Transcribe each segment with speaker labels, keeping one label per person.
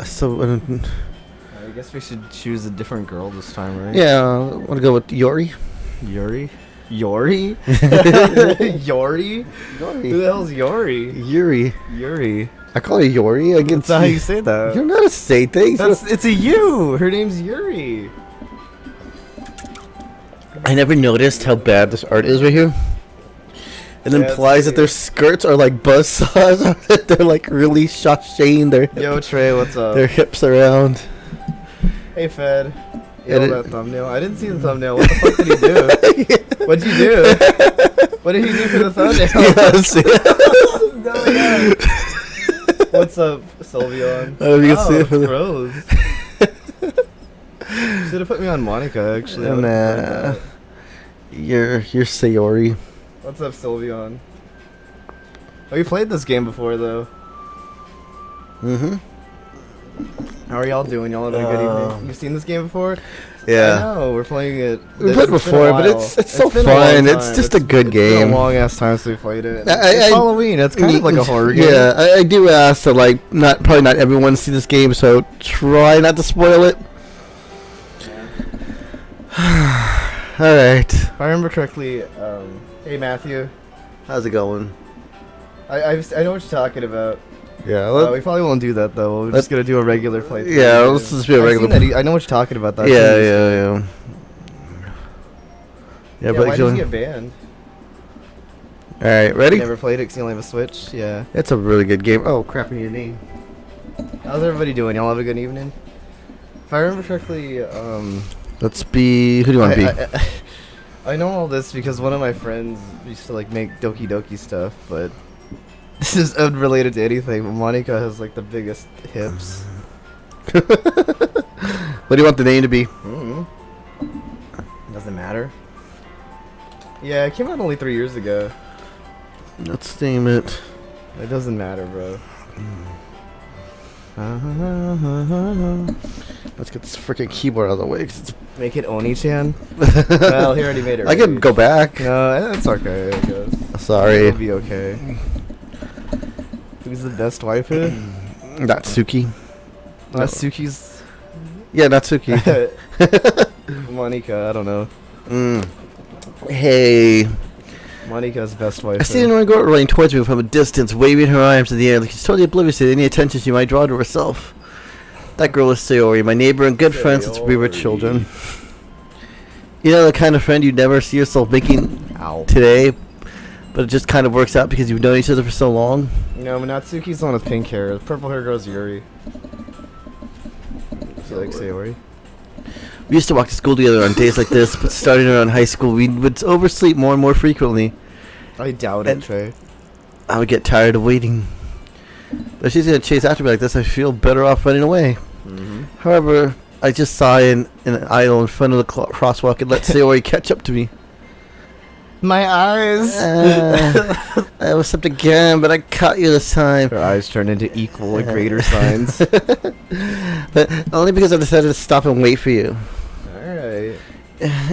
Speaker 1: So,
Speaker 2: I guess we should choose a different girl this time, right?
Speaker 1: yeah, I want to go with Yori.
Speaker 2: Yuri? Yori? Yori? Who the hell's Yori?
Speaker 1: Yuri.
Speaker 2: Yuri.
Speaker 1: I call her Yori. I
Speaker 2: That's not how you say that.
Speaker 1: You're not to say things.
Speaker 2: It's a you. Her name's Yuri.
Speaker 1: I never noticed how bad this art is right here. It
Speaker 2: Yeah,
Speaker 1: implies that their skirts are like buzzsaws. They're like really sashaying
Speaker 2: Yo, Trey, what's up?
Speaker 1: their hips around.
Speaker 2: Hey, Fed. Yo, that thumbnail. I didn't see the thumbnail. What the fuck did he do? What'd you do? What did he do for the thumbnail? No, yeah. What's up, Sylveon?
Speaker 1: Oh, you can see it
Speaker 2: it's
Speaker 1: for the-
Speaker 2: gross. Should have put me on Monica, actually. I would've
Speaker 1: Nah.
Speaker 2: preferred
Speaker 1: You're Sayori.
Speaker 2: that. What's up, Sylveon? Oh, you played this game before, though.
Speaker 1: Mm-hmm.
Speaker 2: How are y'all doing? Y'all having a good evening? You've seen this game before?
Speaker 1: Yeah.
Speaker 2: I know, we're playing it.
Speaker 1: We played before, but it's so
Speaker 2: been a long
Speaker 1: fun. It's
Speaker 2: time.
Speaker 1: just a good
Speaker 2: It's
Speaker 1: game.
Speaker 2: been a long ass time since we played it.
Speaker 1: I-
Speaker 2: It's
Speaker 1: I-
Speaker 2: Halloween. It's kind of like a horror game.
Speaker 1: Yeah, I do ask that, like, probably not everyone see this game, so try not to spoil it. Alright.
Speaker 2: If I remember correctly, hey Matthew,
Speaker 1: How's it going?
Speaker 2: I know what you're talking about.
Speaker 1: Yeah,
Speaker 2: We probably won't do that though. We're just gonna do a regular playthrough.
Speaker 1: yeah, let's just be a
Speaker 2: I've seen
Speaker 1: regular.
Speaker 2: that. I know what you're talking about. That.
Speaker 1: Yeah.
Speaker 2: Yeah,
Speaker 1: but
Speaker 2: why did you get banned?
Speaker 1: Alright, ready?
Speaker 2: Never played it 'cause you only have a Switch. Yeah.
Speaker 1: It's a really good game. Oh, crap, I need your name.
Speaker 2: How's everybody doing? Y'all have a good evening? If I remember correctly,
Speaker 1: Let's be. Who do you want to be?
Speaker 2: I know all this because one of my friends used to like make Doki Doki stuff, but this is unrelated to anything. But Monica has like the biggest hips.
Speaker 1: What do you want the name to be?
Speaker 2: Doesn't matter. Yeah, it came out only 3 years ago.
Speaker 1: Let's name it.
Speaker 2: It doesn't matter, bro.
Speaker 1: Let's get this freaking keyboard out of the way. 'Cause
Speaker 2: Make it Oni-chan. Well, he already made it.
Speaker 1: I can go back.
Speaker 2: No, it's okay. I guess.
Speaker 1: Sorry.
Speaker 2: It'll be okay. Who's the best waifu?
Speaker 1: Natsuki.
Speaker 2: Natsuki's.
Speaker 1: Yeah, Natsuki.
Speaker 2: Monica, I don't know.
Speaker 1: Hey.
Speaker 2: Monica's best
Speaker 1: I see
Speaker 2: waifu.
Speaker 1: an annoying girl running towards me from a distance, waving her arms in the air like she's totally oblivious to any attention she might draw to herself. That girl is Sayori, my neighbor and good friend since we were children. You know, the kind of friend you never see yourself making today, but it just kind of works out because you've known each other for so long.
Speaker 2: You know, Natsuki's the one with pink hair. The purple hair girl's Yuri. You like Sayori?
Speaker 1: We used to walk to school together on days like this, but starting around high school, we would oversleep more and more frequently.
Speaker 2: I doubt it, Trey.
Speaker 1: I would get tired of waiting. But if she's going to chase after me like this, I feel better off running away. However, I just saw in an aisle in front of the crosswalk and let Sayori catch up to me.
Speaker 2: My eyes!
Speaker 1: I was up again, but I caught you this time.
Speaker 2: Her eyes turned into equal or greater signs.
Speaker 1: But only because I decided to stop and wait for you.
Speaker 2: Alright.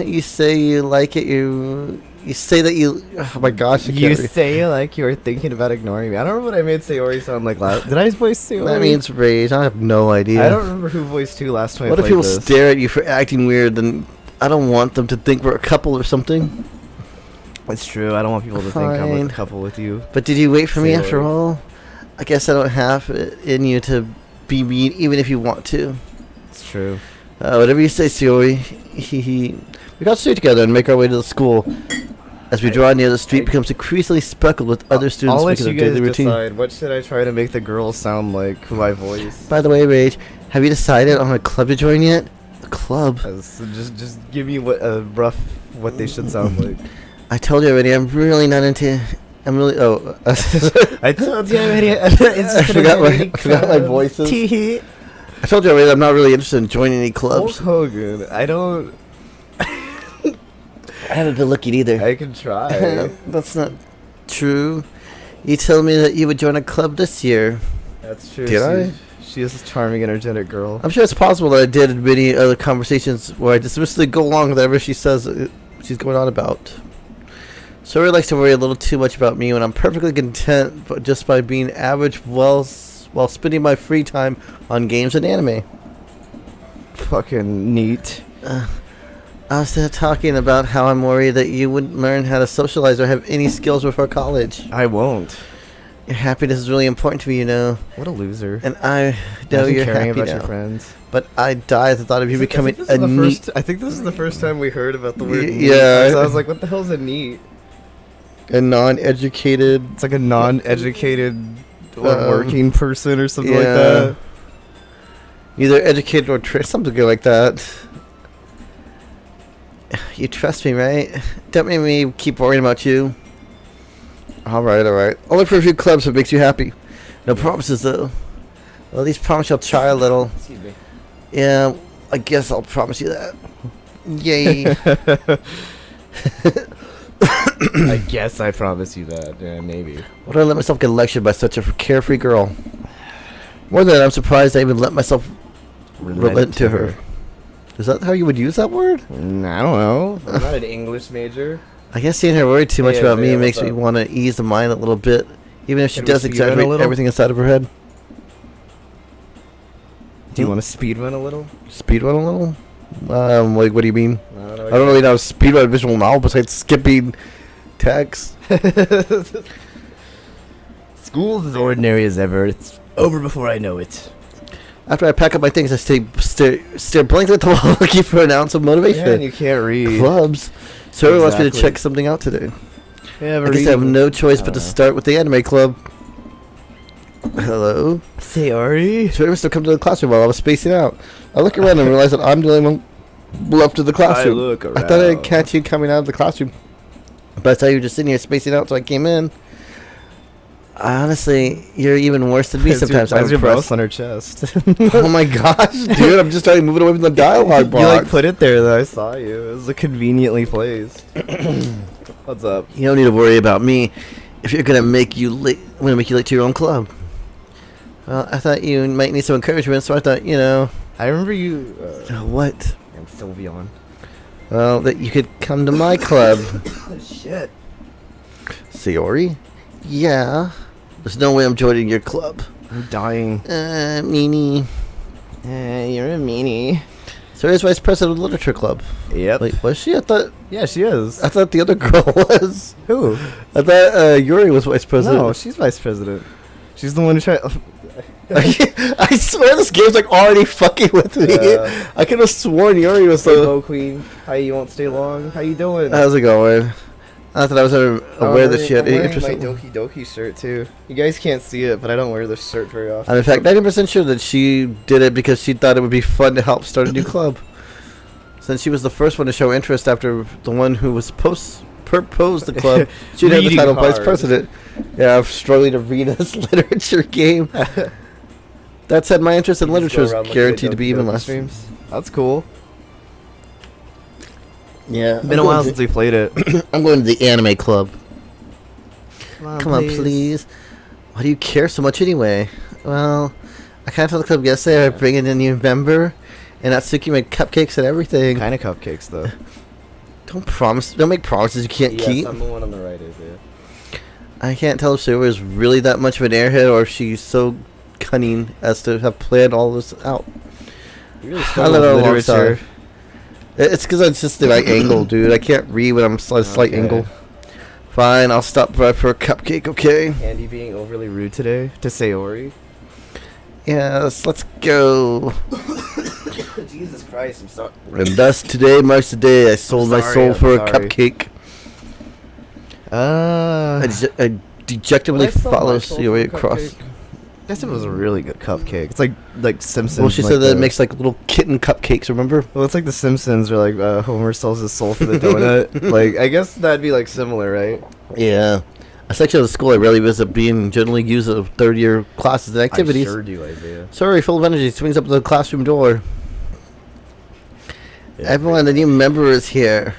Speaker 1: You say you like it, you say that you... Oh my gosh, I
Speaker 2: You
Speaker 1: can't
Speaker 2: say like you were thinking about ignoring me. I don't remember what I made Sayori sound like last. Did I voice Sayori?
Speaker 1: That means rage. I have no idea.
Speaker 2: I don't remember who voiced who last time
Speaker 1: What
Speaker 2: I
Speaker 1: if
Speaker 2: played
Speaker 1: people
Speaker 2: this.
Speaker 1: stare at you for acting weird? Then I don't want them to think we're a couple or something.
Speaker 2: It's true. I don't want people to think I'm
Speaker 1: Fine.
Speaker 2: a couple with you.
Speaker 1: But did you wait for me
Speaker 2: Sayori.
Speaker 1: after all? I guess I don't have it in you to be mean, even if you want to.
Speaker 2: It's true.
Speaker 1: Whatever you say, Sayori. We got straight together and make our way to the school. As we draw near, the street becomes increasingly speckled with other students
Speaker 2: I'll let
Speaker 1: making
Speaker 2: you
Speaker 1: their
Speaker 2: guys
Speaker 1: daily routine.
Speaker 2: decide. What should I try to make the girl sound like who I voice?
Speaker 1: By the way, Rage, have you decided on a club to join yet? A club?
Speaker 2: So just give me what they should sound like.
Speaker 1: I told you already, I'm really not into... I
Speaker 2: I told you already.
Speaker 1: I forgot my voices. I told you already, I'm not really interested in joining any
Speaker 2: Hulk
Speaker 1: clubs.
Speaker 2: Hogan. I don't.
Speaker 1: I haven't been looking either.
Speaker 2: I can try.
Speaker 1: That's not true. You told me that you would join a club this year.
Speaker 2: That's true.
Speaker 1: Did I?
Speaker 2: She is a charming, energetic girl.
Speaker 1: I'm sure it's possible that I did in many other conversations where I dismissively go along with whatever she says she's going on about. Sora likes to worry a little too much about me when I'm perfectly content but just by being average, while spending my free time on games and anime.
Speaker 2: Fucking neat.
Speaker 1: I was talking about how I'm worried that you wouldn't learn how to socialize or have any skills before college.
Speaker 2: I won't.
Speaker 1: Your happiness is really important to me, you know.
Speaker 2: What a loser.
Speaker 1: And I know you're
Speaker 2: caring
Speaker 1: happy
Speaker 2: about
Speaker 1: now.
Speaker 2: your friends.
Speaker 1: But I die at the thought of you becoming a neat...
Speaker 2: I think this is the first time we heard about the word neat.
Speaker 1: Yeah.
Speaker 2: So I was like, what the hell's a neat?
Speaker 1: A non-educated...
Speaker 2: It's like a non-educated working person or something like
Speaker 1: yeah.
Speaker 2: that.
Speaker 1: Either educated or something good like that. You trust me, right? Don't make me keep worrying about you. Alright. I'll look for a few clubs that makes you happy. No promises, though. Well, at least promise you'll try a little.
Speaker 2: Excuse me.
Speaker 1: Yeah, I guess I'll promise you that. Yay.
Speaker 2: I guess I promise you that. Yeah, maybe.
Speaker 1: Why do I let myself get lectured by such a carefree girl? More than that, I'm surprised I even let myself relent to her. Is that how you would use that word?
Speaker 2: I don't know. I'm not an English major.
Speaker 1: I guess seeing her worry too much
Speaker 2: Hey,
Speaker 1: about me
Speaker 2: Isaiah,
Speaker 1: makes
Speaker 2: what's
Speaker 1: me
Speaker 2: up?
Speaker 1: want to ease the mind a little bit, even if she
Speaker 2: Can we
Speaker 1: does
Speaker 2: speed run a
Speaker 1: exaggerate
Speaker 2: little?
Speaker 1: everything inside of her head.
Speaker 2: Do you want to speed run a little?
Speaker 1: Speed run a little? Like, what do you mean?
Speaker 2: I don't know.
Speaker 1: I don't really know how to speed run a visual novel besides skipping text.
Speaker 2: School's as ordinary as ever. It's over before I know it.
Speaker 1: After I pack up my things, I stare blankly at the wall looking for an ounce of motivation.
Speaker 2: Yeah, and you can't read.
Speaker 1: Clubs. Sarah wants me to
Speaker 2: Exactly.
Speaker 1: check something out today.
Speaker 2: Yeah,
Speaker 1: I guess I have no choice but to start with the anime club. Hello?
Speaker 2: Sayori?
Speaker 1: Sarah must have come to the classroom while I was spacing out. I look around and realize that I'm the only one left of the classroom. I thought I'd catch you coming out of the classroom, but I saw you were just sitting here spacing out, so I came in. Honestly, you're even worse than me sometimes.
Speaker 2: Why
Speaker 1: I'm
Speaker 2: is your mouse
Speaker 1: impressed.
Speaker 2: on her chest?
Speaker 1: Oh my gosh, dude! I'm just trying to move it away from the dialogue box.
Speaker 2: You like put it there though. I saw you. It was conveniently placed. What's up?
Speaker 1: You don't need to worry about me if you're gonna make you late. I'm gonna make you late to your own club. Well, I thought you might need some encouragement, so I thought, you know.
Speaker 2: I remember you.
Speaker 1: What?
Speaker 2: I'm Sylveon.
Speaker 1: Well, that you could come to my club.
Speaker 2: Shit.
Speaker 1: Sayori? Yeah. There's no way I'm joining your club.
Speaker 2: I'm dying.
Speaker 1: Meanie.
Speaker 2: You're a meanie.
Speaker 1: Sayori's vice president of the literature club.
Speaker 2: Yep.
Speaker 1: Wait, was she? I thought
Speaker 2: she is.
Speaker 1: the other girl was.
Speaker 2: Who?
Speaker 1: I thought Yuri was vice president.
Speaker 2: No, she's vice president. She's the one who tried.
Speaker 1: I swear this game's like already fucking with me.
Speaker 2: Yeah.
Speaker 1: I could have sworn Yuri was the.
Speaker 2: Hello, Queen. How you won't stay long? How you doing?
Speaker 1: How's it going? I thought I was aware that she had any interest.
Speaker 2: My Doki Doki shirt too. You guys can't see it, but I don't wear this shirt very often.
Speaker 1: I'm in fact 90% sure that she did it because she thought it would be fun to help start a new club. Since she was the first one to show interest after the one who was proposed the club, she'd have the title vice president. Yeah, I'm struggling to read this literature game. That said, my interest in literature is guaranteed to be even less.
Speaker 2: That's cool.
Speaker 1: Yeah,
Speaker 2: Been a while since we played it.
Speaker 1: I'm going to the anime club.
Speaker 2: Come on,
Speaker 1: Please. Why do you care so much anyway? Well, I kind of told the club yesterday I'd bring in a new member, and Natsuki made cupcakes and everything.
Speaker 2: Kind of cupcakes though.
Speaker 1: Don't make promises you can't keep.
Speaker 2: I'm the one on the right, Isaiah.
Speaker 1: I can't tell if Sarah is really that much of an airhead or if she's so cunning as to have planned all this out.
Speaker 2: You really
Speaker 1: I let her alongside. It's because it's just the right angle, dude. I can't read when I'm at a slight angle. Fine, I'll stop by for a cupcake, okay?
Speaker 2: Andy being overly rude today to Sayori.
Speaker 1: Yes, let's go.
Speaker 2: Jesus Christ, I'm sorry.
Speaker 1: And thus today marks the day I sold my soul for a cupcake. I dejectedly follow Sayori across.
Speaker 2: I guess it was a really good cupcake. It's like Simpsons.
Speaker 1: Well, she said that it makes like little kitten cupcakes, remember?
Speaker 2: Well, it's like the Simpsons where like Homer sells his soul for the donut. Like, I guess that'd be like similar, right?
Speaker 1: Yeah. A section of the school I rarely visit being generally used of third-year classes and activities.
Speaker 2: I sure do, Isaiah.
Speaker 1: Sorry, full of energy, swings up to the classroom door.
Speaker 2: Yeah,
Speaker 1: Everyone, the new member is here.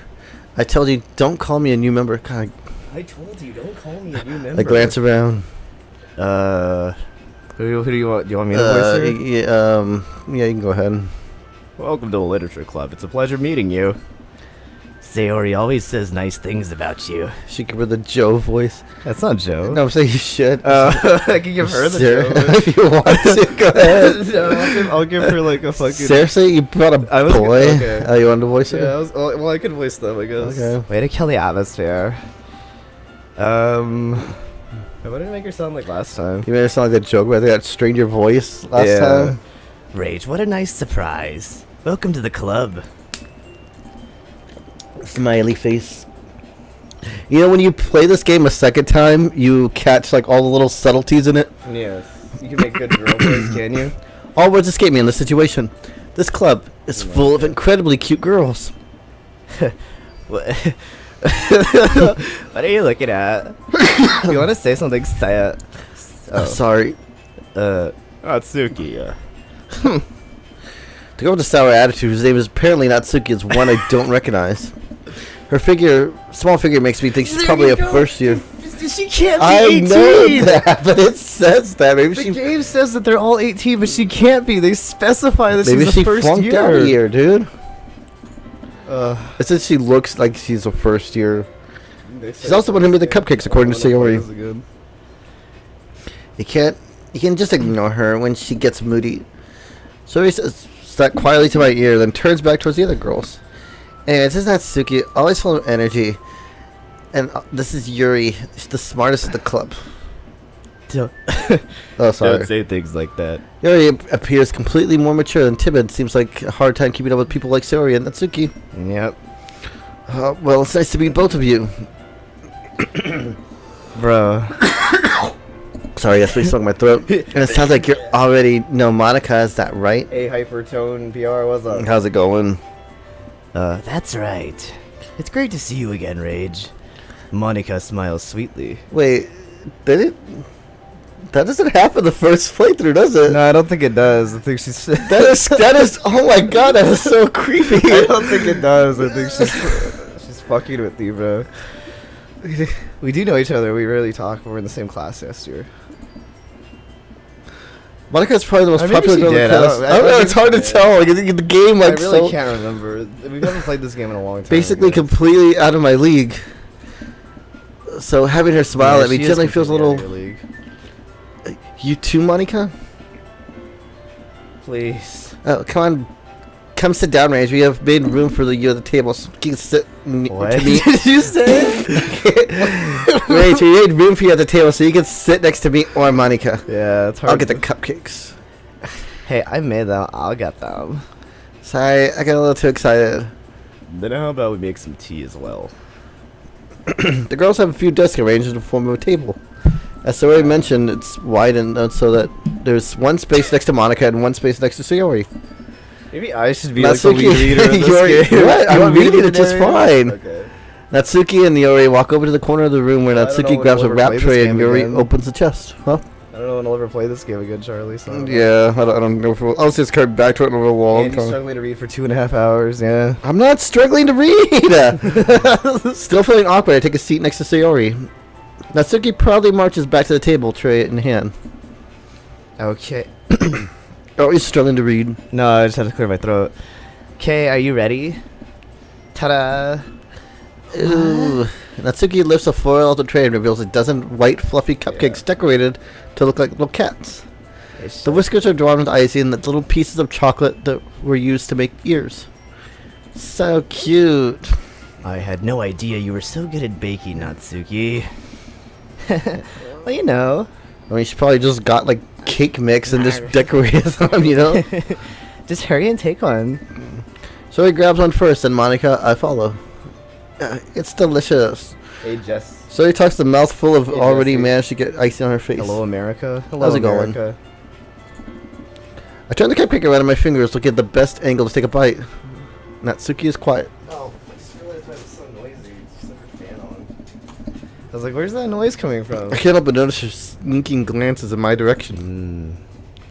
Speaker 1: I told you, don't call me a new member. God,
Speaker 2: I told you, don't call me a new member.
Speaker 1: I glance around.
Speaker 2: Who do you want? Do you want me to voice her?
Speaker 1: Yeah, you can go ahead.
Speaker 2: Welcome to the Literature Club. It's a pleasure meeting you.
Speaker 3: Sayori always says nice things about you.
Speaker 1: She give her the Joe voice.
Speaker 2: That's not Joe.
Speaker 1: No, I'm saying you should.
Speaker 2: I can give her the
Speaker 1: Sarah,
Speaker 2: Joe.
Speaker 1: if you want to, go ahead.
Speaker 2: No, I'll give her like a fucking.
Speaker 1: Seriously, you brought a
Speaker 2: I was gonna-
Speaker 1: boy?
Speaker 2: okay.
Speaker 1: Oh, you wanted to voice it?
Speaker 2: Yeah, well, I could voice them, I guess.
Speaker 1: Okay.
Speaker 2: Way to kill the atmosphere. What did I make her sound like last time?
Speaker 1: You made it sound like that joke where they got stranger voice last time.
Speaker 3: Rage, what a nice surprise. Welcome to the club.
Speaker 1: Smiley face. You know, when you play this game a second time, you catch like all the little subtleties in it.
Speaker 2: Yes. You can make good girl voice, can you?
Speaker 1: All words escape me in this situation. This club is full of incredibly cute girls.
Speaker 3: What are you looking at?
Speaker 2: If you want to say something, say it.
Speaker 1: Sorry.
Speaker 3: Atsuki.
Speaker 1: To go with the sour attitude, whose name is apparently Natsuki, is one I don't recognize. Her small figure, makes me think she's probably a first year.
Speaker 3: She can't be
Speaker 1: I
Speaker 3: 18!
Speaker 1: know that, but it says that. Maybe
Speaker 2: The
Speaker 1: she
Speaker 2: game says that they're all 18, but she can't be. They specify that
Speaker 1: maybe
Speaker 2: she's
Speaker 1: she
Speaker 2: a first
Speaker 1: flunked
Speaker 2: year.
Speaker 1: out a year, dude.
Speaker 2: Uh,
Speaker 1: It says she looks like she's a first year. She's also the one who made the cupcakes, according to Sayori. You can just ignore her when she gets moody. Sayori says that quietly to my ear, then turns back towards the other girls. Anyway, this is Natsuki, always full of energy. And this is Yuri, she's the smartest at the club.
Speaker 3: Don't,
Speaker 1: Oh, sorry.
Speaker 3: don't say things like that.
Speaker 1: Yuri appears completely more mature than timid. Seems like a hard time keeping up with people like Sayori and Natsuki.
Speaker 2: Yep.
Speaker 1: Well, it's nice to meet both of you.
Speaker 2: Bro.
Speaker 1: Sorry, that's really stuck in my throat. And it sounds like you're already know Monica, is that right?
Speaker 2: A hypertone PR, what's up?
Speaker 1: How's it going?
Speaker 3: That's right. It's great to see you again, Rage. Monica smiles sweetly.
Speaker 1: Wait, did it? That doesn't happen the first playthrough, does it?
Speaker 2: No, I don't think it does. I think she's.
Speaker 1: That is, oh my god, that is so creepy.
Speaker 2: I don't think it does. I think she's fucking with you, bro. We do know each other. We rarely talk, but we're in the same class last year.
Speaker 1: Monica's probably the most
Speaker 2: Maybe
Speaker 1: popular
Speaker 2: she
Speaker 1: girl in the
Speaker 2: did.
Speaker 1: class. I don't know, it's hard to tell. Like, the game, like,
Speaker 2: I really
Speaker 1: so
Speaker 2: can't remember. We haven't played this game in a long time.
Speaker 1: basically
Speaker 2: I guess.
Speaker 1: completely out of my league. So having her smile
Speaker 2: Yeah,
Speaker 1: at me
Speaker 2: she is
Speaker 1: generally feels a
Speaker 2: completely
Speaker 1: little.
Speaker 2: out of your league.
Speaker 1: You too, Monica?
Speaker 2: Please.
Speaker 1: Oh, come on. Come sit down, Rage. We have made room for you at the table, so you can sit
Speaker 2: What
Speaker 1: to me.
Speaker 2: did you say?
Speaker 1: Rage, we made room for you at the table, so you can sit next to me or Monica.
Speaker 2: Yeah, it's hard.
Speaker 1: I'll get the
Speaker 2: to-
Speaker 1: cupcakes.
Speaker 2: Hey, I made them. I'll get them.
Speaker 1: Sorry, I got a little too excited.
Speaker 3: Then how about we make some tea as well?
Speaker 1: The girls have a few desks arranged in the form of a table. As already mentioned, it's widened so that there's one space next to Monica and one space next to Sayori.
Speaker 2: Maybe I should be like the
Speaker 1: Natsuki,
Speaker 2: lead reader in
Speaker 1: you're-
Speaker 2: this game.
Speaker 1: what?
Speaker 2: You
Speaker 1: I'm
Speaker 2: want me to
Speaker 1: reading
Speaker 2: be
Speaker 1: it
Speaker 2: the
Speaker 1: just
Speaker 2: narrator?
Speaker 1: fine.
Speaker 2: Okay.
Speaker 1: Natsuki and Yuri walk over to the corner of the room where
Speaker 2: I don't know
Speaker 1: Natsuki
Speaker 2: when
Speaker 1: grabs
Speaker 2: we'll
Speaker 1: a
Speaker 2: ever
Speaker 1: wrap
Speaker 2: play this
Speaker 1: tray and
Speaker 2: game
Speaker 1: Yuri
Speaker 2: again.
Speaker 1: opens the chest. Huh?
Speaker 2: I don't know when I'll ever play this game again, Charlie. So
Speaker 1: Yeah, I don't know if I'll just card back to it in a long
Speaker 2: Andy's
Speaker 1: time.
Speaker 2: struggling to read for 2.5 hours. Yeah.
Speaker 1: I'm not struggling to read! Still feeling awkward, I take a seat next to Sayori. Natsuki proudly marches back to the table, tray in hand.
Speaker 2: Okay.
Speaker 1: Oh, he's struggling to read.
Speaker 2: No, I just had to clear my throat. Okay, are you ready? Ta-da!
Speaker 1: Ooh. Natsuki lifts a foil off the tray and reveals a dozen white, fluffy cupcakes decorated to look like little cats. The whiskers are drawn with icing and the little pieces of chocolate that were used to make ears. So cute.
Speaker 3: I had no idea you were so good at baking, Natsuki.
Speaker 2: Well, you know.
Speaker 1: I mean, she probably just got like cake mix and just decorated them, you know?
Speaker 2: Just hurry and take one.
Speaker 1: So he grabs one first, and Monica, I follow. It's delicious.
Speaker 2: Hey, Jess.
Speaker 1: So he talks the mouthful of
Speaker 2: Hey,
Speaker 1: already
Speaker 2: Jesse.
Speaker 1: managed to get icing on her face.
Speaker 2: Hello, America. Hello,
Speaker 1: How's it going?
Speaker 2: America.
Speaker 1: I turn the cupcake around in my fingers, looking at the best angle to take a bite. Natsuki is quiet.
Speaker 2: Oh, I just realized why it's so noisy. It's just like a fan on. I was like, where's that noise coming from?
Speaker 1: I can't help but notice her sneaking glances in my direction.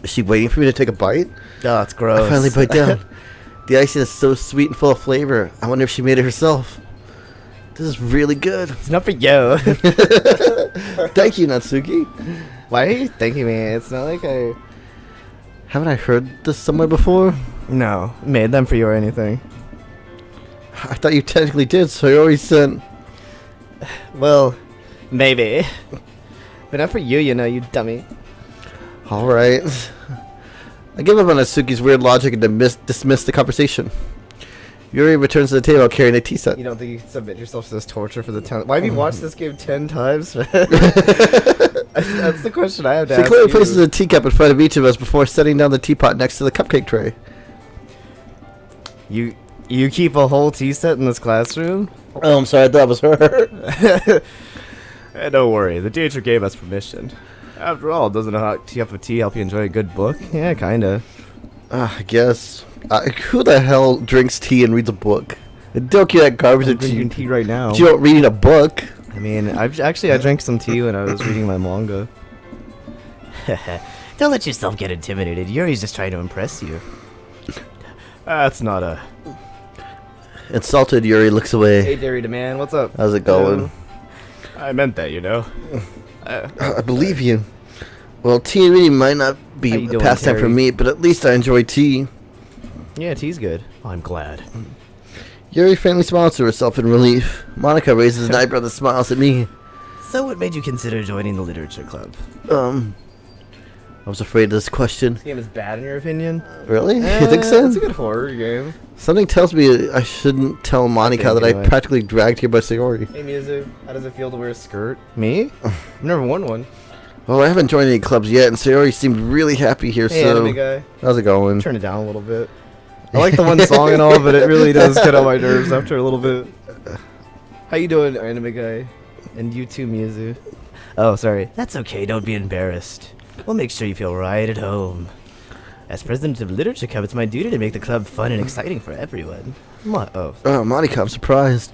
Speaker 1: Is she waiting for me to take a bite?
Speaker 2: Oh, it's gross.
Speaker 1: I finally bite down. The icing is so sweet and full of flavor. I wonder if she made it herself. This is really good.
Speaker 2: It's not for you.
Speaker 1: Thank you, Natsuki.
Speaker 2: Why are you thanking me? It's not like I...
Speaker 1: Haven't I heard this somewhere before?
Speaker 2: No, made them for you or anything.
Speaker 1: I thought you technically did, so you always sent...
Speaker 2: Well, maybe. But not for you, you know, you dummy.
Speaker 1: Alright. I give up on Natsuki's weird logic and dismiss the conversation. Yuri returns to the table carrying a tea set.
Speaker 2: You don't think you can submit yourself to this torture for the 10? Why have you watched this game 10 times? That's the question I have to
Speaker 1: She
Speaker 2: ask
Speaker 1: clearly
Speaker 2: you.
Speaker 1: places a teacup in front of each of us before setting down the teapot next to the cupcake tray.
Speaker 2: You keep a whole tea set in this classroom?
Speaker 1: Oh, I'm sorry, I thought it was her.
Speaker 2: Don't worry, the teacher gave us permission. After all, doesn't a hot cup of tea help you enjoy a good book? Yeah, kinda.
Speaker 1: I guess. Who the hell drinks tea and reads a book? Doki, that garbage.
Speaker 2: I'm drinking tea right now.
Speaker 1: You don't read a book.
Speaker 2: I mean, I drank some tea when I was reading my manga.
Speaker 3: Don't let yourself get intimidated. Yuri's just trying to impress you.
Speaker 2: That's not a...
Speaker 1: Insulted, Yuri looks away.
Speaker 2: Hey, Dairy Demand, what's up?
Speaker 1: How's it going?
Speaker 2: I meant that, you know.
Speaker 1: I believe you. Well, tea reading might not
Speaker 2: How
Speaker 1: be
Speaker 2: you
Speaker 1: a
Speaker 2: doing,
Speaker 1: pastime for
Speaker 2: Terry?
Speaker 1: me, but at least I enjoy tea.
Speaker 2: Yeah, tea's good.
Speaker 3: Oh, I'm glad.
Speaker 1: Yuri faintly smiles to herself in relief. Monica raises an eyebrow and smiles at me.
Speaker 3: So what made you consider joining the literature club?
Speaker 1: I was afraid of this question.
Speaker 2: This game is bad in your opinion?
Speaker 1: Really? You think so?
Speaker 2: It's a good horror game.
Speaker 1: Something tells me I shouldn't tell Monica that I
Speaker 2: anyway.
Speaker 1: practically dragged here by Sayori.
Speaker 2: Hey, Mizu, how does it feel to wear a skirt? Me? I've never worn one.
Speaker 1: Well, I haven't joined any clubs yet, and Sayori seemed really happy here,
Speaker 2: Hey,
Speaker 1: so...
Speaker 2: anime guy.
Speaker 1: How's it going?
Speaker 2: Turn it down a little bit. I like the one song and all, but it really does get on my nerves after a little bit. How you doing, anime guy? And you too, Mizu. Oh, sorry.
Speaker 3: That's okay, don't be embarrassed. We'll make sure you feel right at home. As president of Literature Club, it's my duty to make the club fun and exciting for everyone.
Speaker 1: Oh, Monica, I'm surprised.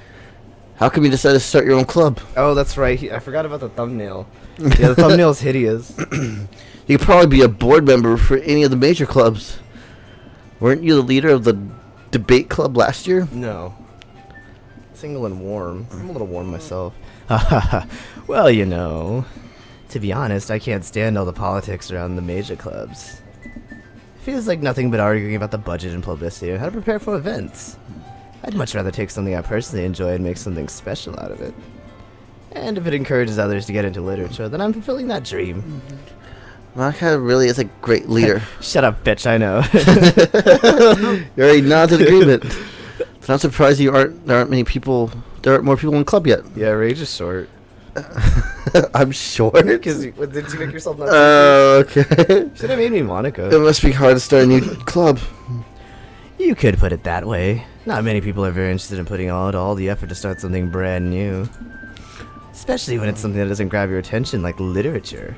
Speaker 1: How come you decided to start your own club?
Speaker 2: Oh, that's right. I forgot about the thumbnail. Yeah, the thumbnail's hideous.
Speaker 1: You could probably be a board member for any of the major clubs. Weren't you the leader of the debate club last year?
Speaker 2: No. Single and warm. I'm a little warm myself.
Speaker 3: Well, you know, to be honest, I can't stand all the politics around the major clubs. It feels like nothing but arguing about the budget and publicity and how to prepare for events. I'd much rather take something I personally enjoy and make something special out of it. And if it encourages others to get into literature, then I'm fulfilling that dream.
Speaker 1: Monica really is a great leader.
Speaker 3: Shut up, bitch, I know.
Speaker 1: You already nodded agreement. But I'm surprised there aren't more people in the club yet.
Speaker 2: Yeah, Rage is short.
Speaker 1: I'm short.
Speaker 2: Because did you make yourself not?
Speaker 1: Okay.
Speaker 2: Should have made me
Speaker 1: It
Speaker 2: Monica.
Speaker 1: must be hard to start a new club.
Speaker 3: You could put it that way. Not many people are very interested in putting out all the effort to start something brand new. Especially when it's something that doesn't grab your attention, like literature.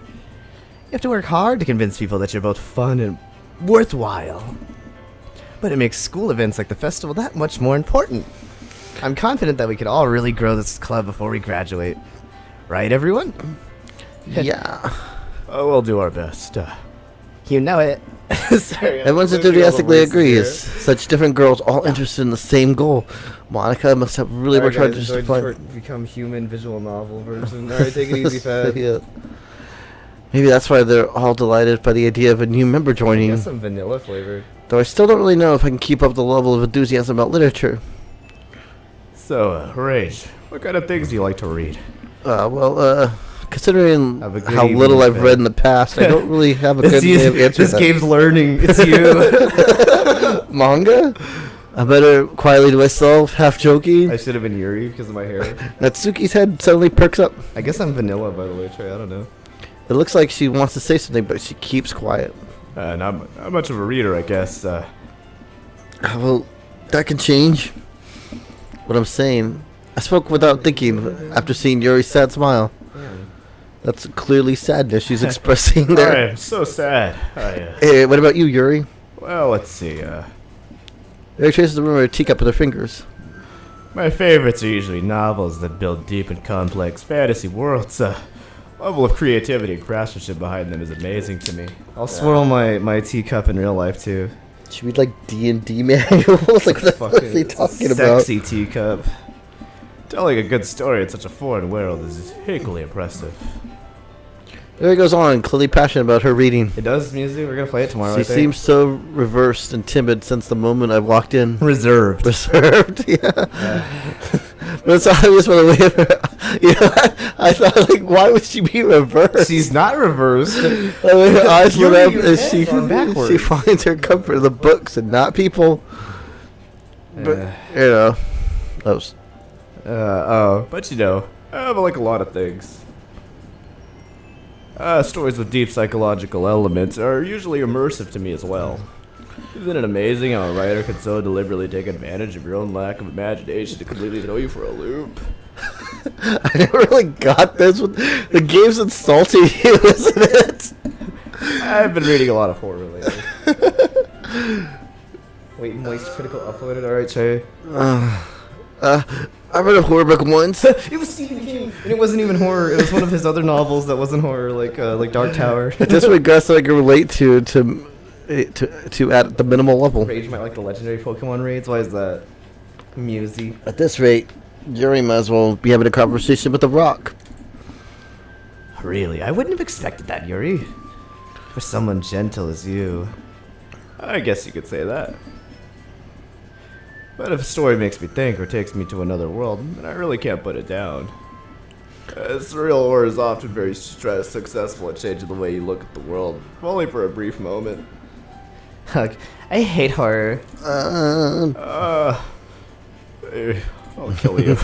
Speaker 3: You have to work hard to convince people that you're both fun and worthwhile. But it makes school events like the festival that much more important. I'm confident that we could all really grow this club before we graduate. Right, everyone?
Speaker 1: Yeah.
Speaker 2: Oh, we'll do our best.
Speaker 3: You know it.
Speaker 2: Sorry.
Speaker 1: Everyone's enthusiastically agrees. Such different girls, all interested in the same goal. Monica must have really worked hard just to find.
Speaker 2: Become human visual novel version. Alright, take it easy, Fad.
Speaker 1: Yeah. Maybe that's why they're all delighted by the idea of a new member
Speaker 2: I
Speaker 1: joining.
Speaker 2: guess some vanilla flavor.
Speaker 1: Though I still don't really know if I can keep up the level of enthusiasm about literature.
Speaker 2: So, Rage, what kind of things do you like to read?
Speaker 1: Considering
Speaker 2: Have a good
Speaker 1: how
Speaker 2: evening,
Speaker 1: little I've
Speaker 2: Fad.
Speaker 1: read in the past, I don't really have a good way of answering
Speaker 2: This
Speaker 1: that.
Speaker 2: game's learning. It's you.
Speaker 1: Manga? I better quietly to myself, half joking.
Speaker 2: I should have been Yuri because of my hair.
Speaker 1: Natsuki's head suddenly perks up.
Speaker 2: I guess I'm vanilla, by the way, Trey. I don't know.
Speaker 1: It looks like she wants to say something, but she keeps quiet.
Speaker 2: Not much of a reader, I guess.
Speaker 1: Well, that can change. What I'm saying, I spoke without thinking after seeing Yuri's sad smile. That's clearly sadness she's expressing there.
Speaker 2: I'm so sad.
Speaker 1: Hey, what about you, Yuri?
Speaker 2: Well, let's see.
Speaker 1: Yuri traces the room with her teacup with her fingers.
Speaker 2: My favorites are usually novels that build deep and complex fantasy worlds. Level of creativity and craftsmanship behind them is amazing to me. I'll swirl my teacup in real life too.
Speaker 1: Should we read like D&D manuals? Like what are they talking about?
Speaker 2: Sexy teacup. Telling a good story in such a foreign world is equally impressive.
Speaker 1: There he goes on, clearly passionate about her reading.
Speaker 2: It does, Muzu. We're gonna play it tomorrow.
Speaker 1: She
Speaker 2: I think.
Speaker 1: seems so reversed and timid since the moment I walked in.
Speaker 2: reserved.
Speaker 1: Reserved, yeah. But it's obvious by the way of her. You know, I thought, like, why would she be reversed?
Speaker 2: She's not reversed.
Speaker 1: The way her eyes lit up
Speaker 2: your
Speaker 1: as
Speaker 2: head's on backwards.
Speaker 1: she finds her comfort in the books and not people. But, you know, that was...
Speaker 2: But you know, I like a lot of things. Stories with deep psychological elements are usually immersive to me as well. Isn't it amazing how a writer can so deliberately take advantage of your own lack of imagination to completely throw you for a loop?
Speaker 1: I never really got this. The game's insulting you, isn't it?
Speaker 2: I've been reading a lot of horror lately. Wait, moist critical uploaded. Alright, Trey.
Speaker 1: I read a horror book once.
Speaker 2: It was Stephen King, and it wasn't even horror. It was one of his other novels that wasn't horror, like Dark Tower.
Speaker 1: That's what guys I can relate to at the minimal level.
Speaker 2: Rage might like the legendary Pokemon raids. Why is that? Musy.
Speaker 1: At this rate, Yuri might as well be having a conversation with the Rock.
Speaker 3: Really, I wouldn't have expected that, Yuri. For someone gentle as you.
Speaker 2: I guess you could say that. But if a story makes me think or takes me to another world, then I really can't put it down. Surreal horror is often very successful at changing the way you look at the world, if only for a brief moment.
Speaker 3: Look, I hate horror.
Speaker 2: I'll kill you.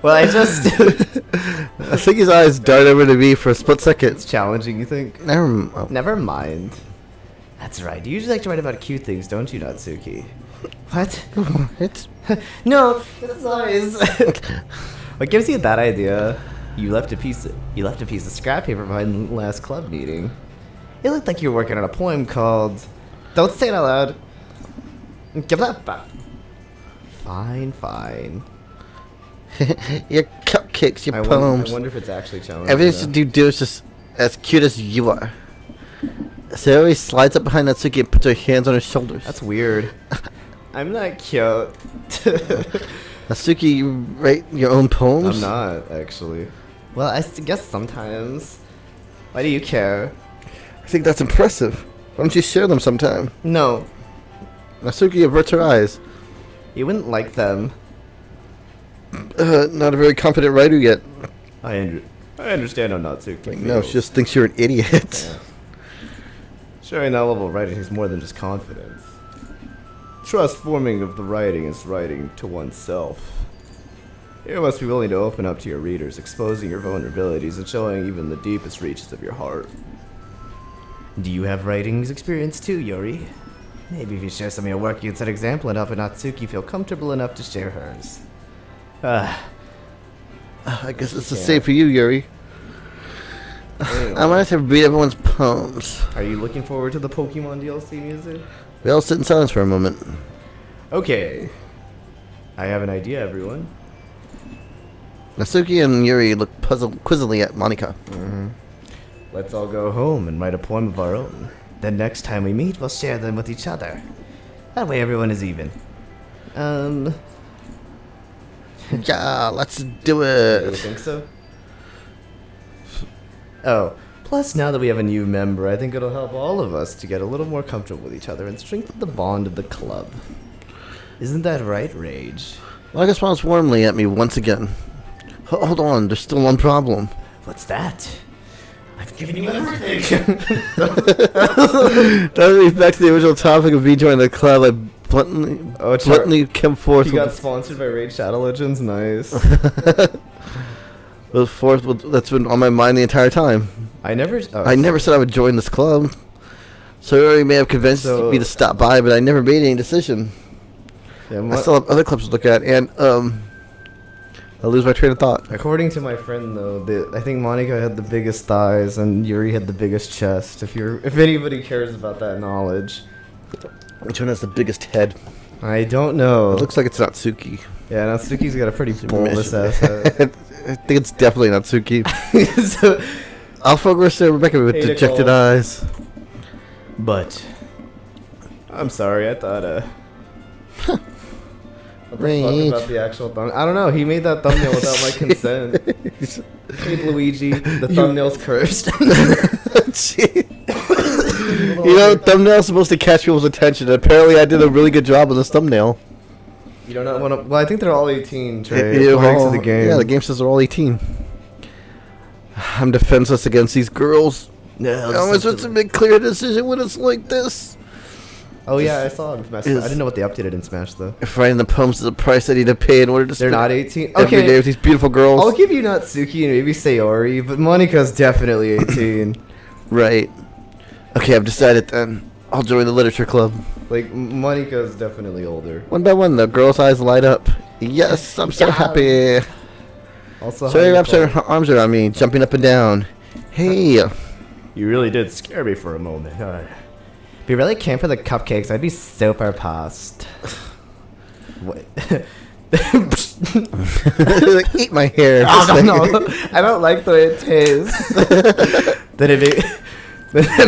Speaker 3: Well, I just...
Speaker 1: I think his eyes dart over to me for a split second.
Speaker 2: It's challenging, you think?
Speaker 3: Never mind. That's right. You usually like to write about cute things, don't you, Natsuki? What?
Speaker 1: What?
Speaker 3: No, that's lies. What gives you that idea? You left a piece of scrap paper behind the last club meeting. It looked like you were working on a poem called... Don't say it out loud. Give that back. Fine.
Speaker 1: Your cupcakes, your poems.
Speaker 2: I wonder if it's actually challenging.
Speaker 1: Everything you do is just as cute as you are. Sayori slides up behind Natsuki and puts her hands on her shoulders.
Speaker 2: That's weird. I'm not cute.
Speaker 1: Natsuki, you write your own poems?
Speaker 2: I'm not, actually.
Speaker 3: Well, I guess sometimes. Why do you care?
Speaker 1: I think that's impressive. Why don't you share them sometime?
Speaker 3: No,
Speaker 1: Natsuki averts her eyes.
Speaker 3: you wouldn't like them.
Speaker 1: Not a very confident writer yet.
Speaker 2: I understand how Natsuki
Speaker 1: No,
Speaker 2: feels.
Speaker 1: she just thinks you're an idiot.
Speaker 2: Yeah. Sharing that level of writing is more than just confidence. Trust forming of the writing is writing to oneself. You must be willing to open up to your readers, exposing your vulnerabilities and showing even the deepest reaches of your heart.
Speaker 3: Do you have writings experience too, Yuri? Maybe if you share some of your work, you can set an example and help Natsuki feel comfortable enough to share hers.
Speaker 1: I guess it's the same for you, Yuri. I might have to read everyone's poems.
Speaker 2: Are you looking forward to the Pokemon DLC music?
Speaker 1: We all sit in silence for a moment.
Speaker 2: Okay. I have an idea, everyone.
Speaker 1: Natsuki and Yuri look quizzically at Monika.
Speaker 2: Let's all go home and write a poem of our own.
Speaker 3: Then next time we meet, we'll share them with each other. That way everyone is even.
Speaker 1: Yeah, let's do
Speaker 2: You
Speaker 1: it.
Speaker 2: think so?
Speaker 3: Oh, plus now that we have a new member, I think it'll help all of us to get a little more comfortable with each other and strengthen the bond of the club. Isn't that right, Rage?
Speaker 1: Monika smiles warmly at me once again. Hold on, there's still one problem.
Speaker 3: What's that? I've given you everything.
Speaker 1: That leads back to the original topic of me joining the club. I bluntly came forth.
Speaker 2: He got sponsored by Raid Shadow Legends. Nice.
Speaker 1: That's been on my mind the entire time.
Speaker 2: I never
Speaker 1: said I would join this club. So you already may have convinced me to stop by, but I never made any decision.
Speaker 2: Yeah,
Speaker 1: I still have other clubs to look at, and I lose my train of thought.
Speaker 2: according to my friend, though, I think Monika had the biggest thighs and Yuri had the biggest chest. If anybody cares about that knowledge,
Speaker 1: Which one has the biggest head?
Speaker 2: I don't know.
Speaker 1: It looks like it's Natsuki.
Speaker 2: Yeah, Natsuki's got a pretty bulbous ass head.
Speaker 1: I think it's definitely Natsuki.
Speaker 2: So,
Speaker 1: I'll focus to Rebecca with
Speaker 2: Hey,
Speaker 1: dejected
Speaker 2: Nicole.
Speaker 1: eyes.
Speaker 2: but I'm sorry. I thought What the fuck about the actual thumbnail? I don't know. He made that thumbnail without my consent. Hey, Luigi, the thumbnail's cursed.
Speaker 1: You know, thumbnail's supposed to catch people's attention. Apparently, I did a really good job on this thumbnail.
Speaker 2: You don't know want to. Well, I think they're all 18. Trey, according to the game.
Speaker 1: Yeah, the game says they're all 18. I'm defenseless against these girls.
Speaker 3: No,
Speaker 1: How am I supposed to make clear decision when it's like this?
Speaker 2: Oh yeah, I saw it in Smash. I didn't know what they updated in Smash though.
Speaker 1: If writing the poems is a price I need to pay in order to
Speaker 2: They're
Speaker 1: spend
Speaker 2: not 18.
Speaker 1: every day
Speaker 2: Okay,
Speaker 1: with these beautiful girls.
Speaker 2: I'll give you Natsuki and maybe Sayori, but Monika's definitely 18.
Speaker 1: Right. Okay, I've decided then. I'll join the literature club.
Speaker 2: Like Monika's definitely older.
Speaker 1: One by one, the girls' eyes light up. Yes, I'm so happy.
Speaker 2: Also,
Speaker 1: So he wraps her arms around me, jumping up and down. Hey.
Speaker 2: You really did scare me for a moment.
Speaker 3: If you really came for the cupcakes, I'd be super passed.
Speaker 2: What?
Speaker 1: Like, eat my hair.
Speaker 2: Oh, no, I don't like the way it tastes. Then it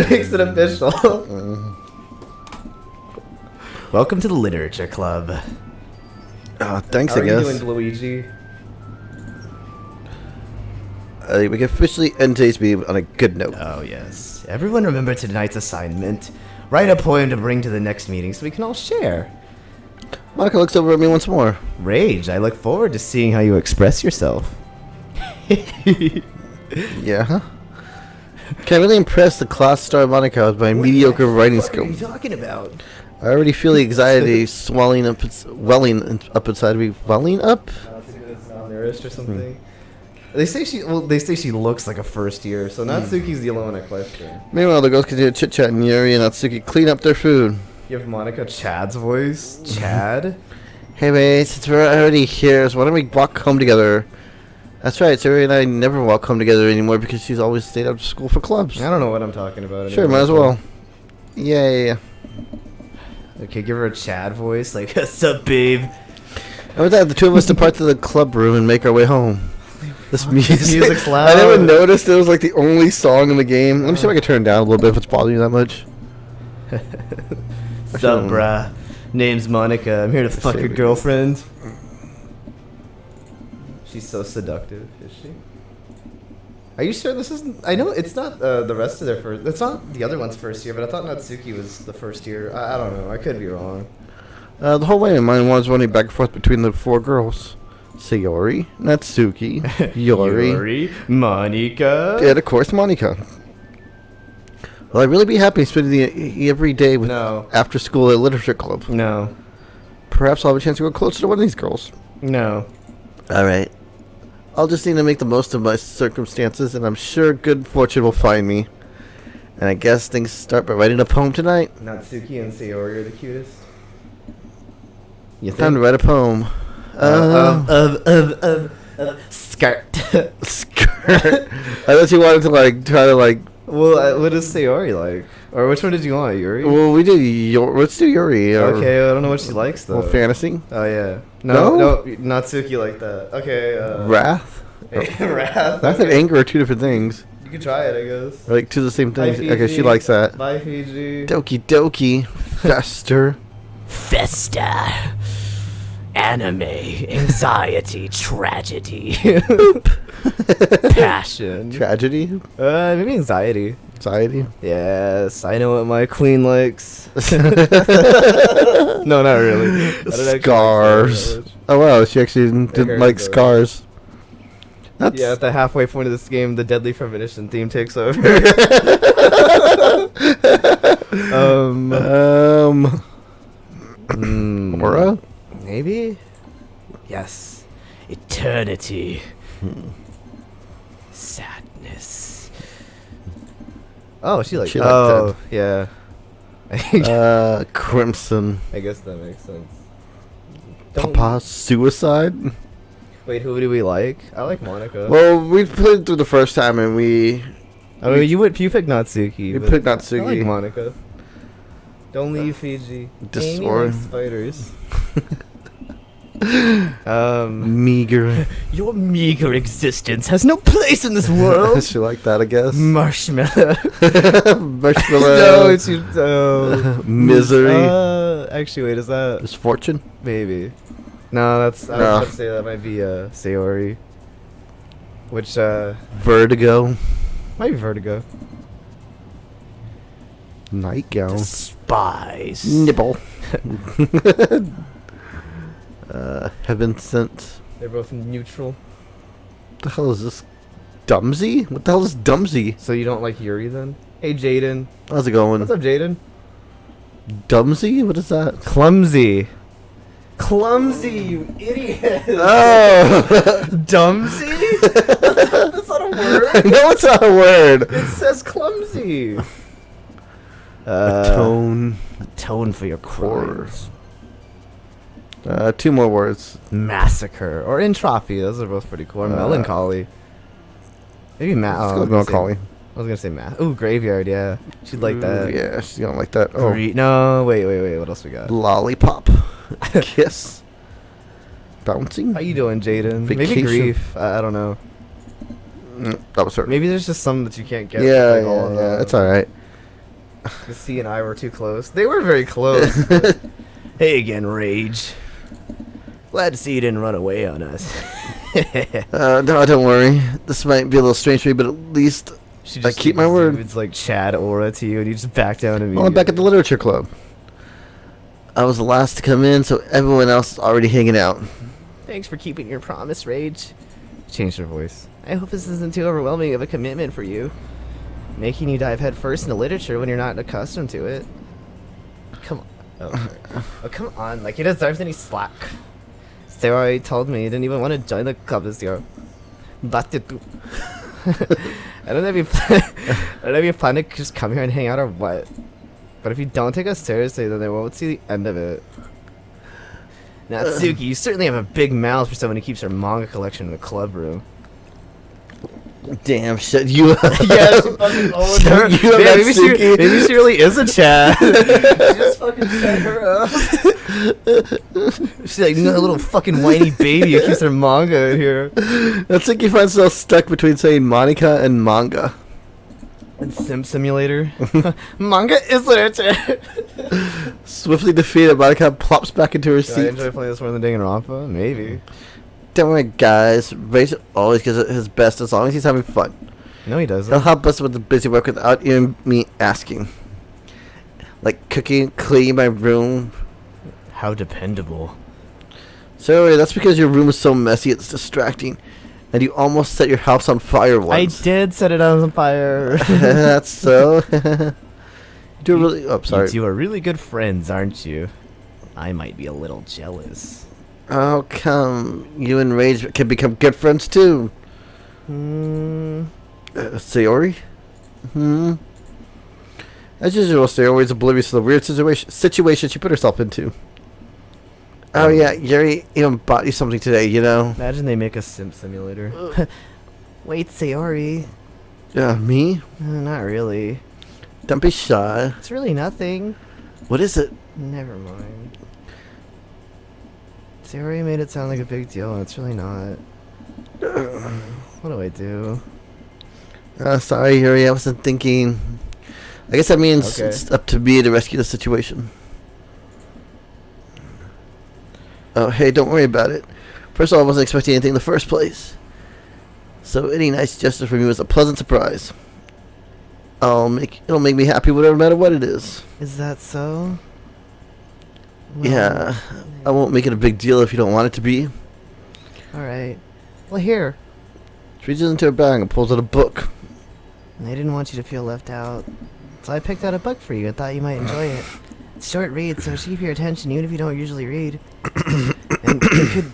Speaker 2: makes it official.
Speaker 3: Welcome to the literature club.
Speaker 1: Oh, thanks,
Speaker 2: How
Speaker 1: I
Speaker 2: are
Speaker 1: guess.
Speaker 2: you doing, Luigi?
Speaker 1: I think we can officially end today's meeting on a good note.
Speaker 3: Oh yes. Everyone remember tonight's assignment. Write a poem to bring to the next meeting so we can all share.
Speaker 1: Monica looks over at me once more.
Speaker 3: Rage, I look forward to seeing how you express yourself.
Speaker 1: Yeah? Can I really impress the class star Monica with my mediocre writing
Speaker 3: What are you
Speaker 1: skills?
Speaker 3: talking about?
Speaker 1: I already feel the anxiety welling up inside of me. Welling up?
Speaker 2: Malnourished or something. They say she looks like a first year, so Natsuki's the only one I question.
Speaker 1: Meanwhile, the girls continue to chit chat and Yuri and Natsuki clean up their food.
Speaker 2: You have Monica Chad's voice? Chad?
Speaker 1: Hey, mate, since we're already here, so why don't we walk home together? That's right, Yuri and I never walk home together anymore because she's always stayed after school for clubs.
Speaker 2: I don't know what I'm talking about.
Speaker 1: Sure, might as well. Yeah.
Speaker 2: Okay, give her a Chad voice, like,
Speaker 3: What's up, babe?
Speaker 1: And with that, the two of us depart to the club room and make our way home. This
Speaker 2: music's loud.
Speaker 1: I never noticed it was like the only song in the game. Let me see if I can turn it down a little bit if it's bothering you that much.
Speaker 3: Sup, bruh? Name's Monica. I'm here to fuck your girlfriend.
Speaker 2: she's so seductive, is she? Are you sure this isn't? I know it's not the rest of their first. It's not the other one's first year, but I thought Natsuki was the first year. I don't know. I could be wrong.
Speaker 1: The whole way, mine was running back and forth between the four girls. Sayori, Natsuki, Yori,
Speaker 2: Monica.
Speaker 1: and of course Monica. Will I really be happy spending every day with
Speaker 2: No.
Speaker 1: after school at literature club?
Speaker 2: No.
Speaker 1: Perhaps I'll have a chance to go closer to one of these girls.
Speaker 2: No.
Speaker 1: All right. I'll just need to make the most of my circumstances, and I'm sure good fortune will find me. And I guess things start by writing a poem tonight.
Speaker 2: Natsuki and Sayori are the cutest. You
Speaker 1: Time to
Speaker 2: think?
Speaker 1: write a poem.
Speaker 3: Skirt.
Speaker 1: Skirt. I thought you wanted to try to
Speaker 2: Well, what is Sayori like? Or which one did you want, Yuri?
Speaker 1: Well, we did let's do Yuri.
Speaker 2: Okay, I don't know what she likes though.
Speaker 1: Well, fantasy.
Speaker 2: Oh yeah.
Speaker 1: No?
Speaker 2: No, Natsuki like that. Okay.
Speaker 1: Wrath.
Speaker 2: Wrath.
Speaker 1: Wrath and anger are two different things.
Speaker 2: You can try it, I guess.
Speaker 1: Or two of the same things.
Speaker 2: Hi,
Speaker 1: Okay, she
Speaker 2: Fiji.
Speaker 1: likes that.
Speaker 2: Bye, Fiji.
Speaker 1: Doki Doki. Fester.
Speaker 3: Festa. Anime. Anxiety. Tragedy. Passion.
Speaker 1: Tragedy.
Speaker 2: Maybe anxiety.
Speaker 1: Anxiety.
Speaker 2: Yes, I know what my queen likes. No, not really. I don't actually like
Speaker 1: Scars.
Speaker 2: that much.
Speaker 1: Oh wow, she actually
Speaker 2: heard
Speaker 1: didn't like
Speaker 2: of those.
Speaker 1: scars. That's
Speaker 2: Yeah, at the halfway point of this game, the deadly premonition theme takes over.
Speaker 1: Aura?
Speaker 3: Maybe? Yes. Eternity. Sadness.
Speaker 2: Oh, she likes.
Speaker 1: She liked
Speaker 2: Oh, yeah.
Speaker 1: Crimson.
Speaker 2: I guess that makes sense.
Speaker 1: Papa suicide.
Speaker 2: Wait, who do we like? I like Monica.
Speaker 1: Well, we played through the first time and we
Speaker 2: I mean, you picked Natsuki.
Speaker 1: We
Speaker 2: but
Speaker 1: picked
Speaker 2: I
Speaker 1: Natsuki.
Speaker 2: like Monica. Don't leave Fiji. Amy
Speaker 1: Disorder.
Speaker 2: likes spiders.
Speaker 1: meager.
Speaker 3: Your meager existence has no place in this world.
Speaker 1: She liked that, I guess.
Speaker 3: Marshmallow.
Speaker 1: Marshmallow.
Speaker 2: No, it's your
Speaker 1: Misery.
Speaker 2: Actually, wait, is that
Speaker 1: Misfortune.
Speaker 2: maybe? No, that's I was
Speaker 1: No.
Speaker 2: about to say that might be Sayori. Which
Speaker 1: Vertigo.
Speaker 2: might be Vertigo.
Speaker 1: Nightgown.
Speaker 3: Despise.
Speaker 1: Nipple. Heaven sent.
Speaker 2: They're both neutral.
Speaker 1: What the hell is this? Dumsy? What the hell is Dumsy?
Speaker 2: So you don't like Yuri then? Hey Jaden.
Speaker 1: How's it going?
Speaker 2: What's up, Jaden?
Speaker 1: Dumsy? What is that?
Speaker 2: Clumsy. Clumsy, you idiot.
Speaker 1: Oh!
Speaker 2: Dumsy? That's not a word.
Speaker 1: No, it's not a word.
Speaker 2: It says clumsy.
Speaker 1: Tone.
Speaker 3: Atone for your crimes.
Speaker 1: Two more words.
Speaker 2: Massacre or entropy. Those are both pretty cool. Or melancholy. Maybe
Speaker 1: Let's go with melancholy.
Speaker 2: I was gonna say math. Ooh, graveyard. Yeah, she'd like that.
Speaker 1: Ooh, yeah, she's gonna like that. Oh,
Speaker 2: No, wait. What else we got?
Speaker 1: lollipop. Kiss. Bouncing.
Speaker 2: How you doing, Jaden? Maybe
Speaker 1: Vacation.
Speaker 2: grief. I don't know.
Speaker 1: That was her.
Speaker 2: Maybe there's just some that you can't get.
Speaker 1: Yeah,
Speaker 2: like all of
Speaker 1: yeah,
Speaker 2: them.
Speaker 1: it's alright.
Speaker 2: The C and I were too close. They were very close.
Speaker 3: Hey again, Rage. Glad to see you didn't run away on us.
Speaker 1: No, don't worry. This might be a little strange for me, but at least
Speaker 2: She
Speaker 1: I keep my word.
Speaker 2: It's like Chad aura to you, and you just back down immediately.
Speaker 1: well, I'm back at the literature club. I was the last to come in, so everyone else is already hanging out.
Speaker 3: Thanks for keeping your promise, Rage.
Speaker 2: Changed her voice.
Speaker 3: I hope this isn't too overwhelming of a commitment for you. Making you dive headfirst into literature when you're not accustomed to it. Come on.
Speaker 2: Oh, sorry. Oh, come on. Like, he deserves any slack. Sarah told me he didn't even want to join the club this year. But I don't know if you I don't know if you plan to just come here and hang out or what. But if you don't take us seriously, then they won't see the end of it. Natsuki, you certainly have a big mouth for someone who keeps her manga collection in the club room.
Speaker 1: Damn shit, you.
Speaker 2: Yeah, she fucking owned her.
Speaker 1: You
Speaker 2: Yeah,
Speaker 1: Natsuki.
Speaker 2: maybe she really is a Chad. She just fucking set her up. She's like a little fucking whiny baby who keeps her manga in here.
Speaker 1: Natsuki finds herself stuck between saying Monica and manga.
Speaker 2: And Sim Simulator. Manga is literature.
Speaker 1: Swiftly defeated, Monica plops back into her
Speaker 2: Do I
Speaker 1: seat.
Speaker 2: enjoy playing this more than Danganronpa? Maybe.
Speaker 1: Don't worry, guys. Rage always gives it his best as long as he's having fun.
Speaker 2: No, he doesn't.
Speaker 1: He'll help us with the busy work without even me asking. Like cooking, cleaning my room.
Speaker 3: How dependable.
Speaker 1: Sorry, that's because your room is so messy it's distracting. And you almost set your house on fire
Speaker 2: I
Speaker 1: once.
Speaker 2: did set it on fire.
Speaker 1: That's so. You do really. Oh, sorry.
Speaker 3: You two are really good friends, aren't you? I might be a little jealous.
Speaker 1: Oh, come. You and Rage can become good friends too. Sayori? As usual, Sayori is oblivious to the weird situation she put herself into. Oh, yeah, Yuri even bought you something today, you know?
Speaker 2: Imagine they make a Sim Simulator.
Speaker 3: Wait, Sayori.
Speaker 1: Yeah, me?
Speaker 3: Not really.
Speaker 1: Don't be shy.
Speaker 3: It's really nothing.
Speaker 1: What is it?
Speaker 3: Never mind. Sayori made it sound like a big deal, and it's really not. What do I do?
Speaker 1: Sorry, Yuri, I wasn't thinking. I guess that means
Speaker 2: Okay.
Speaker 1: it's up to me to rescue the situation. Oh, hey, don't worry about it. First of all, I wasn't expecting anything in the first place. So any nice gesture from you is a pleasant surprise. It'll make me happy no matter what it is.
Speaker 3: Is that so?
Speaker 1: Yeah, I won't make it a big deal if you don't want it to be.
Speaker 3: Alright. Well, here.
Speaker 1: She reaches into her bag and pulls out a book.
Speaker 3: I didn't want you to feel left out. So I picked out a book for you and thought you might enjoy it. It's short read, so keep your attention even if you don't usually read. And you could,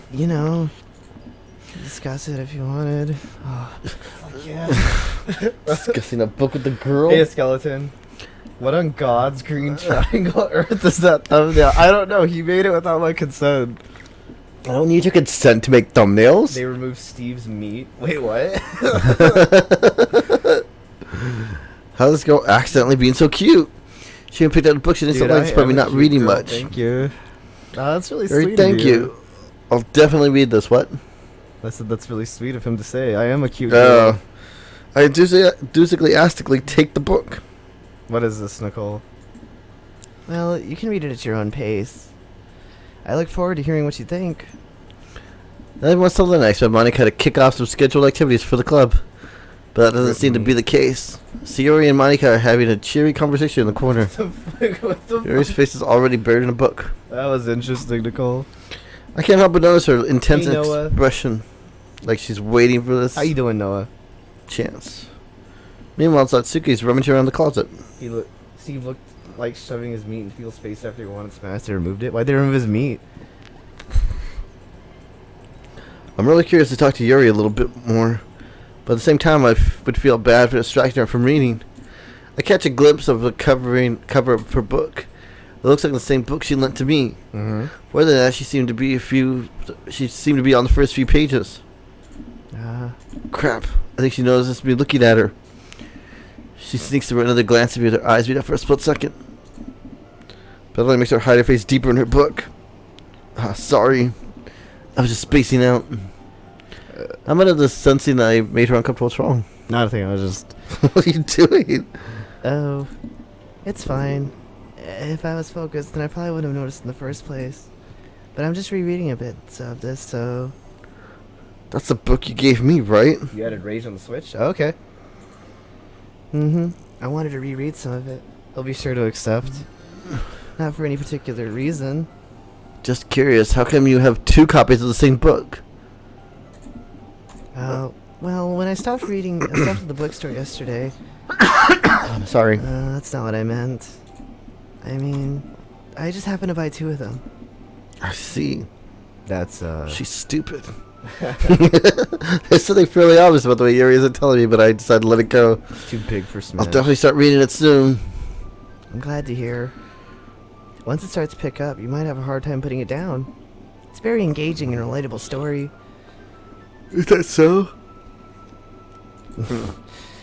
Speaker 3: discuss it if you wanted. Oh, yeah.
Speaker 1: Discussing a book with the girl.
Speaker 2: Hey, skeleton. What on God's green triangle earth is that thumbnail? I don't know. He made it without my consent.
Speaker 1: I don't need your consent to make thumbnails.
Speaker 2: They removed Steve's meat. Wait, what?
Speaker 1: How's this girl accidentally being so cute? She even picked out a book she didn't
Speaker 2: Dude,
Speaker 1: like.
Speaker 2: I
Speaker 1: She's probably
Speaker 2: am a
Speaker 1: not
Speaker 2: cute
Speaker 1: reading
Speaker 2: girl.
Speaker 1: much.
Speaker 2: Thank you. That's really
Speaker 1: Very
Speaker 2: sweet.
Speaker 1: thank
Speaker 2: of
Speaker 1: you. I'll definitely read this. What?
Speaker 2: I said that's really sweet of him to say. I am a cute girl.
Speaker 1: I enthusiastically take the book.
Speaker 2: What is this, Nicole?
Speaker 3: Well, you can read it at your own pace. I look forward to hearing what you think.
Speaker 1: Then wants till the next, but Monica to kick off some scheduled activities for the club. But that doesn't seem to be the case. Sayori and Monica are having a cheery conversation in the corner. Sayori's face is already buried in a book.
Speaker 2: That was interesting, Nicole.
Speaker 1: I can't help but notice her intense
Speaker 2: Hey, Noah.
Speaker 1: expression. Like she's waiting for this
Speaker 2: How you doing, Noah?
Speaker 1: chance. Meanwhile, Satsuki's rummaging around the closet.
Speaker 2: Steve looked like shoving his meat in Phil's face after he wanted smashed. They removed it. Why'd they remove his meat?
Speaker 1: I'm really curious to talk to Yuri a little bit more. But at the same time, I would feel bad for distracting her from reading. I catch a glimpse of the cover of her book. It looks like the same book she lent to me.
Speaker 2: Mm-hmm.
Speaker 1: More than that, she seemed to be on the first few pages. Crap. I think she notices me looking at her. She sneaks through another glance at me with her eyes meet up for a split second. But it only makes her hide her face deeper in her book. Sorry. I was just spacing out. I'm under the sensing that I made her uncomfortable. What's wrong?
Speaker 2: Not a thing. I was just.
Speaker 1: What are you doing?
Speaker 3: Oh, it's fine. If I was focused, then I probably wouldn't have noticed in the first place. But I'm just rereading a bit of this, so...
Speaker 1: That's the book you gave me, right?
Speaker 2: You added Rage on the Switch? Okay.
Speaker 3: Mm-hmm. I wanted to reread some of it.
Speaker 2: I'll be sure to accept.
Speaker 3: Not for any particular reason.
Speaker 1: Just curious, how come you have 2 copies of the same book?
Speaker 3: Well, when I stopped reading, I stopped at the bookstore yesterday.
Speaker 1: I'm sorry.
Speaker 3: That's not what I meant. I mean, I just happened to buy 2 of them.
Speaker 1: I see.
Speaker 2: That's,
Speaker 1: She's stupid. There's something fairly obvious about the way Yuri isn't telling me, but I decided to let it go.
Speaker 2: too big for Smash.
Speaker 1: I'll definitely start reading it soon.
Speaker 3: I'm glad to hear. Once it starts to pick up, you might have a hard time putting it down. It's a very engaging and relatable story.
Speaker 1: Is that so?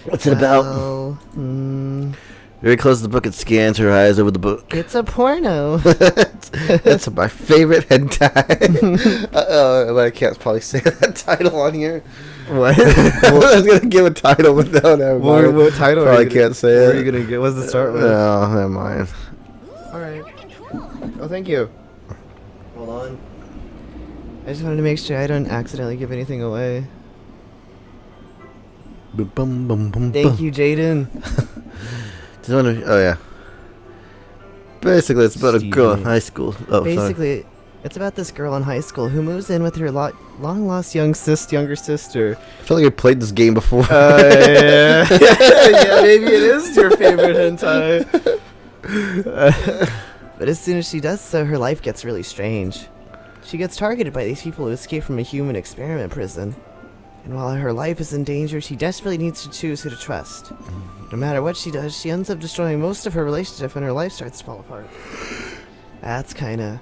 Speaker 1: What's it about?
Speaker 3: Well,
Speaker 1: Yuri closes the book and scans her eyes over the book.
Speaker 3: it's a porno.
Speaker 1: That's my favorite hentai. But I can't probably say that title on here.
Speaker 2: What?
Speaker 1: I was gonna give a title, but no, never mind.
Speaker 2: What title?
Speaker 1: Probably can't say it.
Speaker 2: What are you gonna get? What's the start with?
Speaker 1: No, never mind.
Speaker 2: Alright. Oh, thank you.
Speaker 3: Hold on. I just wanted to make sure I don't accidentally give anything away. Thank you, Jaden.
Speaker 1: Just wonder, oh yeah. Basically, it's about a girl in high school. Oh,
Speaker 3: Basically, it's about this girl in high school who moves in with her long-lost younger sister.
Speaker 1: I feel like I played this game before.
Speaker 2: Yeah. Yeah, maybe it is your favorite hentai.
Speaker 3: But as soon as she does so, her life gets really strange. She gets targeted by these people who escape from a human experiment prison. And while her life is in danger, she desperately needs to choose who to trust. No matter what she does, she ends up destroying most of her relationship and her life starts to fall apart. That's kinda...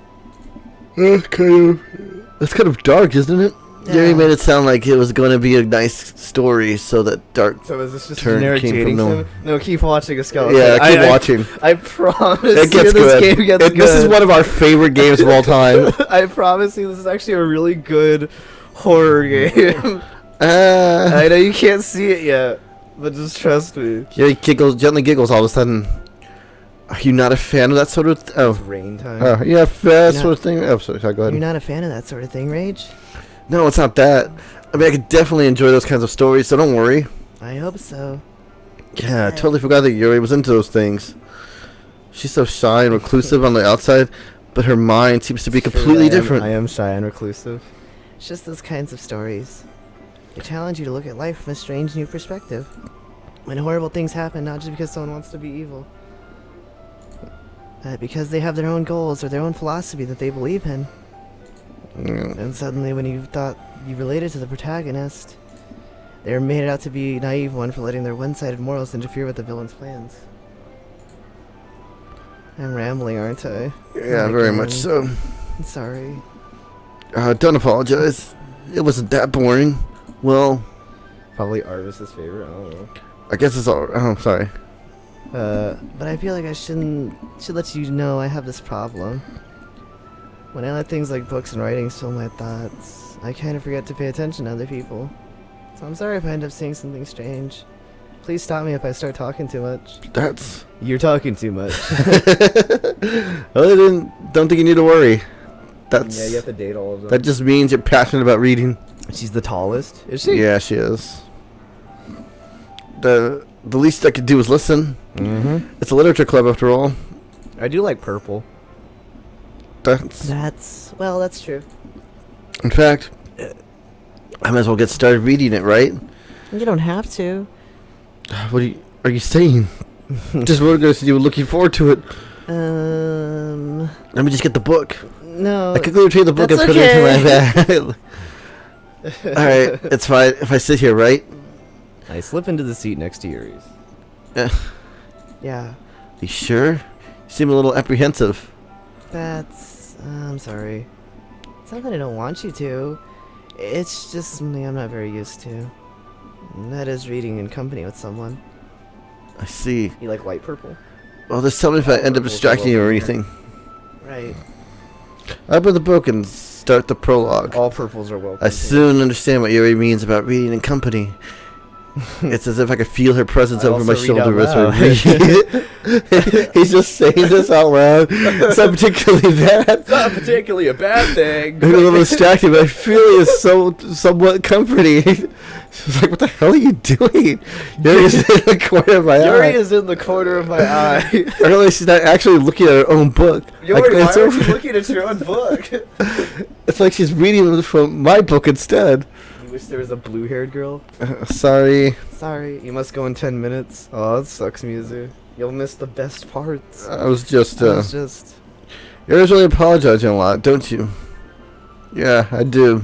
Speaker 1: That's kind of dark, isn't it? Jerry made it sound like it was going to be a nice story, so that dark
Speaker 2: So is this just
Speaker 1: turn
Speaker 2: generic
Speaker 1: came
Speaker 2: dating
Speaker 1: from
Speaker 2: sim? No, keep watching a skeleton.
Speaker 1: Yeah, keep watching.
Speaker 2: I promise
Speaker 1: It gets
Speaker 2: you this
Speaker 1: good.
Speaker 2: game gets good.
Speaker 1: This is one of our favorite games of all time.
Speaker 2: I promise you this is actually a really good horror game. I know you can't see it yet, but just trust me.
Speaker 1: Jerry gently giggles all of a sudden. Are you not a fan of that sort of...
Speaker 2: It's rain time.
Speaker 1: Oh, yeah, that sort of thing? Oh, sorry, go
Speaker 3: You're
Speaker 1: ahead.
Speaker 3: not a fan of that sort of thing, Rage?
Speaker 1: No, it's not that. I mean, I could definitely enjoy those kinds of stories, so don't worry.
Speaker 3: I hope so.
Speaker 1: Yeah, I totally forgot that Yuri was into those things. She's so shy and reclusive on the outside, but her mind seems to be completely different.
Speaker 2: I am shy and reclusive.
Speaker 3: It's just those kinds of stories. They challenge you to look at life from a strange new perspective. When horrible things happen, not just because someone wants to be evil, but because they have their own goals or their own philosophy that they believe in.
Speaker 1: Yeah.
Speaker 3: And suddenly, when you thought you related to the protagonist, they were made out to be a naive one for letting their one-sided morals interfere with the villain's plans. I'm rambling, aren't I?
Speaker 1: Yeah, very much so.
Speaker 3: I'm sorry.
Speaker 1: Don't apologize. It wasn't that boring. Well,
Speaker 2: Probably Arvis's favorite. I don't know.
Speaker 1: I guess it's all... Oh, sorry.
Speaker 3: But I feel like I should let you know I have this problem. When I let things like books and writing fill my thoughts, I kind of forget to pay attention to other people. So I'm sorry if I end up saying something strange. Please stop me if I start talking too much.
Speaker 2: You're talking too much.
Speaker 1: Well, don't think you need to worry. That's
Speaker 2: Yeah, you have to date all of them.
Speaker 1: that just means you're passionate about reading.
Speaker 3: She's the tallest, is she?
Speaker 1: Yeah, she is. The least I could do is listen.
Speaker 3: Mm-hmm.
Speaker 1: It's a literature club after all.
Speaker 3: I do like purple.
Speaker 1: That's
Speaker 3: That's true.
Speaker 1: in fact, I might as well get started reading it, right?
Speaker 3: You don't have to.
Speaker 1: What are you saying? Just what you were looking forward to it. Let me just get the book.
Speaker 3: No.
Speaker 1: I could go retrieve the book and
Speaker 3: that's
Speaker 1: put it into my
Speaker 3: okay.
Speaker 1: bag. Alright, it's fine if I sit here, right?
Speaker 3: I slip into the seat next to Yuri's.
Speaker 1: Uh,
Speaker 3: Yeah,
Speaker 1: you sure? You seem a little apprehensive.
Speaker 3: that's... I'm sorry. It's not that I don't want you to. It's just something I'm not very used to. And that is reading in company with someone.
Speaker 1: I see.
Speaker 3: You like light purple?
Speaker 1: Well, just tell me if I end up distracting you or anything.
Speaker 3: Right.
Speaker 1: I'll open the book and start the prologue.
Speaker 3: All purples are welcome.
Speaker 1: I soon understand what Yuri means about reading in company. It's as if I could feel her presence
Speaker 3: I
Speaker 1: over my
Speaker 3: also read
Speaker 1: shoulder
Speaker 3: out
Speaker 1: as I
Speaker 3: loud.
Speaker 1: read. He's just saying this out loud. It's not particularly bad.
Speaker 3: It's not particularly a bad thing.
Speaker 1: Maybe a little distracting, but I feel it's somewhat comforting. She's like, what the hell are you doing? Yuri's in the corner of my eye.
Speaker 3: Yuri is in the corner of my eye.
Speaker 1: Earlier, she's not actually looking at her own book.
Speaker 3: Yuri,
Speaker 1: I glance
Speaker 3: why are
Speaker 1: over.
Speaker 3: you looking at your own book?
Speaker 1: It's like she's reading from my book instead.
Speaker 3: You wish there was a blue-haired girl?
Speaker 1: Sorry.
Speaker 3: Sorry, you must go in 10 minutes. Oh, that sucks, Mizu. You'll miss the best parts.
Speaker 1: I was just,
Speaker 3: I was just...
Speaker 1: You're really apologizing a lot, don't you? Yeah, I do.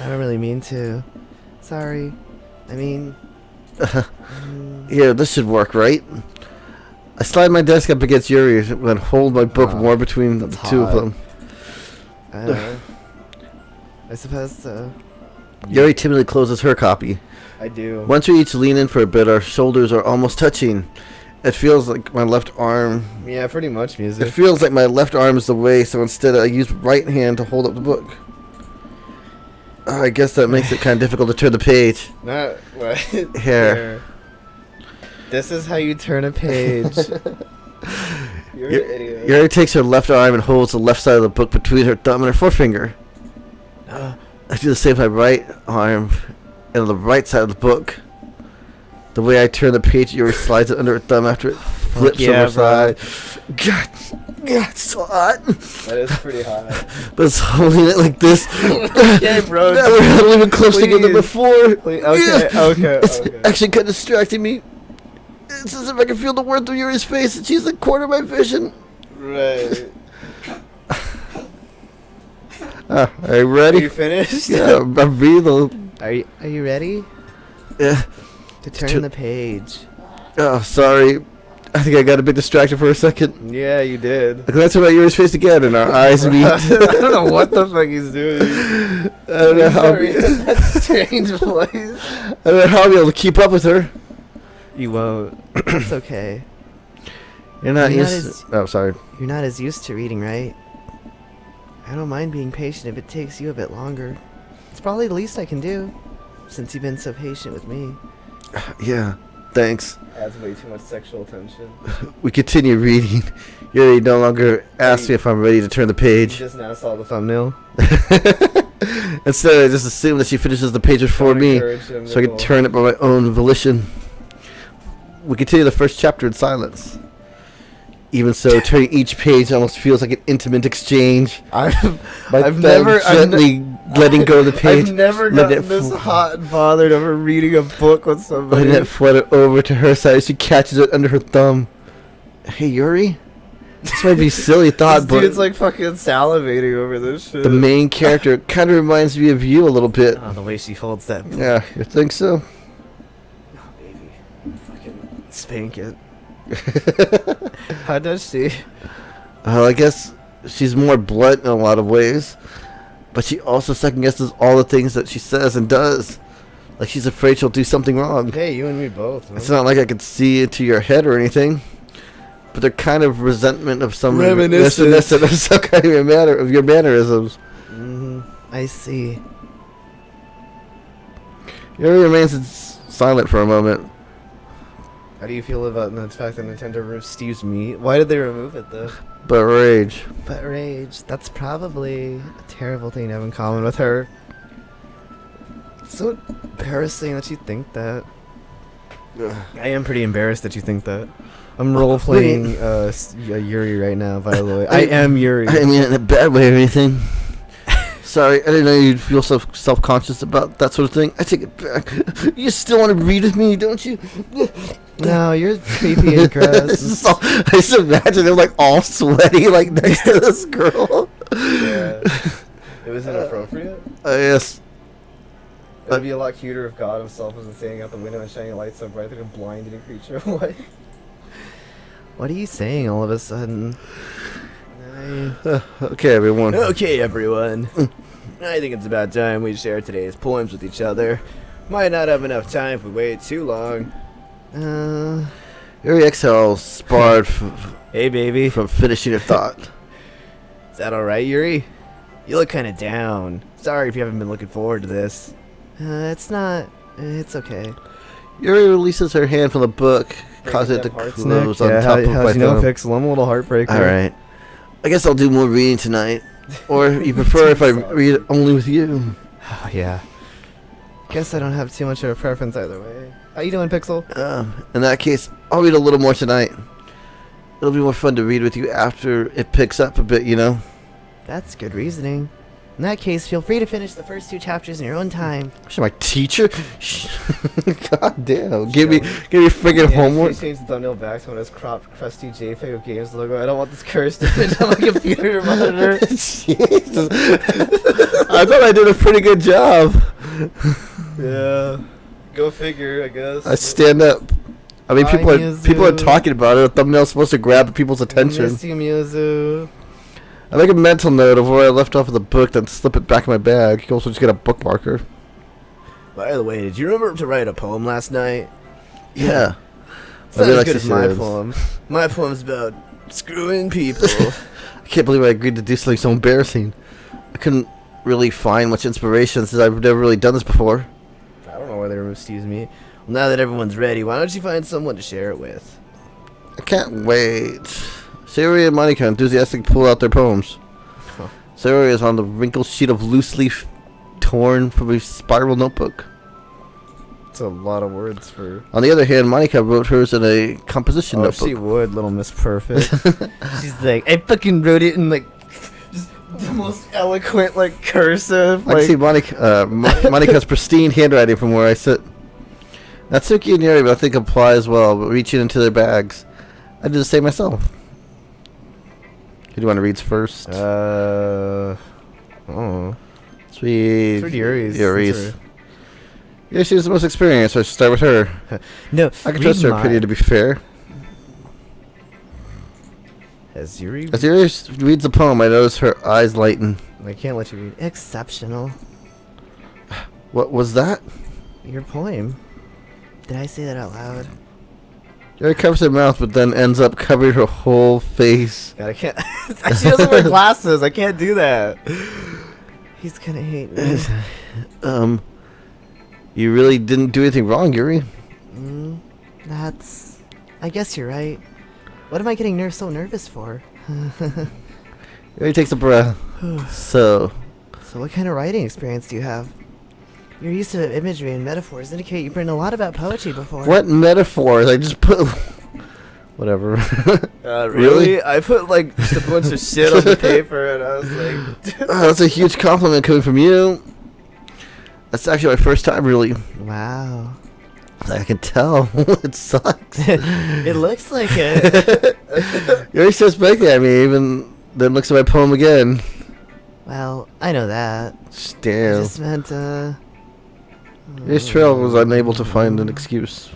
Speaker 3: I don't really mean to. Sorry. I mean...
Speaker 1: Yeah, this should work, right? I slide my desk up against Yuri's and then hold my book more between the
Speaker 3: that's
Speaker 1: two of
Speaker 3: hot.
Speaker 1: them.
Speaker 3: I suppose so.
Speaker 1: Yuri timidly closes her copy.
Speaker 3: I do.
Speaker 1: Once we each lean in for a bit, our shoulders are almost touching. It feels like my left arm...
Speaker 3: Yeah, pretty much,
Speaker 1: It
Speaker 3: music.
Speaker 1: feels like my left arm is the way, so instead I use right hand to hold up the book. I guess that makes it kind of difficult to turn the page.
Speaker 3: Not what?
Speaker 1: Here.
Speaker 3: This is how you turn a page. You're an idiot.
Speaker 1: Yuri takes her left arm and holds the left side of the book between her thumb and her forefinger. I do the same with my right arm and on the right side of the book. The way I turn the page, Yuri slides it under her thumb after it flips
Speaker 3: yeah,
Speaker 1: over side. God, it's so hot.
Speaker 3: That is pretty hot.
Speaker 1: But it's holding it like this.
Speaker 3: Okay, bro.
Speaker 1: Never had it even close together
Speaker 3: Please.
Speaker 1: before.
Speaker 3: Okay.
Speaker 1: It's actually kind of distracting me. It's as if I can feel the warmth of Yuri's face and she's the corner of my vision.
Speaker 3: Right.
Speaker 1: Are you
Speaker 3: Are
Speaker 1: ready?
Speaker 3: you finished?
Speaker 1: Yeah, I'm reading.
Speaker 3: Are you ready
Speaker 1: Yeah.
Speaker 3: to turn the page?
Speaker 1: Oh, sorry. I think I got a bit distracted for a second.
Speaker 3: Yeah, you did.
Speaker 1: I glanced at Yuri's face again and our eyes meet.
Speaker 3: I don't know what the fuck he's doing.
Speaker 1: I don't know how.
Speaker 3: That's a strange place.
Speaker 1: I don't know how I'll be able to keep up with her.
Speaker 3: You won't. It's okay.
Speaker 1: You're not
Speaker 3: You're not
Speaker 1: used. Oh, sorry.
Speaker 3: You're not as used to reading, right? I don't mind being patient if it takes you a bit longer. It's probably the least I can do, since you've been so patient with me.
Speaker 1: Yeah. Thanks.
Speaker 3: Adds way too much sexual tension.
Speaker 1: We continue reading. Yuri no longer asks me if I'm ready to turn the
Speaker 3: You
Speaker 1: page.
Speaker 3: just now saw the thumbnail.
Speaker 1: Instead, I just assume that she finishes the page before me, so I can turn it by my own volition. We continue the first chapter in silence. Even so, turning each page almost feels like an intimate exchange. I've
Speaker 3: never-
Speaker 1: gently letting go of the page.
Speaker 3: I've never
Speaker 1: letting
Speaker 3: gotten
Speaker 1: it
Speaker 3: this
Speaker 1: fl-
Speaker 3: hot and bothered over reading a book with somebody.
Speaker 1: Letting it flutter over to her side as she catches it under her thumb. Hey, Yuri? This might be a silly thought,
Speaker 3: This
Speaker 1: but
Speaker 3: dude's like fucking salivating over this shit.
Speaker 1: the main character kind of reminds me of you a little bit.
Speaker 3: Oh, the way she holds that.
Speaker 1: Yeah, you think so?
Speaker 3: Oh, baby. Fucking spank it. How does she?
Speaker 1: I guess she's more blunt in a lot of ways, but she also second guesses all the things that she says and does. Like she's afraid she'll do something wrong.
Speaker 3: Hey, you and me both.
Speaker 1: It's not like I could see into your head or anything, but they're kind of resentment of some
Speaker 3: Reminiscent.
Speaker 1: of some kind of your mannerisms.
Speaker 3: I see.
Speaker 1: Yuri remains silent for a moment.
Speaker 2: How do you feel about the fact that Nintendo removed Steve's meat? Why did they remove it though?
Speaker 1: But rage.
Speaker 3: But Rage, that's probably a terrible thing to have in common with her. It's so embarrassing that you think that. I am pretty embarrassed that you think that. I'm role playing Yuri right now, by the way. I am Yuri.
Speaker 1: I didn't mean it in a bad way or anything. Sorry, I didn't know you'd feel so self-conscious about that sort of thing. I take it back. You still want to read with me, don't you?
Speaker 3: No, you're creepy and gross.
Speaker 1: I just imagine him like all sweaty, like next to this girl.
Speaker 2: Yeah. It was inappropriate.
Speaker 1: Yes.
Speaker 2: It'd be a lot cuter if God himself wasn't standing out the window and shining lights so bright that it blinded a creature away.
Speaker 3: What are you saying all of a sudden?
Speaker 1: Okay, everyone.
Speaker 3: Okay, everyone. I think it's about time we share today's poems with each other. Might not have enough time if we wait too long.
Speaker 1: Yuri XL sparred
Speaker 3: Hey, baby.
Speaker 1: from finishing a thought.
Speaker 3: Is that alright, Yuri? You look kind of down. Sorry if you haven't been looking forward to this. It's not. It's okay.
Speaker 1: Yuri releases her hand from the book, causing it to close on top of my
Speaker 2: how's you know,
Speaker 1: thumb.
Speaker 2: Pixel? I'm a little heartbreaker.
Speaker 1: Alright. I guess I'll do more reading tonight. Or you prefer if I read it only with you?
Speaker 3: Oh, yeah. Guess I don't have too much of a preference either way. How you doing, Pixel?
Speaker 1: In that case, I'll read a little more tonight. It'll be more fun to read with you after it picks up a bit, you know?
Speaker 3: That's good reasoning. In that case, feel free to finish the first 2 chapters in your own time.
Speaker 1: She's my teacher? God damn. Give me friggin' homework.
Speaker 2: Please change the thumbnail back to when it's cropped, crusty JPEG of games logo. I don't want this cursed image on my computer monitor.
Speaker 1: Jesus. I thought I did a pretty good job.
Speaker 2: Yeah. Go figure, I guess.
Speaker 1: I stand up. I mean,
Speaker 3: Bye,
Speaker 1: people are
Speaker 3: Mizu.
Speaker 1: talking about it. A thumbnail's supposed to grab people's attention.
Speaker 3: Miss you, Mizu.
Speaker 1: I make a mental note of where I left off of the book, then slip it back in my bag. You can also just get a bookmarker.
Speaker 3: By the way, did you remember to write a poem last night?
Speaker 1: Yeah.
Speaker 3: It's not
Speaker 1: I mean,
Speaker 3: as
Speaker 1: like
Speaker 3: good as
Speaker 1: she
Speaker 3: my
Speaker 1: says.
Speaker 3: poem. My poem's about screwing people.
Speaker 1: I can't believe I agreed to do something so embarrassing. I couldn't really find much inspiration since I've never really done this before.
Speaker 3: I don't know why they removed Steve's meat. Well, now that everyone's ready, why don't you find someone to share it with?
Speaker 1: I can't wait. Sayori and Monica enthusiastically pull out their poems.
Speaker 3: Huh.
Speaker 1: Sayori is on the wrinkled sheet of loose leaf torn from a spiral notebook.
Speaker 2: It's a lot of words for...
Speaker 1: On the other hand, Monica wrote hers in a composition
Speaker 2: Oh,
Speaker 1: notebook.
Speaker 2: she would, little Miss Perfect.
Speaker 3: She's like, I fucking wrote it in like just the most eloquent like cursive.
Speaker 1: I can see Monica's pristine handwriting from where I sit. Natsuki and Yuri, I think, apply as well, but reaching into their bags. I did the same myself. Who do you want to read first?
Speaker 2: Oh.
Speaker 1: Sweet.
Speaker 2: It's Yuri's.
Speaker 1: Yuri's. Yeah, she's the most experienced, so I should start with her.
Speaker 3: No,
Speaker 1: I can trust her opinion to be fair.
Speaker 2: As Yuri...
Speaker 1: As Yuri reads the poem, I notice her eyes lighten.
Speaker 2: I can't let you read.
Speaker 3: exceptional.
Speaker 1: What was that?
Speaker 3: Your poem. Did I say that out loud?
Speaker 1: Yuri covers her mouth, but then ends up covering her whole face.
Speaker 2: God, I can't... she doesn't wear glasses. I can't do that.
Speaker 3: He's gonna hate me.
Speaker 1: You really didn't do anything wrong, Yuri.
Speaker 3: That's... I guess you're right. What am I getting so nervous for?
Speaker 1: Yuri takes a breath. So
Speaker 3: what kind of writing experience do you have? Your use of imagery and metaphors indicate you've written a lot about poetry before.
Speaker 1: what metaphors? I just put... Whatever.
Speaker 2: Really? I put, like, just a bunch of shit on the paper, and I was like...
Speaker 1: Oh, that's a huge compliment coming from you. That's actually my first time, really.
Speaker 3: Wow.
Speaker 1: I can tell. It sucks.
Speaker 3: It looks like it.
Speaker 1: Yuri starts blinking at me, even then looks at my poem again.
Speaker 3: Well, I know that. I
Speaker 1: Damn.
Speaker 3: just meant,
Speaker 1: Yuri's trail was unable to find an excuse.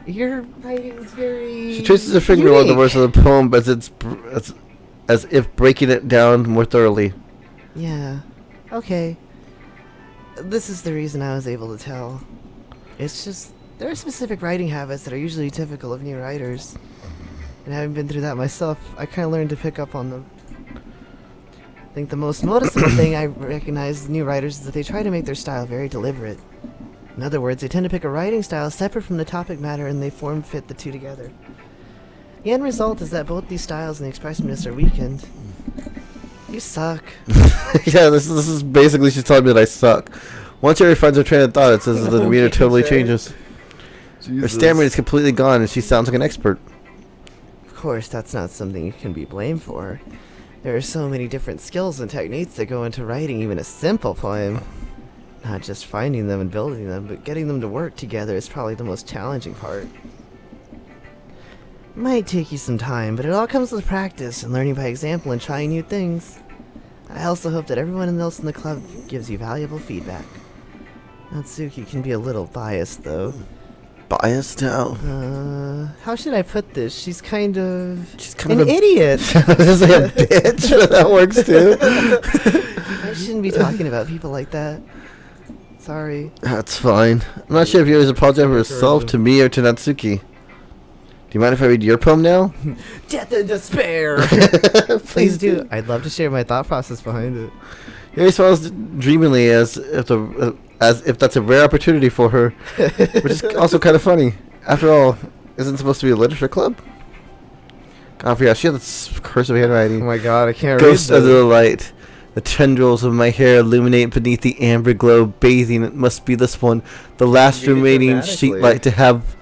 Speaker 3: Your writing's very...
Speaker 1: She traces her finger along the
Speaker 3: unique.
Speaker 1: words of the poem as if breaking it down more thoroughly.
Speaker 3: Yeah. Okay. This is the reason I was able to tell. It's just, there are specific writing habits that are usually typical of new writers. And having been through that myself, I kind of learned to pick up on them. I think the most noticeable thing I recognize in new writers is that they try to make their style very deliberate. In other words, they tend to pick a writing style separate from the topic matter and they fit the two together. The end result is that both these styles and the expressiveness are weakened. You suck.
Speaker 1: Yeah, this is basically she's telling me that I suck. Once she refines her train of thought, it says that the demeanor totally changes. Her stammering is completely gone and she sounds like an expert.
Speaker 3: Of course, that's not something you can be blamed for. There are so many different skills and techniques that go into writing even a simple poem. Not just finding them and building them, but getting them to work together is probably the most challenging part. It might take you some time, but it all comes with practice and learning by example and trying new things. I also hope that everyone else in the club gives you valuable feedback. Natsuki can be a little biased, though.
Speaker 1: Biased how?
Speaker 3: How should I put this? She's kind of
Speaker 1: an
Speaker 3: idiot.
Speaker 1: Just like a bitch, but that works too.
Speaker 3: I shouldn't be talking about people like that. Sorry.
Speaker 1: That's fine. I'm not sure if you always apologize for yourself, to me, or to Natsuki. Do you mind if I read your poem now?
Speaker 3: Death and despair! Please do. I'd love to share my thought process behind it.
Speaker 1: He smiles dreamily as if that's a rare opportunity for her, which is also kind of funny. After all, isn't it supposed to be a literature club? God, yeah, she has cursive handwriting.
Speaker 3: Oh my god, I can't
Speaker 1: Ghosts
Speaker 3: read
Speaker 1: under the light. The tendrils of my hair illuminate beneath the amber glow, bathing. It must be this one, the last remaining sheet light to have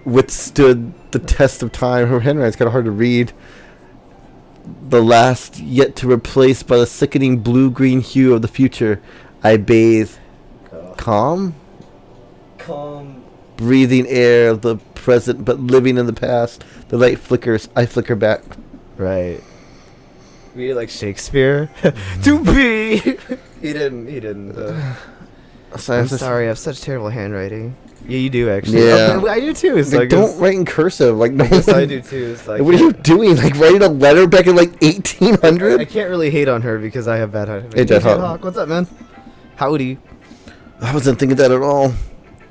Speaker 1: withstood the test of time. Her handwriting's kind of hard to read. The last yet to replace by the sickening blue-green hue of the future. I bathe. Calm? Breathing air of the present, but living in the past. The light flickers. I flicker back.
Speaker 3: Right. Read it like Shakespeare. To be! He didn't. I'm sorry, I have such terrible handwriting. Yeah, you do actually.
Speaker 1: Yeah.
Speaker 3: Oh, I do too.
Speaker 1: Like, don't write in cursive. Like, no.
Speaker 3: Yes, I do too. It's like,
Speaker 1: what are you doing? Like, writing a letter back in like 1800?
Speaker 3: I can't really hate on her because I have bad handwriting.
Speaker 1: Hey, Jet Hawk.
Speaker 3: What's up, man? Howdy.
Speaker 1: I wasn't thinking that at all.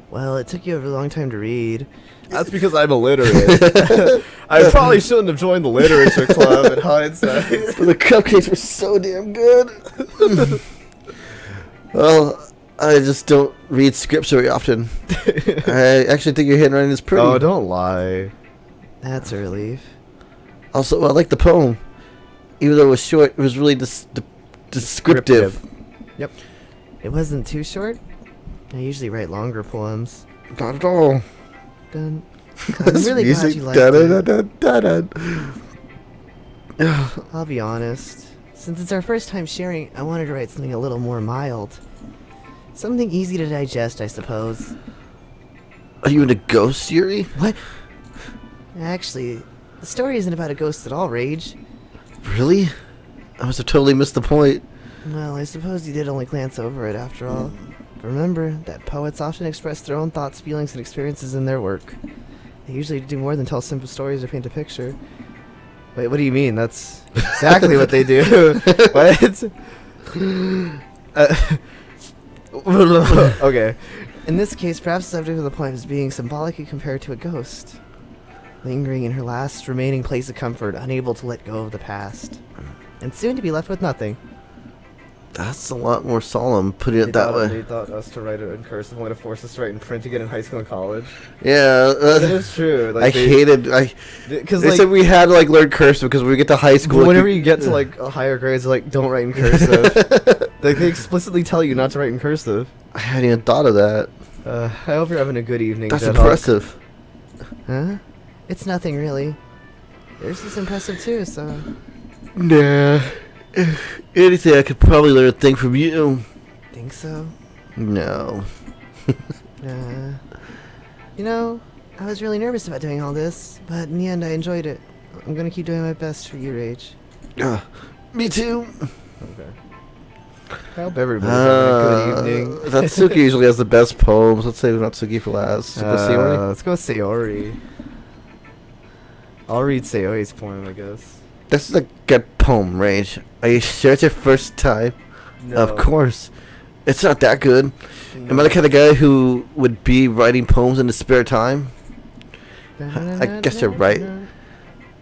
Speaker 3: Well, it took you a long time to read.
Speaker 2: That's because I'm illiterate. I probably shouldn't have joined the literature club in hindsight.
Speaker 1: But the cupcakes were so damn good. Well, I just don't read scripts very often. I actually think your handwriting is pretty.
Speaker 2: Oh, don't lie.
Speaker 3: That's a relief.
Speaker 1: Also, I like the poem. Even though it was short, it was really descriptive.
Speaker 3: Yep. It wasn't too short. I usually write longer poems.
Speaker 1: Not at all.
Speaker 3: Done. I'm really glad you liked it. I'll be honest. Since it's our first time sharing, I wanted to write something a little more mild. Something easy to digest, I suppose.
Speaker 1: Are you into ghosts, Yuri?
Speaker 3: What? Actually, the story isn't about a ghost at all, Rage.
Speaker 1: Really? I must have totally missed the point.
Speaker 3: Well, I suppose you did only glance over it after all. Remember that poets often express their own thoughts, feelings, and experiences in their work. They usually do more than tell simple stories or paint a picture. Wait, what do you mean? That's exactly what they do. What? Okay. In this case, perhaps the subject of the poem is being symbolically compared to a ghost, lingering in her last remaining place of comfort, unable to let go of the past, and soon to be left with nothing.
Speaker 1: That's a lot more solemn, putting it that way.
Speaker 2: They thought us to write it in cursive, wanted to force us to write in print again in high school and college.
Speaker 1: Yeah,
Speaker 2: That is true. Like,
Speaker 1: because they
Speaker 2: like,
Speaker 1: said we had to like learn cursive because when we get to high school.
Speaker 2: whenever you get to like higher grades, they're like, don't write in cursive. Like, they explicitly tell you not to write in cursive.
Speaker 1: I hadn't even thought of that.
Speaker 2: I hope you're having a good evening.
Speaker 1: That's
Speaker 2: Jet Hawk.
Speaker 1: impressive.
Speaker 3: Huh? It's nothing really. Yours is impressive too, so...
Speaker 1: Nah. Anything I could probably learn a thing from you.
Speaker 3: Think so?
Speaker 1: No.
Speaker 3: Nah. You know, I was really nervous about doing all this, but in the end I enjoyed it. I'm gonna keep doing my best for you, Rage.
Speaker 1: Me too.
Speaker 2: Okay. I hope everybody's having a good evening.
Speaker 1: Natsuki usually has the best poems. Let's save Natsuki for last.
Speaker 2: Let's go Sayori. I'll read Sayori's poem, I guess.
Speaker 1: This is a good poem, Rage. Are you sure it's your first time?
Speaker 2: No.
Speaker 1: Of course. It's not that good.
Speaker 2: No.
Speaker 1: Am I the kind of guy who would be writing poems in his spare time? I guess you're right.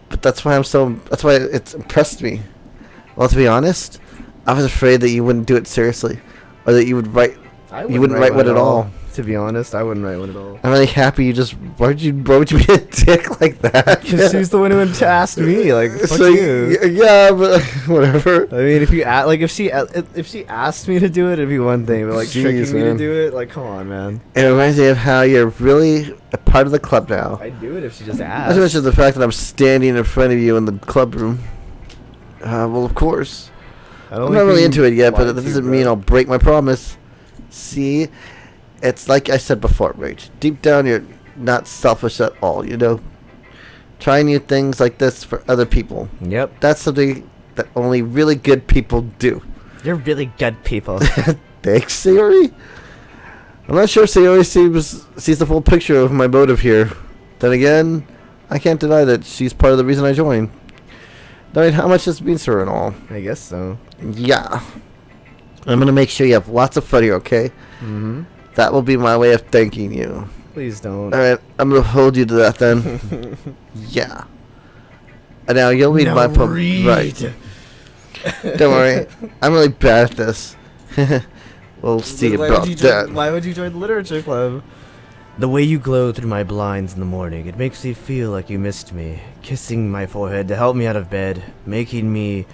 Speaker 1: But that's why it's impressed me. Well, to be honest, I was afraid that you wouldn't do it seriously. Or that you would write... You wouldn't write one at all.
Speaker 2: To be honest, I wouldn't write one at all.
Speaker 1: I'm really happy you just. Why would you be a dick like that?
Speaker 2: Because she's the one who asked me. Like, fuck
Speaker 1: So,
Speaker 2: you.
Speaker 1: yeah, but whatever.
Speaker 2: I mean, if she asked me to do it, it'd be one thing. But like
Speaker 1: Jeez,
Speaker 2: tricking me to
Speaker 1: man.
Speaker 2: do it, like, come on, man.
Speaker 1: It reminds me of how you're really a part of the club now.
Speaker 2: I'd do it if she just
Speaker 1: Not
Speaker 2: asked.
Speaker 1: to mention the fact that I'm standing in front of you in the club room. Well, of course. I'm not really into it yet, but that doesn't mean I'll break my promise. See? It's like I said before, Rach. Deep down, you're not selfish at all, you know? Trying new things like this for other people.
Speaker 2: Yep.
Speaker 1: That's something that only really good people do.
Speaker 3: You're really good people.
Speaker 1: Thanks, Sayori. I'm not sure Sayori sees the full picture of my motive here. Then again, I can't deny that she's part of the reason I joined. Knowing how much this means to her and all.
Speaker 2: I guess so.
Speaker 1: Yeah. I'm gonna make sure you have lots of fun here, okay?
Speaker 2: Mm-hmm.
Speaker 1: That will be my way of thanking you.
Speaker 2: Please don't.
Speaker 1: Alright, I'm gonna hold you to that then. Yeah. And now you'll read my poem. Right. Don't worry. I'm really bad at this. We'll see about that.
Speaker 2: Why would you join the literature club?
Speaker 3: The way you glow through my blinds in the morning, it makes me feel like you missed me. Kissing my forehead to help me out of bed, making me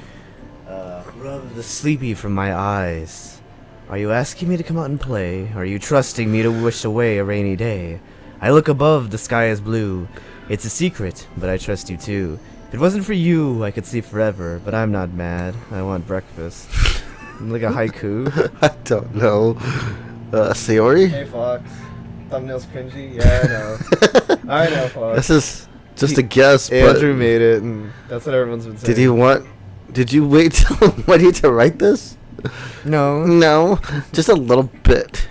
Speaker 3: rub the sleepy from my eyes. Are you asking me to come out and play? Are you trusting me to wish away a rainy day? I look above, the sky is blue. It's a secret, but I trust you too. If it wasn't for you, I could sleep forever, but I'm not mad. I want breakfast. Like a haiku.
Speaker 1: I don't know. Sayori?
Speaker 2: Hey, Fox. Thumbnail's cringy? Yeah, I know. I know, Fox.
Speaker 1: This is just a guess, but
Speaker 2: Andrew made it, and that's what everyone's been saying.
Speaker 1: did you wait till Monday to write this?
Speaker 2: No.
Speaker 1: No, just a little bit.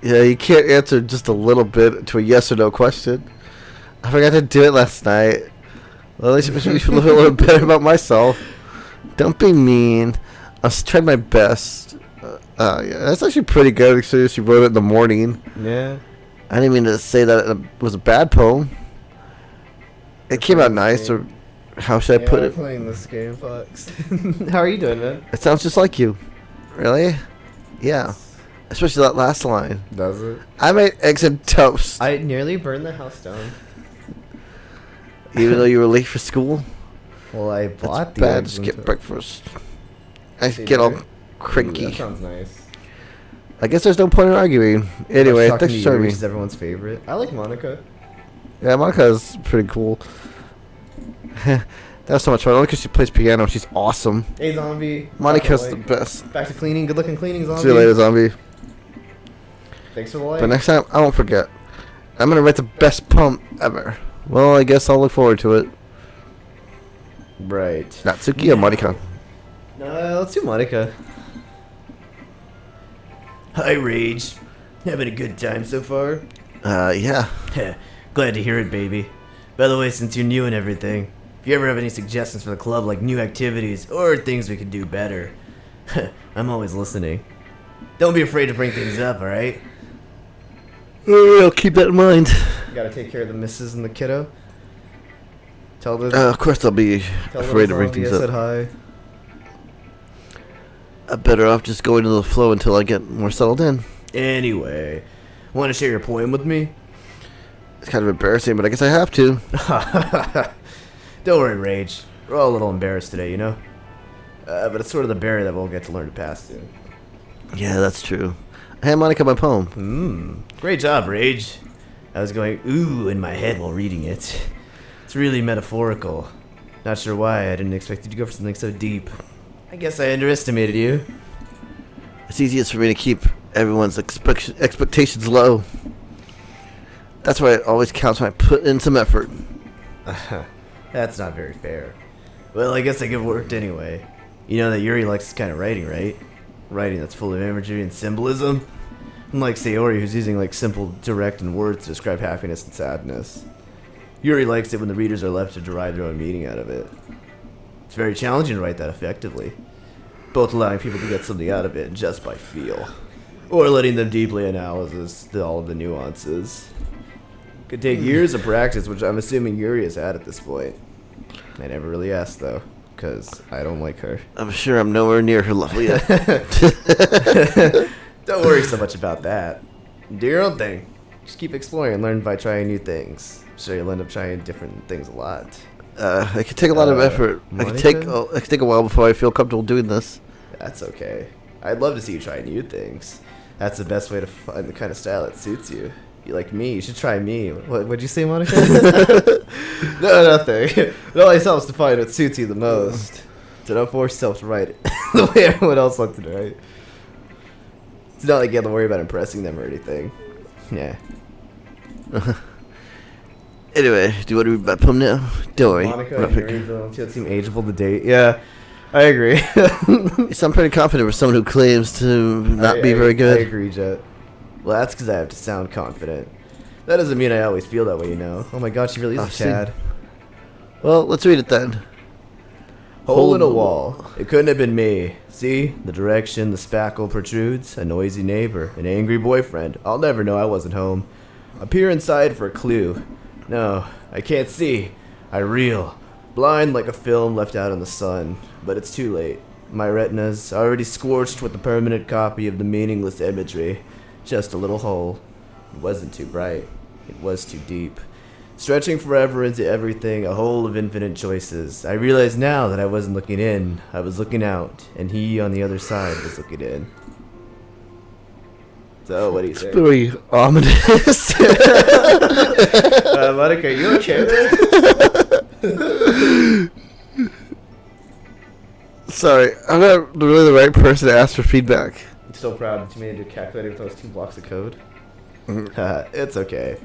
Speaker 1: Yeah, you can't answer just a little bit to a yes or no question. I forgot to do it last night. Well, at least it makes me feel a little bit better about myself. Don't be mean. I'll try my best. Yeah, that's actually pretty good. Actually, she wrote it in the morning.
Speaker 2: Yeah.
Speaker 1: I didn't mean to say that it was a bad poem. It came out nice, or how should I put
Speaker 2: we're
Speaker 1: it?
Speaker 2: playing this game, Fox. How are you doing, man?
Speaker 1: It sounds just like you. Really? Yeah. Especially that last line.
Speaker 2: Does it?
Speaker 1: I made eggs and toast.
Speaker 2: I nearly burned the house down.
Speaker 1: Even though you were late for school?
Speaker 2: Well, I bought
Speaker 1: It's
Speaker 2: the
Speaker 1: bad.
Speaker 2: eggs
Speaker 1: Just
Speaker 2: and
Speaker 1: get
Speaker 2: toast.
Speaker 1: breakfast. I
Speaker 2: See,
Speaker 1: get all
Speaker 2: Ooh, that
Speaker 1: cranky.
Speaker 2: sounds nice.
Speaker 1: I guess there's no point in arguing. Anyway,
Speaker 2: Talking
Speaker 1: thanks
Speaker 2: to
Speaker 1: for showing me.
Speaker 2: Yuri is everyone's favorite. I like Monica.
Speaker 1: Yeah, Monica's pretty cool. That was so much fun. Only because she plays piano. She's awesome.
Speaker 2: Hey, zombie.
Speaker 1: Monica's the
Speaker 2: Like,
Speaker 1: best.
Speaker 2: back to cleaning. Good looking cleaning, zombie.
Speaker 1: See you later, zombie.
Speaker 2: Thanks for the like.
Speaker 1: But next time, I won't forget. I'm going to write the best poem ever. Well, I guess I'll look forward to it.
Speaker 2: Right.
Speaker 1: Natsuki or Monica?
Speaker 2: Let's do Monica.
Speaker 3: Hi, Rage. Having a good time so far?
Speaker 1: Yeah.
Speaker 3: Glad to hear it, baby. By the way, since you're new and everything, if you ever have any suggestions for the club, like new activities or things we could do better, I'm always listening. Don't be afraid to bring things up, alright?
Speaker 1: I'll keep that in mind.
Speaker 2: You gotta take care of the missus and the kiddo. Tell the.
Speaker 1: Of course, I'll be
Speaker 2: tell
Speaker 1: afraid to
Speaker 2: little
Speaker 1: bring
Speaker 2: zombie
Speaker 1: things
Speaker 2: I said
Speaker 1: up.
Speaker 2: hi.
Speaker 1: I'm better off just going to the flow until I get more settled in.
Speaker 3: Anyway, want to share your poem with me?
Speaker 1: It's kind of embarrassing, but I guess I have to.
Speaker 3: Don't worry, Rage. We're all a little embarrassed today, you know? But it's sort of the barrier that we'll get to learn to pass through.
Speaker 1: Yeah, that's true. I had Monica my poem.
Speaker 3: Great job, Rage. I was going ooh in my head while reading it. It's really metaphorical. Not sure why I didn't expect you to go for something so deep. I guess I underestimated you.
Speaker 1: It's easiest for me to keep everyone's expectations low. That's why it always counts when I put in some effort.
Speaker 3: That's not very fair. Well, I guess I get worked anyway. You know that Yuri likes this kind of writing, right? Writing that's full of imagery and symbolism. Unlike Sayori, who's using like simple, direct and words to describe happiness and sadness. Yuri likes it when the readers are left to derive their own meaning out of it. It's very challenging to write that effectively, both allowing people to get something out of it just by feel, or letting them deeply analyze all of the nuances. Could take years of practice, which I'm assuming Yuri has had at this point. I never really asked though, because I don't like her.
Speaker 1: I'm sure I'm nowhere near her level yet.
Speaker 3: Don't worry so much about that.
Speaker 2: Do your own thing. Just keep exploring and learn by trying new things. I'm sure you'll end up trying different things a lot.
Speaker 1: It could take a lot of effort. It could take a while before I feel comfortable doing this.
Speaker 2: That's okay. I'd love to see you try new things. That's the best way to find the kind of style that suits you. You like me, you should try me. What'd you say, Monica? No, nothing. It only helps to find what suits you the most. So don't force yourself to write it the way everyone else wants to write. It's not like you have to worry about impressing them or anything. Yeah.
Speaker 1: Anyway, do you want to read my poem now? Don't worry.
Speaker 2: Monica, you don't seem ageable to date. Yeah, I agree.
Speaker 1: You sound pretty confident for someone who claims to not be very good.
Speaker 2: I agree, Jet. Well, that's because I have to sound confident. That doesn't mean I always feel that way, you know. Oh my god, she really is a Chad.
Speaker 1: Well, let's read it then.
Speaker 2: Hole in a wall. It couldn't have been me. See? The direction the spackle protrudes. A noisy neighbor. An angry boyfriend. I'll never know I wasn't home. A peer inside for a clue. No, I can't see. I reel. Blind like a film left out in the sun. But it's too late. My retina's already scorched with a permanent copy of the meaningless imagery. Just a little hole. It wasn't too bright. It was too deep. Stretching forever into everything, a hole of infinite choices. I realize now that I wasn't looking in, I was looking out, and he on the other side was looking in. So, what do you say?
Speaker 1: It's very ominous.
Speaker 2: Monica, are you okay there?
Speaker 1: Sorry, I'm not really the right person to ask for feedback.
Speaker 2: I'm so proud that you made a calculator with those 2 blocks of code. It's okay.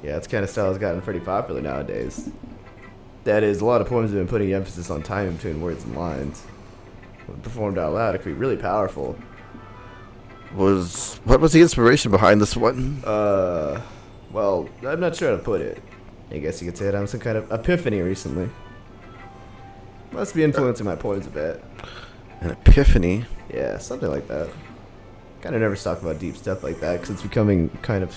Speaker 2: Yeah, it's kind of style has gotten pretty popular nowadays. That is, a lot of poems have been putting emphasis on time in between words and lines. When performed out loud, it could be really powerful.
Speaker 1: What was the inspiration behind this one?
Speaker 2: Well, I'm not sure how to put it. I guess you could say that I'm some kind of epiphany recently. Must be influencing my poems a bit.
Speaker 1: An epiphany?
Speaker 2: Yeah, something like that. Kind of never talk about deep stuff like that because it's becoming kind of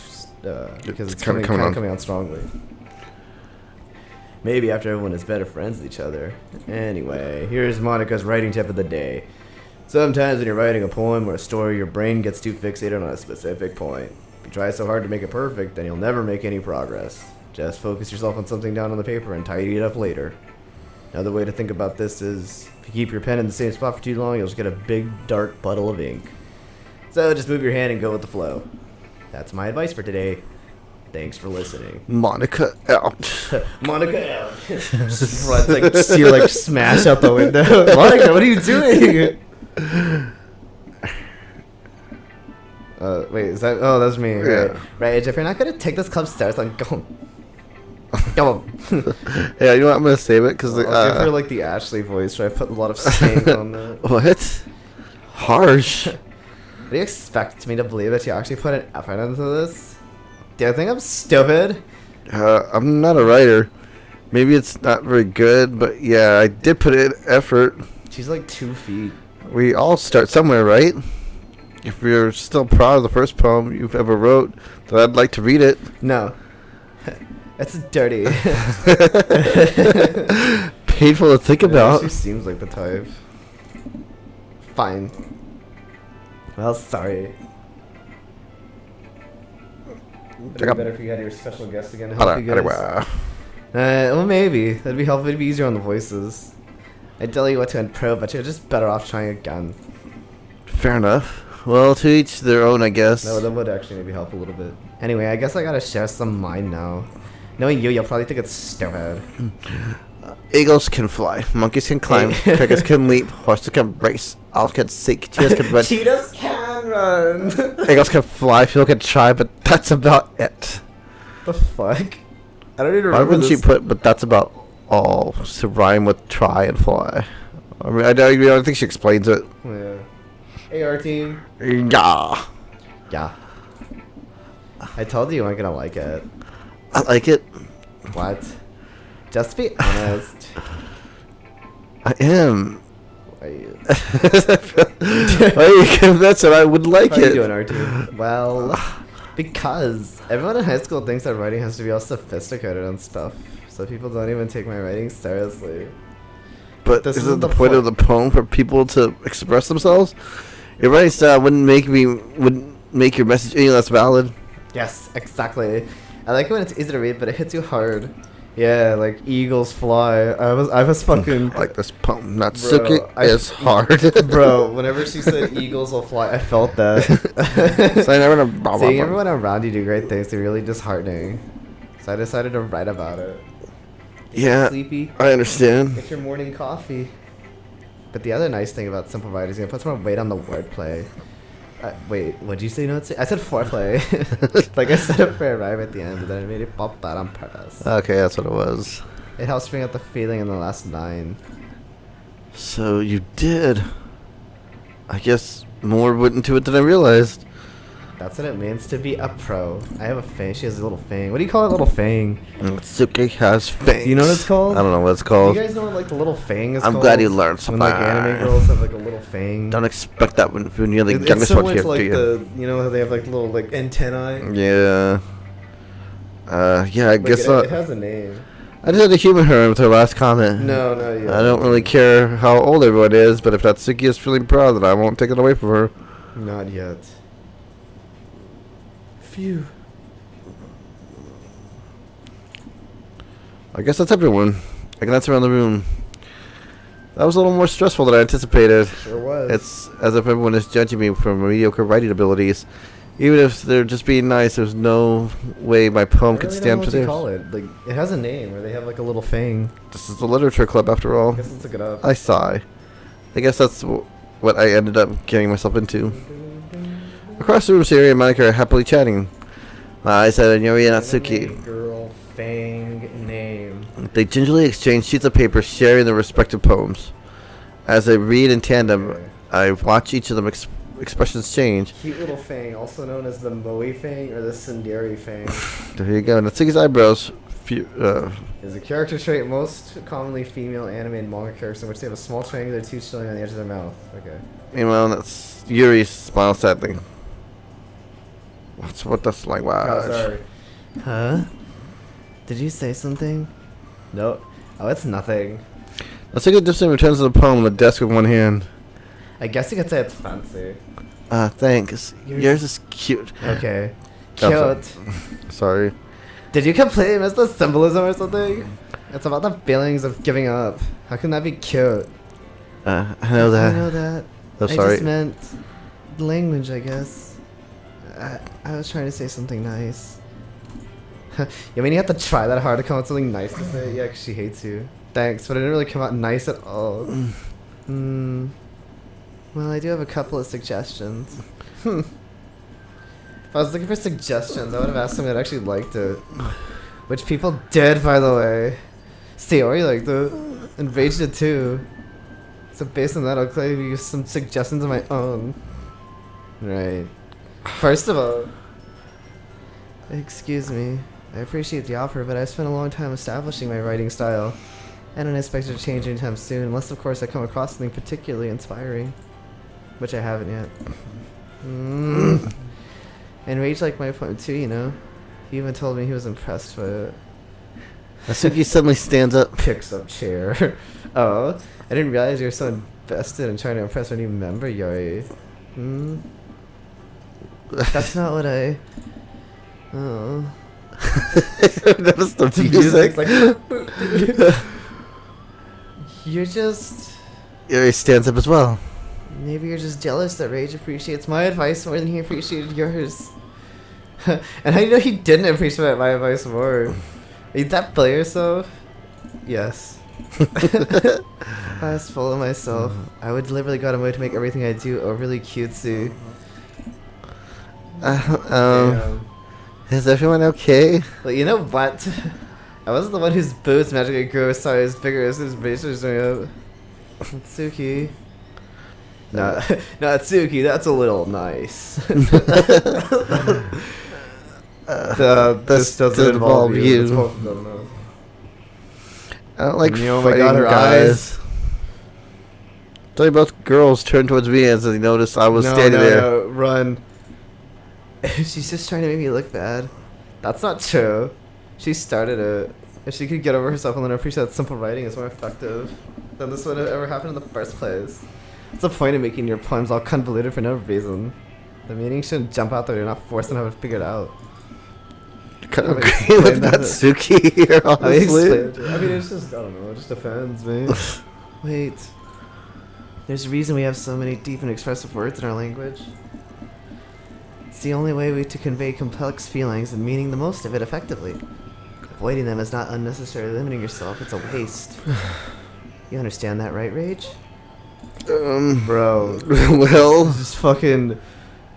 Speaker 2: because it's coming on strongly. Maybe after everyone is better friends with each other. Anyway, here's Monica's writing tip of the day. Sometimes when you're writing a poem or a story, your brain gets too fixated on a specific point. If you try so hard to make it perfect, then you'll never make any progress. Just focus yourself on something down on the paper and tidy it up later. Another way to think about this is, if you keep your pen in the same spot for too long, you'll just get a big, dark puddle of ink. So just move your hand and go with the flow. That's my advice for today. Thanks for listening.
Speaker 1: Monica out.
Speaker 2: Monica out. Just see her like smash out the window. Monica, what are you doing? Wait, is that? Oh, that's me.
Speaker 1: Yeah.
Speaker 2: Right, if you're not gonna take this club stairs, then go. Go.
Speaker 1: Yeah, you know what? I'm gonna save it because
Speaker 2: I'll give her like the Ashley voice. So I put a lot of stank on that.
Speaker 1: What? Harsh.
Speaker 2: Do you expect me to believe that you actually put an effort into this? Do you think I'm stupid?
Speaker 1: I'm not a writer. Maybe it's not very good, but yeah, I did put in effort.
Speaker 2: She's like 2 feet.
Speaker 1: We all start somewhere, right? If you're still proud of the first poem you've ever wrote, then I'd like to read it.
Speaker 2: No. That's dirty.
Speaker 1: Painful to think about.
Speaker 2: She seems like the type. Fine. Well, sorry. It'd be better if you had your special guest again to help you guys. Well, maybe. That'd be helpful. It'd be easier on the voices. I'd tell you what to improve, but you're just better off trying again.
Speaker 1: Fair enough. Well, to each their own, I guess.
Speaker 2: No, that would actually maybe help a little bit. Anyway, I guess I gotta share some mine now. Knowing you'll probably think it's stupid.
Speaker 1: Eagles can fly, monkeys can climb, crickets can leap, horses can race, owls can seek, cheetahs can run.
Speaker 2: Cheetahs can run!
Speaker 1: Eagles can fly, people can try, but that's about it.
Speaker 2: The fuck? I don't even remember.
Speaker 1: Why wouldn't
Speaker 2: this.
Speaker 1: she put, but that's about all, to rhyme with try and fly? I mean, I don't think she explains it.
Speaker 2: Yeah. Hey, our team.
Speaker 1: Yeah.
Speaker 2: Yeah. I told you you weren't gonna like it.
Speaker 1: I like it.
Speaker 2: What? Just be honest.
Speaker 1: I am.
Speaker 2: Why are you?
Speaker 1: Why are you convinced that I would like
Speaker 2: How are you
Speaker 1: it?
Speaker 2: doing, RT? Well, because everyone in high school thinks that writing has to be all sophisticated and stuff, so people don't even take my writing seriously.
Speaker 1: But
Speaker 2: This
Speaker 1: isn't
Speaker 2: isn't
Speaker 1: the
Speaker 2: the
Speaker 1: point
Speaker 2: fun-
Speaker 1: of the poem for people to express themselves? Your writing style wouldn't make your message any less valid.
Speaker 2: Yes, exactly. I like it when it's easy to read, but it hits you hard. Yeah, like eagles fly. I was fucking
Speaker 1: Like this poem, Natsuki
Speaker 2: Bro,
Speaker 1: is hard.
Speaker 2: bro. Whenever she said eagles will fly, I felt that. Seeing everyone around you do great things is really disheartening. So I decided to write about it.
Speaker 1: Yeah,
Speaker 2: Sleepy.
Speaker 1: I understand.
Speaker 2: Get your morning coffee. But the other nice thing about simple writing is it puts more weight on the wordplay. Wait, what'd you say? No, I said foreplay. Like I said it for a rhyme at the end, but then I made it pop that on purpose.
Speaker 1: Okay, that's what it was.
Speaker 2: It helps bring out the feeling in the last line.
Speaker 1: So you did. I guess more went into it than I realized.
Speaker 2: That's what it means to be a pro. I have a fang. She has a little fang. What do you call that little fang?
Speaker 1: Natsuki has fangs.
Speaker 2: Do you know what it's called?
Speaker 1: I don't know what it's
Speaker 2: Do
Speaker 1: called.
Speaker 2: you guys know what like the little fang is
Speaker 1: I'm
Speaker 2: called?
Speaker 1: glad you learned
Speaker 2: When
Speaker 1: something.
Speaker 2: like anime girls have like a little fang.
Speaker 1: Don't expect that when you're the
Speaker 2: It's
Speaker 1: youngest one
Speaker 2: similar
Speaker 1: here,
Speaker 2: to like
Speaker 1: do you?
Speaker 2: the, you know how they have like little like antennae?
Speaker 1: Yeah. Yeah, I
Speaker 2: Like,
Speaker 1: guess
Speaker 2: it
Speaker 1: not.
Speaker 2: has a name.
Speaker 1: I just had to humor her with her last comment.
Speaker 2: No, yeah.
Speaker 1: I don't really care how old everyone is, but if Natsuki is feeling proud, then I won't take it away from her.
Speaker 2: Not yet. Phew.
Speaker 1: I guess that's everyone. I glance around the room. That was a little more stressful than I anticipated.
Speaker 2: Sure was.
Speaker 1: It's as if everyone is judging me for my mediocre writing abilities. Even if they're just being nice, there's no way my poem
Speaker 2: I
Speaker 1: could
Speaker 2: really
Speaker 1: stand
Speaker 2: don't
Speaker 1: for
Speaker 2: know
Speaker 1: theirs.
Speaker 2: what you call it. Like it has a name, or they have like a little fang.
Speaker 1: This is the literature club, after all.
Speaker 2: I guess let's look it up.
Speaker 1: I sigh. I guess that's what I ended up getting myself into. Across the room, Siri and Monica are happily chatting. My eyes had on Yuri and Natsuki.
Speaker 2: Girl fang name.
Speaker 1: They gingerly exchange sheets of paper, sharing their respective poems. As I read in tandem,
Speaker 2: Okay.
Speaker 1: I watch each of them expressions change.
Speaker 2: Cute little fang, also known as the Moe fang or the Sundari fang,
Speaker 1: There you go. Natsuki's eyebrows.
Speaker 2: is a character trait most commonly female anime and manga characters in which they have a small triangular tooth showing on the edge of their mouth. Okay.
Speaker 1: Meanwhile, that's Yuri's smile sadly. What that's like?
Speaker 2: Oh,
Speaker 1: Wow.
Speaker 2: sorry. Huh? Did you say something? No. Oh, it's nothing.
Speaker 1: Natsuki distant returns to the poem on the desk with one hand.
Speaker 2: I guess you could say it's fancy.
Speaker 1: Thanks. Yours is cute.
Speaker 2: Okay.
Speaker 1: Oh,
Speaker 2: Cute.
Speaker 1: Sorry.
Speaker 2: Did you completely miss the symbolism or something? It's about the feelings of giving up. How can that be cute?
Speaker 1: I know that.
Speaker 2: I know that.
Speaker 1: Oh,
Speaker 2: I
Speaker 1: sorry.
Speaker 2: just meant language, I guess. I was trying to say something nice. You mean you have to try that hard to come up with something nice to say? Yeah, 'cause she hates you. Thanks, but it didn't really come out nice at all. Well, I do have a couple of suggestions. If I was looking for suggestions, I would have asked someone that actually liked it. Which people did, by the way. Sayori liked it. And Rage did too. So based on that, I'll give you some suggestions of my own. Right. First of all, excuse me. I appreciate the offer, but I spent a long time establishing my writing style. I don't expect it to change anytime soon, unless of course I come across something particularly inspiring. Which I haven't yet. And Rage liked my poem too, you know. He even told me he was impressed with it.
Speaker 1: Natsuki suddenly stands up.
Speaker 2: Picks up chair. Oh, I didn't realize you were so invested in trying to impress our new member, Yuri. That's not what I... Oh.
Speaker 1: Notice the music.
Speaker 2: Like, you're just...
Speaker 1: Yuri stands up as well.
Speaker 2: Maybe you're just jealous that Rage appreciates my advice more than he appreciated yours. And how do you know he didn't appreciate my advice more? Ain't that player so? Yes. If I was full of myself, I would deliberately go out of my way to make everything I do overly cutesy. Damn.
Speaker 1: Is everyone okay?
Speaker 2: Well, you know what? I wasn't the one whose boobs magically grew as size bigger as his bracelets going up. Tsuki. No, not Tsuki, that's a little nice. This doesn't involve you. It's both of them, though.
Speaker 1: I don't like
Speaker 2: Oh my
Speaker 1: fighting
Speaker 2: God, her
Speaker 1: guys. Tell you both girls turned towards me as they noticed I was standing there.
Speaker 2: No, run. She's just trying to make me look bad. That's not true. She started it. If she could get over herself and learn to appreciate that simple writing is more effective than this would have ever happened in the first place. What's the point of making your poems all convoluted for no reason? The meaning shouldn't jump out there. You're not forcing them to figure it out.
Speaker 1: Kind of
Speaker 2: Let me
Speaker 1: agree with
Speaker 2: explain
Speaker 1: Natsuki here, honestly.
Speaker 2: I mean, it's just, I don't know, it just depends, man.
Speaker 3: Wait. There's a reason we have so many deep and expressive words in our language. It's the only way to convey complex feelings and meaning the most of it effectively. Avoiding them is not unnecessarily limiting yourself, it's a waste. You understand that, right, Rage?
Speaker 2: Bro.
Speaker 1: Well,
Speaker 2: This is fucking...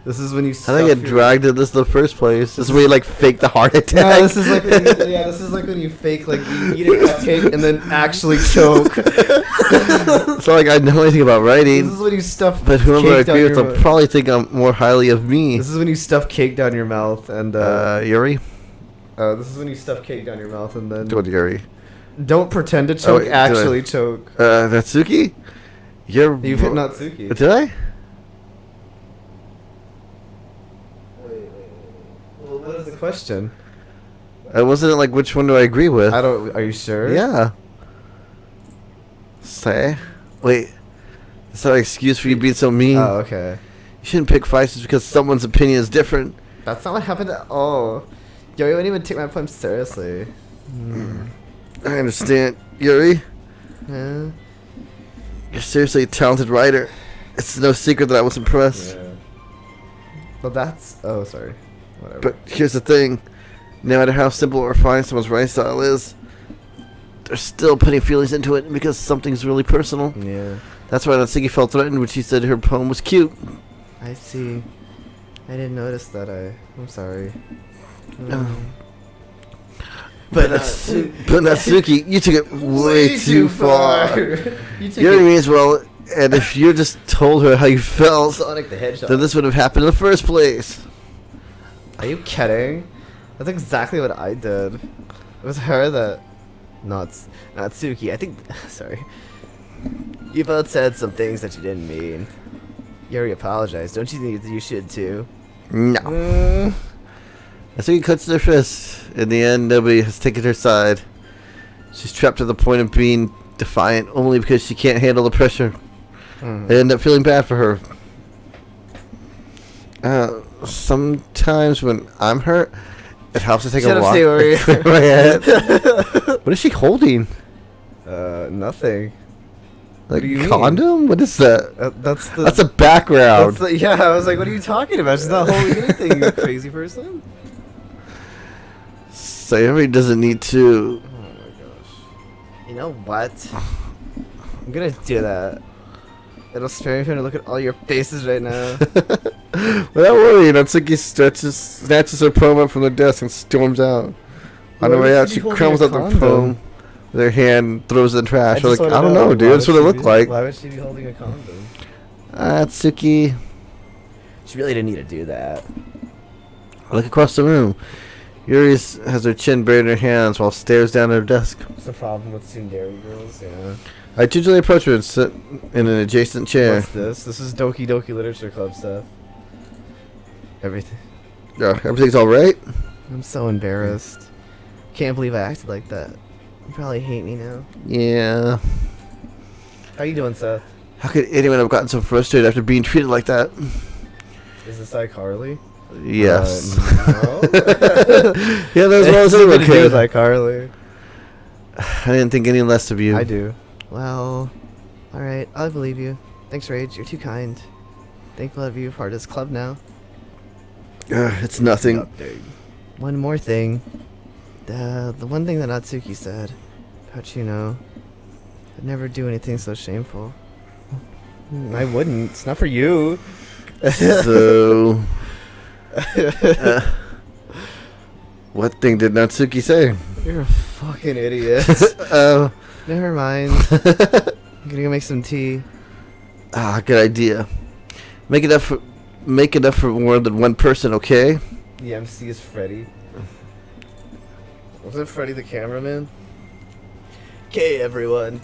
Speaker 2: This is when you
Speaker 1: how did I get dragged into this in the first place? This is where you like fake the heart attack.
Speaker 2: No, this is like when you, this is like when you fake like you eat a cupcake and then actually choke.
Speaker 1: It's not like I know anything about
Speaker 2: This
Speaker 1: writing,
Speaker 2: is when you stuff
Speaker 1: but whoever I
Speaker 2: cake down
Speaker 1: agree with
Speaker 2: your
Speaker 1: will
Speaker 2: mouth.
Speaker 1: probably think I'm more highly of me.
Speaker 2: This is when you stuff cake down your mouth and
Speaker 1: Yuri?
Speaker 2: this is when you stuff cake down your mouth and then
Speaker 1: Don't Yuri.
Speaker 2: don't pretend to choke,
Speaker 1: wait, do
Speaker 2: actually choke.
Speaker 1: Natsuki? You've
Speaker 2: hit Natsuki.
Speaker 1: Did I?
Speaker 2: Well, what is the question?
Speaker 1: Wasn't it like which one do I agree with?
Speaker 2: I don't. Are you sure?
Speaker 1: Yeah. Say? Wait. That's not an excuse for you being so mean.
Speaker 2: Oh, okay.
Speaker 1: You shouldn't pick fights just because someone's opinion is different.
Speaker 2: That's not what happened at all. Yo, you wouldn't even take my poem seriously.
Speaker 1: I understand, Yuri.
Speaker 2: Yeah.
Speaker 1: You're seriously a talented writer. It's no secret that I was impressed.
Speaker 2: Yeah. Well, that's. Oh, sorry. Whatever.
Speaker 1: But here's the thing. No matter how simple or refined someone's writing style is, they're still putting feelings into it because something's really personal.
Speaker 2: Yeah.
Speaker 1: That's why Natsuki felt threatened when she said her poem was cute.
Speaker 2: I see. I didn't notice that. I'm sorry.
Speaker 1: But Natsuki, you took it way too far.
Speaker 2: You
Speaker 1: You
Speaker 2: took
Speaker 1: know what I
Speaker 2: it.
Speaker 1: mean as well. And if you just told her how you felt,
Speaker 2: Sonic the Hedgehog.
Speaker 1: then this would have happened in the first place.
Speaker 2: Are you kidding? That's exactly what I did. It was her that... Natsuki, I think... Sorry. You both said some things that you didn't mean. You already apologized. Don't you think you should too?
Speaker 1: No. Natsuki cuts their fists. In the end, nobody has taken her side. She's trapped to the point of being defiant only because she can't handle the pressure. I end up feeling bad for her. Sometimes when I'm hurt, it helps to take
Speaker 2: Shut
Speaker 1: a
Speaker 2: up,
Speaker 1: walk.
Speaker 2: Sayori.
Speaker 1: and clear my head. What is she holding?
Speaker 2: Nothing.
Speaker 1: Like
Speaker 2: do you
Speaker 1: a
Speaker 2: mean?
Speaker 1: condom? What is that?
Speaker 2: That's the...
Speaker 1: That's a background.
Speaker 2: yeah, I was like, what are you talking about? She's not holding anything, you crazy person.
Speaker 1: Sayori doesn't need to.
Speaker 2: Oh my gosh. You know what? I'm gonna do that. It'll spare me from to look at all your faces right now.
Speaker 1: Without worrying, Natsuki snatches her poem up from the desk and storms out. On
Speaker 2: Why
Speaker 1: her way
Speaker 2: would
Speaker 1: out,
Speaker 2: she
Speaker 1: she
Speaker 2: be holding
Speaker 1: crumbles
Speaker 2: a
Speaker 1: up the
Speaker 2: condom?
Speaker 1: poem with her hand, throws it in the trash. We're
Speaker 2: just
Speaker 1: like,
Speaker 2: wanna
Speaker 1: I don't know, dude.
Speaker 2: why
Speaker 1: That's
Speaker 2: would
Speaker 1: what it
Speaker 2: she
Speaker 1: looked
Speaker 2: be-
Speaker 1: like.
Speaker 2: Why would she be holding a condom?
Speaker 1: Natsuki.
Speaker 2: She really didn't need to do that.
Speaker 1: I look across the room. Yuri has her chin buried in her hands while stares down at her desk.
Speaker 2: What's the problem with Tsundere girls? Yeah.
Speaker 1: I gingerly approach her and sit in an adjacent chair.
Speaker 2: What's this? This is Doki Doki Literature Club stuff. Everything.
Speaker 1: Yeah, everything's all right.
Speaker 2: I'm so embarrassed. Can't believe I acted like that. You probably hate me now.
Speaker 1: Yeah.
Speaker 2: How you doing, Seth?
Speaker 1: How could anyone have gotten so frustrated after being treated like that?
Speaker 2: Is this iCarly?
Speaker 1: Yes.
Speaker 2: No.
Speaker 1: Yeah, that was what I was
Speaker 2: Nothing to do
Speaker 1: okay.
Speaker 2: with iCarly.
Speaker 1: I didn't think any less of you.
Speaker 2: I do.
Speaker 3: Well, alright, I believe you. Thanks, Rage. You're too kind. Thankful of you part of this club now.
Speaker 1: It's nothing.
Speaker 3: One more thing. The one thing that Natsuki said about, I'd never do anything so shameful.
Speaker 2: I wouldn't. It's not for you.
Speaker 1: So, what thing did Natsuki say?
Speaker 2: You're a fucking idiot.
Speaker 3: Never mind. I'm gonna go make some tea.
Speaker 1: Good idea. Make enough for more than one person, okay?
Speaker 2: The MC is Freddy. Was it Freddy the cameraman? Okay, everyone.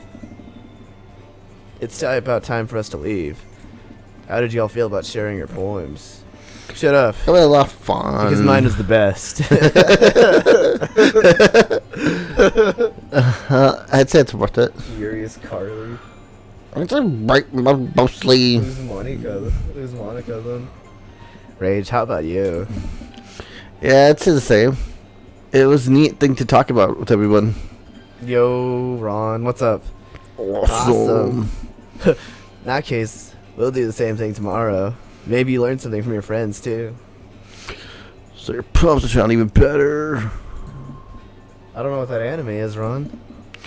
Speaker 2: It's about time for us to leave. How did y'all feel about sharing your poems? Shut up.
Speaker 1: I had a lot of fun.
Speaker 2: Because mine was the best.
Speaker 1: I'd say it's worth it.
Speaker 2: Furious Carly.
Speaker 1: It's a right mostly.
Speaker 2: Who's Monica? Who's Monica then?
Speaker 3: Rage, how about you?
Speaker 1: Yeah, it's the same. It was a neat thing to talk about with everyone.
Speaker 3: Yo, Ron, what's up?
Speaker 1: Awesome.
Speaker 3: In that case, we'll do the same thing tomorrow. Maybe you learn something from your friends, too.
Speaker 1: So your poems will sound even better.
Speaker 3: I don't know what that anime is, Ron.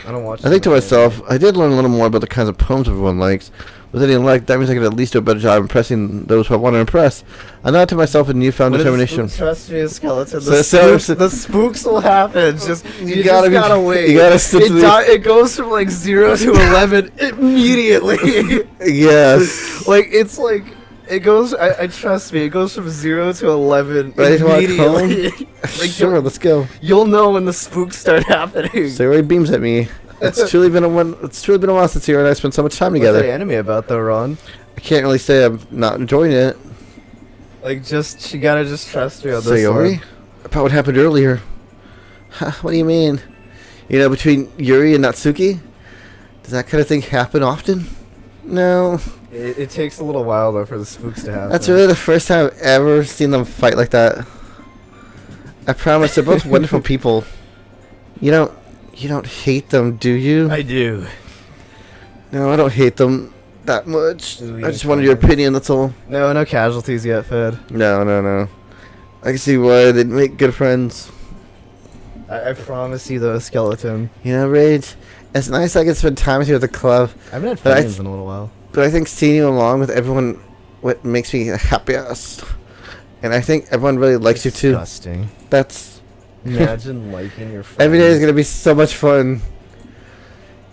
Speaker 3: I don't watch
Speaker 1: I think to
Speaker 3: anime.
Speaker 1: myself, I did learn a little more about the kinds of poems everyone likes. But then that means I could at least do a better job impressing those who I want to impress. I nodded to myself a newfound determination.
Speaker 3: Trust me, skeleton.
Speaker 1: So-
Speaker 3: The spooks will happen. Just you
Speaker 1: gotta
Speaker 3: gotta
Speaker 1: be-
Speaker 3: wait.
Speaker 1: you gotta simply-
Speaker 3: It goes from like 0 to 11 immediately.
Speaker 1: Yes.
Speaker 3: It goes. I trust me. It goes from 0 to 11
Speaker 1: Ready to walk
Speaker 3: immediately.
Speaker 1: Sure, let's go.
Speaker 3: You'll know when the spooks start happening.
Speaker 1: Sayori beams at me. It's truly been a while since Sayori and I spent so much time
Speaker 3: What's that
Speaker 1: together.
Speaker 3: anime about though, Ron?
Speaker 1: I can't really say I'm not enjoying it.
Speaker 3: You gotta just trust me on this
Speaker 1: Sayori?
Speaker 3: one.
Speaker 1: About what happened earlier. Huh, what do you mean? You know, between Yuri and Natsuki? Does that kind of thing happen often? No.
Speaker 3: It takes a little while though for the spooks to happen.
Speaker 1: That's really the first time I've ever seen them fight like that. I promise they're both wonderful people. You don't hate them, do you?
Speaker 3: I do.
Speaker 1: No, I don't hate them that much.
Speaker 3: Ooh,
Speaker 1: I just wanted your opinion, that's all.
Speaker 3: No casualties yet, Fed.
Speaker 1: No. I can see why they'd make good friends.
Speaker 3: I promise you though, skeleton.
Speaker 1: You know, Rage, it's nice I can spend time with you at the club,
Speaker 3: I haven't had
Speaker 1: But I
Speaker 3: friends in a little while.
Speaker 1: but I think seeing you along with everyone what makes me happiest. And I think everyone really likes you too.
Speaker 3: Disgusting.
Speaker 1: That's...
Speaker 3: Imagine liking your friends.
Speaker 1: Every day is going to be so much fun.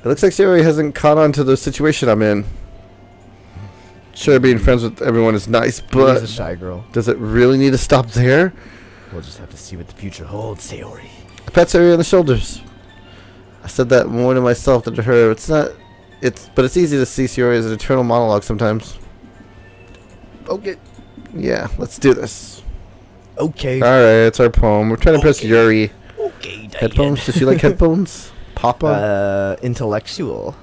Speaker 1: It looks like Sayori hasn't caught on to the situation I'm in. Sure, being friends with everyone is nice,
Speaker 3: She's a
Speaker 1: but
Speaker 3: shy girl.
Speaker 1: does it really need to stop there?
Speaker 3: We'll just have to see what the future holds, Sayori.
Speaker 1: I pat Sayori on the shoulders. I said that more to myself than to her. But it's easy to see Sayori as an eternal monologue sometimes.
Speaker 3: Okay.
Speaker 1: Yeah, let's do this.
Speaker 3: Okay.
Speaker 1: Alright, it's our poem. We're trying to impress
Speaker 3: Okay.
Speaker 1: Yuri.
Speaker 3: Okay,
Speaker 1: Headphones? Does she like headphones? Papa?
Speaker 3: Intellectual.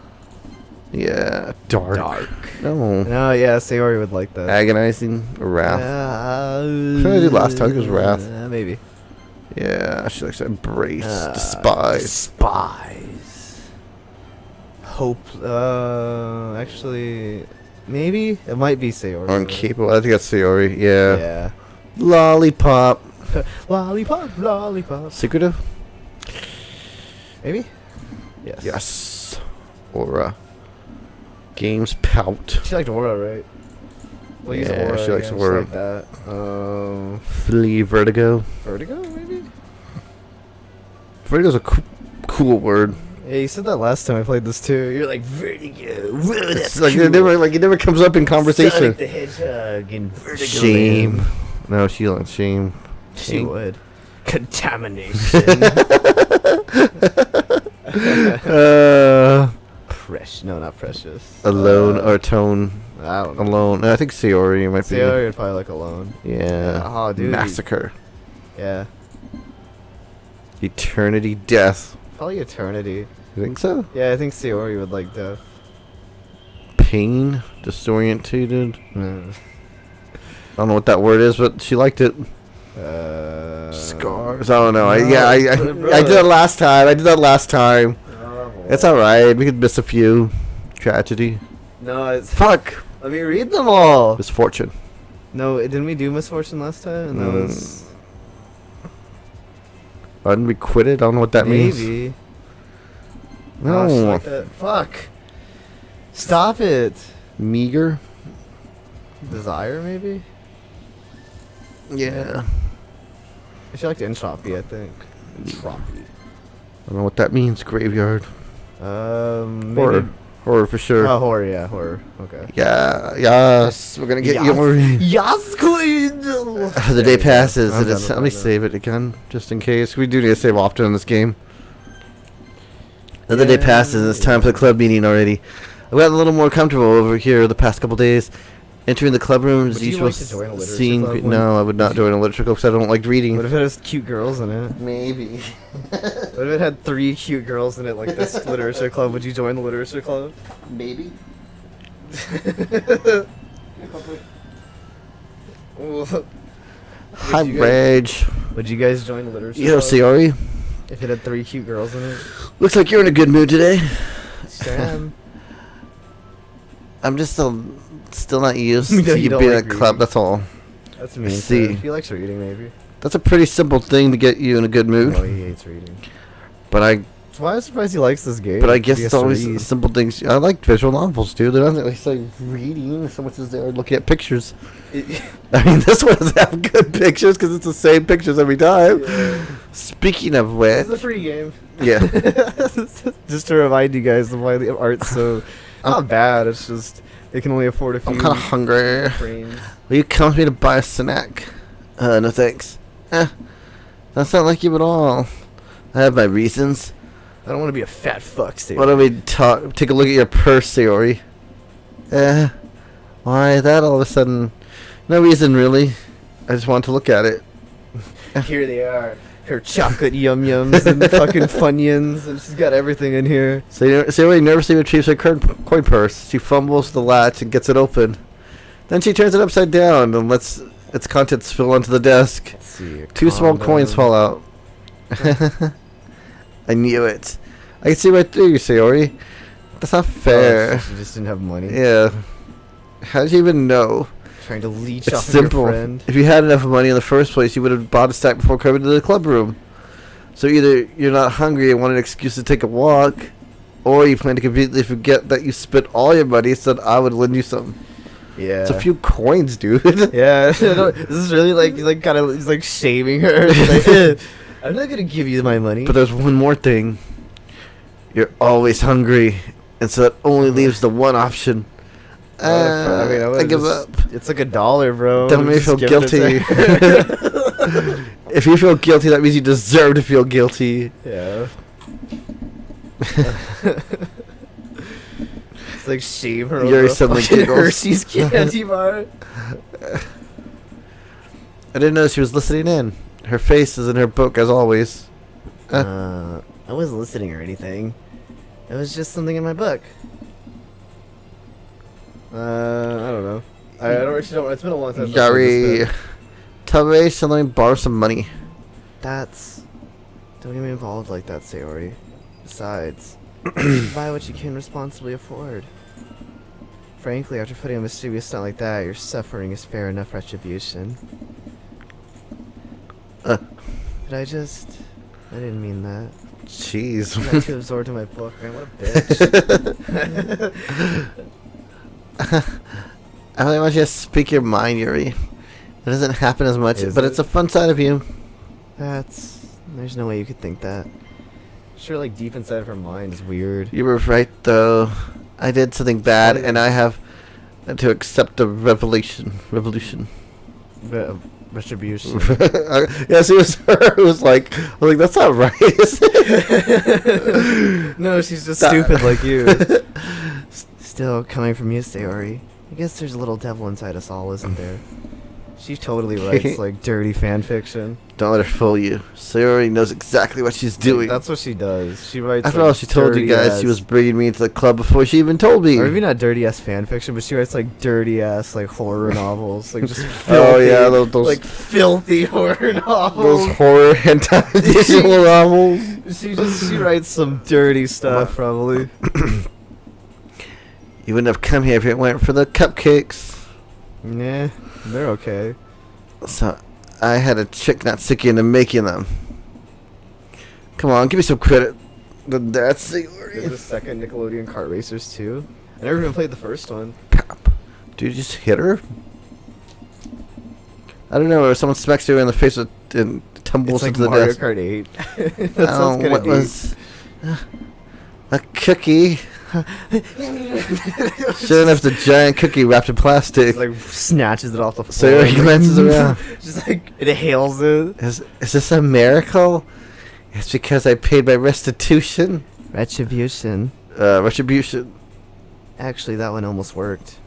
Speaker 1: Yeah, dark. No.
Speaker 3: No, yeah, Sayori would like that.
Speaker 1: Agonizing. Wrath.
Speaker 3: What
Speaker 1: did I do last time? It was wrath.
Speaker 3: Maybe.
Speaker 1: Yeah, she likes to embrace, despise.
Speaker 3: Despise. Hope. Actually, maybe it might be Sayori.
Speaker 1: Incapable. I think that's Sayori. Yeah.
Speaker 3: Yeah.
Speaker 1: Lollipop.
Speaker 3: Lollipop.
Speaker 1: Secretive?
Speaker 3: Maybe. Yes.
Speaker 1: Yes. Aura. Games pout.
Speaker 3: She liked Aura, right? We'll use
Speaker 1: Yeah,
Speaker 3: Aura
Speaker 1: she likes
Speaker 3: again,
Speaker 1: Aura.
Speaker 3: Like that.
Speaker 1: Flee vertigo.
Speaker 3: Vertigo, maybe.
Speaker 1: Vertigo's a cool word.
Speaker 3: Yeah, you said that last time I played this too. You're like Vertigo. Whoa,
Speaker 1: It's
Speaker 3: that's
Speaker 1: like
Speaker 3: cool.
Speaker 1: it never comes up in conversation.
Speaker 3: Sonic the Hedgehog and Vertigo.
Speaker 1: Shame.
Speaker 3: Man.
Speaker 1: No, she likes shame.
Speaker 3: She
Speaker 1: Shame.
Speaker 3: would. Contamination. Fresh. No, not precious.
Speaker 1: Alone or tone.
Speaker 3: I don't know.
Speaker 1: Alone. I think Sayori might be.
Speaker 3: Sayori would probably like alone.
Speaker 1: Yeah.
Speaker 3: Oh, dude.
Speaker 1: Massacre.
Speaker 3: Yeah.
Speaker 1: Eternity death.
Speaker 3: Probably eternity.
Speaker 1: You think so?
Speaker 3: Yeah, I think Sayori would like death.
Speaker 1: Pain. Disorientated.
Speaker 3: Mm.
Speaker 1: I don't know what that word is, but she liked it. Scars. I don't know. I did that last time. It's alright. We could miss a few. Tragedy.
Speaker 3: No, it's.
Speaker 1: Fuck.
Speaker 3: Let me read them all.
Speaker 1: Misfortune.
Speaker 3: No, didn't we do misfortune last time? And that was
Speaker 1: Didn't we quit it? I don't know what that means.
Speaker 3: maybe.
Speaker 1: No.
Speaker 3: Gosh, like that. Fuck. Stop it.
Speaker 1: Meager.
Speaker 3: Desire, maybe.
Speaker 1: Yeah.
Speaker 3: She liked entropy, I think. Entropy.
Speaker 1: I don't know what that means. Graveyard.
Speaker 3: Maybe.
Speaker 1: Horror. Horror for sure.
Speaker 3: Oh, horror, yeah, horror. Okay.
Speaker 1: Yeah. Yes. We're gonna get your.
Speaker 3: Yes, queen.
Speaker 1: The day passes.
Speaker 3: I'm
Speaker 1: And
Speaker 3: done
Speaker 1: it's,
Speaker 3: with
Speaker 1: let me
Speaker 3: that.
Speaker 1: save it again, just in case. We do need to save often in this game. Another day passes and it's time for the club meeting already. I've gotten a little more comfortable over here the past couple days. Entering the club room is
Speaker 3: Would you
Speaker 1: usual.
Speaker 3: like to join a literature
Speaker 1: Seeing
Speaker 3: club,
Speaker 1: no, I would not join a literature club because I don't like reading.
Speaker 3: What if it has cute girls in it?
Speaker 1: Maybe.
Speaker 3: What if it had 3 cute girls in it, like this literature club? Would you join the literature club?
Speaker 1: Maybe. Hi,
Speaker 3: you guys-
Speaker 1: Rage.
Speaker 3: Would you guys join the literature
Speaker 1: Yo,
Speaker 3: club
Speaker 1: Sayori.
Speaker 3: if it had 3 cute girls in it?
Speaker 1: Looks like you're in a good mood today.
Speaker 3: Sure am.
Speaker 1: I'm just still not used
Speaker 3: No,
Speaker 1: to
Speaker 3: you
Speaker 1: you
Speaker 3: don't
Speaker 1: being
Speaker 3: like
Speaker 1: at a club,
Speaker 3: reading.
Speaker 1: that's all.
Speaker 3: That's mean.
Speaker 1: See.
Speaker 3: He likes reading, maybe.
Speaker 1: That's a pretty simple thing to get you in a good mood.
Speaker 3: No, he hates reading.
Speaker 1: But I
Speaker 3: That's why I'm surprised he likes this game.
Speaker 1: guess
Speaker 3: He has
Speaker 1: it's
Speaker 3: to
Speaker 1: always
Speaker 3: read.
Speaker 1: simple things. I like visual novels, dude. They're not really like reading so much as they're looking at pictures. I mean, this one doesn't have good pictures because it's the same pictures every time.
Speaker 3: Yeah.
Speaker 1: Speaking of which,
Speaker 3: It's a free game.
Speaker 1: yeah,
Speaker 3: Just to remind you guys of why the art's so not bad. It's just they can only afford a few
Speaker 1: I'm kind of hungry.
Speaker 3: frames.
Speaker 1: Will you come with me to buy a snack? No thanks. That's not like you at all. I have my reasons.
Speaker 3: I don't want to be a fat fuck. Steve.
Speaker 1: Why don't we take a look at your purse, Sayori? Why that all of a sudden? No reason really. I just want to look at it.
Speaker 3: Here they are. Her chocolate yum yums and the fucking funyuns, and she's got everything in here.
Speaker 1: Sayori nervously retrieves her coin purse. She fumbles the latch and gets it open. Then she turns it upside down and lets its contents spill onto the desk.
Speaker 3: Let's see.
Speaker 1: 2 small coins fall out. I knew it. I can see right through you, Sayori. That's not fair.
Speaker 3: She just didn't have money.
Speaker 1: Yeah. How did you even know?
Speaker 3: Trying to leech
Speaker 1: It's
Speaker 3: off of
Speaker 1: simple.
Speaker 3: your friend.
Speaker 1: If you had enough money in the first place, you would have bought a stack before coming to the club room. So either you're not hungry and want an excuse to take a walk, or you plan to completely forget that you spent all your money so that I would lend you some.
Speaker 3: Yeah.
Speaker 1: It's a few coins, dude.
Speaker 3: Yeah. No, this is really like kind of he's like shaming her. Like, I'm not gonna give you my money.
Speaker 1: But there's one more thing. You're always hungry, and so that only leaves the one option. I give up.
Speaker 3: It's like $1, bro.
Speaker 1: Don't make me
Speaker 3: Just
Speaker 1: feel
Speaker 3: give it
Speaker 1: guilty.
Speaker 3: to her.
Speaker 1: If you feel guilty, that means you deserve to feel guilty.
Speaker 3: Yeah. It's like shame her
Speaker 1: Yuri
Speaker 3: over a
Speaker 1: suddenly
Speaker 3: fucking
Speaker 1: giggles.
Speaker 3: Hershey's candy bar.
Speaker 1: I didn't know she was listening in. Her face is in her book, as always.
Speaker 3: I wasn't listening or anything. It was just something in my book. I don't know. I don't actually know. It's been a long time. since I've read
Speaker 1: Yuri.
Speaker 3: this book.
Speaker 1: Tell me to let me borrow some money.
Speaker 3: That's... Don't get me involved like that, Sayori. Besides, you buy what you can responsibly afford. Frankly, after putting a mischievous stunt like that, your suffering is fair enough retribution.
Speaker 1: Uh.
Speaker 3: But I didn't mean that.
Speaker 1: Jeez.
Speaker 3: I got too absorbed in my book, man. What a bitch.
Speaker 1: I really want you to speak your mind, Yuri. It doesn't happen as much,
Speaker 3: Is
Speaker 1: but
Speaker 3: it?
Speaker 1: it's a fun side of you.
Speaker 3: There's no way you could think that. Sure, like deep inside of her mind is weird.
Speaker 1: You were right, though. I did something bad, and I have to accept the revolution.
Speaker 3: Retribution.
Speaker 1: Yes, it was her who was like, I was like, that's not right, is it?
Speaker 3: No, she's just
Speaker 1: That-
Speaker 3: stupid like you. Still, coming from you, Sayori, I guess there's a little devil inside us all, isn't there? She totally writes, like, dirty fan fiction.
Speaker 1: Don't let her fool you. Sayori knows exactly what she's doing.
Speaker 3: That's what she does. She writes,
Speaker 1: After all, she told you guys she was bringing me into the club before she even told me.
Speaker 3: Or maybe not dirty-ass fan fiction, but she writes, like, dirty-ass, like, horror novels. Like, just filthy,
Speaker 1: Oh, yeah, those
Speaker 3: like, filthy horror novels.
Speaker 1: those horror hentai visual novels.
Speaker 3: She writes some dirty stuff, probably.
Speaker 1: You wouldn't have come here if it weren't for the cupcakes.
Speaker 3: Nah, they're okay.
Speaker 1: So, I had a trick not sick into making them. Come on, give me some credit. That's
Speaker 3: There's
Speaker 1: Sayori.
Speaker 3: the second Nickelodeon Kart Racers too. I never even played the first one.
Speaker 1: Pop. Dude, you just hit her? I don't know, or someone smacks her in the face with, and tumbles
Speaker 3: It's like
Speaker 1: into the
Speaker 3: Mario
Speaker 1: desk.
Speaker 3: Kart 8. That
Speaker 1: Oh,
Speaker 3: sounds kinda
Speaker 1: what
Speaker 3: deep.
Speaker 1: was... a cookie. Shouldn't have the giant cookie wrapped in plastic.
Speaker 3: Just, like snatches it off the floor.
Speaker 1: So he glances around.
Speaker 3: Just like it inhales it.
Speaker 1: Is this a miracle? It's because I paid my restitution.
Speaker 3: Retribution.
Speaker 1: Retribution.
Speaker 3: Actually, that one almost worked.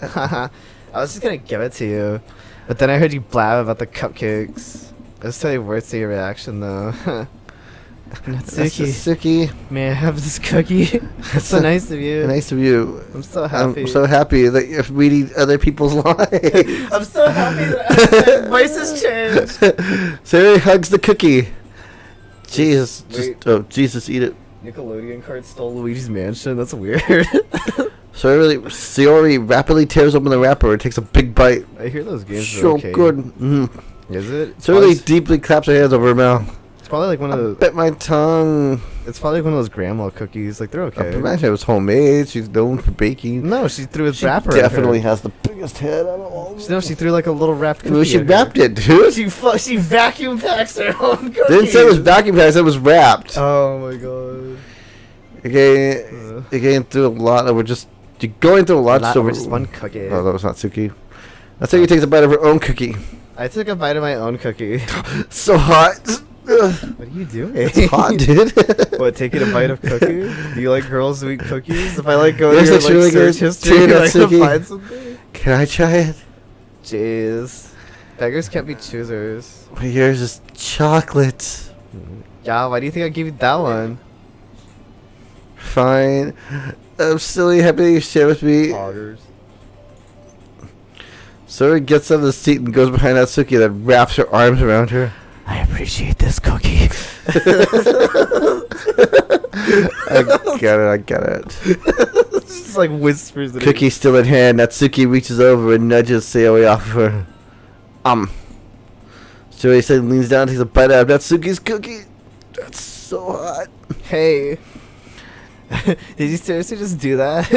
Speaker 3: I was just gonna give it to you, but then I heard you blab about the cupcakes. I was totally worth your reaction though. Natsuki,
Speaker 1: Natsuki.
Speaker 3: may I have this cookie? That's so nice of you.
Speaker 1: Nice of you.
Speaker 3: I'm so happy.
Speaker 1: I'm so happy that you're reading other people's lives.
Speaker 3: I'm so happy that my voice has changed.
Speaker 1: Sayori hugs the cookie. Jesus. Jesus, eat it.
Speaker 3: Nickelodeon card stole Luigi's Mansion. That's weird.
Speaker 1: Sayori rapidly tears open the wrapper and takes a big bite.
Speaker 3: I hear those games are
Speaker 1: So
Speaker 3: okay.
Speaker 1: good. Mm.
Speaker 3: Is it?
Speaker 1: Sayori deeply claps her hands over her mouth.
Speaker 3: It's probably like one of
Speaker 1: I
Speaker 3: the.
Speaker 1: bit my tongue.
Speaker 3: It's probably like one of those grandma cookies. Like they're
Speaker 1: I
Speaker 3: okay.
Speaker 1: imagine it was homemade. She's known for baking.
Speaker 3: No, she threw a
Speaker 1: She
Speaker 3: wrapper. at her.
Speaker 1: definitely has the biggest head out of all of them.
Speaker 3: No, she threw like a little wrapped cookie.
Speaker 1: Well, she
Speaker 3: at her.
Speaker 1: wrapped it, dude.
Speaker 3: She vacuum packs her own cookies.
Speaker 1: Didn't say it was vacuum packed. It was wrapped.
Speaker 3: Oh my god.
Speaker 1: Again, through a lot. We're just you're going through a lot.
Speaker 3: Not
Speaker 1: So
Speaker 3: over just one cookie.
Speaker 1: Oh, that was Natsuki. Natsuki takes a bite of her own cookie.
Speaker 3: I took a bite of my own cookie.
Speaker 1: So hot. Ugh.
Speaker 3: What are you doing?
Speaker 1: It's hot, dude.
Speaker 3: What, taking a bite of cookie? Do you like girls who eat cookies? If I like go to
Speaker 1: Yes,
Speaker 3: your
Speaker 1: it's
Speaker 3: like
Speaker 1: really
Speaker 3: search
Speaker 1: good.
Speaker 3: history,
Speaker 1: Dude,
Speaker 3: I
Speaker 1: that's
Speaker 3: can
Speaker 1: cookie.
Speaker 3: find something.
Speaker 1: Can I try it?
Speaker 3: Jeez. Beggars can't be choosers.
Speaker 1: My yours is chocolate.
Speaker 3: Yeah, why do you think I gave you that one?
Speaker 1: Fine. I'm silly. Happy you share with me.
Speaker 3: Poggers.
Speaker 1: Sora gets out of the seat and goes behind Natsuki, then wraps her arms around her.
Speaker 3: I appreciate this cookie.
Speaker 1: I get it.
Speaker 3: Just like whispers it.
Speaker 1: Cookie still in hand, Natsuki reaches over and nudges Sayori off of her. Sayori suddenly leans down and takes a bite out of Natsuki's cookie. That's so hot.
Speaker 3: Hey. Did you seriously just do that?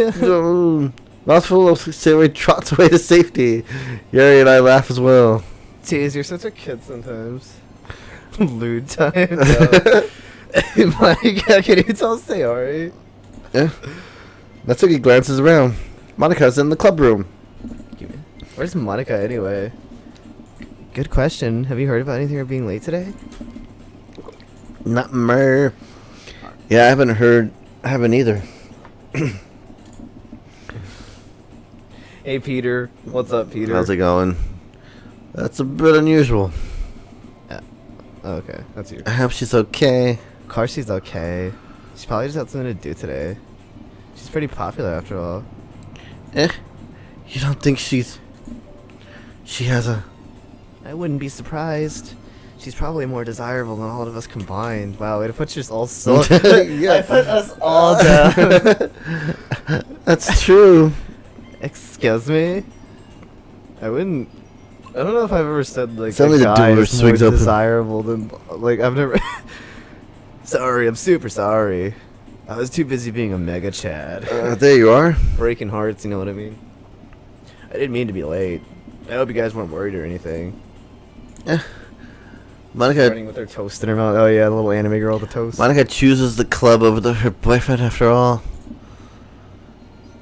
Speaker 1: Mouthful of Sayori trots away to safety. Yuri and I laugh as well.
Speaker 3: Jeez, you're such a kid sometimes. Lewd time. No. Monica, can you tell Sayori?
Speaker 1: Yeah. Natsuki glances around. Monika's in the club room.
Speaker 3: Where's Monica anyway? Good question. Have you heard about anything or being late today?
Speaker 1: Not mer. Yeah, I haven't heard. I haven't either.
Speaker 3: Hey Peter, what's up, Peter?
Speaker 1: How's it going? That's a bit unusual.
Speaker 3: Oh, okay, that's you.
Speaker 1: I hope she's okay.
Speaker 3: Of course she's okay. She probably just had something to do today. She's pretty popular after all.
Speaker 1: You don't think she has a...
Speaker 3: I wouldn't be surprised. She's probably more desirable than all of us combined. Wow, way to put us all so...
Speaker 1: Yeah.
Speaker 3: I put us all down.
Speaker 1: That's true.
Speaker 3: Excuse me? I wouldn't... I don't know if I've ever said, like,
Speaker 1: Suddenly
Speaker 3: a
Speaker 1: the
Speaker 3: guy
Speaker 1: door
Speaker 3: is more
Speaker 1: swings open.
Speaker 3: desirable than... Like, I've never... Sorry, I'm super sorry. I was too busy being a mega Chad.
Speaker 1: There you are.
Speaker 3: Breaking hearts, you know what I mean? I didn't mean to be late. I hope you guys weren't worried or anything.
Speaker 1: Monica
Speaker 3: Running with her toast in her mouth. Oh yeah, the little anime girl with the toast.
Speaker 1: Monica chooses the club over her boyfriend after all.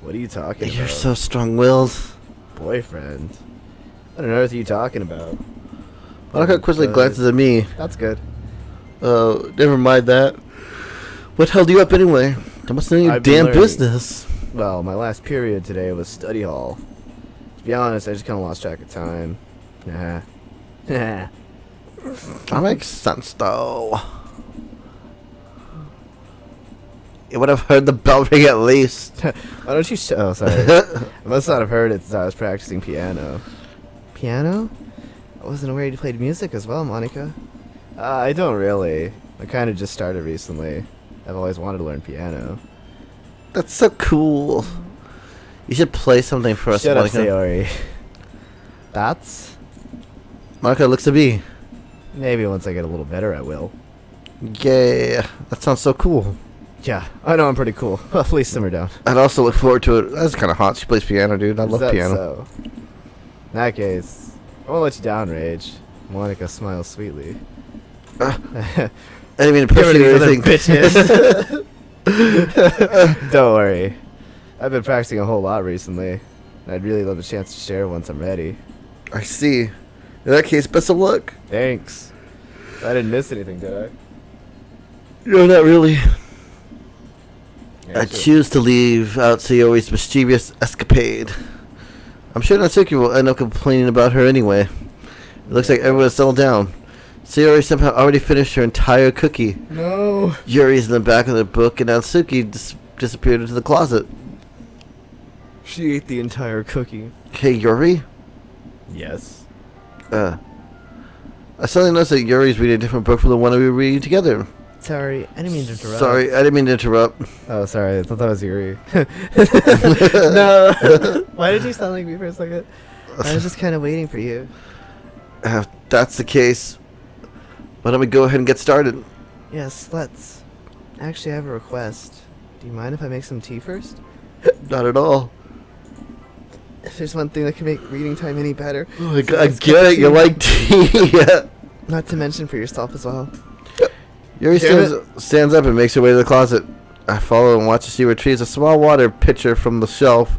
Speaker 3: What are you talking
Speaker 1: You're
Speaker 3: about?
Speaker 1: so strong-willed.
Speaker 3: Boyfriend? I don't know what you're talking about.
Speaker 1: Monica quickly glances at me.
Speaker 3: That's good.
Speaker 1: Never mind that. What held you up anyway? That must know your
Speaker 3: I've been
Speaker 1: damn
Speaker 3: learning.
Speaker 1: business.
Speaker 3: Well, my last period today was study hall. To be honest, I just kind of lost track of time. Nah. Nah.
Speaker 1: That makes sense, though. You would have heard the bell ring at least.
Speaker 3: Why don't you oh, sorry. I must not have heard it since I was practicing piano. Piano? I wasn't aware you played music as well, Monica. I don't really. I kind of just started recently. I've always wanted to learn piano.
Speaker 1: That's so cool. You should play something for us,
Speaker 3: Shut up,
Speaker 1: Monica.
Speaker 3: Sayori. That's...
Speaker 1: Monica looks at me.
Speaker 3: Maybe once I get a little better, I will.
Speaker 1: Yeah, that sounds so cool.
Speaker 3: Yeah, I know I'm pretty cool. Please simmer down.
Speaker 1: I'd also look forward to it. That's kind of hot. She plays piano, dude. I
Speaker 3: Is
Speaker 1: love
Speaker 3: that
Speaker 1: piano.
Speaker 3: so? In that case, I won't let you down, Rage. Monica smiles sweetly.
Speaker 1: I didn't mean to
Speaker 3: Get
Speaker 1: push
Speaker 3: rid
Speaker 1: you
Speaker 3: of
Speaker 1: or
Speaker 3: these other
Speaker 1: anything.
Speaker 3: bitches. Don't worry. I've been practicing a whole lot recently. And I'd really love a chance to share once I'm ready.
Speaker 1: I see. In that case, best of luck.
Speaker 3: Thanks. I didn't miss anything, did I?
Speaker 1: No, not really.
Speaker 3: Yeah,
Speaker 1: I
Speaker 3: sure.
Speaker 1: choose to leave out Sayori's mischievous escapade. I'm sure Natsuki will end up complaining about her anyway. It looks like everyone's settled down. Sayori somehow already finished her entire cookie.
Speaker 2: No.
Speaker 1: Yuri's in the back of the book, and Natsuki disappeared into the closet.
Speaker 3: She ate the entire cookie.
Speaker 1: Hey, Yuri?
Speaker 2: Yes.
Speaker 1: I suddenly noticed that Yuri's reading a different book from the one we were reading together.
Speaker 3: Sorry, I didn't mean to interrupt.
Speaker 1: Sorry, I didn't mean to interrupt.
Speaker 3: Oh, sorry. I thought that was Yuri. No. Why did you sound like me for a second? I was just kind of waiting for you.
Speaker 1: If that's the case, why don't we go ahead and get started?
Speaker 3: Yes, let's. Actually, I have a request. Do you mind if I make some tea first?
Speaker 1: Not at all.
Speaker 3: If there's one thing that can make reading time any better.
Speaker 1: Oh my God, I get it. You like tea. Yeah.
Speaker 3: Not to mention for yourself as well.
Speaker 1: Yuri stands up and makes her way to the closet. I follow and watch as she retrieves a small water pitcher from the shelf.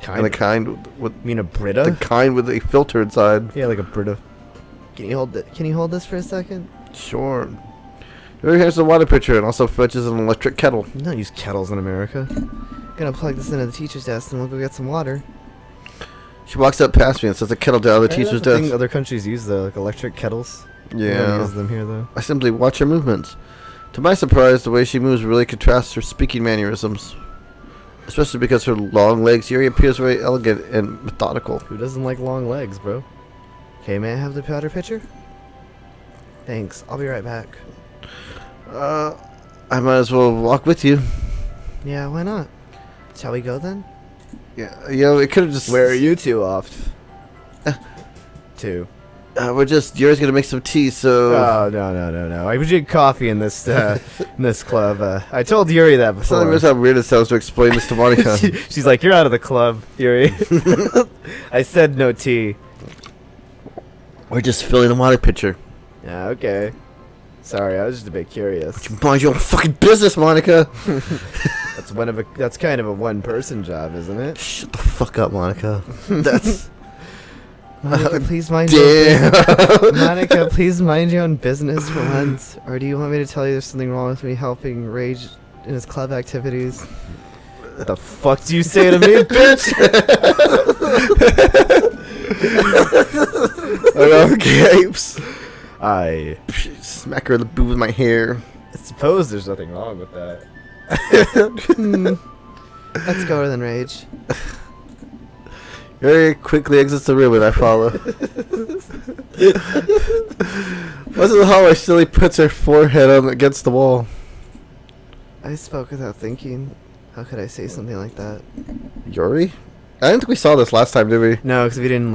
Speaker 1: And the kind with
Speaker 3: You mean a Brita?
Speaker 1: the kind with a filter inside.
Speaker 3: Yeah, like a Brita. Can you hold Can you hold this for a second?
Speaker 1: Sure. Yuri hands the water pitcher and also fetches an electric kettle.
Speaker 3: We don't use kettles in America. Gonna plug this into the teacher's desk and we'll go get some water.
Speaker 1: She walks up past me and sets the kettle down on the teacher's
Speaker 3: That's the
Speaker 1: desk.
Speaker 3: thing other countries use though, like electric kettles. We don't
Speaker 1: Yeah.
Speaker 3: use them here though.
Speaker 1: I simply watch her movements. To my surprise, the way she moves really contrasts her speaking mannerisms. Especially because her long legs, Yuri appears very elegant and methodical.
Speaker 3: Who doesn't like long legs, bro? Okay, may I have the powder pitcher? Thanks. I'll be right back.
Speaker 1: I might as well walk with you.
Speaker 3: Yeah, why not? Shall we go then?
Speaker 1: Yeah, it could have just...
Speaker 3: Where are you two off?
Speaker 1: Yuri's gonna make some tea, so...
Speaker 3: Oh no! I drink coffee in this in this club. I told Yuri that
Speaker 1: It's not
Speaker 3: before.
Speaker 1: how weird it sounds to explain this to Monica.
Speaker 3: She's like, "You're out of the club, Yuri." I said no tea.
Speaker 1: We're just filling a water pitcher.
Speaker 3: Yeah, okay. Sorry, I was just a bit curious.
Speaker 1: Mind your own fucking business, Monica!
Speaker 3: That's kind of a one-person job, isn't it?
Speaker 1: Shut the fuck up, Monica. That's...
Speaker 3: Monica, please mind your
Speaker 1: Damn!
Speaker 3: Monica, please mind your own business for once. Or do you want me to tell you there's something wrong with me helping Rage in his club activities? What the fuck do you say to me, bitch?
Speaker 1: Capes.
Speaker 3: I
Speaker 1: Smack her in the boob with my hair.
Speaker 3: suppose there's nothing wrong with that. Let's go then, Rage.
Speaker 1: Yuri quickly exits the room and I follow. Once in the hallway, Silly puts her forehead on against the wall.
Speaker 3: I spoke without thinking. How could I say something like that?
Speaker 1: Yuri? I didn't think we saw this last time, did we?
Speaker 3: No, because we didn't.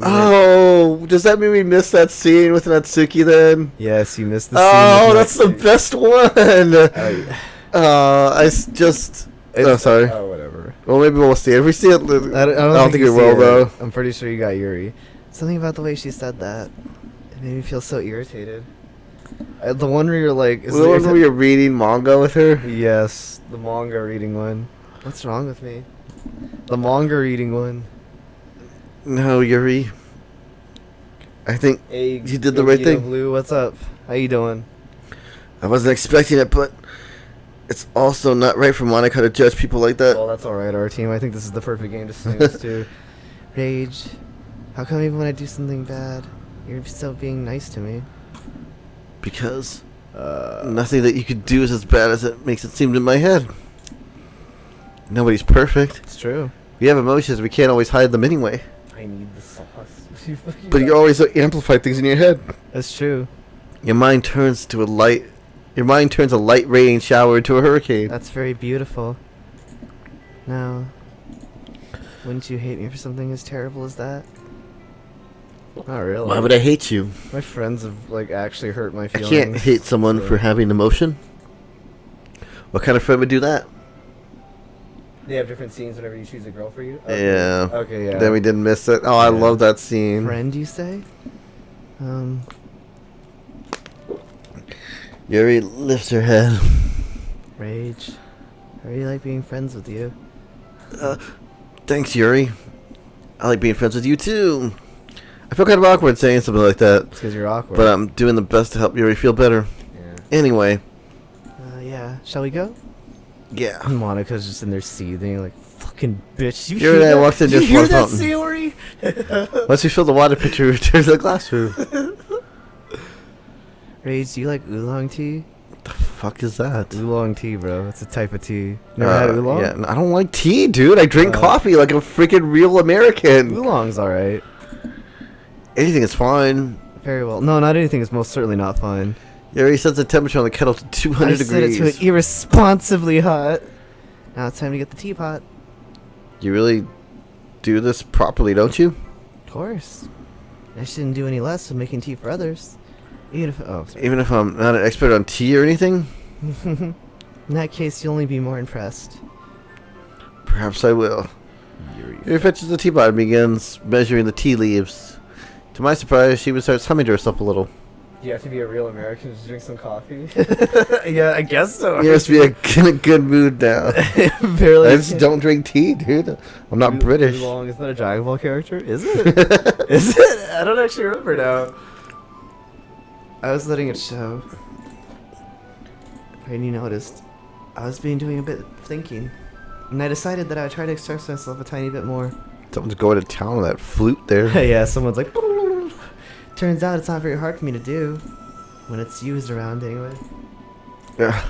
Speaker 1: Oh, does that mean we missed that scene with Natsuki then?
Speaker 3: Yes, you missed the scene.
Speaker 1: Oh,
Speaker 3: with
Speaker 1: that's the
Speaker 3: Natsuki.
Speaker 1: best one! Oh, sorry.
Speaker 3: Oh, whatever.
Speaker 1: Well, maybe we'll see it. If we see it,
Speaker 3: I
Speaker 1: don't think we
Speaker 3: you
Speaker 1: will,
Speaker 3: see
Speaker 1: though.
Speaker 3: it. I'm pretty sure you got Yuri. Something about the way she said that. It made me feel so irritated. The one where you're like...
Speaker 1: The one where you're reading manga with her?
Speaker 3: Yes, the manga reading one. What's wrong with me? The manga reading one.
Speaker 1: No, Yuri. I think
Speaker 3: Hey,
Speaker 1: you did the right
Speaker 3: Yogi
Speaker 1: thing.
Speaker 3: Blue, what's up? How you doing?
Speaker 1: I wasn't expecting it, but it's also not right for Monica to judge people like that.
Speaker 3: Well, that's alright, our team. I think this is the perfect game to snooze to. Rage, how come even when I do something bad, you're still being nice to me?
Speaker 1: Because nothing that you could do is as bad as it makes it seem in my head. Nobody's perfect.
Speaker 3: It's true.
Speaker 1: We have emotions. We can't always hide them anyway.
Speaker 3: I need the sauce.
Speaker 1: But you always amplify things in your head.
Speaker 3: That's true.
Speaker 1: Your mind turns a light rain shower into a hurricane.
Speaker 3: That's very beautiful. Now, wouldn't you hate me for something as terrible as that? Not really.
Speaker 1: Why would I hate you?
Speaker 3: My friends have actually hurt my
Speaker 1: I
Speaker 3: feelings.
Speaker 1: can't hate someone
Speaker 3: so-
Speaker 1: for having emotion. What kind of friend would do that?
Speaker 3: They have different scenes whenever you choose a girl for you?
Speaker 1: Yeah.
Speaker 3: Okay, yeah.
Speaker 1: Then we didn't miss it. Oh, I
Speaker 3: Yeah.
Speaker 1: love that scene.
Speaker 3: Friend, you say?
Speaker 1: Yuri lifts her head.
Speaker 3: Rage. I really like being friends with you.
Speaker 1: Thanks, Yuri. I like being friends with you too. I feel kind of awkward saying something like that,
Speaker 3: It's because you're awkward.
Speaker 1: but I'm doing the best to help Yuri feel better.
Speaker 3: Yeah.
Speaker 1: Anyway,
Speaker 3: Yeah. Shall we go?
Speaker 1: yeah.
Speaker 3: Monica's just in there seething, like, fucking bitch. You
Speaker 1: Yuri
Speaker 3: hear
Speaker 1: and I
Speaker 3: that?
Speaker 1: walked in
Speaker 3: You
Speaker 1: just
Speaker 3: hear
Speaker 1: one
Speaker 3: that,
Speaker 1: fountain.
Speaker 3: Sayori?
Speaker 1: Once we fill the water pitcher, we return to the classroom.
Speaker 3: Rage, do you like oolong tea?
Speaker 1: The fuck is that?
Speaker 3: Oolong tea, bro. It's a type of tea. Never had oolong?
Speaker 1: Yeah, I don't like tea, dude. I drink coffee like a freaking real American.
Speaker 3: Oolong's alright.
Speaker 1: Anything is fine.
Speaker 3: Very well. No, not anything is most certainly not fine.
Speaker 1: Yeah, he sets the temperature on the kettle to 200
Speaker 3: I set
Speaker 1: degrees.
Speaker 3: it to an irresponsibly hot. Now it's time to get the teapot.
Speaker 1: You really do this properly, don't you?
Speaker 3: Of course. I shouldn't do any less of making tea for others. Even if... Oh, sorry.
Speaker 1: Even if I'm not an expert on tea or anything?
Speaker 3: In that case, you'll only be more impressed.
Speaker 1: Perhaps I will. Yuri fetches the teapot and begins measuring the tea leaves. To my surprise, she even starts humming to herself a little.
Speaker 3: You have to be a real American to drink some coffee? Yeah, I guess so.
Speaker 1: You must be in a good mood now.
Speaker 3: Barely.
Speaker 1: I just don't drink tea, dude. I'm not British.
Speaker 3: Oolong, is that a Dragon Ball character? Is it? Is it? I don't actually remember now. I was letting it show. And you noticed. I was doing a bit of thinking. And I decided that I would try to express myself a tiny bit more.
Speaker 1: Someone's going to town with that flute there.
Speaker 3: Yeah, someone's like... Turns out it's not very hard for me to do. When it's used around, anyway.
Speaker 1: Yeah,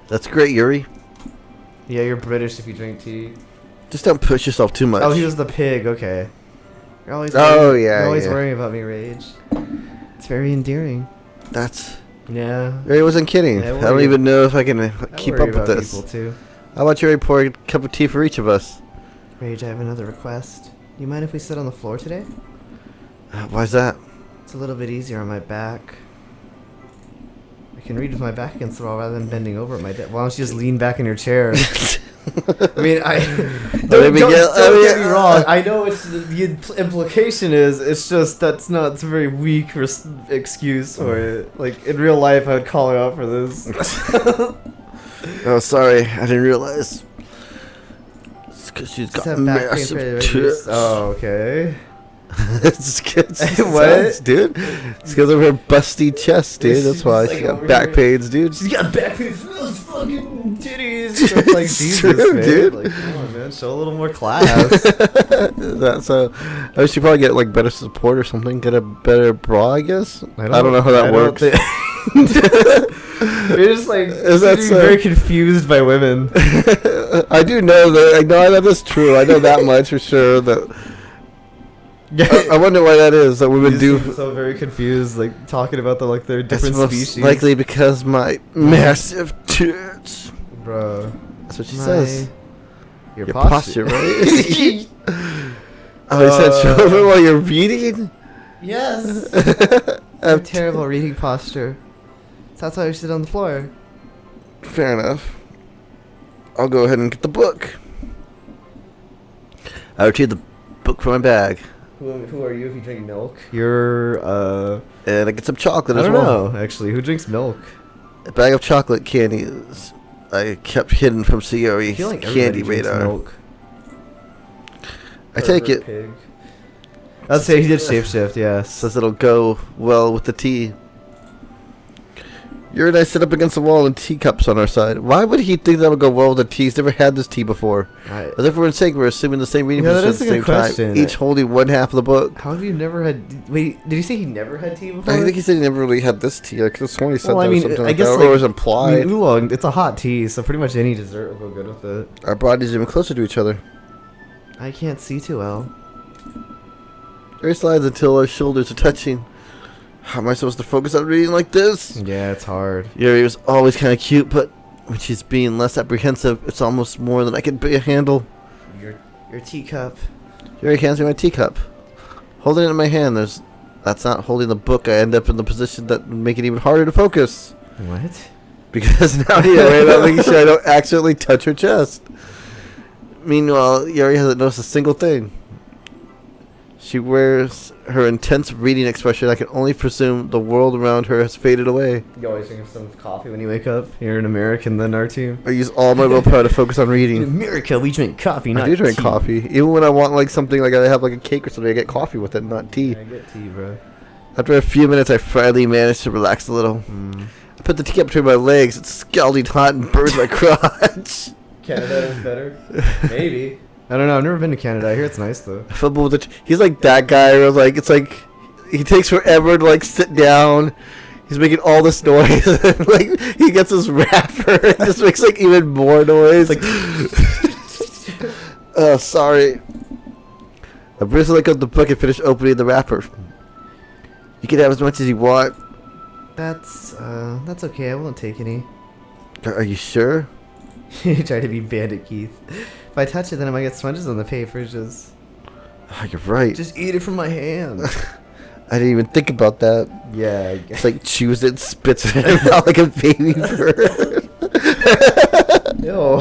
Speaker 1: that's great, Yuri.
Speaker 3: Yeah, you're British if you drink tea.
Speaker 1: Just don't push yourself too much.
Speaker 3: Oh, he was the pig, okay. You're always
Speaker 1: yeah,
Speaker 3: always
Speaker 1: yeah.
Speaker 3: worrying about me, Rage. It's very endearing.
Speaker 1: That's...
Speaker 3: Yeah.
Speaker 1: Yuri wasn't kidding.
Speaker 3: Yeah,
Speaker 1: I don't even know if I can keep up with this.
Speaker 3: People too.
Speaker 1: How about Yuri pour a cup of tea for each of us?
Speaker 3: Rage, I have another request. Do you mind if we sit on the floor today?
Speaker 1: Why's that?
Speaker 3: It's a little bit easier on my back. I can read with my back against the wall rather than bending over at my desk. Why don't you just lean back in your chair? I mean, don't get me wrong. I know it's the implication is it's just it's a very weak excuse for it. Like in real life, I would call her out for this.
Speaker 1: Oh, sorry, I didn't realize. It's because she's
Speaker 3: Just
Speaker 1: got
Speaker 3: have back pain
Speaker 1: massive
Speaker 3: for the
Speaker 1: tits.
Speaker 3: Oh, okay.
Speaker 1: It's because
Speaker 3: What?
Speaker 1: dude? It's because of her busty chest, dude.
Speaker 3: She's
Speaker 1: That's why
Speaker 3: like
Speaker 1: she got
Speaker 3: over
Speaker 1: back
Speaker 3: here.
Speaker 1: pains, dude.
Speaker 3: She's got back pain for those fucking titties. It's like
Speaker 1: It's
Speaker 3: Jesus,
Speaker 1: true,
Speaker 3: man.
Speaker 1: dude.
Speaker 3: Like, come on, man. Show a little more class.
Speaker 1: That's I should probably get like better support or something. Get a better bra, I guess. I don't know how that works.
Speaker 3: You're just like
Speaker 1: Is that so?
Speaker 3: very confused by women.
Speaker 1: I do know that. I know that is true. I know that much for sure. That I wonder why that is. That women
Speaker 3: You
Speaker 1: do.
Speaker 3: seem so very confused, like talking about their
Speaker 1: It's
Speaker 3: different
Speaker 1: most
Speaker 3: species.
Speaker 1: likely because my massive tits.
Speaker 3: Bro.
Speaker 1: That's what she says.
Speaker 3: Your
Speaker 1: Your
Speaker 3: posture.
Speaker 1: posture, right? Oh, you said show me while you're reading?
Speaker 3: Yes. Your terrible reading posture. So that's why you sit on the floor.
Speaker 1: Fair enough. I'll go ahead and get the book. I retrieve the book from my bag.
Speaker 3: Who are you if you drink milk? You're
Speaker 1: And I get some chocolate
Speaker 3: I
Speaker 1: as
Speaker 3: don't
Speaker 1: well.
Speaker 3: know, actually. Who drinks milk?
Speaker 1: A bag of chocolate candies I kept hidden from
Speaker 3: I
Speaker 1: Sierra's
Speaker 3: feel like everybody
Speaker 1: candy
Speaker 3: drinks
Speaker 1: radar.
Speaker 3: milk.
Speaker 1: I take it.
Speaker 3: Pig. I'd say he did shapeshift, yes.
Speaker 1: Says it'll go well with the tea. Yuri and I sit up against the wall and teacups on our side. Why would he think that would go well with the tea? He's never had this tea before. As if we're in sync, we're assuming the same reading
Speaker 3: Yeah, that
Speaker 1: position at
Speaker 3: is
Speaker 1: the
Speaker 3: a
Speaker 1: same
Speaker 3: good question.
Speaker 1: time. Each holding one half of the book.
Speaker 3: How have you never had... Wait, did you say he never had tea before?
Speaker 1: I think he said he never really had this tea. Like, this one he said
Speaker 3: Well,
Speaker 1: that
Speaker 3: I
Speaker 1: was
Speaker 3: mean,
Speaker 1: something
Speaker 3: I
Speaker 1: like
Speaker 3: guess,
Speaker 1: that,
Speaker 3: like,
Speaker 1: or it was implied.
Speaker 3: oolong, it's a hot tea, so pretty much any dessert will go good with it.
Speaker 1: Our bodies are even closer to each other.
Speaker 3: I can't see too well.
Speaker 1: Yuri slides until our shoulders are touching. How am I supposed to focus on reading like this?
Speaker 3: Yeah, it's hard.
Speaker 1: Yuri was always kind of cute, but when she's being less apprehensive, it's almost more than I can handle.
Speaker 3: Your teacup.
Speaker 1: Yuri hands me my teacup. Holding it in my hand, that's not holding the book. I end up in the position that would make it even harder to focus.
Speaker 3: What?
Speaker 1: Because now Yuri, I'm making sure I don't accidentally touch her chest. Meanwhile, Yuri hasn't noticed a single thing. She wears her intense reading expression. I can only presume the world around her has faded away.
Speaker 3: You always drink some coffee when you wake up. You're an American, then our team.
Speaker 1: I use all my willpower to focus on
Speaker 3: In
Speaker 1: reading.
Speaker 3: America, we drink coffee, not
Speaker 1: I do drink
Speaker 3: tea.
Speaker 1: coffee. Even when I want like something, like I have like a cake or something, I get coffee with it, not tea.
Speaker 3: I get tea, bro.
Speaker 1: After a few minutes, I finally managed to relax a little. I put the teacup between my legs. It's scalding hot and burns my crotch.
Speaker 3: Canada is better? Maybe. I don't know. I've never been to Canada. I hear it's nice, though.
Speaker 1: I fumble with it. He's like that guy where like it's like he takes forever to like sit down. He's making all this noise. Like, he gets his wrapper and just makes, like, even more noise. Like, oh, sorry. I briefly look up the book and finish opening the wrapper. You can have as much as you want.
Speaker 3: That's okay. I won't take any.
Speaker 1: Are you sure?
Speaker 3: You try to be Bandit Keith. If I touch it, then I might get smudges on the paper. Just
Speaker 1: You're right.
Speaker 3: eat it from my hand.
Speaker 1: I didn't even think about that.
Speaker 3: Yeah. I
Speaker 1: It's like chews it, spits it out like a baby bird.
Speaker 3: Ew.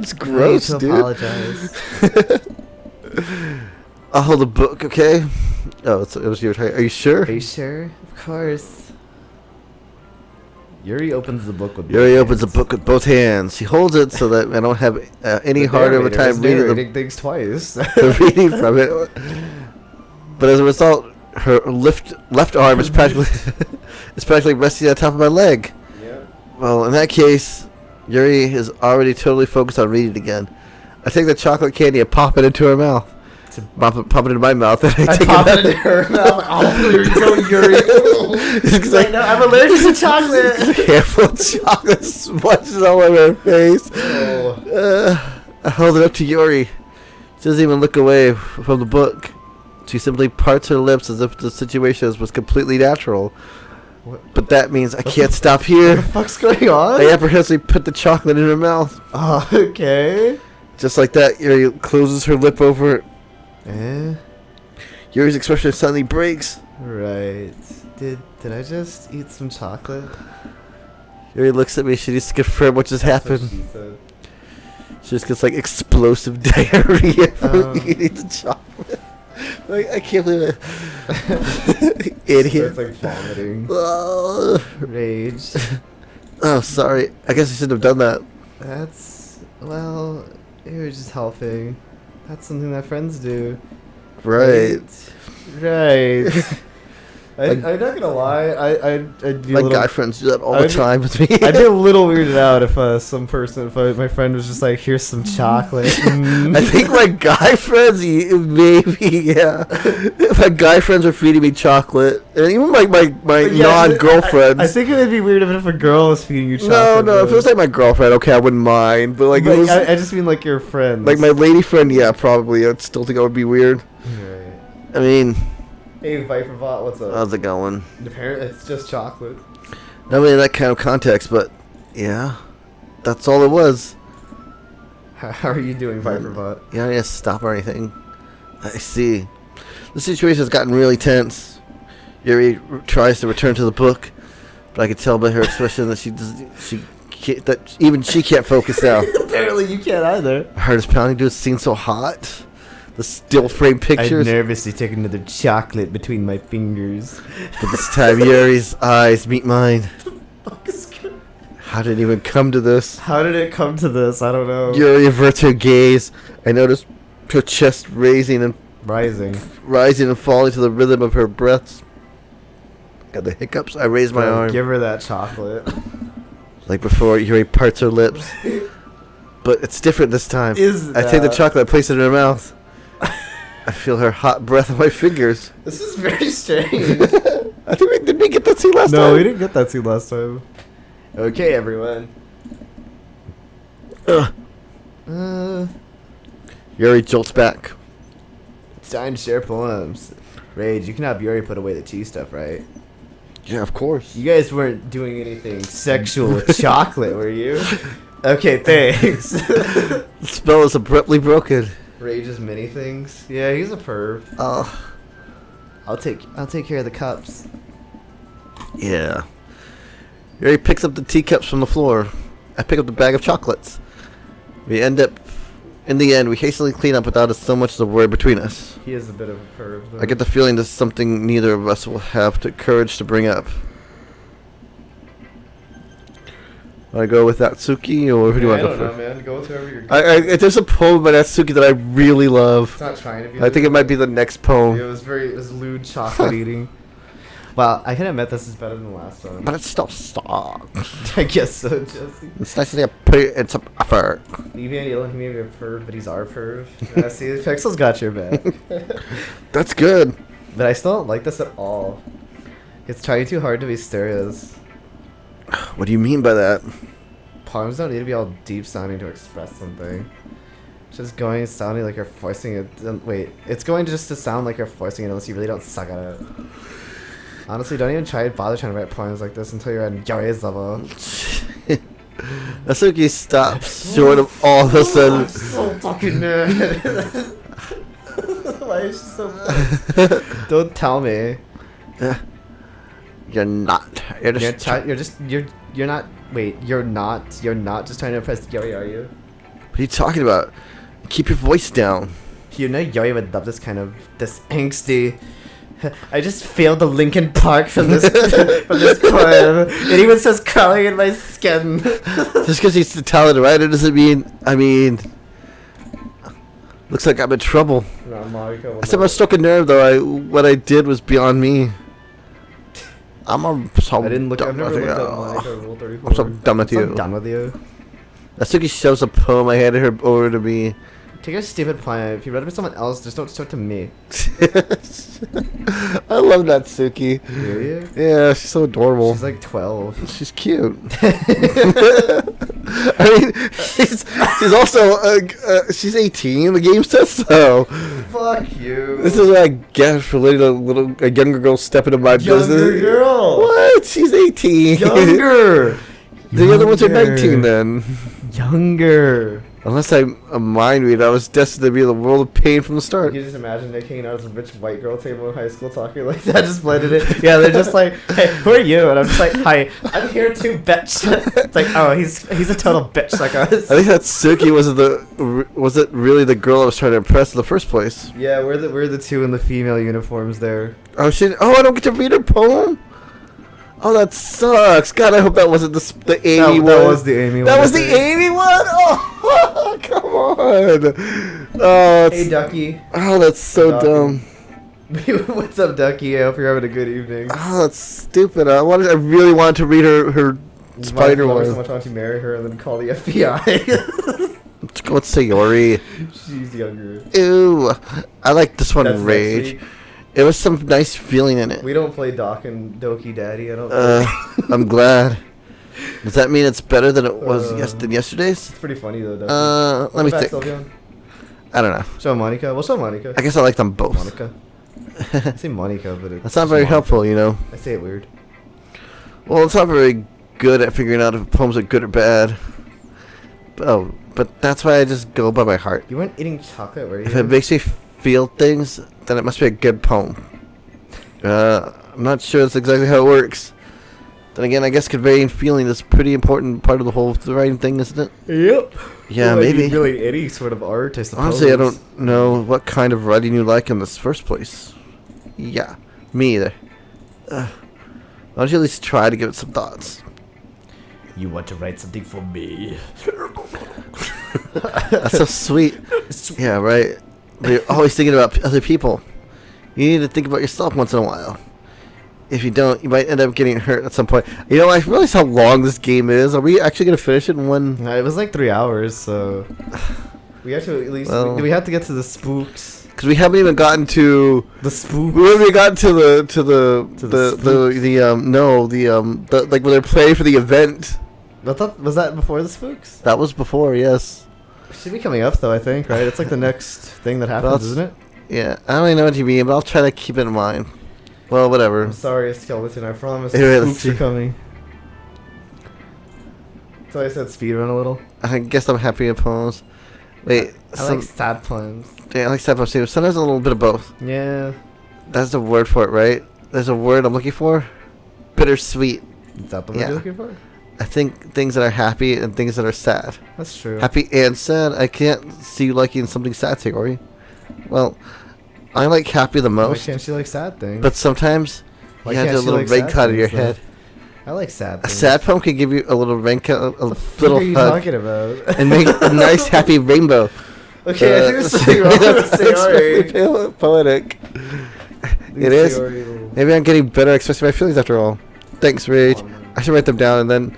Speaker 1: It's gross,
Speaker 3: I need to
Speaker 1: dude.
Speaker 3: apologize.
Speaker 1: I'll hold the book, okay? Oh, it was your turn. Are you sure?
Speaker 3: Are you sure? Of course. Yuri opens the book with
Speaker 1: Yuri
Speaker 3: both
Speaker 1: opens the
Speaker 3: hands.
Speaker 1: book with both hands. He holds it so that I don't have any
Speaker 3: The
Speaker 1: harder of a
Speaker 3: narrator is
Speaker 1: time reading
Speaker 3: narrating things twice.
Speaker 1: the reading from it. But as a result, her left arm is practically resting on top of my leg.
Speaker 3: Yeah.
Speaker 1: Well, in that case, Yuri is already totally focused on reading again. I take the chocolate candy and pop it into her mouth. Pop it into my mouth. And I take
Speaker 3: pop
Speaker 1: it
Speaker 3: it into her mouth. Oh, here you go, Yuri.
Speaker 1: It's like,
Speaker 3: No, I'm allergic to chocolate.
Speaker 1: Careful, chocolate smudges all over her face.
Speaker 3: Oh.
Speaker 1: I hold it up to Yuri. She doesn't even look away from the book. She simply parts her lips as if the situation was completely natural.
Speaker 3: What?
Speaker 1: But that means I can't stop
Speaker 3: What
Speaker 1: here.
Speaker 3: the fuck's going on?
Speaker 1: I apprehensively put the chocolate in her mouth.
Speaker 3: Oh, okay.
Speaker 1: Just like that, Yuri closes her lip over it. Yuri's expression suddenly breaks.
Speaker 3: Right. Did I just eat some chocolate?
Speaker 1: Yuri looks at me. She needs to confirm what just happened.
Speaker 3: She said.
Speaker 1: She just gets like explosive diarrhea from
Speaker 3: Oh.
Speaker 1: eating the chocolate. Like, I can't believe it. Idiot.
Speaker 3: Starts like vomiting.
Speaker 1: Oh.
Speaker 3: Rage.
Speaker 1: Oh, sorry. I guess I shouldn't have done that.
Speaker 3: Well, you were just helping. That's something that friends do.
Speaker 1: Right.
Speaker 3: Right.
Speaker 1: Like-
Speaker 3: I'm not gonna lie. I'd be
Speaker 1: My
Speaker 3: a little,
Speaker 1: guy friends do that all the
Speaker 3: I'd be-
Speaker 1: time with me.
Speaker 3: I'd be a little weirded out if my friend was just like, "Here's some chocolate."
Speaker 1: I think my guy friends, maybe, yeah. My guy friends are feeding me chocolate. And even my
Speaker 3: But yeah,
Speaker 1: non-girlfriends.
Speaker 3: I think it would be weird if a girl was feeding you chocolate.
Speaker 1: No, if it was like my girlfriend, okay, I wouldn't mind. But like,
Speaker 3: But
Speaker 1: it was,
Speaker 3: I just mean like your friends.
Speaker 1: like my lady friend, yeah, probably. I'd still think that would be weird.
Speaker 3: Right.
Speaker 1: I mean,
Speaker 3: Hey, Viperbot, what's up?
Speaker 1: how's it going?
Speaker 3: Apparently, it's just chocolate.
Speaker 1: Not really in that kind of context, but yeah, that's all it was.
Speaker 3: How are you doing, Viperbot?
Speaker 1: You don't need to stop or anything. I see. The situation has gotten really tense. Yuri tries to return to the book, but I can tell by her expression that even she can't focus now.
Speaker 3: Apparently, you can't either.
Speaker 1: Her heart is pounding. Dude, it seems so hot. The still frame pictures.
Speaker 3: I nervously take another chocolate between my fingers.
Speaker 1: But this time, Yuri's eyes meet mine. How did it even come to this?
Speaker 3: How did it come to this? I don't know.
Speaker 1: Yuri averts her gaze. I notice her chest rising and
Speaker 3: Rising.
Speaker 1: falling to the rhythm of her breaths. Got the hiccups. I raise my arm.
Speaker 3: Give her that chocolate.
Speaker 1: Like before, Yuri parts her lips. But it's different this time. I take the
Speaker 3: that-
Speaker 1: chocolate, I place it in her mouth. I feel her hot breath on my fingers.
Speaker 3: This is very strange.
Speaker 1: I think did we get that scene last time?
Speaker 3: No, we didn't get that scene last time. Okay, everyone.
Speaker 1: Yuri jolts back.
Speaker 3: It's time to share poems. Rage, you can have Yuri put away the tea stuff, right?
Speaker 1: Yeah, of course.
Speaker 3: You guys weren't doing anything sexual with chocolate, were you? Okay, thanks.
Speaker 1: The spell is abruptly broken.
Speaker 3: Rage's mini things. Yeah, he's a perv.
Speaker 1: Oh,
Speaker 3: I'll take care of the cups.
Speaker 1: yeah. Yuri picks up the teacups from the floor. I pick up the bag of chocolates. We end up, in the end, we hastily clean up without so much as a word between us.
Speaker 3: He is a bit of a perv. Though.
Speaker 1: I get the feeling this is something neither of us will have the courage to bring up. Want to go with Natsuki, or who do you want to go
Speaker 3: know,
Speaker 1: for?
Speaker 3: man. Go with whoever you're.
Speaker 1: There's a poem by Natsuki that I really love.
Speaker 3: It's not trying to be.
Speaker 1: I think it might be the next poem.
Speaker 3: It was lewd chocolate eating. Wow, I can admit this is better than the last one.
Speaker 1: But it still sucks.
Speaker 3: I guess so, Jesse.
Speaker 1: It's nice to see a put it in some effort.
Speaker 3: Even he may be a perv, but he's our perv. See, Pixel's got your back.
Speaker 1: That's good.
Speaker 3: But I still don't like this at all.
Speaker 2: It's trying too hard to be serious.
Speaker 1: What do you mean by that?
Speaker 2: Poems don't need to be all deep sounding to express something. Just going sounding like you're forcing it. Wait, it's going just to sound like you're forcing it unless you really don't suck at it. Honestly, don't even bother trying to write poems like this until you're at Yoi's level.
Speaker 1: Asuki stops short of all of a sudden.
Speaker 2: So fucking nerd. Why is she so bad? Don't tell me.
Speaker 1: You're not. You're just.
Speaker 2: You're not. Wait, you're not just trying to impress Yoi, are you?
Speaker 1: What are you talking about? Keep your voice down.
Speaker 2: You know Yoi would love this angsty. I just failed the Linkin Park from this poem. It even says crawling in my skin.
Speaker 1: Just because he's the talented writer doesn't mean. I mean, looks like I'm in trouble.
Speaker 2: No, Mariko,
Speaker 1: I said I struck a nerve though. What I did was beyond me. I'm so
Speaker 2: I didn't look. I've
Speaker 1: done
Speaker 2: never
Speaker 1: with
Speaker 2: looked
Speaker 1: you.
Speaker 2: at Monica Rule 34.
Speaker 1: I'm so done with you.
Speaker 2: I'm done with you.
Speaker 1: Asuki shows a poem I handed her over to me.
Speaker 2: Take your stupid plan. If you read it for someone else, just don't show it to me.
Speaker 1: I love that Suki.
Speaker 2: Do you?
Speaker 1: Yeah, she's so adorable.
Speaker 2: She's like 12.
Speaker 1: She's cute. I mean, she's also she's 18. The game says so.
Speaker 2: Fuck you.
Speaker 1: This is what I get for letting a younger girl step into my business.
Speaker 2: Younger girl.
Speaker 1: What? She's 18.
Speaker 2: Younger.
Speaker 1: The other ones are 19 then.
Speaker 2: Younger.
Speaker 1: Unless I'm a mind reader, I was destined to be in the world of pain from the start.
Speaker 2: You just imagine Nick hanging out at a rich white girl table in high school talking like that, just blended it. Yeah, they're just like, hey, who are you? And I'm just like, hi, I'm here too, bitch. It's like, oh, he's a total bitch like us.
Speaker 1: I think that Suki wasn't really the girl I was trying to impress in the first place.
Speaker 2: Yeah, we're the two in the female uniforms there.
Speaker 1: Oh shit! Oh, I don't get to read her poem. Oh, that sucks. God, I hope that wasn't the Amy one.
Speaker 2: That was the Amy one.
Speaker 1: That was the Amy one? Oh, come on. Oh,
Speaker 2: Hey, Ducky.
Speaker 1: Oh, that's so dumb.
Speaker 2: What's up, Ducky? I hope you're having a good evening.
Speaker 1: Oh, that's stupid. I really wanted to read her spider one.
Speaker 2: So much want to marry her and then call the FBI.
Speaker 1: Let's say Yori.
Speaker 2: She's younger.
Speaker 1: Ew. I like this one,
Speaker 2: That's
Speaker 1: Rage.
Speaker 2: next week.
Speaker 1: It was some nice feeling in it.
Speaker 2: We don't play Doc and Doki Daddy. I don't. Think.
Speaker 1: I'm glad. Does that mean it's better than it was than yesterday's?
Speaker 2: It's pretty funny though. Doki.
Speaker 1: Let me think. I don't know.
Speaker 2: Show Monica. We'll show Monica.
Speaker 1: I guess I like them both.
Speaker 2: Monica. I say Monica, but it's
Speaker 1: That's not very
Speaker 2: Monica.
Speaker 1: helpful, you know.
Speaker 2: I say it weird.
Speaker 1: Well, it's not very good at figuring out if poems are good or bad. Oh, but that's why I just go by my heart.
Speaker 2: You weren't eating chocolate, were you?
Speaker 1: If it makes me feel things, then it must be a good poem. I'm not sure that's exactly how it works. Then again, I guess conveying feeling is a pretty important part of the whole writing thing, isn't it?
Speaker 2: Yep.
Speaker 1: Yeah,
Speaker 2: Well,
Speaker 1: maybe.
Speaker 2: really any sort of art, I suppose.
Speaker 1: Honestly, I don't know what kind of writing you like in this first place. Yeah, me either. Why don't you at least try to give it some thoughts?
Speaker 2: You want to write something for me?
Speaker 1: That's so sweet. Yeah, right. But you're always thinking about other people. You need to think about yourself once in a while. If you don't, you might end up getting hurt at some point. You know, I realize how long this game is. Are we actually going to finish it in one?
Speaker 2: It was like 3 hours, so we have to at least.
Speaker 1: Well,
Speaker 2: do we have to get to the spooks?
Speaker 1: Because we haven't even gotten to
Speaker 2: The spooks.
Speaker 1: we haven't even gotten to the like when they're playing for the event.
Speaker 2: Was that before the spooks?
Speaker 1: That was before, yes.
Speaker 2: Should be coming up though, I think, right? It's like the next thing that happens,
Speaker 1: Well,
Speaker 2: isn't it?
Speaker 1: Yeah, I don't really know what you mean, but I'll try to keep it in mind. Well, whatever.
Speaker 2: I'm sorry, Skeleton. I promise
Speaker 1: Anyway,
Speaker 2: the
Speaker 1: let's
Speaker 2: spooks are
Speaker 1: see.
Speaker 2: coming. So I said speedrun a little.
Speaker 1: I guess I'm happy with poems. Wait,
Speaker 2: I like sad poems.
Speaker 1: yeah, I like sad poems too. Sometimes a little bit of both.
Speaker 2: Yeah.
Speaker 1: That's the word for it, right? There's a word I'm looking for. Bittersweet.
Speaker 2: Is that the word
Speaker 1: Yeah.
Speaker 2: you're looking for?
Speaker 1: I think things that are happy and things that are sad.
Speaker 2: That's true.
Speaker 1: Happy and sad. I can't see you liking something sad, Tigori. Well, I like happy the
Speaker 2: Why
Speaker 1: most,
Speaker 2: can't she like sad things?
Speaker 1: but sometimes
Speaker 2: Why
Speaker 1: you have
Speaker 2: can't
Speaker 1: a
Speaker 2: she
Speaker 1: little
Speaker 2: like
Speaker 1: red
Speaker 2: sad
Speaker 1: cut in your
Speaker 2: things, though?
Speaker 1: head.
Speaker 2: I like sad
Speaker 1: A
Speaker 2: things.
Speaker 1: sad poem can give you a little red cut, a
Speaker 2: What
Speaker 1: little
Speaker 2: are you
Speaker 1: hug,
Speaker 2: talking about?
Speaker 1: and make a nice happy rainbow.
Speaker 2: Okay, I think there's something wrong with
Speaker 1: That's really
Speaker 2: Sayori.
Speaker 1: poetic. It is. Maybe I'm getting better at expressing my feelings after all. Thanks, Rage. I should write them down and then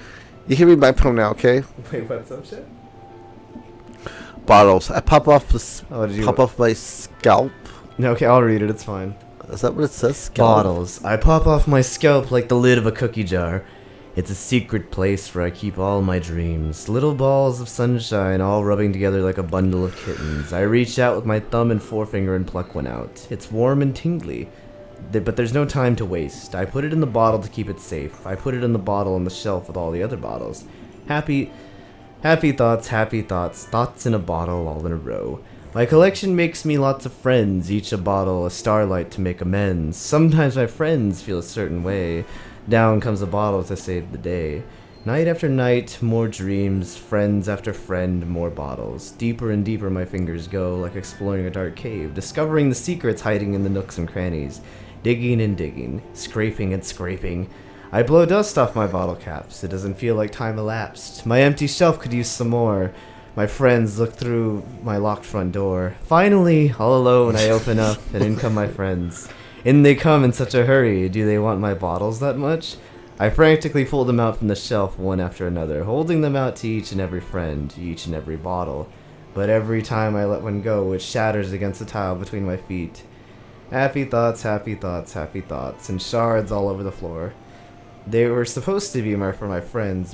Speaker 1: you can read my poem now, okay?
Speaker 2: Wait, what's up, shit?
Speaker 1: Bottles. I pop off
Speaker 2: Oh, did you?
Speaker 1: my scalp.
Speaker 2: No, okay, I'll read it. It's fine.
Speaker 1: Is that what it says? Scalp?
Speaker 3: Bottles. I pop off my scalp like the lid of a cookie jar. It's a secret place where I keep all my dreams. Little balls of sunshine all rubbing together like a bundle of kittens. I reach out with my thumb and forefinger and pluck one out. It's warm and tingly. But there's no time to waste. I put it in the bottle to keep it safe. I put it in the bottle on the shelf with all the other bottles. Happy thoughts, thoughts in a bottle all in a row. My collection makes me lots of friends, each a bottle, a starlight to make amends. Sometimes my friends feel a certain way. Down comes a bottle to save the day. Night after night, more dreams, friends after friend, more bottles. Deeper and deeper my fingers go, like exploring a dark cave, discovering the secrets hiding in the nooks and crannies. Digging and digging, scraping and scraping. I blow dust off my bottle caps. It doesn't feel like time elapsed. My empty shelf could use some more. My friends look through my locked front door. Finally, all alone, I open up, and in come my friends. In they come in such a hurry. Do they want my bottles that much? I frantically pull them out from the shelf one after another, holding them out to each and every friend, each and every bottle. But every time I let one go, it shatters against the tile between my feet. Happy thoughts, and shards all over the floor. They were supposed to be for my friends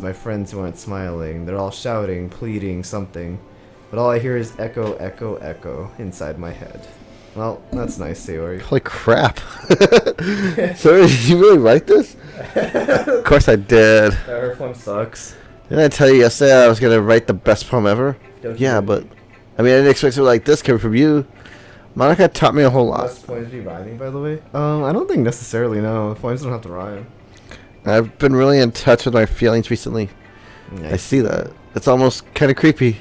Speaker 3: who aren't smiling. They're all shouting, pleading, something. But all I hear is echo, echo, echo inside my head. Well, that's nice, Sayori.
Speaker 1: Holy crap. Sorry, did you really write this? Of course I did.
Speaker 3: That poem sucks.
Speaker 1: Didn't I tell you yesterday I was going to write the best poem ever? Yeah, but I mean, I didn't expect something like this coming from you. Monica taught me a whole lot.
Speaker 3: Must poems be rhyming, by the way? I don't think necessarily, no. Poems don't have to rhyme.
Speaker 1: I've been really in touch with my feelings recently.
Speaker 3: Nice.
Speaker 1: I see that. It's almost kind of creepy.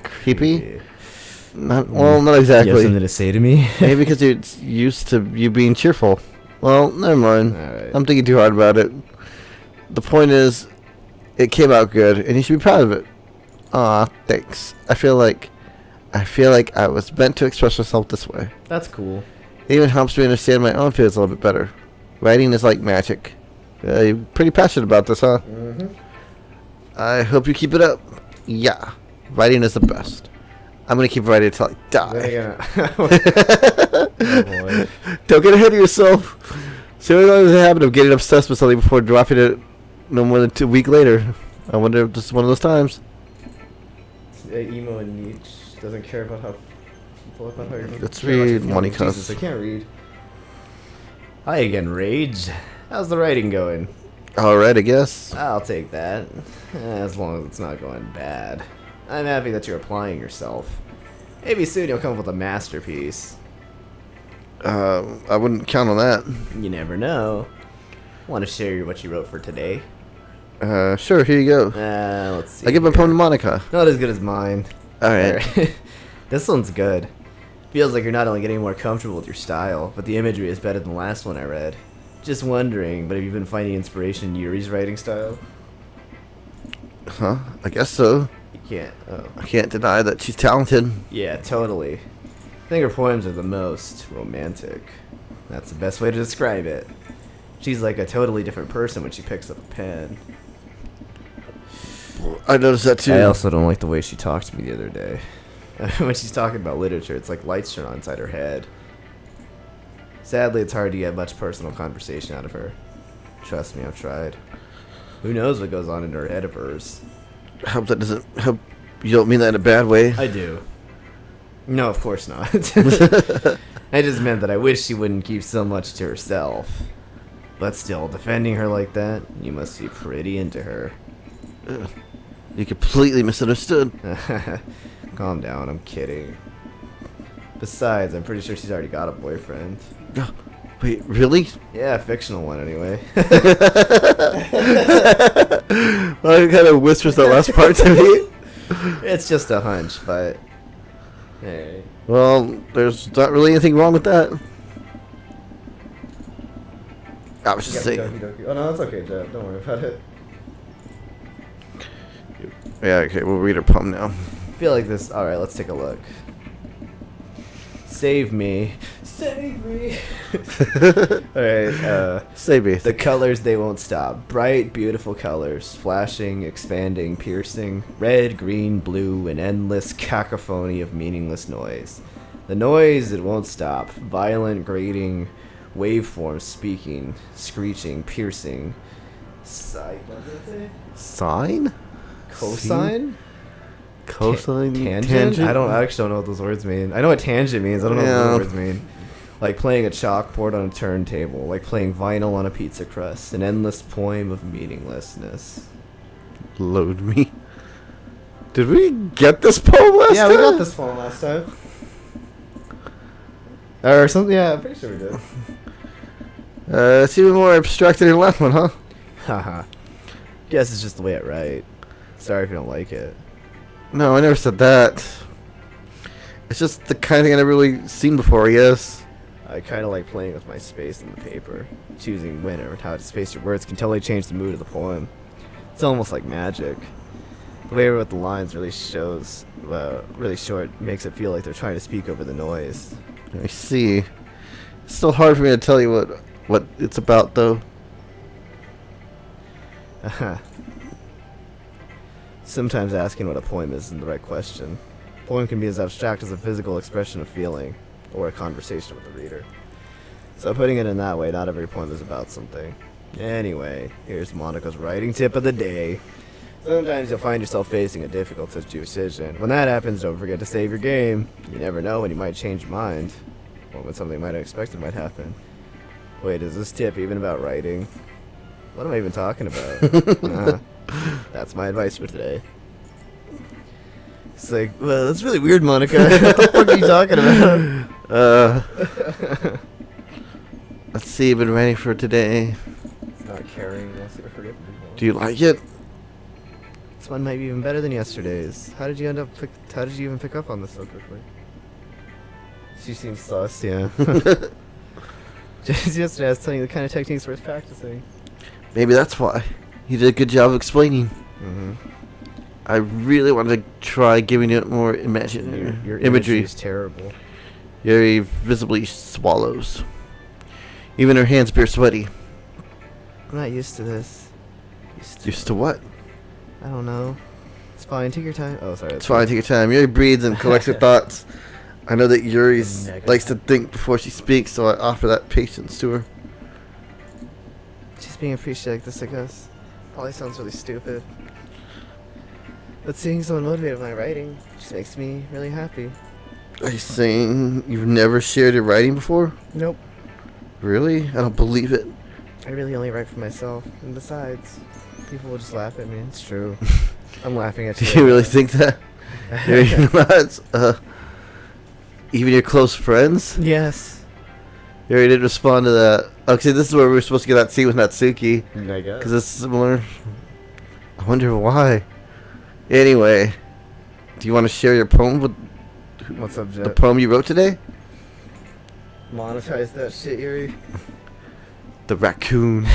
Speaker 1: Creepy? Not exactly.
Speaker 3: You have something to say to me?
Speaker 1: Maybe because you're used to you being cheerful. Well, never mind.
Speaker 3: Alright.
Speaker 1: I'm thinking too hard about it. The point is, it came out good, and you should be proud of it. Aw, thanks. I feel like I was meant to express myself this way.
Speaker 3: That's cool.
Speaker 1: It even helps me understand my own feelings a little bit better. Writing is like magic. You're pretty passionate about this, huh?
Speaker 3: Mm-hmm.
Speaker 1: I hope you keep it up. Yeah, writing is the best. I'm gonna keep writing until I die.
Speaker 3: Oh boy.
Speaker 1: Don't get ahead of yourself. So I know the habit of getting obsessed with something before dropping it no more than 2 weeks later. I wonder if this is one of those times.
Speaker 3: Emo and Nietzsche doesn't care about how you're
Speaker 1: Let's read Monica.
Speaker 3: Jesus, I can't read. Hi again, Rage. How's the writing going?
Speaker 1: Alright, I guess.
Speaker 3: I'll take that. As long as it's not going bad. I'm happy that you're applying yourself. Maybe soon you'll come up with a masterpiece.
Speaker 1: I wouldn't count on that.
Speaker 3: You never know. Want to share what you wrote for today?
Speaker 1: Sure, here you go.
Speaker 3: Let's see.
Speaker 1: I give my
Speaker 3: here.
Speaker 1: poem to Monica.
Speaker 3: Not as good as mine.
Speaker 1: Alright.
Speaker 3: This one's good. Feels like you're not only getting more comfortable with your style, but the imagery is better than the last one I read. Just wondering, but have you been finding inspiration in Yuri's writing style?
Speaker 1: Huh? I guess so.
Speaker 3: You can't. Oh.
Speaker 1: I can't deny that she's talented.
Speaker 3: Yeah, totally. I think her poems are the most romantic. That's the best way to describe it. She's like a totally different person when she picks up a pen.
Speaker 1: I noticed that too.
Speaker 3: I also don't like the way she talked to me the other day. When she's talking about literature, it's like lights turn on inside her head. Sadly, it's hard to get much personal conversation out of her. Trust me, I've tried. Who knows what goes on in her head of hers?
Speaker 1: I hope that doesn't. Hope you don't mean that in a bad way.
Speaker 3: I do. No, of course not. I just meant that I wish she wouldn't keep so much to herself. But still, defending her like that, you must be pretty into her.
Speaker 1: You completely misunderstood.
Speaker 3: Calm down, I'm kidding. Besides, I'm pretty sure she's already got a boyfriend.
Speaker 1: Wait, really?
Speaker 3: Yeah, a fictional one anyway.
Speaker 1: Well, it kind of whispers the last part to me.
Speaker 3: It's just a hunch, but hey.
Speaker 1: Well, there's not really anything wrong with that. I was just saying.
Speaker 3: Doki Doki. Oh no, that's okay, Jeff. Don't worry about it.
Speaker 1: Yeah, okay, we'll read her poem now.
Speaker 3: I feel like this. All right, let's take a look. Save me. Save me. Alright,
Speaker 1: Save me.
Speaker 3: the colors, they won't stop. Bright, beautiful colors. Flashing, expanding, piercing. Red, green, blue, an endless cacophony of meaningless noise. The noise, it won't stop. Violent, grating,
Speaker 2: waveforms, speaking, screeching, piercing,
Speaker 1: Sine?
Speaker 2: cosine,
Speaker 1: Cosine?
Speaker 2: tangent. I actually don't know what those words mean. I know what tangent means. I don't know what those words mean. Like playing a chalkboard on a turntable, like playing vinyl on a pizza crust, an endless poem of meaninglessness.
Speaker 1: Load me. Did we get this poem last time?
Speaker 2: Yeah, we got this poem last time. Or something, yeah, I'm pretty sure we did.
Speaker 1: It's even more abstracted than the last one, huh?
Speaker 2: Haha. Guess it's just the way I write. Sorry if you don't like it.
Speaker 1: No, I never said that. It's just the kind of thing I never really seen before, I guess.
Speaker 2: I kind of like playing with my space in the paper. Choosing when or how to space your words can totally change the mood of the poem. It's almost like magic. The way I wrote the lines really shows, really short, makes it feel like they're trying to speak over the noise.
Speaker 1: I see. It's still hard for me to tell you what it's about, though.
Speaker 2: Sometimes asking what a poem is isn't the right question. A poem can be as abstract as a physical expression of feeling, or a conversation with the reader. So putting it in that way, not every poem is about something. Anyway, here's Monica's writing tip of the day. Sometimes you'll find yourself facing a difficult decision. When that happens, don't forget to save your game. You never know when you might change your mind, or when something unexpected might happen. Wait, is this tip even about writing? What am I even talking about? That's my advice for today. It's like, well, that's really weird, Monica. What the fuck are you talking about?
Speaker 1: Let's see, I've been ready for today.
Speaker 2: It's not caring.
Speaker 1: Do you like it?
Speaker 2: This one might be even better than yesterday's. How did you even pick up on this so quickly? She seems sus, yeah. Just yesterday I was telling you the kind of techniques worth practicing.
Speaker 1: Maybe that's why. You did a good job of explaining.
Speaker 2: Mm-hmm.
Speaker 1: I really want to try giving it more imaginary
Speaker 2: Your
Speaker 1: imagery.
Speaker 2: is terrible.
Speaker 1: Yuri visibly swallows. Even her hands appear sweaty.
Speaker 2: I'm not used to this.
Speaker 1: Used to what?
Speaker 2: I don't know. It's fine. Take your time. Oh, sorry.
Speaker 1: It's fine. Take your time. Yuri breathes and collects her thoughts. I know that Yuri likes to think before she speaks, so I offer that patience to her.
Speaker 2: Just being appreciative like this, I guess. Probably sounds really stupid. But seeing someone motivated by my writing just makes me really happy.
Speaker 1: Are you saying you've never shared your writing before?
Speaker 2: Nope.
Speaker 1: Really? I don't believe it.
Speaker 2: I really only write for myself. And besides, people will just laugh at me. It's true. I'm laughing at
Speaker 1: Do
Speaker 2: you.
Speaker 1: you really think that? Even your close friends?
Speaker 2: Yes.
Speaker 1: Yuri did respond to that. Okay, this is where we were supposed to get that scene with Natsuki.
Speaker 2: I guess.
Speaker 1: Because it's similar. I wonder why. Anyway, do you want to share your poem with
Speaker 2: What subject?
Speaker 1: the poem you wrote today?
Speaker 2: Monetize that shit, Yuri.
Speaker 1: The raccoon.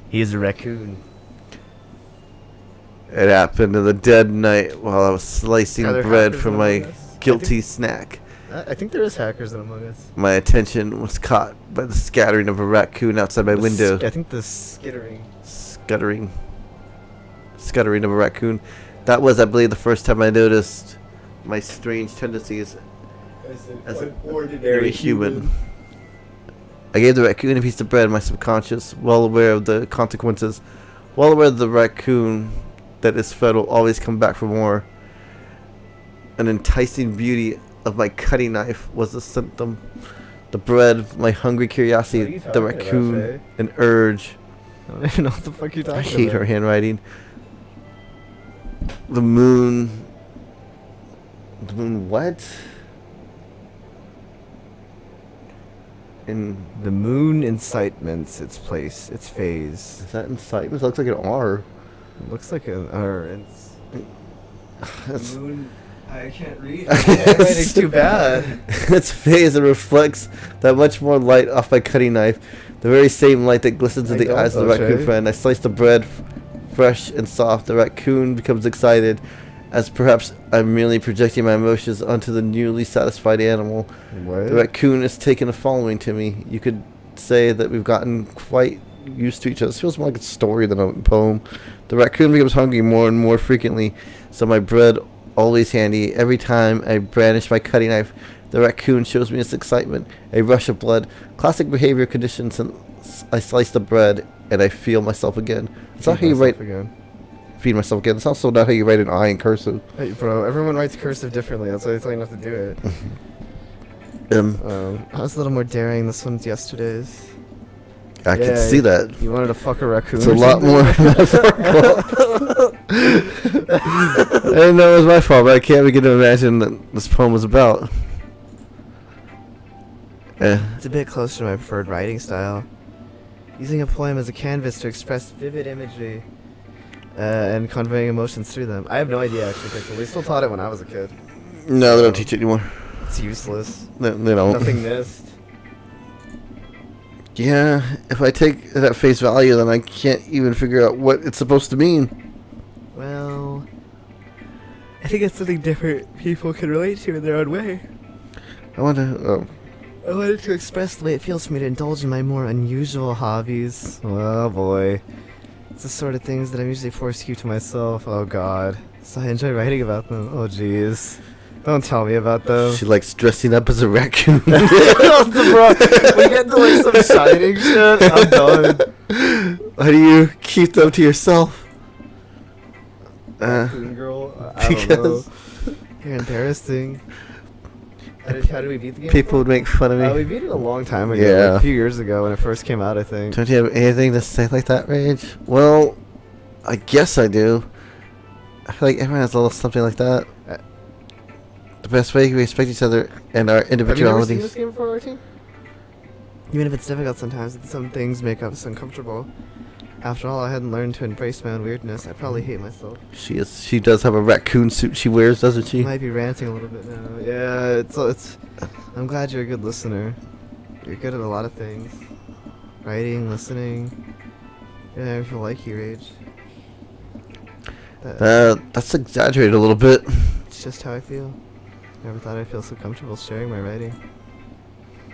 Speaker 2: He's a raccoon.
Speaker 1: It happened in the dead night while I was slicing
Speaker 2: Are there
Speaker 1: bread
Speaker 2: hackers
Speaker 1: for
Speaker 2: in
Speaker 1: my
Speaker 2: Among Us?
Speaker 1: guilty snack.
Speaker 2: I think there is hackers in Among Us.
Speaker 1: My attention was caught by the scattering of a raccoon outside my window.
Speaker 2: I think the skittering.
Speaker 1: Scuttering of a raccoon. That was, I believe, the first time I noticed my strange tendencies as an ordinary human. I gave the raccoon a piece of bread, my subconscious, well aware of the consequences, well aware of the raccoon that is fed will always come back for more. An enticing beauty of my cutting knife was a symptom. The bread, my hungry curiosity, the raccoon, an urge.
Speaker 2: I don't even know what the fuck you're talking
Speaker 1: I
Speaker 2: about.
Speaker 1: hate her handwriting. The moon. The moon what? In
Speaker 2: The moon incitements its place, its phase.
Speaker 1: is that incitement? It looks like an R.
Speaker 2: It looks like an R.
Speaker 1: That's
Speaker 2: Moon. I can't read. Handwriting's too bad.
Speaker 1: its phase that reflects that much more light off my cutting knife, the very same light that glistens in
Speaker 2: I
Speaker 1: the
Speaker 2: don't,
Speaker 1: eyes of the raccoon
Speaker 2: O'Shea.
Speaker 1: friend. I slice the bread, fresh and soft. The raccoon becomes excited, as perhaps I'm merely projecting my emotions onto the newly satisfied animal.
Speaker 2: What?
Speaker 1: The raccoon is taken a following to me. You could say that we've gotten quite used to each other. This feels more like a story than a poem. The raccoon becomes hungry more and more frequently, so my bread always handy. Every time I brandish my cutting knife, The raccoon shows me its excitement, a rush of blood, classic behavior conditions, and I slice the bread, and I feel myself again. It's not how you write... Feed myself again. It's also not how you write an I in cursive.
Speaker 2: Hey, bro, everyone writes cursive differently. That's why they tell you not to do it.
Speaker 3: I was a little more daring this one's yesterday's.
Speaker 1: I can see that.
Speaker 2: You wanted to fuck a raccoon.
Speaker 1: It's a lot more metaphorical. I didn't know it was my fault, but I can't begin to imagine what this poem was about.
Speaker 3: It's a bit closer to my preferred writing style. Using a poem as a canvas to express vivid imagery and conveying emotions through them. I have no idea, actually, Pixel. We still taught it when I was a kid.
Speaker 1: No, they don't teach it anymore.
Speaker 3: It's useless.
Speaker 1: No, they don't.
Speaker 2: Nothing missed.
Speaker 1: Yeah, if I take it at face value, then I can't even figure out what it's supposed to mean.
Speaker 3: Well, I think it's something different people can relate to in their own way.
Speaker 1: I wanted
Speaker 3: to express the way it feels for me to indulge in my more unusual hobbies.
Speaker 2: Oh, boy.
Speaker 3: It's the sort of things that I'm usually forced to keep to myself. Oh, God. So I enjoy writing about them. Oh, jeez. Don't tell me about them.
Speaker 1: She likes dressing up as a raccoon.
Speaker 3: Bro, we get into like some Shining shit. I'm done.
Speaker 1: Why do you keep them to yourself?
Speaker 2: Raccoon girl? I don't know.
Speaker 3: You're embarrassing. How did we beat the game?
Speaker 1: People would make fun of me.
Speaker 2: We beat it a long time ago.
Speaker 1: Yeah.
Speaker 2: Like a few years ago when it first came out, I think.
Speaker 1: Don't you have anything to say like that, Rage? Well, I guess I do. I feel like everyone has a little something like that. The best way we respect each other and our individualities.
Speaker 2: Have you ever seen this game before, Artie?
Speaker 3: Even if it's difficult sometimes, some things make us uncomfortable. After all, I hadn't learned to embrace my own weirdness. I probably hate myself.
Speaker 1: She does have a raccoon suit she wears, doesn't she?
Speaker 3: I might be ranting a little bit now. Yeah, it's. I'm glad you're a good listener. You're good at a lot of things. Writing, listening. Yeah, I feel like you, Rage.
Speaker 1: That's exaggerated a little bit.
Speaker 3: It's just how I feel. Never thought I'd feel so comfortable sharing my writing.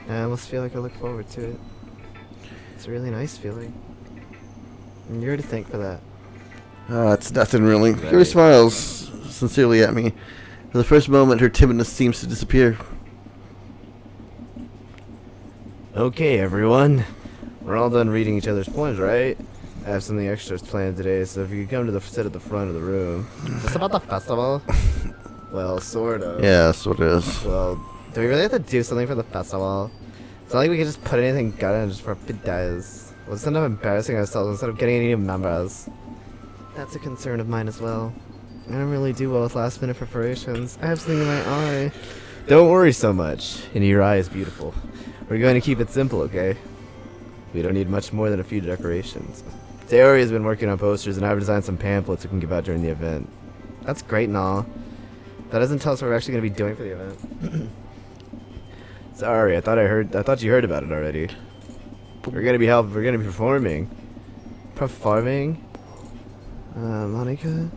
Speaker 3: And I almost feel like I look forward to it. It's a really nice feeling. And you're to thank for that.
Speaker 1: It's nothing really. Yuri smiles sincerely at me. For the first moment, her timidness seems to disappear.
Speaker 3: Okay, everyone. We're all done reading each other's poems, right? I have something extra planned today, so if you could come to sit at the front of the room. Is this about the festival? Well, sort of.
Speaker 1: Yeah, sort of.
Speaker 3: Well, do we really have to do something for the festival? It's not like we can just put anything good in just for days. Let's end up embarrassing ourselves instead of getting any new members. That's a concern of mine as well. I don't really do well with last minute preparations. I have something in my eye.
Speaker 2: Don't worry so much. And your eye is beautiful. We're going to keep it simple, okay? We don't need much more than a few decorations. Sayori has been working on posters, and I've designed some pamphlets we can give out during the event.
Speaker 3: That's great and all. That doesn't tell us what we're actually going to be doing for the event.
Speaker 2: Sorry, I thought you heard about it already. We're gonna be performing.
Speaker 3: Performing? Monica?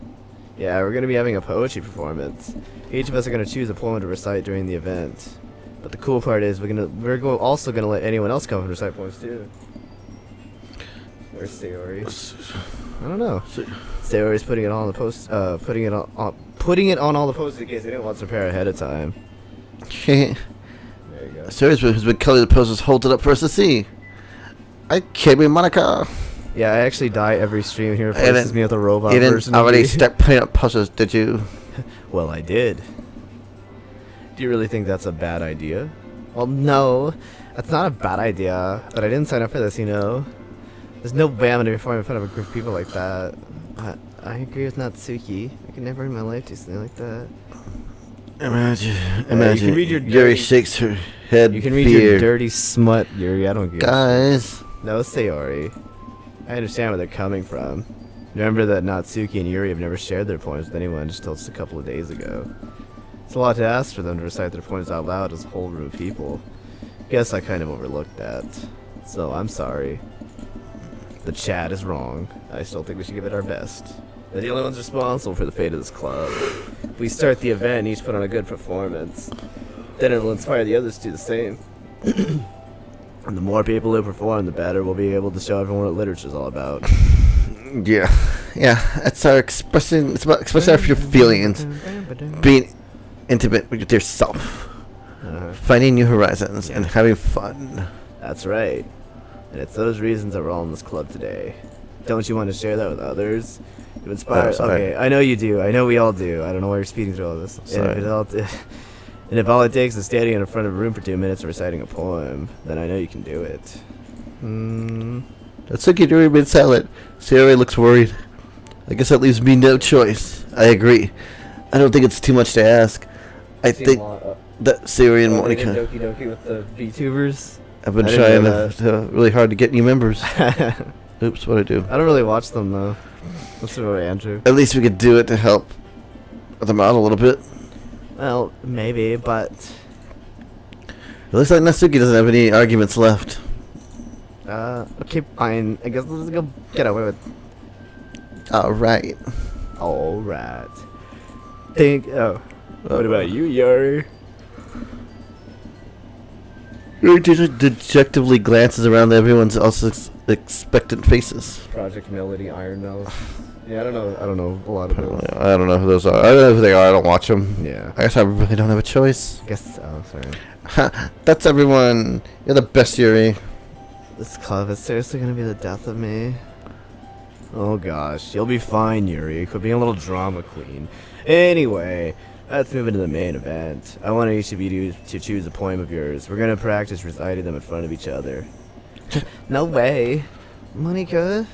Speaker 2: Yeah, we're gonna be having a poetry performance. Each of us are gonna choose a poem to recite during the event. But the cool part is we're also gonna let anyone else come and recite poems too. Where's Sayori? I don't know. Sayori's putting it on the post. Putting it on all the posts in case they didn't want to prepare ahead of time.
Speaker 1: Okay.
Speaker 2: There you go.
Speaker 1: Sarah's been coloring the posters, hold it up for us to see. I can't be Monica.
Speaker 2: Yeah, I actually die every stream here. Replaces me with a robot
Speaker 1: You
Speaker 2: version
Speaker 1: didn't
Speaker 2: of
Speaker 1: already
Speaker 2: me.
Speaker 1: start putting up posters, did you?
Speaker 2: Well, I did. Do you really think that's a bad idea?
Speaker 3: Well, no. That's not a bad idea. But I didn't sign up for this, you know. There's no way I'm going to perform in front of a group of people like that. I agree with Natsuki. I could never in my life do something like that.
Speaker 1: Imagine.
Speaker 2: You can read your
Speaker 1: Yuri
Speaker 2: dirty-
Speaker 1: shakes her head.
Speaker 2: You can read your dirty smut, Yuri. I don't get it.
Speaker 1: Guys.
Speaker 2: No, Sayori. I understand where they're coming from. Remember that Natsuki and Yuri have never shared their poems with anyone until just a couple of days ago. It's a lot to ask for them to recite their poems out loud as a whole room of people. Guess I kind of overlooked that. So I'm sorry. The chat is wrong. I still think we should give it our best. They're the only ones responsible for the fate of this club. If we start the event and each put on a good performance, then it'll inspire the others to do the same. And the more people who perform, the better we'll be able to show everyone what literature's all about.
Speaker 1: Yeah. It's about expressing our feelings. Being intimate with yourself. finding new horizons, and having fun.
Speaker 3: That's right. And it's those reasons that we're all in this club today. Don't you want to share that with others? You inspire.
Speaker 1: sorry.
Speaker 3: Okay, I know you do. I know we all do. I don't know why you're speeding through all this.
Speaker 1: Sorry.
Speaker 3: And if all it takes is standing in front of a room for 2 minutes and reciting a poem, then I know you can do it.
Speaker 1: Natsuki Yuri remained silent. Sayori looks worried. I guess that leaves me no choice. I agree. I don't think it's too much to ask. I think that Sayori and Monica
Speaker 3: Doki Doki with the VTubers.
Speaker 1: have been
Speaker 3: I didn't know
Speaker 1: trying really hard to get new members. Oops, what'd I do?
Speaker 3: I don't really watch them though. What's about Andrew?
Speaker 1: At least we could do it to help them out a little bit.
Speaker 3: Well, maybe, but
Speaker 1: It looks like Natsuki doesn't have any arguments left.
Speaker 3: okay, fine. I guess let's go get away with.
Speaker 1: Alright.
Speaker 3: All right. What about you, Yuri?
Speaker 1: Yuri dejectively glances around everyone's else's expectant faces.
Speaker 3: Project Melody, Iron Mouth. Yeah, I don't know a lot of those.
Speaker 1: I don't know who those are. I don't know who they are. I don't watch them.
Speaker 3: Yeah.
Speaker 1: I guess I really don't have a choice.
Speaker 3: I guess so. Sorry.
Speaker 1: That's everyone. You're the best, Yuri.
Speaker 3: This club is seriously gonna be the death of me. Oh gosh, you'll be fine, Yuri. Quit being a little drama queen. Anyway, let's move into the main event. I want each of you to choose a poem of yours. We're gonna practice reciting them in front of each other. No way. Monica,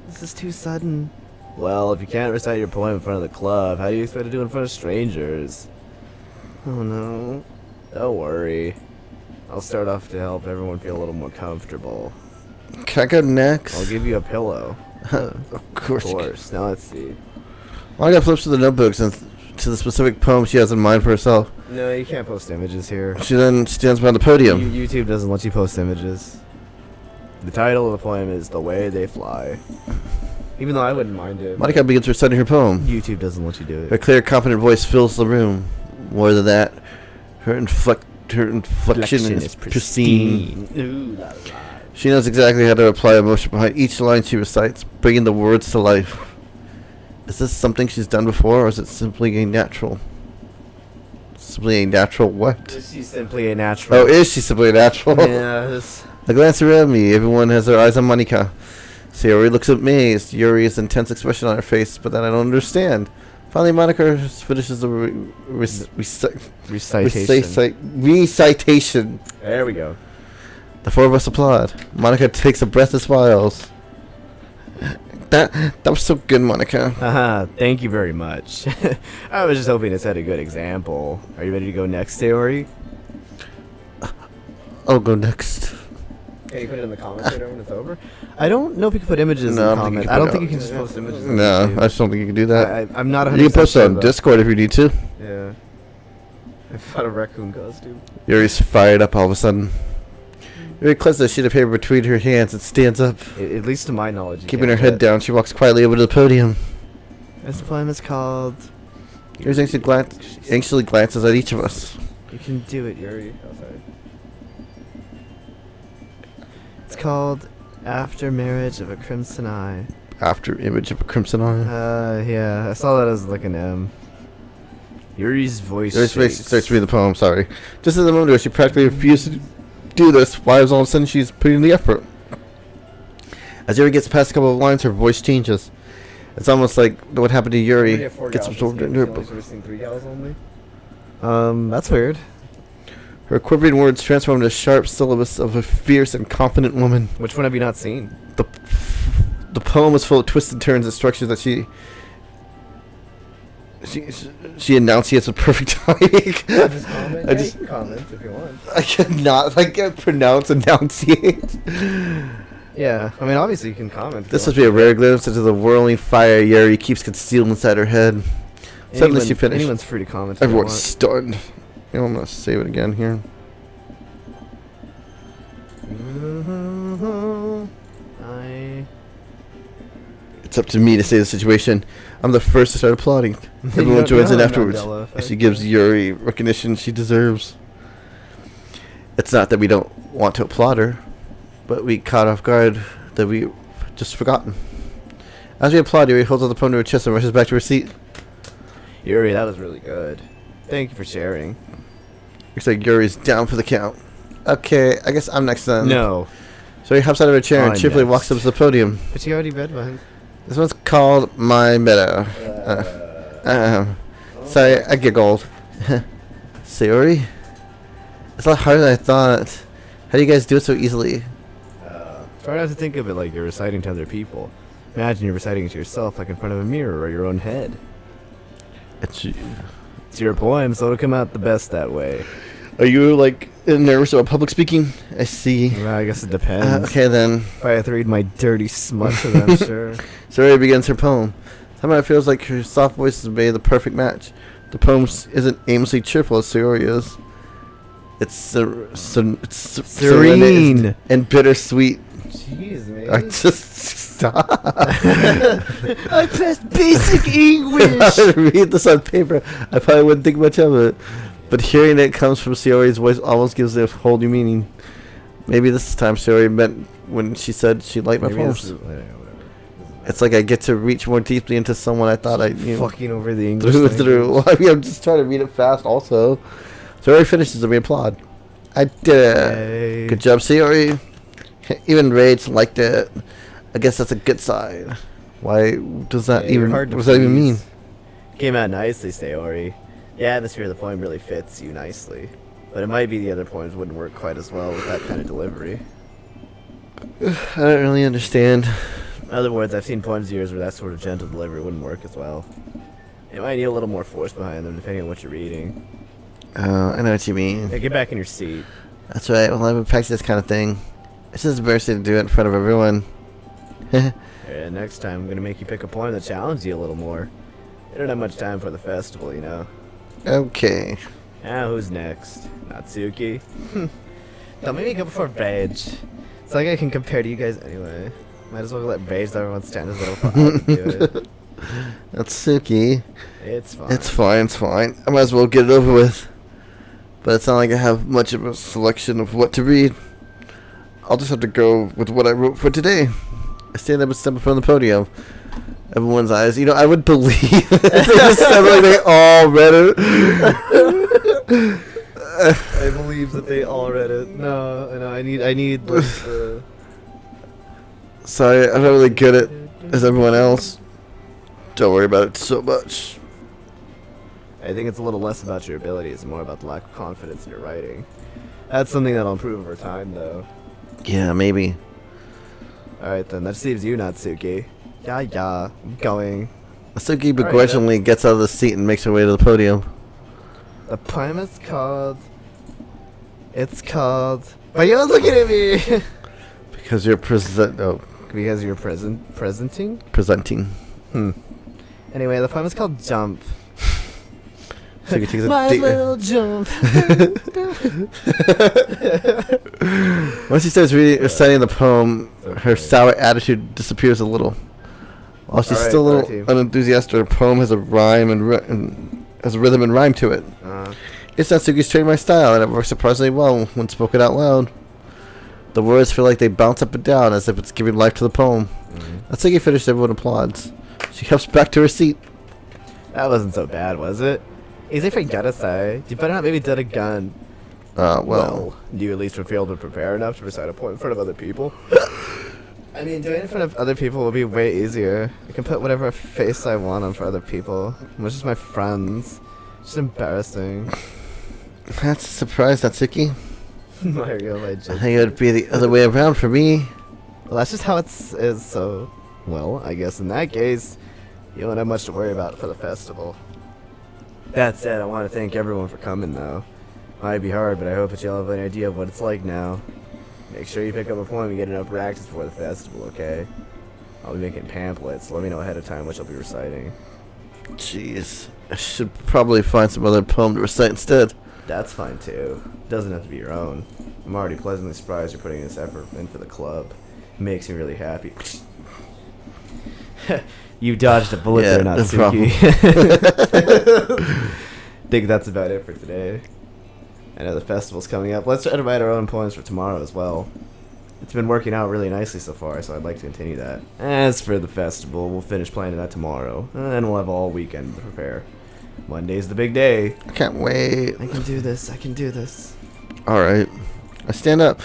Speaker 3: this is too sudden. Well, if you can't recite your poem in front of the club, how do you expect to do it in front of strangers? Oh no. Don't worry. I'll start off to help everyone feel a little more comfortable.
Speaker 1: Can I go next?
Speaker 3: I'll give you a pillow.
Speaker 1: Of course.
Speaker 3: Of course. Now let's see.
Speaker 1: Monica flips to the notebooks and to the specific poem she has in mind for herself.
Speaker 3: No, you can't post images here.
Speaker 1: She then stands behind the podium.
Speaker 3: YouTube doesn't let you post images. The title of the poem is The Way They Fly. Even though I wouldn't mind it.
Speaker 1: Monica begins reciting her poem.
Speaker 3: YouTube doesn't let you do
Speaker 1: Her
Speaker 3: it.
Speaker 1: clear, confident voice fills the room. More than that, her inflection is pristine.
Speaker 3: Ooh, la, la.
Speaker 1: She knows exactly how to apply emotion behind each line she recites, bringing the words to life. Is this something she's done before, or is it simply a natural? Simply a natural what?
Speaker 3: She's simply a natural.
Speaker 1: Oh, is she simply a natural?
Speaker 3: Yes.
Speaker 1: I glance around me. Everyone has their eyes on Monica. Sayori looks amazed. Yuri has intense expression on her face, but then I don't understand. Finally, Monica finishes the recitation.
Speaker 3: There we go.
Speaker 1: The four of us applaud. Monica takes a breath and smiles. That was so good, Monica.
Speaker 3: Haha, thank you very much. I was just hoping to set a good example. Are you ready to go next, Sayori?
Speaker 1: I'll go next.
Speaker 3: Can you put it in the comments later when it's over? I don't know if you can put images
Speaker 1: No,
Speaker 3: in
Speaker 1: I
Speaker 3: the
Speaker 1: don't think you
Speaker 3: comments.
Speaker 1: can
Speaker 3: I don't
Speaker 1: put
Speaker 3: think you
Speaker 1: it
Speaker 3: can
Speaker 1: out.
Speaker 3: just post images. on
Speaker 1: No,
Speaker 3: YouTube.
Speaker 1: I just don't think you can do that.
Speaker 3: I'm not 100%
Speaker 1: You can post it
Speaker 3: sure
Speaker 1: on
Speaker 3: though.
Speaker 1: Discord if you need to.
Speaker 3: Yeah. I found a raccoon costume.
Speaker 1: Yuri's fired up all of a sudden. Yuri closes a sheet of paper between her hands and stands up.
Speaker 3: At least to my knowledge. you
Speaker 1: Keeping her
Speaker 3: can't
Speaker 1: head
Speaker 3: put-
Speaker 1: down, she walks quietly over to the podium.
Speaker 3: This poem is called
Speaker 1: Yuri anxiously glances at each of us.
Speaker 3: You Can Do It, Yuri. Oh, sorry. It's called After Marriage of a Crimson Eye.
Speaker 1: After image of a crimson eye.
Speaker 3: Yeah, I saw that as like an M. Yuri's voice.
Speaker 1: Yuri's face
Speaker 3: shakes.
Speaker 1: starts reading the poem, sorry. Just in the moment where she practically refused to do this, why all of a sudden she's putting in the effort. As Yuri gets past a couple of lines, her voice changes. It's almost like what happened to Yuri gets absorbed into her book.
Speaker 3: That's weird.
Speaker 1: Her quivering words transform into sharp syllables of a fierce and confident woman.
Speaker 3: Which one have you not seen?
Speaker 1: The poem is full of twists and turns and structures that she enunciates with perfect timing.
Speaker 3: Just comment.
Speaker 1: I just-
Speaker 3: you can comment if you want.
Speaker 1: I cannot pronounce enunciate.
Speaker 3: Yeah, I mean obviously you can comment. if
Speaker 1: This
Speaker 3: you
Speaker 1: must be a rare glimpse into the whirling fire Yuri keeps concealed inside her head.
Speaker 3: want.
Speaker 1: Suddenly she finished.
Speaker 3: Anyone's free to comment. if
Speaker 1: Everyone's
Speaker 3: they
Speaker 1: stunned. You know, I'm gonna save it again here.
Speaker 3: want.
Speaker 1: It's up to me to save the situation. I'm the first to start applauding. Everyone
Speaker 3: don't-
Speaker 1: joins
Speaker 3: you
Speaker 1: in
Speaker 3: don't have
Speaker 1: afterwards
Speaker 3: Mandela
Speaker 1: as
Speaker 3: effect.
Speaker 1: she gives Yuri recognition she deserves. It's not that we don't want to applaud her, but we caught off guard that we just forgotten. As we applaud, Yuri holds out the poem to her chest and rushes back to her seat.
Speaker 3: Yuri, that was really good. Thank you for sharing.
Speaker 1: Looks like Yuri's down for the count. Okay, I guess I'm next then.
Speaker 2: No.
Speaker 1: So he hops out of her chair and
Speaker 2: I'm
Speaker 1: cheerfully
Speaker 2: next.
Speaker 1: walks up to the podium.
Speaker 3: But you already read one.
Speaker 1: This one's called My Meadow. Sorry, I giggled. Sayori? It's a lot harder than I thought. How do you guys do it so easily?
Speaker 2: Try not to think of it like you're reciting to other people. Imagine you're reciting it to yourself, like in front of a mirror or your own head.
Speaker 1: It's
Speaker 2: your poem, so it'll come out the best that way.
Speaker 1: Are you, like, nervous about public speaking? I see.
Speaker 2: Well, I guess it depends.
Speaker 1: Okay, then.
Speaker 2: If I have to read my dirty smut to them, sure.
Speaker 1: Sayori begins her poem. Somehow it feels like her soft voice has made the perfect match. The poem isn't aimlessly cheerful as Sayori is. It's serene and bittersweet.
Speaker 2: Jeez, man.
Speaker 1: I just stop.
Speaker 3: I pressed basic English.
Speaker 1: I would read this on paper, I probably wouldn't think much of it. But hearing it comes from Sayori's voice almost gives it a whole new meaning. Maybe this time Sayori meant when she said she liked my poems. It's like I get to reach more deeply into someone I thought I knew.
Speaker 2: Fucking over the English.
Speaker 1: Through. Well, I mean, I'm just trying to read it fast also. Sayori finishes and we applaud. I did it.
Speaker 2: Yay.
Speaker 1: Good job, Sayori. Even Rage liked it. I guess that's a good sign. Why does that even? What does that even mean?
Speaker 3: Came out nicely, Sayori. The atmosphere of the poem really fits you nicely. But it might be the other poems wouldn't work quite as well with that kind of delivery.
Speaker 1: I don't really understand.
Speaker 3: In other words, I've seen poems of yours where that sort of gentle delivery wouldn't work as well. It might need a little more force behind them, depending on what you're reading.
Speaker 1: I know what you mean.
Speaker 3: Yeah, get back in your seat.
Speaker 1: That's right. Well, I've been practicing this kind of thing. It's just embarrassing to do it in front of everyone.
Speaker 3: Yeah, next time I'm gonna make you pick a poem that challenges you a little more. You don't have much time for the festival, you know.
Speaker 1: Okay.
Speaker 3: Now who's next? Natsuki? Don't make me go before Rage. It's like I can compare to you guys anyway. Might as well let Rage let everyone stand as little for to do it.
Speaker 1: Natsuki.
Speaker 3: It's fine.
Speaker 1: It's fine, it's fine. I might as well get it over with. But it's not like I have much of a selection of what to read. I'll just have to go with what I wrote for today. I stand up and step in front of the podium. Everyone's eyes. You know, I would believe if they just said like they all read it.
Speaker 3: I believe that they all read it. No, I know. I need like,
Speaker 1: Sorry, I'm not really good at as everyone else. Don't worry about it so much.
Speaker 3: I think it's a little less about your abilities and more about the lack of confidence in your writing. That's something that'll improve over time, though.
Speaker 1: Yeah, maybe.
Speaker 3: Alright then, that leaves you, Natsuki. Yeah, I'm going.
Speaker 1: Natsuki begrudgingly gets out of the seat and makes her way to the podium.
Speaker 3: The poem is called... It's called... Why are you looking at me?
Speaker 1: Because you're
Speaker 3: Because you're presenting?
Speaker 1: presenting.
Speaker 3: Anyway, the poem is called Jump.
Speaker 1: Natsuki takes a
Speaker 3: My
Speaker 1: deep...
Speaker 3: little jump.
Speaker 1: Once she starts reciting the poem, her sour attitude disappears a little. While she's
Speaker 3: Alright,
Speaker 1: still a
Speaker 3: back to
Speaker 1: little
Speaker 3: you.
Speaker 1: unenthusiastic, her poem has a rhyme and has a rhythm and rhyme to it. It's Natsuki's trademark style, and it works surprisingly well when spoken out loud. The words feel like they bounce up and down as if it's giving life to the poem. Natsuki finished, everyone applauds. She hops back to her seat.
Speaker 3: That wasn't so bad, was it? Easy for you to say. You better not maybe did a gun.
Speaker 1: Well,
Speaker 3: Do you at least feel to prepare enough to recite a poem in front of other people? I mean, doing it in front of other people will be way easier. I can put whatever face I want on for other people. Which is my friends. It's just embarrassing.
Speaker 1: that's a surprise, Natsuki.
Speaker 3: Mario,
Speaker 1: I think it would be the other way around for me.
Speaker 3: Well, that's just how it is, so... Well, I guess in that case, you don't have much to worry about for the festival. That said, I want to thank everyone for coming, though. Might be hard, but I hope that you'll have an idea of what it's like now. Make sure you pick up a poem and get enough practice before the festival, okay? I'll be making pamphlets, so let me know ahead of time which I'll be reciting.
Speaker 1: Jeez, I should probably find some other poem to recite instead.
Speaker 3: That's fine, too. Doesn't have to be your own. I'm already pleasantly surprised you're putting this effort in for the club. It makes me really happy. You dodged a bullet
Speaker 1: Yeah,
Speaker 3: there,
Speaker 1: no
Speaker 3: Natsuki. Think that's about it for today. I know the festival's coming up. Let's try to write our own poems for tomorrow as well. It's been working out really nicely so far, so I'd like to continue that. As for the festival, we'll finish planning that tomorrow, and we'll have all weekend to prepare.
Speaker 2: Monday's the big day.
Speaker 1: I can't wait.
Speaker 2: I can do this. I can do this.
Speaker 1: Alright. I stand up.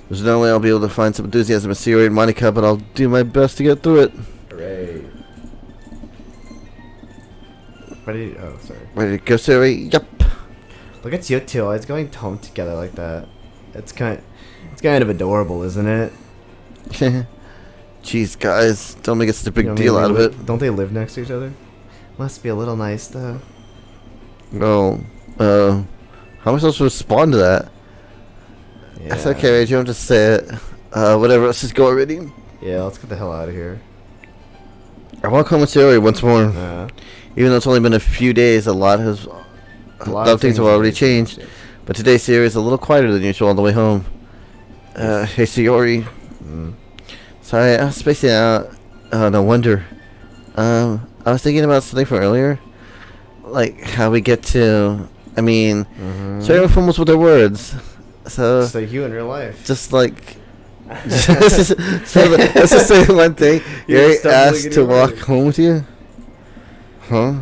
Speaker 1: There's no way I'll be able to find some enthusiasm in Sayori and Monica, but I'll do my best to get through it.
Speaker 2: Hooray. Ready? Oh, sorry.
Speaker 1: Ready to go, Sayori? Yup.
Speaker 2: Look at you two always going home together like that. It's kind of adorable, isn't it?
Speaker 1: Jeez, guys. Don't make such a big
Speaker 2: You know,
Speaker 1: deal out of it.
Speaker 2: Don't they live next to each other? Must be a little nice, though.
Speaker 1: No. How am I supposed to respond to that?
Speaker 2: Yeah.
Speaker 1: That's okay, Rage. You don't just say it. Whatever. Let's just go already.
Speaker 2: Yeah, let's get the hell out of here.
Speaker 1: I walk home with Sayori once more.
Speaker 2: Yeah.
Speaker 1: Even though it's only been a few days, a lot of things have already changed. But today, Sayori is a little quieter than usual on the way home. Hey, Sayori. Sorry, I was spacing out. Oh, no wonder. I was thinking about something from earlier. Like, how we get to... I mean... Sayori fumbles with her words. So...
Speaker 2: Just like you in real life.
Speaker 1: Just like... let's just say one thing.
Speaker 2: You're
Speaker 1: Yuri asked
Speaker 2: stumbling
Speaker 1: to
Speaker 2: in your
Speaker 1: walk
Speaker 2: way.
Speaker 1: home with you? Huh?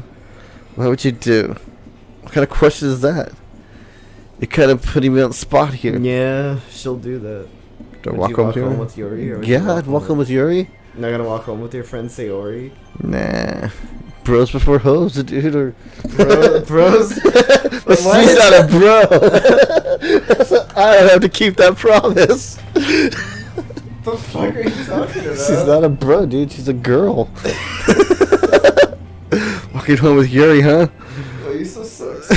Speaker 1: What would you do? What kind of question is that? You're kind of putting me on the spot here.
Speaker 2: Yeah, she'll do that.
Speaker 1: Do I
Speaker 2: Would
Speaker 1: walk
Speaker 2: you
Speaker 1: home
Speaker 2: walk
Speaker 1: with
Speaker 2: home
Speaker 1: Yuri?
Speaker 2: with Yuri? Or would you
Speaker 1: Yeah, I'd walk home with Yuri.
Speaker 2: Not gonna walk home with your friend Sayori?
Speaker 1: Nah. Bros before hoes, dude. Or
Speaker 2: Bros?
Speaker 1: But she's not a bro. So I don't have to keep that promise.
Speaker 2: The fuck are you talking about?
Speaker 1: She's not a bro, dude. She's a girl. Walking home with Yuri, huh?
Speaker 2: Why are you so sus?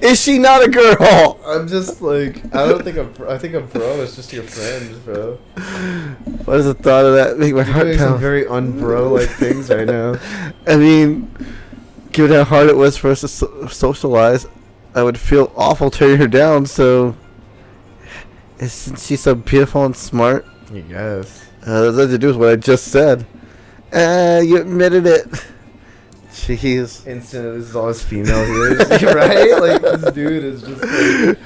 Speaker 1: Is she not a girl?
Speaker 2: I'm just like, I think a bro is just your friend, bro.
Speaker 1: Why does the thought of that make my
Speaker 2: You're
Speaker 1: heart
Speaker 2: doing some
Speaker 1: pound?
Speaker 2: very unbro-like things right now.
Speaker 1: I mean, given how hard it was for us to socialize, I would feel awful turning her down, so... Isn't she so beautiful and smart?
Speaker 2: You guess.
Speaker 1: That's nothing to do with what I just said. You admitted it. Jeez.
Speaker 2: Instant, this is all his female hears, right? Like, this dude is just like...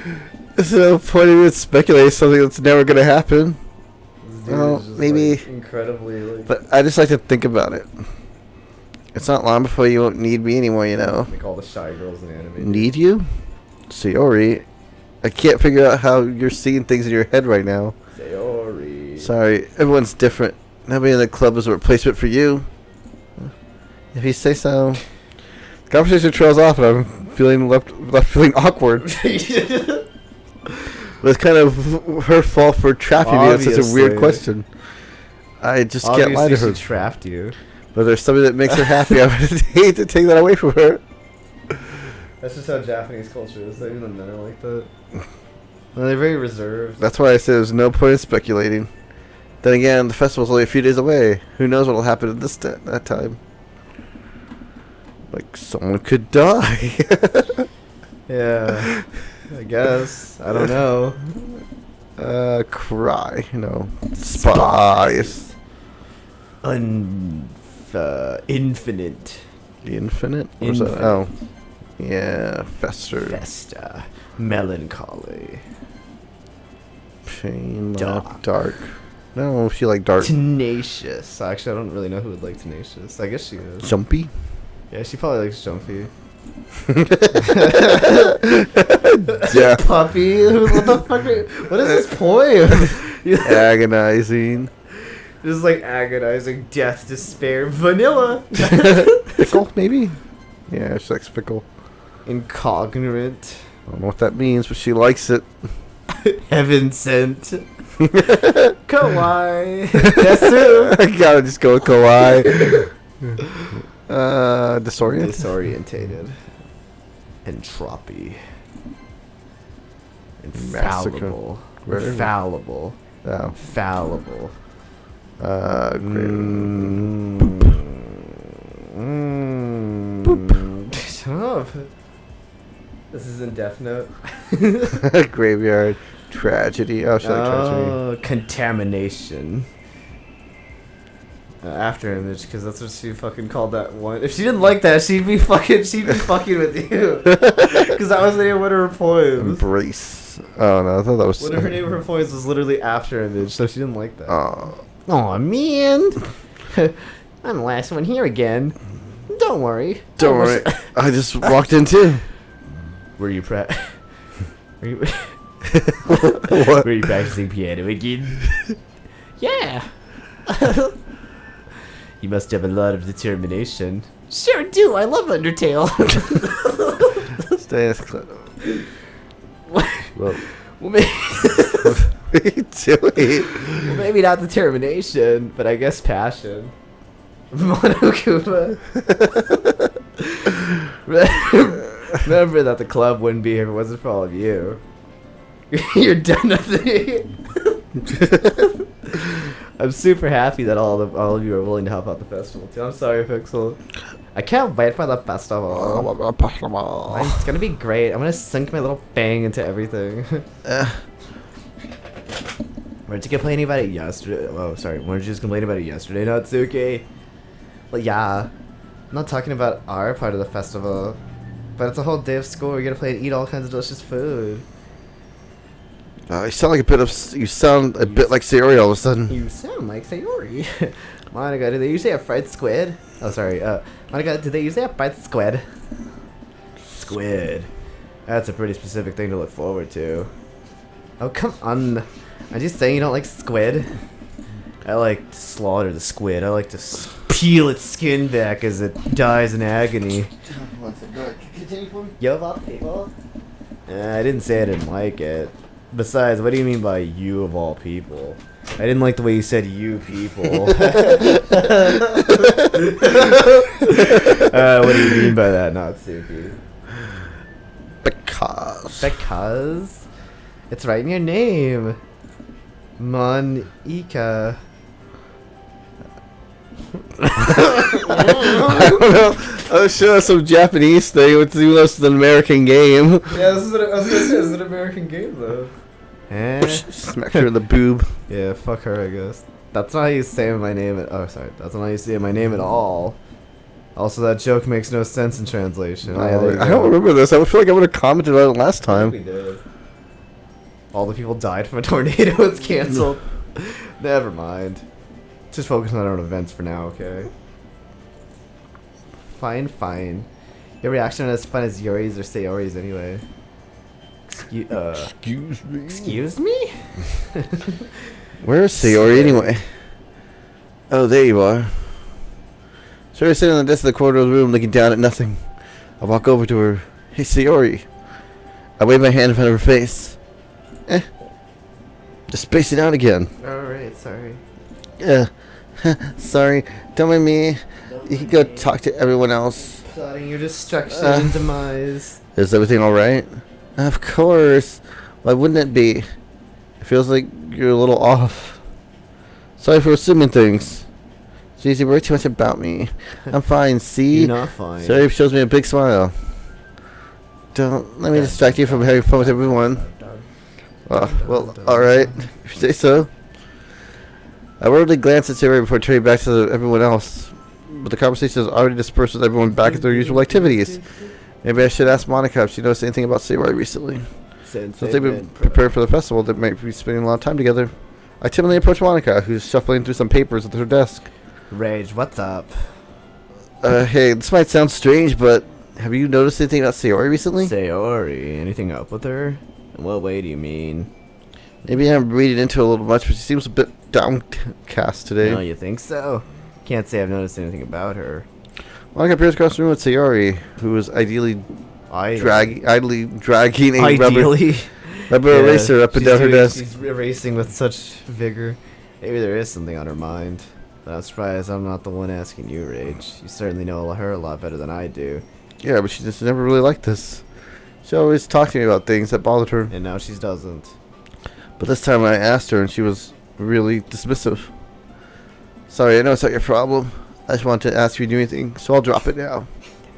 Speaker 1: There's no point in even speculating something that's never going to happen.
Speaker 2: This dude
Speaker 1: Well,
Speaker 2: is just
Speaker 1: maybe...
Speaker 2: like, incredibly, like...
Speaker 1: But I just like to think about it. It's not long before you won't need me anymore, you know.
Speaker 2: Like all the shy girls in anime.
Speaker 1: Need you? Sayori. I can't figure out how you're seeing things in your head right now.
Speaker 2: Sayori.
Speaker 1: Sorry, everyone's different. Nobody in the club is a replacement for you. If you say so. The conversation trails off and I'm feeling left feeling awkward. But it's kind of her fault for trapping me. It's such a weird
Speaker 2: Obviously.
Speaker 1: question. I just can't lie to
Speaker 2: Obviously
Speaker 1: her.
Speaker 2: she trapped you.
Speaker 1: But there's something that makes her happy. I would hate to take that away from her.
Speaker 2: That's just how Japanese culture is. Even the men are like that. Well, they're very reserved.
Speaker 1: That's why I said there's no point in speculating. Then again, the festival's only a few days away. Who knows what'll happen at that time? Like, someone could die.
Speaker 2: Yeah, I guess. I don't know.
Speaker 1: Cry. No. Spies.
Speaker 2: Infinite.
Speaker 1: The infinite? What is that?
Speaker 2: Infinite.
Speaker 1: Oh. Yeah, fester.
Speaker 2: Festa. Melancholy.
Speaker 1: Pain.
Speaker 2: Dark.
Speaker 1: Dark. No, she like dark.
Speaker 2: Tenacious. Actually, I don't really know who would like Tenacious. I guess she is.
Speaker 1: Jumpy?
Speaker 2: Yeah, she probably likes Jumpy.
Speaker 1: Yeah.
Speaker 2: Puppy? What the fuck? What is this poem?
Speaker 1: Agonizing.
Speaker 2: This is like agonizing, death, despair, vanilla.
Speaker 1: Fickle, maybe? Yeah, she likes fickle.
Speaker 2: Incognito.
Speaker 1: I don't know what that means, but she likes it.
Speaker 2: Heaven sent. Kawaii. Desu.
Speaker 1: I gotta just go with kawaii. Disoriented?
Speaker 2: Disorientated. Entropy.
Speaker 1: Massacre.
Speaker 2: Infallible.
Speaker 1: Where is it?
Speaker 2: Infallible.
Speaker 1: Oh.
Speaker 2: Fallible. Shut up. This is in Death Note.
Speaker 1: Graveyard. Tragedy. Oh, she like tragedy.
Speaker 2: Contamination. After image, because that's what she fucking called that one. If she didn't like that, she'd be fucking with you. Because that was the name of one of her poems.
Speaker 1: Embrace. Oh, no, I thought that was...
Speaker 2: One of her name of her poems was literally after image, so she didn't like that.
Speaker 1: Oh.
Speaker 2: Aw, man. I'm the last one here again. Don't
Speaker 3: Don't worry.
Speaker 1: Don't worry. I just walked in too.
Speaker 2: Were you Were you,
Speaker 1: What?
Speaker 2: were you practicing piano again?
Speaker 3: Yeah.
Speaker 2: You must have a lot of determination.
Speaker 3: Sure do. I love Undertale.
Speaker 1: Stay as close. Well,
Speaker 2: Well, maybe,
Speaker 1: what are you doing?
Speaker 2: well, maybe not determination, but I guess passion. Monokuma. Remember that the club wouldn't be here if it wasn't for all of you. You're done with me. I'm super happy that all of you are willing to help out the festival too. I'm sorry, Pixel. I can't wait for the festival. It's gonna be great. I'm gonna sink my little fang into everything. Weren't you complaining about it yesterday? Oh, sorry. Weren't you just complaining about it yesterday, Natsuki? Well, yeah. I'm not talking about our part of the festival, but it's a whole day of school. We're gonna play and eat all kinds of delicious food.
Speaker 1: You sound like a bit of. You sound a bit like Sayori all of a sudden.
Speaker 2: You sound like Sayori. Monica, do they usually have fried squid? Oh, sorry. Monica, do they usually have fried squid? Squid. That's a pretty specific thing to look forward to. Oh, come on. Are you saying you don't like squid? I like to slaughter the squid. I like to peel its skin back as it dies in agony. You of all people? I didn't say I didn't like it. Besides, what do you mean by you of all people? I didn't like the way you said you people. What do you mean by that, Natsuki? Because it's right in your name. Monika.
Speaker 1: I don't know. I was sure that's some Japanese thing. It's even though it's an American game.
Speaker 2: Yeah, I was gonna say, this is an American game, though.
Speaker 1: Smacked her in the boob.
Speaker 2: Yeah, fuck her, I guess. That's not how you say my name oh, sorry. That's not how you say my name at all. Also, that joke makes no sense in translation.
Speaker 1: I don't remember this. I feel like I would have commented on it last time.
Speaker 2: We did. All the people died from a tornado. It's canceled. Never mind. Just focus on our own events for now, okay? Fine. Your reaction are as fun as Yuri's or Sayori's anyway.
Speaker 1: Excuse me.
Speaker 2: Excuse me?
Speaker 1: Where's Sayori anyway? Oh, there you are. Sayori's sitting on the desk of the corner of the room looking down at nothing. I walk over to her. Hey, Sayori. I wave my hand in front of her face. Just spacing out again.
Speaker 2: Alright, sorry.
Speaker 1: Yeah. Sorry. Don't mind me. You can go talk to everyone else.
Speaker 2: Plotting your destruction and demise.
Speaker 1: Is everything alright? Of course. Why wouldn't it be? It feels like you're a little off. Sorry for assuming things. Jeez, you worry too much about me. I'm fine, see?
Speaker 2: You're not fine.
Speaker 1: Sorry shows me a big smile. Don't let me distract you from having fun with everyone. Well, alright. If you say so. I worriedly glanced at Sarah before turning back to everyone else. But the conversation has already dispersed with everyone back at their usual activities. Maybe I should ask Monica if she knows anything about Sayori recently. Since they've been prepared for the festival, they might be spending a lot of time together. I timidly approach Monica, who's shuffling through some papers at her desk.
Speaker 2: Rage, what's up?
Speaker 1: Hey, this might sound strange, but have you noticed anything about Sayori recently?
Speaker 2: Sayori, anything up with her? In what way do you mean?
Speaker 1: Maybe I'm reading into it a little much, but she seems a bit downcast today.
Speaker 2: No, you think so? Can't say I've noticed anything about her.
Speaker 1: Monica appears across the room with Sayori, who is idly dragging a rubber eraser up and down her desk.
Speaker 2: She's erasing with such vigor. Maybe there is something on her mind. But I'm surprised I'm not the one asking you, Rage. You certainly know her a lot better than I do.
Speaker 1: Yeah, but she just never really liked this. She always talked to me about things that bothered her.
Speaker 2: And now she doesn't.
Speaker 1: But this time I asked her and she was really dismissive. Sorry, I know it's not your problem. I just wanted to ask if you knew anything, so I'll drop it now.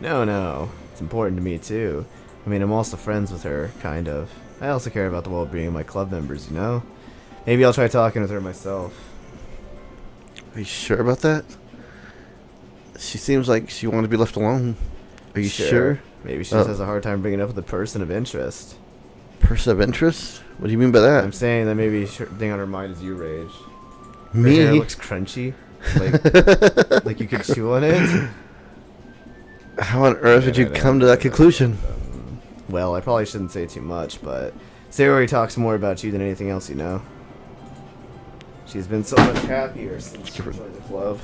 Speaker 2: No. It's important to me, too. I mean, I'm also friends with her, kind of. I also care about the well-being of my club members, you know? Maybe I'll try talking with her myself.
Speaker 1: Are you sure about that? She seems like she wanted to be left alone. Are you sure?
Speaker 2: Maybe she just has a hard time bringing up with a person of interest.
Speaker 1: Person of interest? What do you mean by that?
Speaker 2: I'm saying that maybe the thing on her mind is you, Rage.
Speaker 1: Me?
Speaker 2: Her hair looks crunchy. Like you could chew on it.
Speaker 1: How on earth would you come to that conclusion?
Speaker 2: Well, I probably shouldn't say too much, but Sayori talks more about you than anything else you know. She's been so much happier since she joined the club.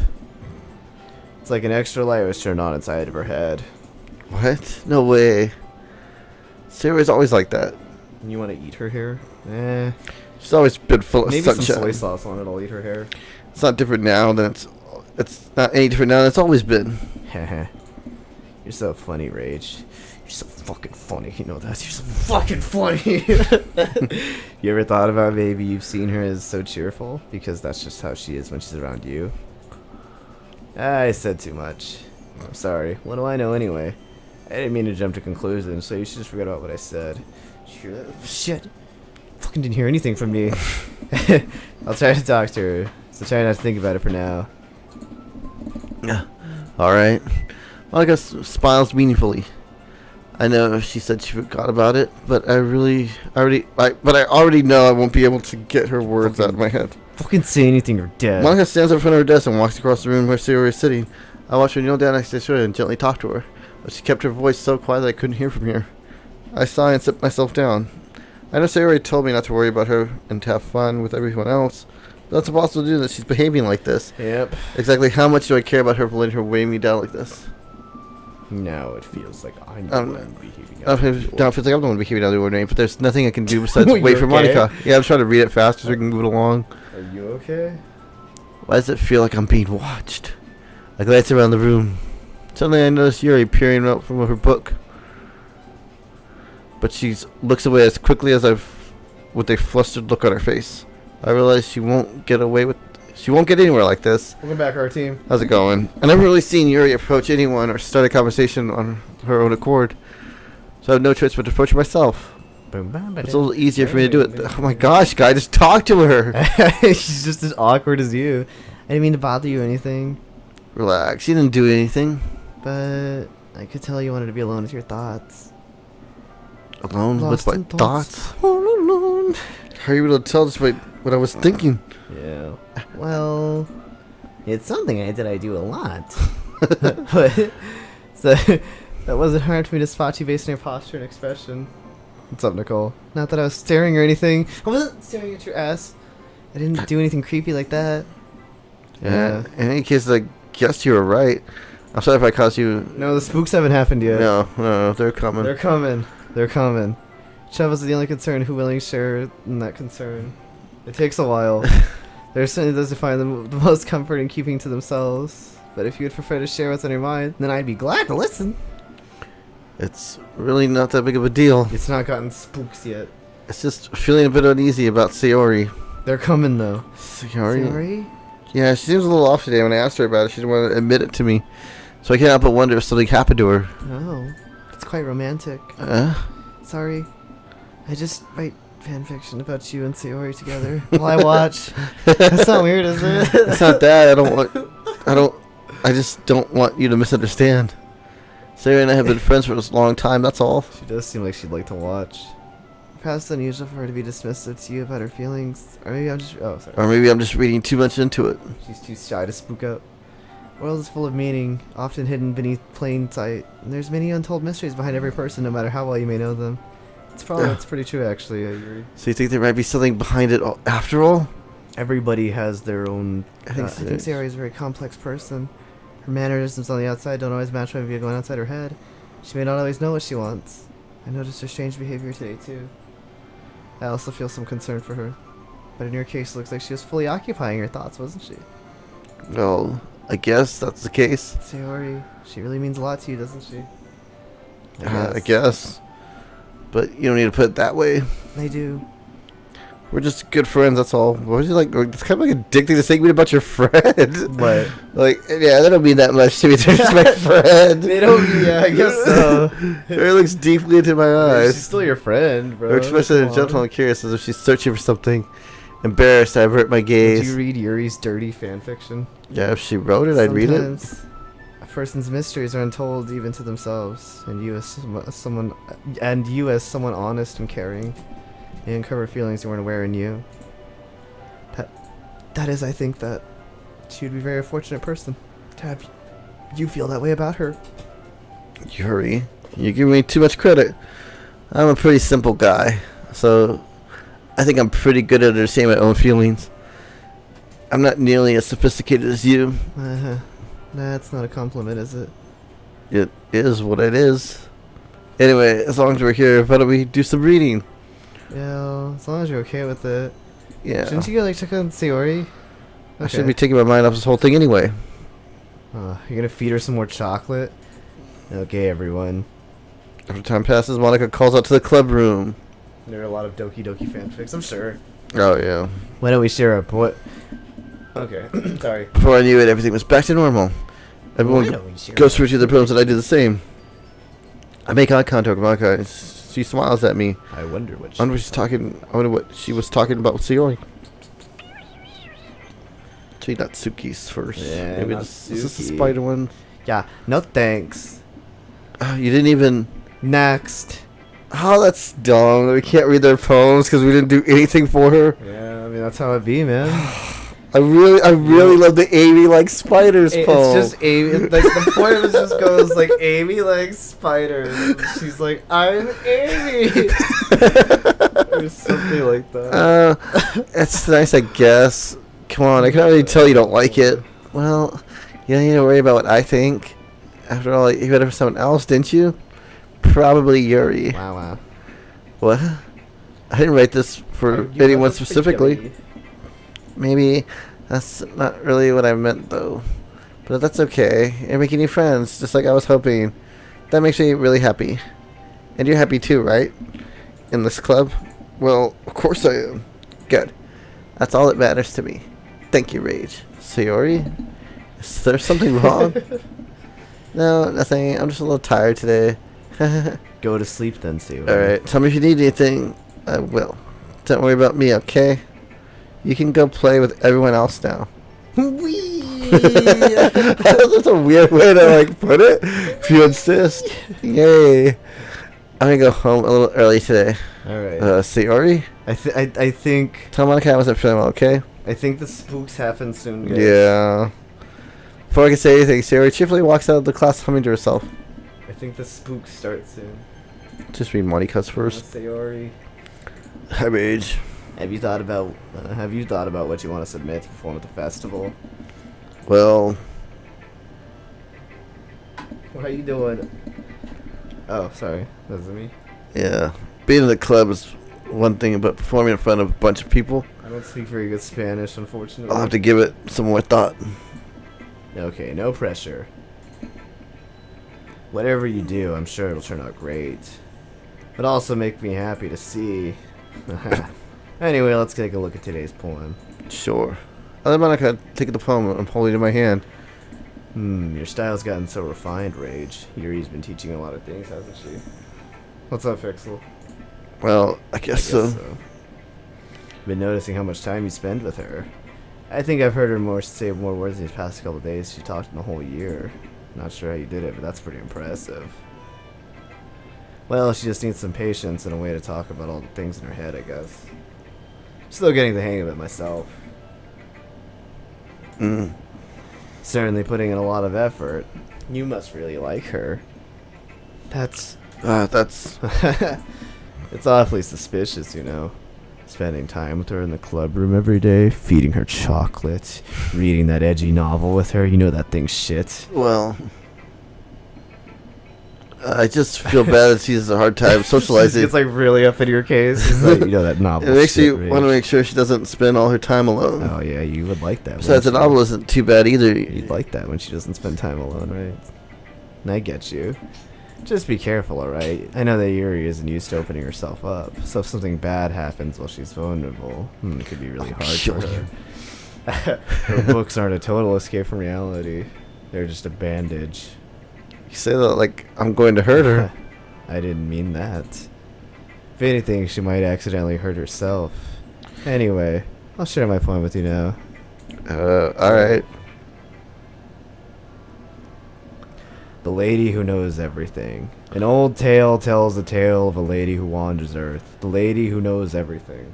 Speaker 2: It's like an extra light was turned on inside of her head.
Speaker 1: What? No way. Sarah's always like that.
Speaker 2: You want to eat her hair? Eh.
Speaker 1: She's always been full of
Speaker 2: Maybe some
Speaker 1: sunshine.
Speaker 2: soy sauce on it. I'll eat her hair.
Speaker 1: It's not different now than it's not any different now than it's always been.
Speaker 2: You're so funny, Rage. You're so fucking funny. You know that. You're so fucking funny. You ever thought about maybe you've seen her as so cheerful? Because that's just how she is when she's around you. I said too much. I'm sorry. What do I know anyway? I didn't mean to jump to conclusions, so you should just forget about what I said. Did you hear that? Shit. Fucking didn't hear anything from me. I'll try to talk to her, so try not to think about it for now.
Speaker 1: Yeah. Alright. Well, I guess smiles meaningfully. I know she said she forgot about it, but I already know I won't be able to get her words out of my head.
Speaker 2: Fucking say anything, you're dead.
Speaker 1: Monica stands up in front of her desk and walks across the room where Sayori is sitting. I watched her kneel down next to Sayori and gently talk to her, but she kept her voice so quiet that I couldn't hear from here. I sighed and set myself down. I know Sayori told me not to worry about her and to have fun with everyone else, but that's impossible to do that she's behaving like this.
Speaker 2: Yep.
Speaker 1: Exactly how much do I care about her for letting her weigh me down like this?
Speaker 2: Now it feels like I'm the one behaving
Speaker 1: Now
Speaker 2: out
Speaker 1: it
Speaker 2: of
Speaker 1: feels
Speaker 2: the
Speaker 1: like I'm the one behaving out of the ordinary, but there's nothing I can do besides
Speaker 2: You
Speaker 1: wait for
Speaker 2: okay?
Speaker 1: Monica. Yeah, I'm trying to read it faster so we can move it along.
Speaker 2: Are you okay?
Speaker 1: Why does it feel like I'm being watched? I glance around the room. Suddenly I notice Yuri peering out from her book. But she looks away as quickly as with a flustered look on her face. I realize she won't get anywhere like this.
Speaker 2: Welcome back, our team.
Speaker 1: How's it going? I've never really seen Yuri approach anyone or start a conversation on her own accord. So I have no choice but to approach her myself. It's a little easier for me to do it. Oh my gosh, guy, just talk to her.
Speaker 2: She's just as awkward as you. I didn't mean to bother you or anything,
Speaker 1: Relax, she didn't do anything.
Speaker 2: but I could tell you wanted to be alone with your thoughts.
Speaker 1: Alone
Speaker 2: Lost
Speaker 1: with my
Speaker 2: in thoughts.
Speaker 1: thoughts? All alone. How are you able to tell just what I was thinking?
Speaker 2: Yeah. Well, it's something I do a lot. But, so that wasn't hard for me to spot you based on your posture and expression. What's up, Nicole? Not that I was staring or anything. I wasn't staring at your ass. I didn't do anything creepy like that.
Speaker 1: Yeah. In any case, I guess you were right. I'm sorry if I caused you.
Speaker 2: No, the spooks haven't happened yet.
Speaker 1: No, they're coming.
Speaker 2: They're coming. They're coming. Shovels is the only concern who willingly share in that concern. It takes a while. There's certainly those who find the most comfort in keeping to themselves. But if you would prefer to share what's on your mind, then I'd be glad to listen.
Speaker 1: It's really not that big of a deal.
Speaker 2: It's not gotten spooks yet.
Speaker 1: It's just feeling a bit uneasy about Sayori.
Speaker 2: They're coming though.
Speaker 1: Sayori? Yeah, she seems a little off today. When I asked her about it, she didn't want to admit it to me. So I can't help but wonder if something happened to her.
Speaker 2: Oh, it's quite romantic. Sorry, I just write fan fiction about you and Sayori together while I watch. That's not weird, is it?
Speaker 1: It's not that. I just don't want you to misunderstand. Sayori and I have been friends for this long time, that's all.
Speaker 2: She does seem like she'd like to watch. Perhaps unusual for her to be dismissive to you about her feelings. Or maybe I'm just... Oh, sorry.
Speaker 1: Or maybe I'm just reading too much into it.
Speaker 2: She's too shy to spook out. The world is full of meaning, often hidden beneath plain sight. And there's many untold mysteries behind every person, no matter how well you may know them. It's pretty true, actually. I agree.
Speaker 1: So you think there might be something behind it after all?
Speaker 2: Everybody has their own...
Speaker 1: I think
Speaker 2: I think Sayori is a very complex person. Her mannerisms on the outside don't always match what might be going outside her head. She may not always know what she wants. I noticed her strange behavior today, too. I also feel some concern for her. But in your case, it looks like she was fully occupying her thoughts, wasn't she?
Speaker 1: Well, I guess that's the case.
Speaker 2: Sayori, she really means a lot to you, doesn't she?
Speaker 1: I guess. But you don't need to put it that way.
Speaker 2: I do.
Speaker 1: We're just good friends, that's all. What was you like? It's kind of like addicting to saying about your friend.
Speaker 2: What?
Speaker 1: Like, yeah, that don't mean that much to me. They're just my friend.
Speaker 2: They don't, yeah, I guess so.
Speaker 1: It looks deeply into my eyes.
Speaker 2: She's still your friend, bro.
Speaker 1: Her expression is gentle and curious, as if she's searching for something. Embarrassed, I avert my gaze.
Speaker 2: Did you read Yuri's dirty fanfiction?
Speaker 1: Yeah, if she wrote it, I'd read it.
Speaker 2: Sometimes a person's mysteries are untold even to themselves, and you as someone honest and caring, you uncover feelings you weren't aware in you. That is, I think, that she would be a very fortunate person to have you feel that way about her.
Speaker 1: Yuri, you give me too much credit. I'm a pretty simple guy, so I think I'm pretty good at understanding my own feelings. I'm not nearly as sophisticated as you.
Speaker 3: That's not a compliment, is it?
Speaker 1: It is what it is. Anyway, as long as we're here, why don't we do some reading?
Speaker 3: Yeah, as long as you're okay with it.
Speaker 1: Yeah.
Speaker 3: Shouldn't you go like check on Sayori?
Speaker 1: I should be taking my mind off this whole thing anyway.
Speaker 3: You're gonna feed her some more chocolate? Okay, everyone.
Speaker 1: After time passes, Monica calls out to the club room.
Speaker 3: There are a lot of Doki Doki fanfics, I'm sure.
Speaker 1: Oh, yeah.
Speaker 3: Why don't we share up what? Okay, sorry.
Speaker 1: Before I knew it, everything was back to normal. Everyone goes through to their rooms, and I do the same. I make eye contact with Monica, and she smiles at me.
Speaker 3: I wonder what
Speaker 1: I wonder what she was talking about with Sayori. Maybe not Suki's first.
Speaker 3: Yeah,
Speaker 1: Maybe
Speaker 3: not
Speaker 1: this is the
Speaker 3: Suki.
Speaker 1: spider one.
Speaker 3: Yeah, no thanks.
Speaker 1: You didn't even...
Speaker 3: Next.
Speaker 1: Oh, that's dumb. We can't read their poems because we didn't do anything for her.
Speaker 3: Yeah, I mean, that's how it be, man.
Speaker 1: I really love the Amy likes spiders poem.
Speaker 3: It's just Amy. Like the poem just goes like Amy likes spiders. She's like, I'm Amy. Or something like that.
Speaker 1: It's nice, I guess. Come on, I can already tell you don't like it. Well, you don't need to worry about what I think. After all, you read it for someone else, didn't you? Probably Yuri.
Speaker 3: Wow.
Speaker 1: What? I didn't write this for anyone specifically. Maybe that's not really what I meant, though. But that's okay. You're making new friends, just like I was hoping. That makes me really happy. And you're happy too, right? In this club? Well, of course I am. Good. That's all that matters to me. Thank you, Rage. Sayori? Is there something wrong? No, nothing. I'm just a little tired today.
Speaker 3: Go to sleep then, Sayori.
Speaker 1: Alright, tell me if you need anything. I will. Don't worry about me, okay? You can go play with everyone else now.
Speaker 3: Wee.
Speaker 1: That's a weird way to like put it. If you insist. Yay. I'm gonna go home a little early today.
Speaker 3: Alright.
Speaker 1: Sayori?
Speaker 3: I think.
Speaker 1: Tell Monica I wasn't feeling well, okay?
Speaker 3: I think the spooks happen soon, guys.
Speaker 1: Yeah. Before I can say anything, Sayori cheerfully walks out of the class humming to herself.
Speaker 3: I think the spooks start soon.
Speaker 1: Just read Monica's first.
Speaker 3: Sayori.
Speaker 1: Hi, Rage.
Speaker 3: Have you thought about what you want to submit to perform at the festival?
Speaker 1: Well,
Speaker 3: What are you doing? Oh, sorry. That's me.
Speaker 1: yeah. Being in the club is one thing, but performing in front of a bunch of people,
Speaker 3: I don't speak very good Spanish, unfortunately.
Speaker 1: I'll have to give it some more thought.
Speaker 3: Okay, no pressure. Whatever you do, I'm sure it'll turn out great. But also make me happy to see. Anyway, let's take a look at today's poem.
Speaker 1: Sure. I let Monica take the poem and holding it in my hand.
Speaker 3: Your style's gotten so refined, Rage. Yuri's been teaching a lot of things, hasn't she? What's up, Fixel?
Speaker 1: Well, I guess so.
Speaker 3: Been noticing how much time you spend with her. I think I've heard her say more words these past couple days. She talked in a whole year. Not sure how you did it, but that's pretty impressive. Well, she just needs some patience and a way to talk about all the things in her head, I guess. Still getting the hang of it myself. Certainly putting in a lot of effort. You must really like her. That's... It's awfully suspicious, you know. Spending time with her in the club room every day, feeding her chocolate, reading that edgy novel with her. You know that thing's shit.
Speaker 1: Well, I just feel bad that she has a hard time socializing.
Speaker 3: It's like really up in your case. It's like, you know that novel.
Speaker 1: It makes
Speaker 3: shit,
Speaker 1: you
Speaker 3: Rage.
Speaker 1: want to make sure she doesn't spend all her time alone.
Speaker 3: Oh yeah, you would like that.
Speaker 1: Besides, the
Speaker 3: wouldn't you?
Speaker 1: novel isn't too bad either.
Speaker 3: You'd like that when she doesn't spend time alone, right? And I get you. Just be careful, alright? I know that Yuri isn't used to opening herself up, so if something bad happens while she's vulnerable, it could be really hard for her. Her books aren't a total escape from reality. They're just a bandage.
Speaker 1: You say that like I'm going to hurt her.
Speaker 3: I didn't mean that. If anything, she might accidentally hurt herself. Anyway, I'll share my point with you now.
Speaker 1: Alright.
Speaker 3: The Lady Who Knows Everything. An old tale tells the tale of a lady who wanders Earth. The lady who knows everything.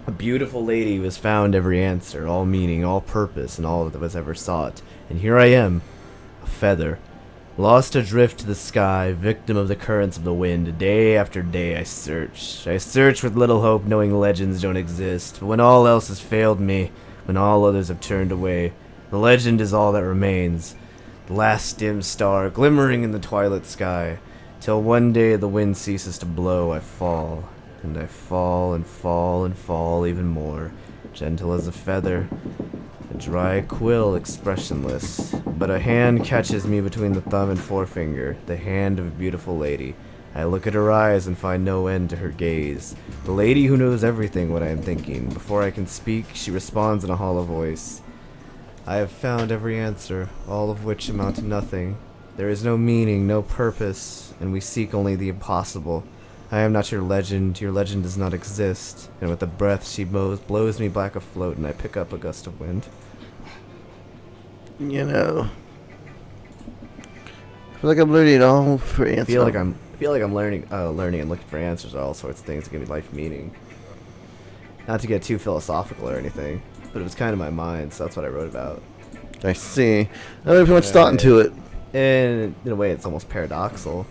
Speaker 3: A beautiful lady who has found every answer, all meaning, all purpose, and all that was ever sought. And here I am, a feather,
Speaker 2: Lost adrift to the sky, victim of the currents of the wind, day after day I search. I search with little hope, knowing legends don't exist. But when all else has failed me, when all others have turned away, the legend is all that remains. The last dim star glimmering in the twilight sky. Till one day the wind ceases to blow, I fall. And I fall and fall and fall even more, gentle as a feather. A dry quill, expressionless, but a hand catches me between the thumb and forefinger, the hand of a beautiful lady. I look at her eyes and find no end to her gaze. The lady who knows everything what I am thinking. Before I can speak, she responds in a hollow voice. I have found every answer, all of which amount to nothing. There is no meaning, no purpose, and we seek only the impossible. I am not your legend does not exist. And with a breath she blows me back afloat, and I pick up a gust of wind.
Speaker 1: You know, I feel like I'm learning all for answers.
Speaker 2: I feel like I'm learning and looking for answers to all sorts of things that give me life meaning. Not to get too philosophical or anything, but it was kind of my mind, so that's what I wrote about.
Speaker 1: I see. I don't put much thought into it.
Speaker 2: And in a way, it's almost paradoxical.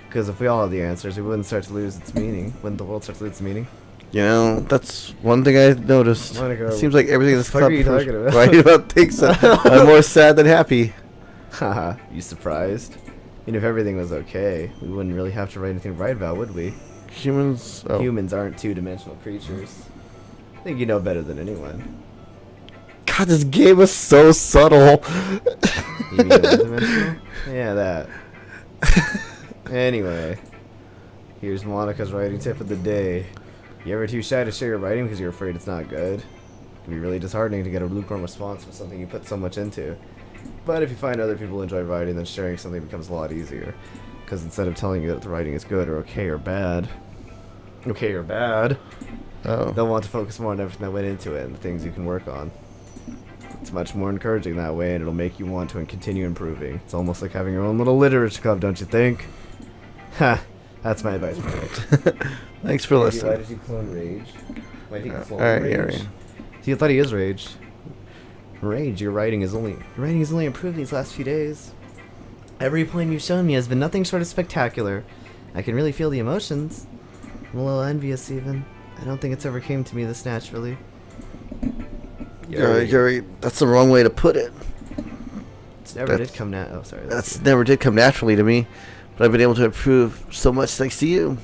Speaker 2: Because if we all had the answers, we wouldn't start to lose its meaning. Wouldn't the world start to lose its meaning?
Speaker 1: You know, that's one thing I noticed.
Speaker 2: Monica,
Speaker 1: It seems like everything in this
Speaker 2: what the fuck
Speaker 1: club
Speaker 2: are you talking about?
Speaker 1: writing about things I'm more sad than happy.
Speaker 2: Haha, you surprised? If everything was okay, we wouldn't really have to write anything to write about, would we?
Speaker 1: Humans. Oh.
Speaker 2: Humans aren't two-dimensional creatures. I think you know better than anyone.
Speaker 1: God, this game is so subtle.
Speaker 2: You mean one-dimensional? Yeah, that. Anyway, here's Monica's writing tip of the day. You ever too shy to share your writing because you're afraid it's not good? It can be really disheartening to get a lukewarm response for something you put so much into. But if you find other people enjoy writing, then sharing something becomes a lot easier. Because instead of telling you that the writing is good or okay or bad,
Speaker 1: Oh.
Speaker 2: they'll want to focus more on everything that went into it and the things you can work on. It's much more encouraging that way, and it'll make you want to continue improving. It's almost like having your own little literature club, don't you think? Ha! That's my advice for Rick.
Speaker 1: Thanks for listening.
Speaker 2: Why did you clone Rage? Why did you clone
Speaker 1: Alright,
Speaker 2: Rage?
Speaker 1: Arian.
Speaker 2: See, I thought he is Rage. Rage, your writing has only improved these last few days. Every poem you've shown me has been nothing short of spectacular. I can really feel the emotions. I'm a little envious even. I don't think it's ever came to me this naturally.
Speaker 1: Yuri, that's the wrong way to put it.
Speaker 2: It never did come oh, sorry.
Speaker 1: That's never did come naturally to me, but I've been able to improve so much thanks to you.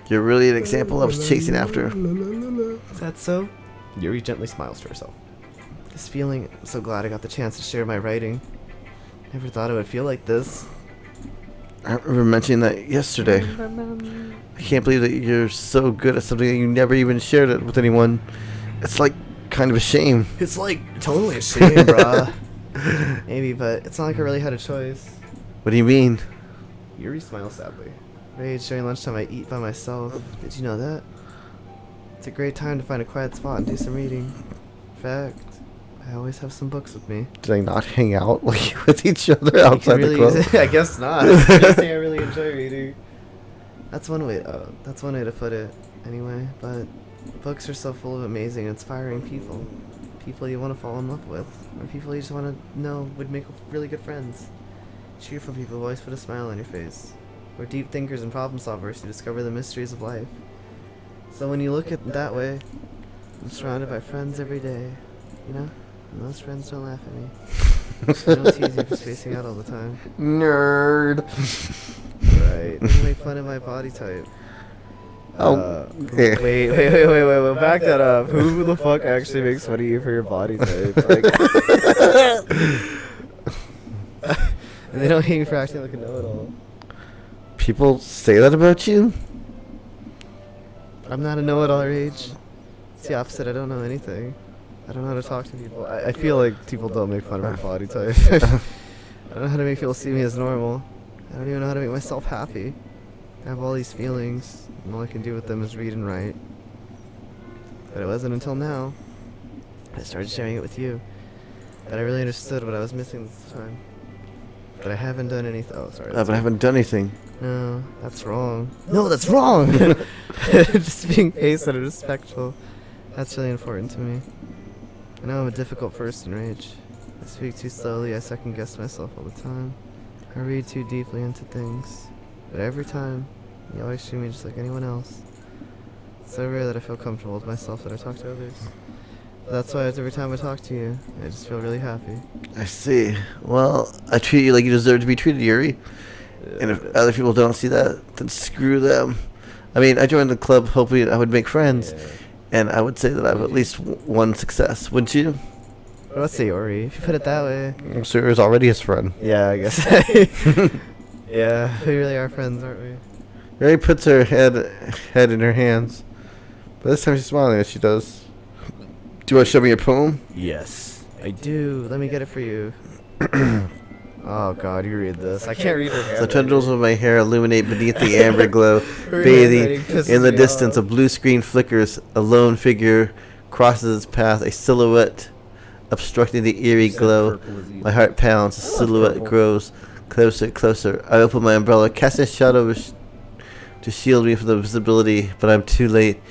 Speaker 1: You're really an example I was chasing after.
Speaker 2: Is that so? Yuri gently smiles to herself. This feeling, I'm so glad I got the chance to share my writing. Never thought it would feel like this.
Speaker 1: I remember mentioning that yesterday. I can't believe that you're so good at something that you never even shared it with anyone. It's like kind of a shame.
Speaker 2: It's like totally a shame, brah. Maybe, but it's not like I really had a choice.
Speaker 1: What do you mean?
Speaker 2: Yuri smiles sadly. Rage, during lunchtime I eat by myself. Did you know that? It's a great time to find a quiet spot and do some reading. In fact, I always have some books with me.
Speaker 1: Did I not hang out like with each other outside the club?
Speaker 2: I guess not. Just say I really enjoy reading. That's one way. That's one way to put it. Anyway, but books are so full of amazing, inspiring people. People you want to fall in love with, or people you just want to know would make really good friends. Cheerful people who always put a smile on your face. Or deep thinkers and problem solvers who discover the mysteries of life. So when you look at it that way, I'm surrounded by friends every day, you know? And those friends don't laugh at me. They don't tease you for spacing out all the time.
Speaker 1: Nerd.
Speaker 2: Right. They make fun of my body type.
Speaker 1: Oh.
Speaker 2: Wait, back that up. Who the fuck actually makes fun of you for your body type? Like, and they don't hate me for acting like a know-it-all.
Speaker 1: People say that about you?
Speaker 2: I'm not a know-it-all, Rage. It's the opposite. I don't know anything. I don't know how to talk to people. I feel like people don't make fun of my body type. I don't know how to make people see me as normal. I don't even know how to make myself happy. I have all these feelings, and all I can do with them is read and write. But it wasn't until now I started sharing it with you that I really understood what I was missing this time. But I haven't done anything. Oh, sorry.
Speaker 1: But I haven't done anything.
Speaker 2: No, that's wrong. No, that's wrong! Just being patient and respectful. That's really important to me. I know I'm a difficult person, Rage. I speak too slowly, I second guess myself all the time. I
Speaker 3: I read too deeply into things. But every time, you always treat me just like anyone else. It's so rare that I feel comfortable with myself that I talk to others. That's why every time I talk to you, I just feel really happy.
Speaker 1: I see. Well, I treat you like you deserve to be treated, Yuri. And if other people don't see that, then screw them. I mean, I joined the club hoping I would make friends.
Speaker 2: Yeah.
Speaker 1: And I would say that I have at least one success, wouldn't you?
Speaker 3: Well, let's see, Ori. If you put it that way.
Speaker 1: I'm sure Yuri's already his friend.
Speaker 3: Yeah, I guess. Yeah, we really are friends, aren't we?
Speaker 1: Yuri puts her head in her hands. But this time she's smiling as she does. Do you want to show me your poem?
Speaker 3: Yes, I do. Let me get it for you. Oh God, you read this. I can't read her hair.
Speaker 1: The tendrils of my hair illuminate beneath the amber glow, bathing in the distance. A blue screen flickers. A lone figure crosses its path. A silhouette obstructing the eerie glow. My heart pounds. A silhouette grows closer, closer. I open my umbrella, casting a shadow to shield me from the visibility, but I'm too late.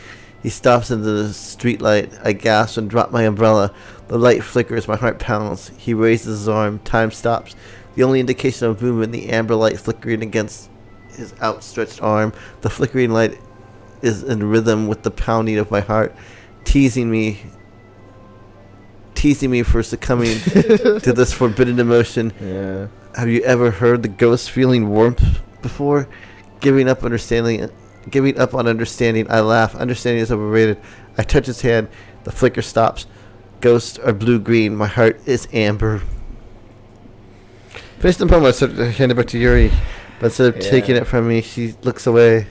Speaker 1: He stops into the streetlight. I gasp and drop my umbrella. The light flickers. My heart pounds. He raises his arm. Time stops. The only indication of movement, the amber light flickering against his outstretched arm. The flickering light is in rhythm with the pounding of my heart, teasing me for succumbing to this forbidden emotion.
Speaker 2: Yeah.
Speaker 1: Have you ever heard the ghost feeling warmth before? Giving up on understanding, I laugh. Understanding is overrated. I touch his hand. The flicker stops. Ghosts are blue-green. My heart is amber. Finished the poem, I hand it back to Yuri. But instead of taking it from me, she looks away.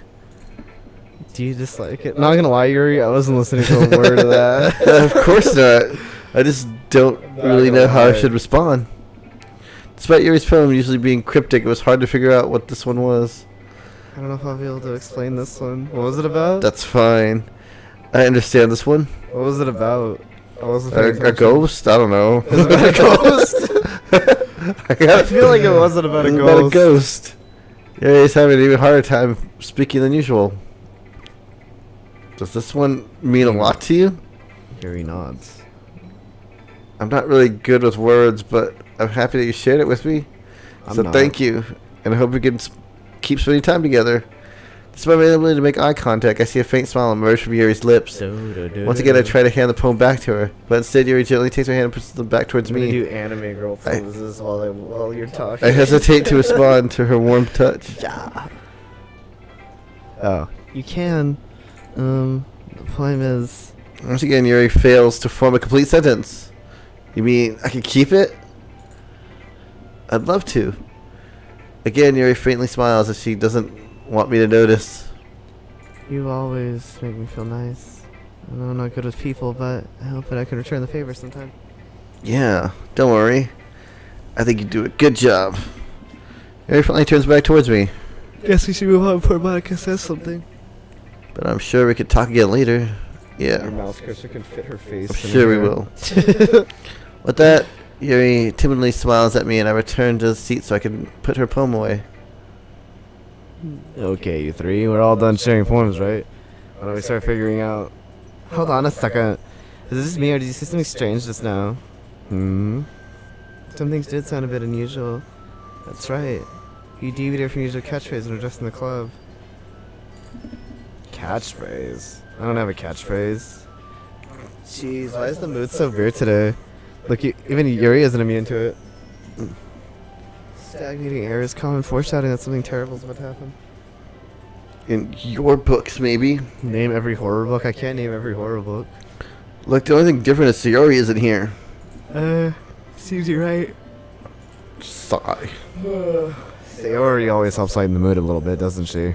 Speaker 3: Do you dislike it? Not gonna lie, Yuri, I wasn't listening to a word of that.
Speaker 1: Of course not. I just don't really know how I should respond. Despite Yuri's poem usually being cryptic, it was hard to figure out what this one was.
Speaker 3: I don't know if I'll be able to explain this one. What was it about?
Speaker 1: That's fine. I understand this one.
Speaker 3: What was it about? I wasn't paying
Speaker 1: A
Speaker 3: attention.
Speaker 1: ghost? I don't know.
Speaker 3: Is it about a ghost? I feel like it wasn't about a
Speaker 1: It's
Speaker 3: ghost.
Speaker 1: about a ghost. Yuri's having an even harder time speaking than usual. Does this one mean a lot to you?
Speaker 3: Yuri nods.
Speaker 1: I'm not really good with words, but I'm happy that you shared it with me.
Speaker 3: I'm
Speaker 1: So
Speaker 3: not.
Speaker 1: thank you, and I hope we can keep spending time together. Despite my inability to make eye contact, I see a faint smile emerge from Yuri's lips. Once again, I try to hand the poem back to her, but instead Yuri gently takes her hand and puts them back towards
Speaker 3: I'm gonna
Speaker 1: me.
Speaker 3: do anime girl poses while you're talking.
Speaker 1: I hesitate to respond to her warm touch.
Speaker 3: Yeah. Oh, you can. The point is,
Speaker 1: Once again, Yuri fails to form a complete sentence. You mean I can keep it? I'd love to. Again, Yuri faintly smiles as she doesn't want me to notice.
Speaker 3: you always make me feel nice. I know I'm not good with people, but I hope that I can return the favor sometime.
Speaker 1: Yeah, don't worry. I think you do a good job. Yuri finally turns back towards me.
Speaker 3: Guess we should move on before Monica says something.
Speaker 1: But I'm sure we could talk again later. Yeah,
Speaker 3: mouse cursor can fit her face.
Speaker 1: I'm sure we will. With that, Yuri timidly smiles at me and I return to the seat so I can put her poem away.
Speaker 3: Okay, you three, we're all done sharing poems, right? Why don't we start figuring out... Hold on a second. Is this me or did you see something strange just now? Some things did sound a bit unusual. That's right. You deviated from your usual catchphrase when addressing the club. Catchphrase? I don't have a catchphrase. Jeez, why is the mood so weird today? Look, even Yuri isn't immune to it. Stagnating air is common foreshadowing that something terrible is about to happen.
Speaker 1: In your books, maybe?
Speaker 3: Name every horror book? I can't name every horror book.
Speaker 1: Look, the only thing different is Yuri isn't here.
Speaker 3: Seems you're right.
Speaker 1: Sigh.
Speaker 3: Sayori always helps lighten the mood a little bit, doesn't she?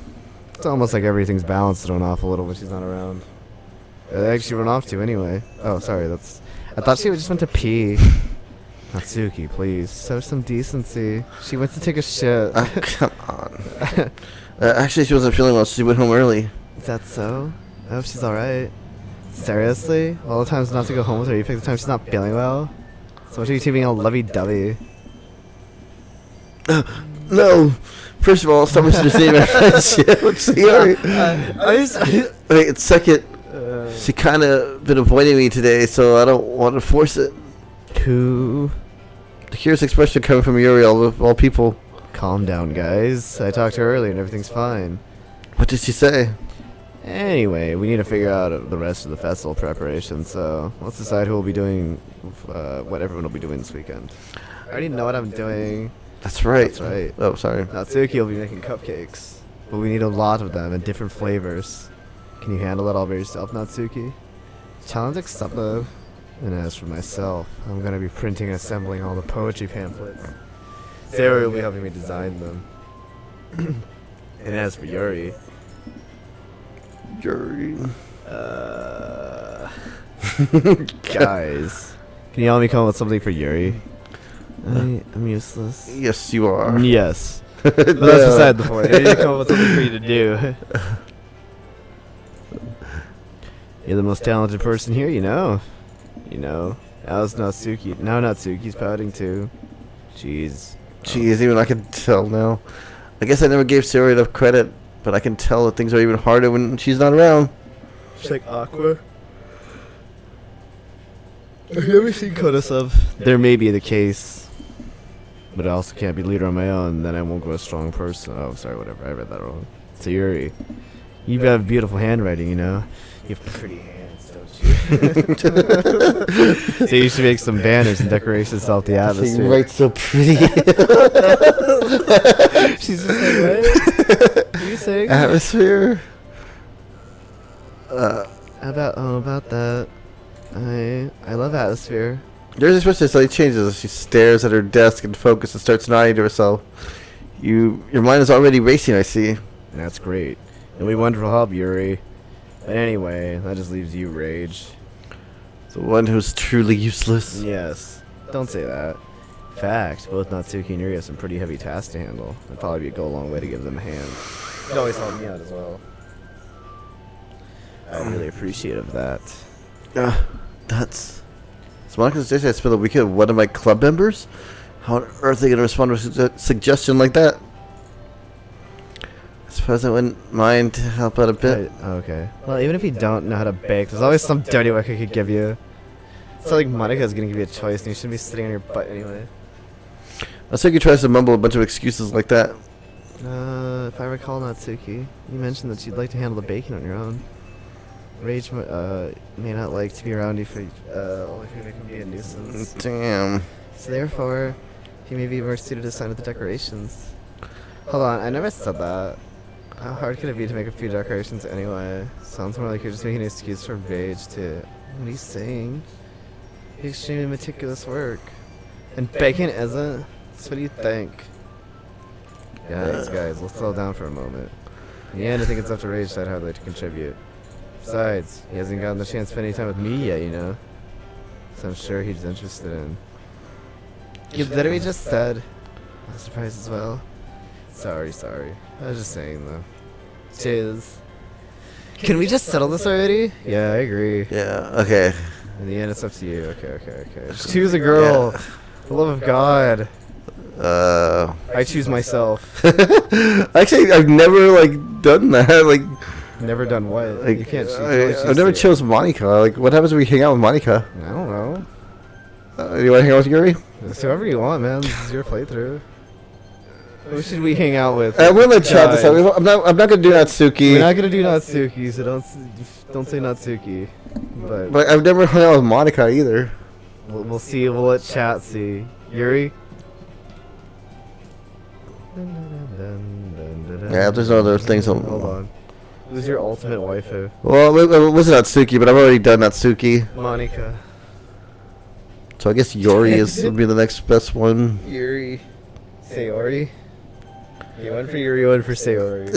Speaker 3: It's almost like everything's balanced thrown off a little when she's not around. Where the heck she run off to anyway? Oh, sorry, that's... I thought she just went to pee. Natsuki, please. Show some decency. She went to take a shit.
Speaker 1: Come on. Actually, she wasn't feeling well. She went home early.
Speaker 3: Is that so? I hope she's alright. Seriously? All the times not to go home with her, you pick the time she's not feeling well? So much are you two being all lovey-dovey?
Speaker 1: No. First of all, stop misunderstanding my friendship with Yuri. Wait, second, she kind of been avoiding me today, so I don't want to force it.
Speaker 3: Who?
Speaker 1: The curious expression coming from Yuri, all people.
Speaker 3: Calm down, guys. I talked to her earlier and everything's fine.
Speaker 1: What did she say?
Speaker 3: Anyway, we need to figure out the rest of the festival preparation, so let's decide who will be doing what everyone will be doing this weekend. I already know what I'm doing.
Speaker 1: That's right.
Speaker 3: That's right.
Speaker 1: Oh, sorry.
Speaker 3: Natsuki will be making cupcakes, but we need a lot of them in different flavors. Can you handle that all by yourself, Natsuki? Challenge accepted. And as for myself, I'm going to be printing and assembling all the poetry pamphlets. Sarah will be helping me design them. And as for Yuri, guys, can you help me come up with something for Yuri? I'm useless.
Speaker 1: Yes, you are.
Speaker 3: Yes. But that's beside the point. I need to come up with something for you to do. You're the most talented person here, you know. You know. Now it's Natsuki. Now Natsuki's pouting too. Jeez.
Speaker 1: Jeez, even I can tell now. I guess I never gave Sarah enough credit, but I can tell that things are even harder when she's not around.
Speaker 3: She's like Aqua. Have you ever seen Kodasov? There may be the case, but I also can't be leader on my own. Then I won't grow a strong person. Oh, sorry, whatever. I read that wrong. It's Yuri. You have beautiful handwriting, you know. You have pretty hands, don't you? So you should make some banners and decorations to help the atmosphere.
Speaker 1: You write so pretty.
Speaker 3: She's just like, what? What are you saying?
Speaker 1: Atmosphere.
Speaker 3: About that. I love atmosphere.
Speaker 1: Yours especially slightly changes as she stares at her desk and focuses and starts nodding to herself. Your mind is already racing, I see.
Speaker 3: That's great. It'll be wonderful help, Yuri. But anyway, that just leaves you, Rage.
Speaker 1: The one who's truly useless.
Speaker 3: Yes. Don't say that. In fact, both Natsuki and Yuri have some pretty heavy tasks to handle. It'd probably go a long way to give them a hand. You can always help me out as well. I'm really appreciative of that.
Speaker 1: That's... So Monica's suggestion I spend the weekend with one of my club members? How on earth are they going to respond to a suggestion like that? I suppose I wouldn't mind to help out a bit.
Speaker 3: Okay. Well, even if you don't know how to bake, there's always some dirty work I could give you. It's not like Monica's going to give you a choice and you shouldn't be sitting on your butt anyway.
Speaker 1: Natsuki tries to mumble a bunch of excuses like that.
Speaker 3: If I recall, Natsuki, you mentioned that you'd like to handle the baking on your own. Rage may not like to be around you for only if you can be a nuisance.
Speaker 1: Damn.
Speaker 3: So therefore, he may be more suited to assign with the decorations. Hold on, I never said that. How hard could it be to make a few decorations anyway? Sounds more like you're just making an excuse for Rage to... What are you saying? It's extremely meticulous work. And baking isn't? So what do you think? Guys, let's slow down for a moment. In the end, I think it's up to Rage to decide how they'd like to contribute. Besides, he hasn't gotten the chance to spend any time with me yet, you know? So I'm sure he's interested in... You literally just said... I'm surprised as well. Sorry. I was just saying, though. Cheers. Can we just settle this already? Yeah, I agree.
Speaker 1: Yeah, okay.
Speaker 3: In the end, it's up to you. Okay. Just choose a girl.
Speaker 1: Yeah.
Speaker 3: For the love of God. I choose myself.
Speaker 1: Actually, I've never, done that.
Speaker 3: Never done what? You can't choose.
Speaker 1: I've never chose Monica. What happens if we hang out with Monica?
Speaker 3: I don't know.
Speaker 1: You want to hang out with Yuri?
Speaker 3: It's whoever you want, man. This is your playthrough. Who should we hang out with?
Speaker 1: We're gonna chat this out. I'm not gonna do Natsuki.
Speaker 3: We're not gonna do Natsuki, so don't say Natsuki.
Speaker 1: But I've never hung out with Monica either.
Speaker 3: We'll see. We'll let chat see. Yuri.
Speaker 1: Yeah, if there's no other things.
Speaker 3: Hold on. Who's your ultimate waifu?
Speaker 1: Well, it wasn't Natsuki, but I've already done Natsuki.
Speaker 3: Monica.
Speaker 1: So I guess Yuri would be the next best one.
Speaker 3: Yuri. Sayori. You one for Yuri, one for Sayori.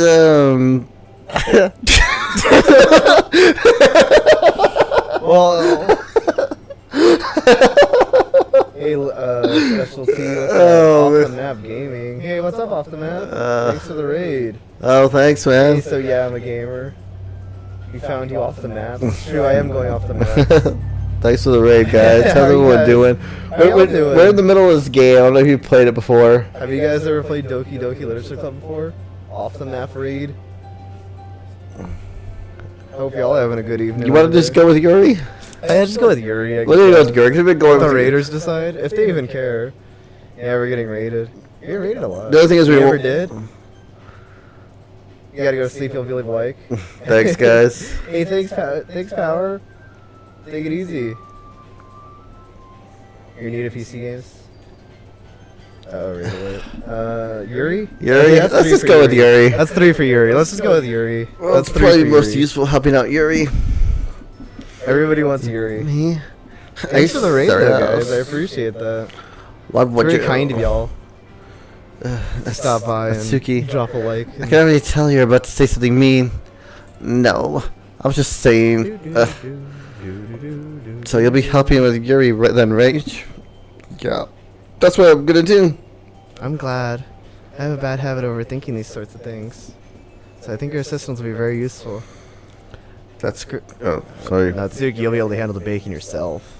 Speaker 3: Well. Hey, specialty. Off the map gaming. Hey, what's up, off the map? Thanks for the raid.
Speaker 1: Oh, thanks, man.
Speaker 3: Hey, so yeah, I'm a gamer. We found you off the map. It's true, I am going off the map.
Speaker 1: Thanks for the raid, guys. How's everyone doing? We're in the middle of this game. I don't know if you've played it before.
Speaker 3: Have you guys ever played Doki Doki Literature Club before? Off the map raid. Hope y'all having a good evening.
Speaker 1: You want to just go with Yuri?
Speaker 3: Yeah, just go with Yuri.
Speaker 1: What do you go with Yuri? We've been going
Speaker 3: Let
Speaker 1: with
Speaker 3: the raiders decide if they even care. Yeah, we're getting raided. You're rated a lot.
Speaker 1: The other thing is we
Speaker 3: you ever
Speaker 1: won't-
Speaker 3: did. You gotta go to sleep. You'll feel like.
Speaker 1: Thanks, guys.
Speaker 3: Hey, thanks, Power. Take it easy. You're new to PC games. Oh, really? Yuri?
Speaker 1: Yuri?
Speaker 3: That's
Speaker 1: Let's
Speaker 3: 3
Speaker 1: just
Speaker 3: for
Speaker 1: go with Yuri.
Speaker 3: That's 3 for Yuri. Let's just go with Yuri.
Speaker 1: Well,
Speaker 3: That's
Speaker 1: that's
Speaker 3: 3
Speaker 1: probably
Speaker 3: for
Speaker 1: most
Speaker 3: Yuri.
Speaker 1: useful helping out Yuri.
Speaker 3: Everybody wants Yuri.
Speaker 1: Me?
Speaker 3: Thanks for the raid,
Speaker 1: Sorry,
Speaker 3: though,
Speaker 1: that
Speaker 3: guys. I
Speaker 1: was-
Speaker 3: appreciate that.
Speaker 1: What
Speaker 3: Very
Speaker 1: you-
Speaker 3: kind of y'all.
Speaker 1: That's-
Speaker 3: Stop by and
Speaker 1: Natsuki.
Speaker 3: drop a like.
Speaker 1: I can't really tell you're about to say something mean. No. I was just saying. So you'll be helping with Yuri then, right? Yeah. That's what I'm gonna do.
Speaker 3: I'm glad. I have a bad habit of overthinking these sorts of things. So I think your assistance will be very useful.
Speaker 1: That's good. Oh, sorry.
Speaker 3: Natsuki, you'll be able to handle the baking yourself.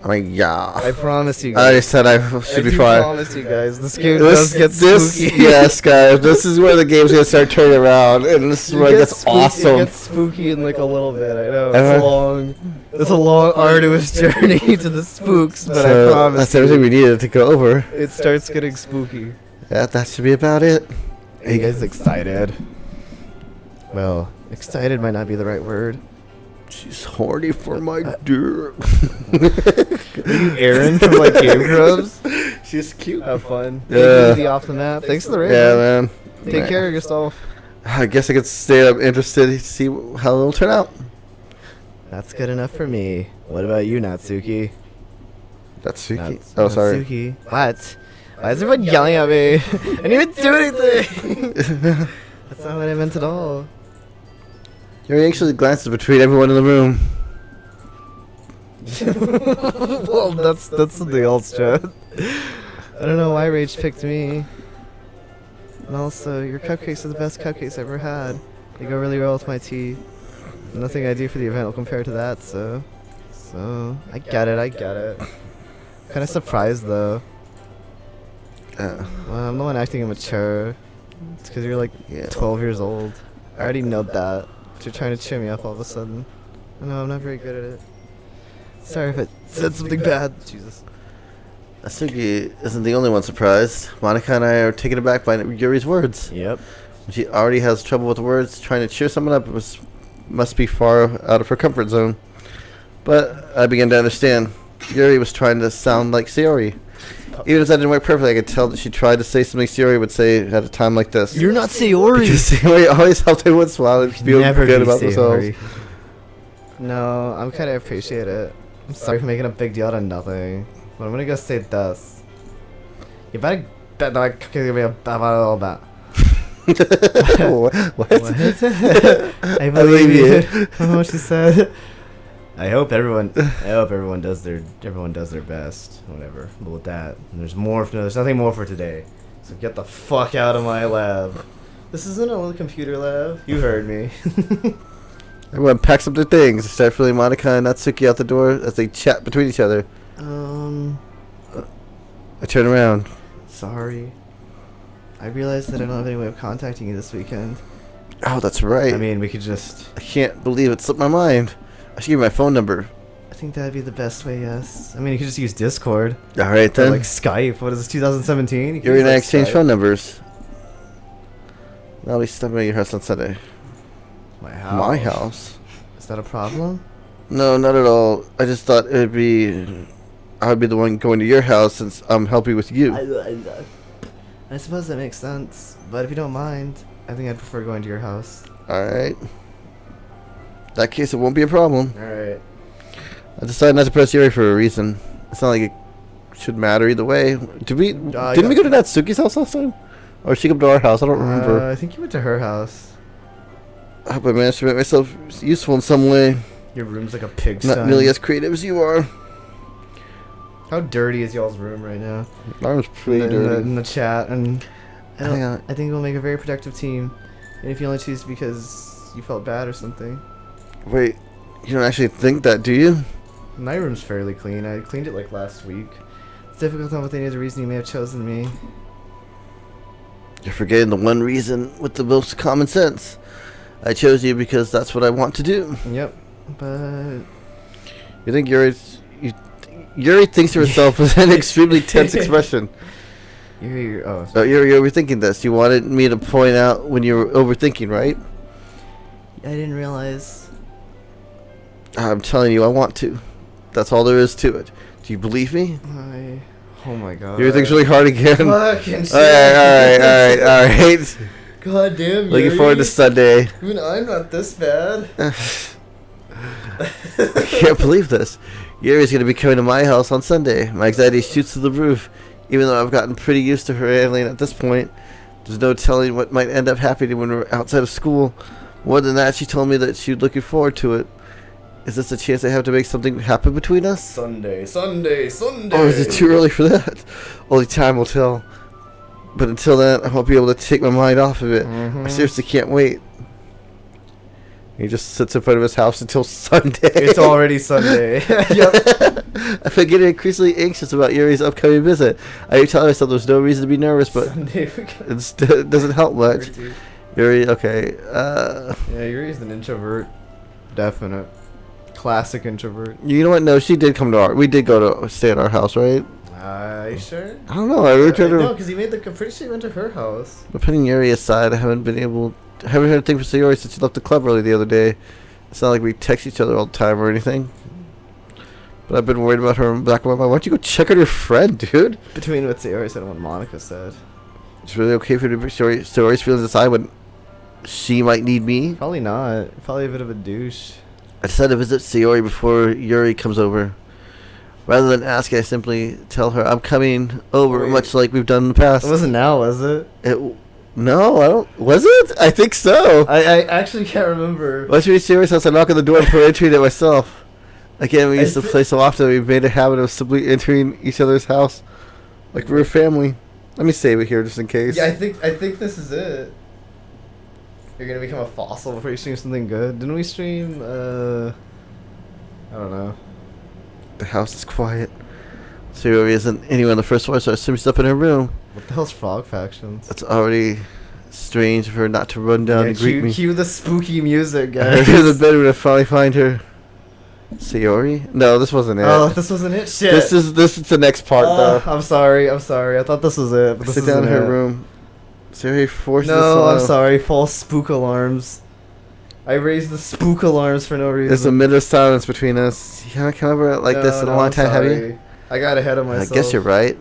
Speaker 1: I mean, yeah.
Speaker 3: I promise you
Speaker 1: I
Speaker 3: guys.
Speaker 1: already said I should be
Speaker 3: I
Speaker 1: fine.
Speaker 3: promise you guys. This game does get spooky.
Speaker 1: Yes, guys. This is where the game's gonna start turning around, and this is where it gets
Speaker 3: spooky,
Speaker 1: awesome.
Speaker 3: It gets spooky in like a little bit. I know.
Speaker 1: Everyone-
Speaker 3: It's a long, arduous journey to the spooks, but I
Speaker 1: So
Speaker 3: promise
Speaker 1: that's everything we needed to go over.
Speaker 3: it starts getting spooky.
Speaker 1: Yeah, that should be about it.
Speaker 3: Are you guys excited? Well, excited might not be the right word.
Speaker 1: She's horny for my dick.
Speaker 3: Are you Aaron from like Game Grumps?
Speaker 1: She's cute.
Speaker 3: Have fun.
Speaker 1: Yeah.
Speaker 3: Take it easy off the map. Thanks for the raid.
Speaker 1: Yeah, man.
Speaker 3: Take care of yourself.
Speaker 1: I guess I could stay up interested to see how it'll turn out.
Speaker 3: That's good enough for me. What about you, Natsuki?
Speaker 1: That's Suki.
Speaker 3: Nats-
Speaker 1: Oh, sorry.
Speaker 3: Natsuki. What? Why is everyone yelling at me? I didn't even do anything. That's not what I meant at all.
Speaker 1: Yuri actually glances between everyone in the room.
Speaker 3: Well, that's something else, Chad. I don't know why Rage picked me. And also, your cupcakes are the best cupcakes I've ever had. They go really well with my tea. Nothing I do for the event will compare to that, so I get it. Kind of surprised though. Well, I'm the one acting immature. It's because you're like
Speaker 1: Yeah.
Speaker 3: 12 years old. I already know that. But you're trying to cheer me up all of a sudden. I know I'm not very good at it. Sorry if I said something bad. Jesus.
Speaker 1: Asugi isn't the only one surprised. Monica and I are taken aback by Yuri's words.
Speaker 3: Yep.
Speaker 1: She already has trouble with words. Trying to cheer someone up must be far out of her comfort zone. But I began to understand. Yuri was trying to sound like Sayori. Even if that didn't work perfectly, I could tell that she tried to say something Sayori would say at a time like this.
Speaker 3: You're not Sayori.
Speaker 1: Because Sayori always helped everyone smile and feel
Speaker 3: Never
Speaker 1: good
Speaker 3: be
Speaker 1: about themselves.
Speaker 3: Sayori. No, I'm kind of appreciate it. I'm sorry for making a big deal out of nothing. But I'm gonna go say this. You better bet that I could give me a little bit.
Speaker 1: What?
Speaker 3: I believe you. I don't know what she said. I hope everyone does their best. Whatever. But with that, there's nothing more for today. So get the fuck out of my lab. This isn't a little computer lab. You heard me.
Speaker 1: Everyone packs up their things, start feeling Monica and Natsuki out the door as they chat between each other. I turn around.
Speaker 3: Sorry. I realized that I don't have any way of contacting you this weekend.
Speaker 1: Oh, that's right.
Speaker 3: I mean, we could just...
Speaker 1: I can't believe it slipped my mind. I should give you my phone number.
Speaker 3: I think that'd be the best way, yes. I mean, you could just use Discord.
Speaker 1: Alright
Speaker 3: Or
Speaker 1: then.
Speaker 3: like Skype. What is this, 2017? You could
Speaker 1: Yuri
Speaker 3: use,
Speaker 1: and I
Speaker 3: like,
Speaker 1: exchange
Speaker 3: Skype.
Speaker 1: phone numbers. I'll be stopping at your house on Sunday.
Speaker 3: My house.
Speaker 1: My house?
Speaker 3: Is that a problem?
Speaker 1: No, not at all. I just thought I would be the one going to your house since I'm helping with you.
Speaker 3: I suppose that makes sense. But if you don't mind, I think I'd prefer going to your house.
Speaker 1: Alright. In that case, it won't be a problem.
Speaker 3: Alright.
Speaker 1: I decided not to press Yuri for a reason. It's not like it should matter either way. Didn't we go to Natsuki's house last time? Or did she come to our house? I don't remember.
Speaker 3: I think you went to her house.
Speaker 1: I hope I managed to make myself useful in some way.
Speaker 3: Your room's like a pigsty.
Speaker 1: Not nearly as creative as you are.
Speaker 3: How dirty is y'all's room right now?
Speaker 1: My room's pretty dirty.
Speaker 3: In the chat, and
Speaker 1: Hang on.
Speaker 3: I think we'll make a very productive team. And if you only choose because you felt bad or something.
Speaker 1: Wait, you don't actually think that, do you?
Speaker 3: My room's fairly clean. I cleaned it like last week. It's difficult to know what any other reason you may have chosen me.
Speaker 1: You're forgetting the one reason with the most common sense. I chose you because that's what I want to do.
Speaker 3: Yep, but
Speaker 1: You think Yuri thinks to herself with an extremely tense expression.
Speaker 2: Oh,
Speaker 1: So you're overthinking this. You wanted me to point out when you were overthinking, right?
Speaker 3: I didn't realize.
Speaker 1: I'm telling you, I want to. That's all there is to it. Do you believe me?
Speaker 2: Oh my god.
Speaker 1: Everything's really hard again.
Speaker 2: Fucking shit.
Speaker 1: Alright.
Speaker 2: God damn.
Speaker 1: Looking forward to Sunday.
Speaker 2: I mean, I'm not this bad.
Speaker 1: I can't believe this. Yuri's gonna be coming to my house on Sunday. My anxiety shoots through the roof. Even though I've gotten pretty used to her handling at this point, there's no telling what might end up happening when we're outside of school. More than that, she told me that she was looking forward to it. Is this a chance I have to make something happen between us?
Speaker 2: Sunday.
Speaker 1: Or is it too early for that? Only time will tell. But until then, I won't be able to take my mind off of it. I seriously can't wait. He just sits in front of his house until Sunday.
Speaker 2: It's already Sunday.
Speaker 1: Yep. I've been getting increasingly anxious about Yuri's upcoming visit. I keep telling myself there's no reason to be nervous, but it doesn't help much. Yuri, okay.
Speaker 2: Yeah, Yuri's an introvert. Definite. Classic introvert.
Speaker 1: You know what? No, she did come to we did go to stay at our house, right?
Speaker 2: You sure?
Speaker 1: I don't know. I really tried to.
Speaker 2: No, because he made I'm pretty sure he went to her house.
Speaker 1: But putting Yuri aside, I haven't heard a thing from Sayori since she left the club early the other day. It's not like we text each other all the time or anything. But I've been worried about her in the back of my mind. Why don't you go check on your friend, dude?
Speaker 2: Between what Sayori said and what Monica said.
Speaker 1: It's really okay for you to be Sayori's feelings aside when she might need me.
Speaker 2: Probably not. Probably a bit of a douche.
Speaker 1: I decided to visit Sayori before Yuri comes over. Rather than ask, I simply tell her I'm coming over, much like we've done in the past.
Speaker 2: It wasn't now, was it?
Speaker 1: No, I don't. Was it? I think so.
Speaker 2: I actually can't remember.
Speaker 1: Once we reach Sayori's house, I knock on the door before entering it myself. Again, we used to play so often, we made a habit of simply entering each other's house like we were family. Let me save it here just in case.
Speaker 2: Yeah, I think this is it. You're gonna become a fossil before you stream something good. Didn't we stream? I don't know.
Speaker 1: The house is quiet. Sayori isn't anywhere on the first floor, so I assume she's up in her room.
Speaker 2: What the hell's Frog Factions?
Speaker 1: It's already strange for her not to run down and greet me.
Speaker 2: Cue the spooky music,
Speaker 1: I heard
Speaker 2: guys.
Speaker 1: her in the bedroom to finally find her. Sayori? No, this wasn't it.
Speaker 2: Oh, this wasn't it. Shit.
Speaker 1: This is the next part though.
Speaker 2: I'm sorry. I thought this was it. But this
Speaker 1: Sit down in
Speaker 2: isn't
Speaker 1: her
Speaker 2: it.
Speaker 1: room. Sayori forces.
Speaker 2: No, I'm sorry. False spook alarms. I raised the spook alarms for no reason.
Speaker 1: There's a minute of silence between us. You haven't come over like this in a long time, have you?
Speaker 2: I got ahead of myself.
Speaker 1: I guess you're right.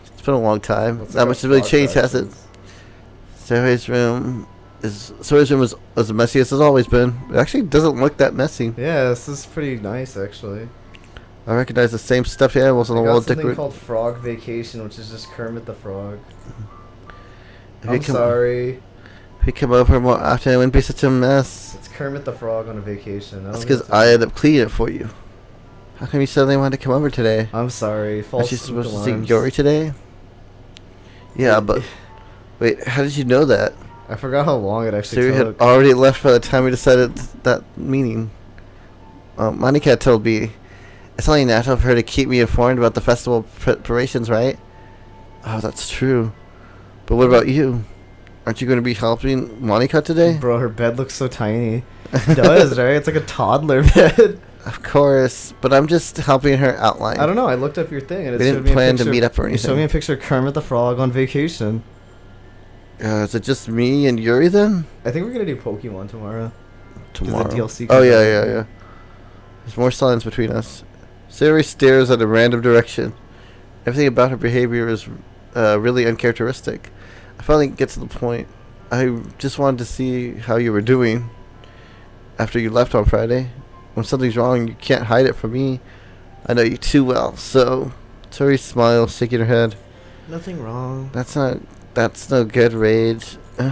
Speaker 1: It's been a long time.
Speaker 2: Let's
Speaker 1: Not
Speaker 2: look
Speaker 1: much
Speaker 2: up
Speaker 1: has really
Speaker 2: Frog
Speaker 1: changed, has it?
Speaker 2: Factions.
Speaker 1: Sayori's room is as messy as it's always been. It actually doesn't look that messy.
Speaker 2: Yeah, this is pretty nice actually.
Speaker 1: I recognize the same stuffed animals on the
Speaker 2: I
Speaker 1: wall.
Speaker 2: got something called Frog Vacation, which is just Kermit the Frog.
Speaker 1: If
Speaker 2: sorry.
Speaker 1: If you come over more often, it wouldn't be such a mess.
Speaker 2: It's Kermit the Frog on a vacation.
Speaker 1: That's because I ended up cleaning it for you. How come you suddenly wanted to come over today?
Speaker 2: I'm sorry. False
Speaker 1: Aren't you supposed to
Speaker 2: alarms.
Speaker 1: see Yuri today? Yeah, but wait, how did you know that?
Speaker 2: I forgot how long it actually
Speaker 1: Sayori
Speaker 2: took.
Speaker 1: had already left by the time we decided that meeting. Monica told me it's only natural for her to keep me informed about the festival preparations, right? Oh, that's true. But what about you? Aren't you going to be helping Monica today?
Speaker 2: Bro, her bed looks so tiny. It does, right? It's like a toddler bed.
Speaker 1: Of course, but I'm just helping her outline.
Speaker 2: I don't know. I looked up your thing and it
Speaker 1: We
Speaker 2: showed
Speaker 1: didn't
Speaker 2: me a
Speaker 1: plan to
Speaker 2: picture.
Speaker 1: meet up or
Speaker 2: It showed me
Speaker 1: anything.
Speaker 2: a picture of Kermit the Frog on vacation.
Speaker 1: Is it just me and Yuri then?
Speaker 2: I think we're gonna do Pokemon tomorrow.
Speaker 1: Tomorrow.
Speaker 2: DLC
Speaker 1: Oh
Speaker 2: comes
Speaker 1: yeah,
Speaker 2: out.
Speaker 1: yeah. There's more silence between us. Sayori stares at a random direction. Everything about her behavior is really uncharacteristic. I finally get to the point. I just wanted to see how you were doing after you left on Friday. When something's wrong, you can't hide it from me. I know you too well. So, Sayori smiles, shaking her head.
Speaker 2: Nothing wrong.
Speaker 1: That's no good, Rage. You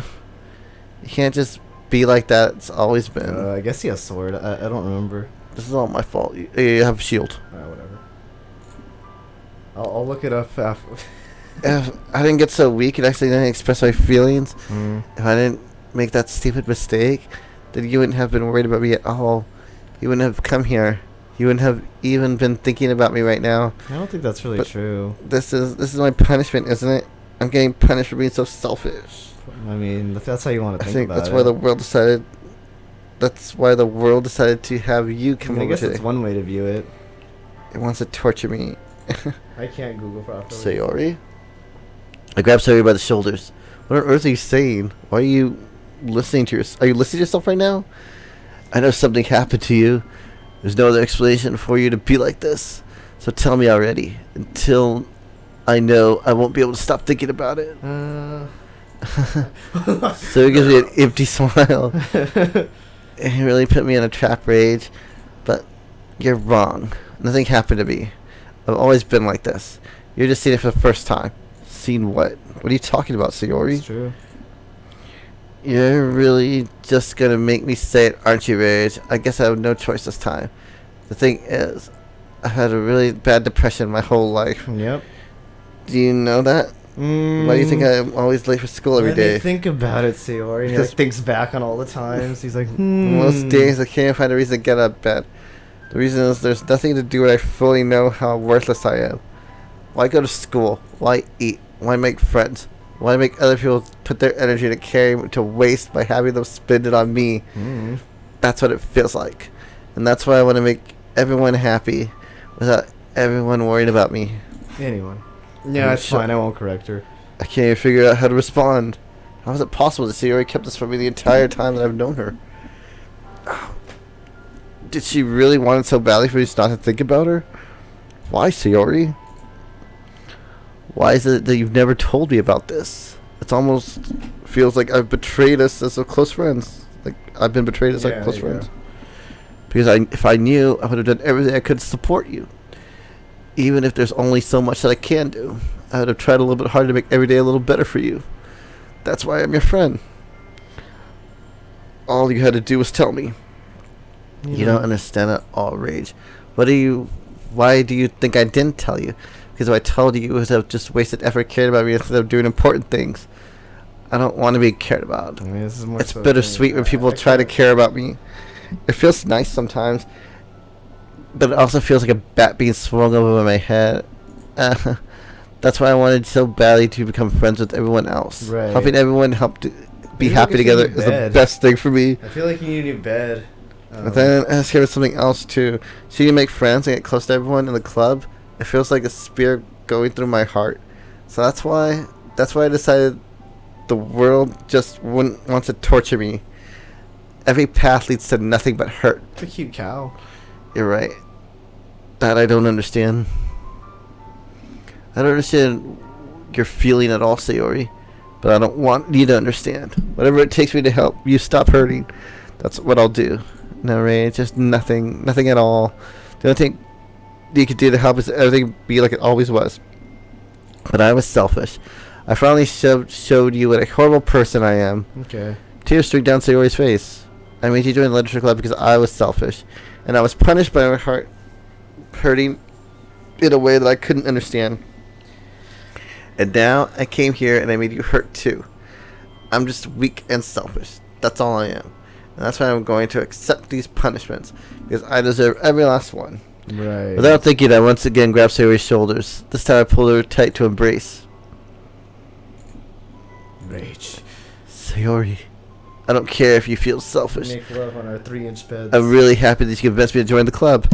Speaker 1: can't just be like that. It's always been.
Speaker 2: I guess he has sword. I don't remember.
Speaker 1: This is all my fault. You have a shield.
Speaker 2: Whatever. I'll look it up after.
Speaker 1: If I didn't get so weak and actually didn't express my feelings,
Speaker 2: Mm.
Speaker 1: if I didn't make that stupid mistake, then you wouldn't have been worried about me at all. You wouldn't have come here. You wouldn't have even been thinking about me right now.
Speaker 2: I don't think that's really
Speaker 1: But
Speaker 2: true.
Speaker 1: This is my punishment, isn't it? I'm getting punished for being so selfish.
Speaker 2: I mean, if that's how you want to
Speaker 1: I
Speaker 2: think
Speaker 1: think
Speaker 2: about
Speaker 1: that's
Speaker 2: it.
Speaker 1: why the world decided. That's why the world decided to have you
Speaker 2: I
Speaker 1: come
Speaker 2: mean, I
Speaker 1: over
Speaker 2: guess
Speaker 1: today.
Speaker 2: it's one way to view it.
Speaker 1: It wants to torture me.
Speaker 2: I can't Google properly.
Speaker 1: Sayori? I grab Sayori by the shoulders. What on earth are you saying? Why are you listening to yourself? Are you listening to yourself right now? I know something happened to you. There's no other explanation for you to be like this. So tell me already. Until I know, I won't be able to stop thinking about it. So it gives me an empty smile. It really put me in a trap rage. But you're wrong. Nothing happened to me. I've always been like this. You're just seeing it for the first time. Seen what? What are you talking about, Sayori?
Speaker 2: It's true.
Speaker 1: You're really just gonna make me say it, aren't you, Rage? I guess I have no choice this time. The thing is, I've had a really bad depression my whole life.
Speaker 2: Yep.
Speaker 1: Do you know that? Why do you think I'm always late for school every day?
Speaker 2: Think about it, Sayori. He thinks back on all the times. He's like,
Speaker 1: Most days I can't find a reason to get out of bed. The reason is there's nothing to do when I fully know how worthless I am. Why go to school? Why eat? Why make friends? Why make other people put their energy to carry to waste by having them spend it on me? That's what it feels like. And that's why I want to make everyone happy without everyone worrying about me.
Speaker 2: Anyone. Yeah, it's fine. I won't correct her.
Speaker 1: I can't even figure out how to respond. How is it possible that Sayori kept this from me the entire time that I've known her? Did she really want it so badly for me not to think about her? Why, Sayori? Why is it that you've never told me about this? It's almost feels like I've betrayed us as close friends. Like I've been betrayed as close friends. Because if I knew, I would have done everything I could to support you. Even if there's only so much that I can do. I would have tried a little bit harder to make every day a little better for you. That's why I'm your friend. All you had to do was tell me. You don't understand at all, Rage. Why do you think I didn't tell you? Because if I told you, you would have just wasted effort caring about me instead of doing important things. I don't want to be cared about. It's bittersweet when people try to care about me. It feels nice sometimes, but it also feels like a bat being swung over my head. That's why I wanted so badly to become friends with everyone else.
Speaker 2: Right.
Speaker 1: Helping everyone be happy together is the best thing for me.
Speaker 2: I feel like you need a new bed.
Speaker 1: But then I was here with something else too. See, you make friends and get close to everyone in the club. It feels like a spear going through my heart. So that's why I decided the world just wants to torture me. Every path leads to nothing but hurt.
Speaker 2: It's a cute cow.
Speaker 1: You're right. That I don't understand. I don't understand your feeling at all, Sayori. But I don't want you to understand. Whatever it takes me to help you stop hurting, that's what I'll do. No, Ray, it's just nothing at all. The only thing you could do to help is everything be like it always was. But I was selfish. I finally showed you what a horrible person I am.
Speaker 2: Okay.
Speaker 1: Tears streaked down Sayori's face. I made you join the literature club because I was selfish. And I was punished by my heart hurting in a way that I couldn't understand. And now I came here and I made you hurt too. I'm just weak and selfish. That's all I am. And that's why I'm going to accept these punishments. Because I deserve every last one.
Speaker 2: Right.
Speaker 1: Without thinking, I once again grabbed Sayori's shoulders. This time I pulled her tight to embrace.
Speaker 2: Rage.
Speaker 1: Sayori, I don't care if you feel selfish.
Speaker 2: Make love on our 3-inch beds.
Speaker 1: I'm really happy that you convinced me to join the club.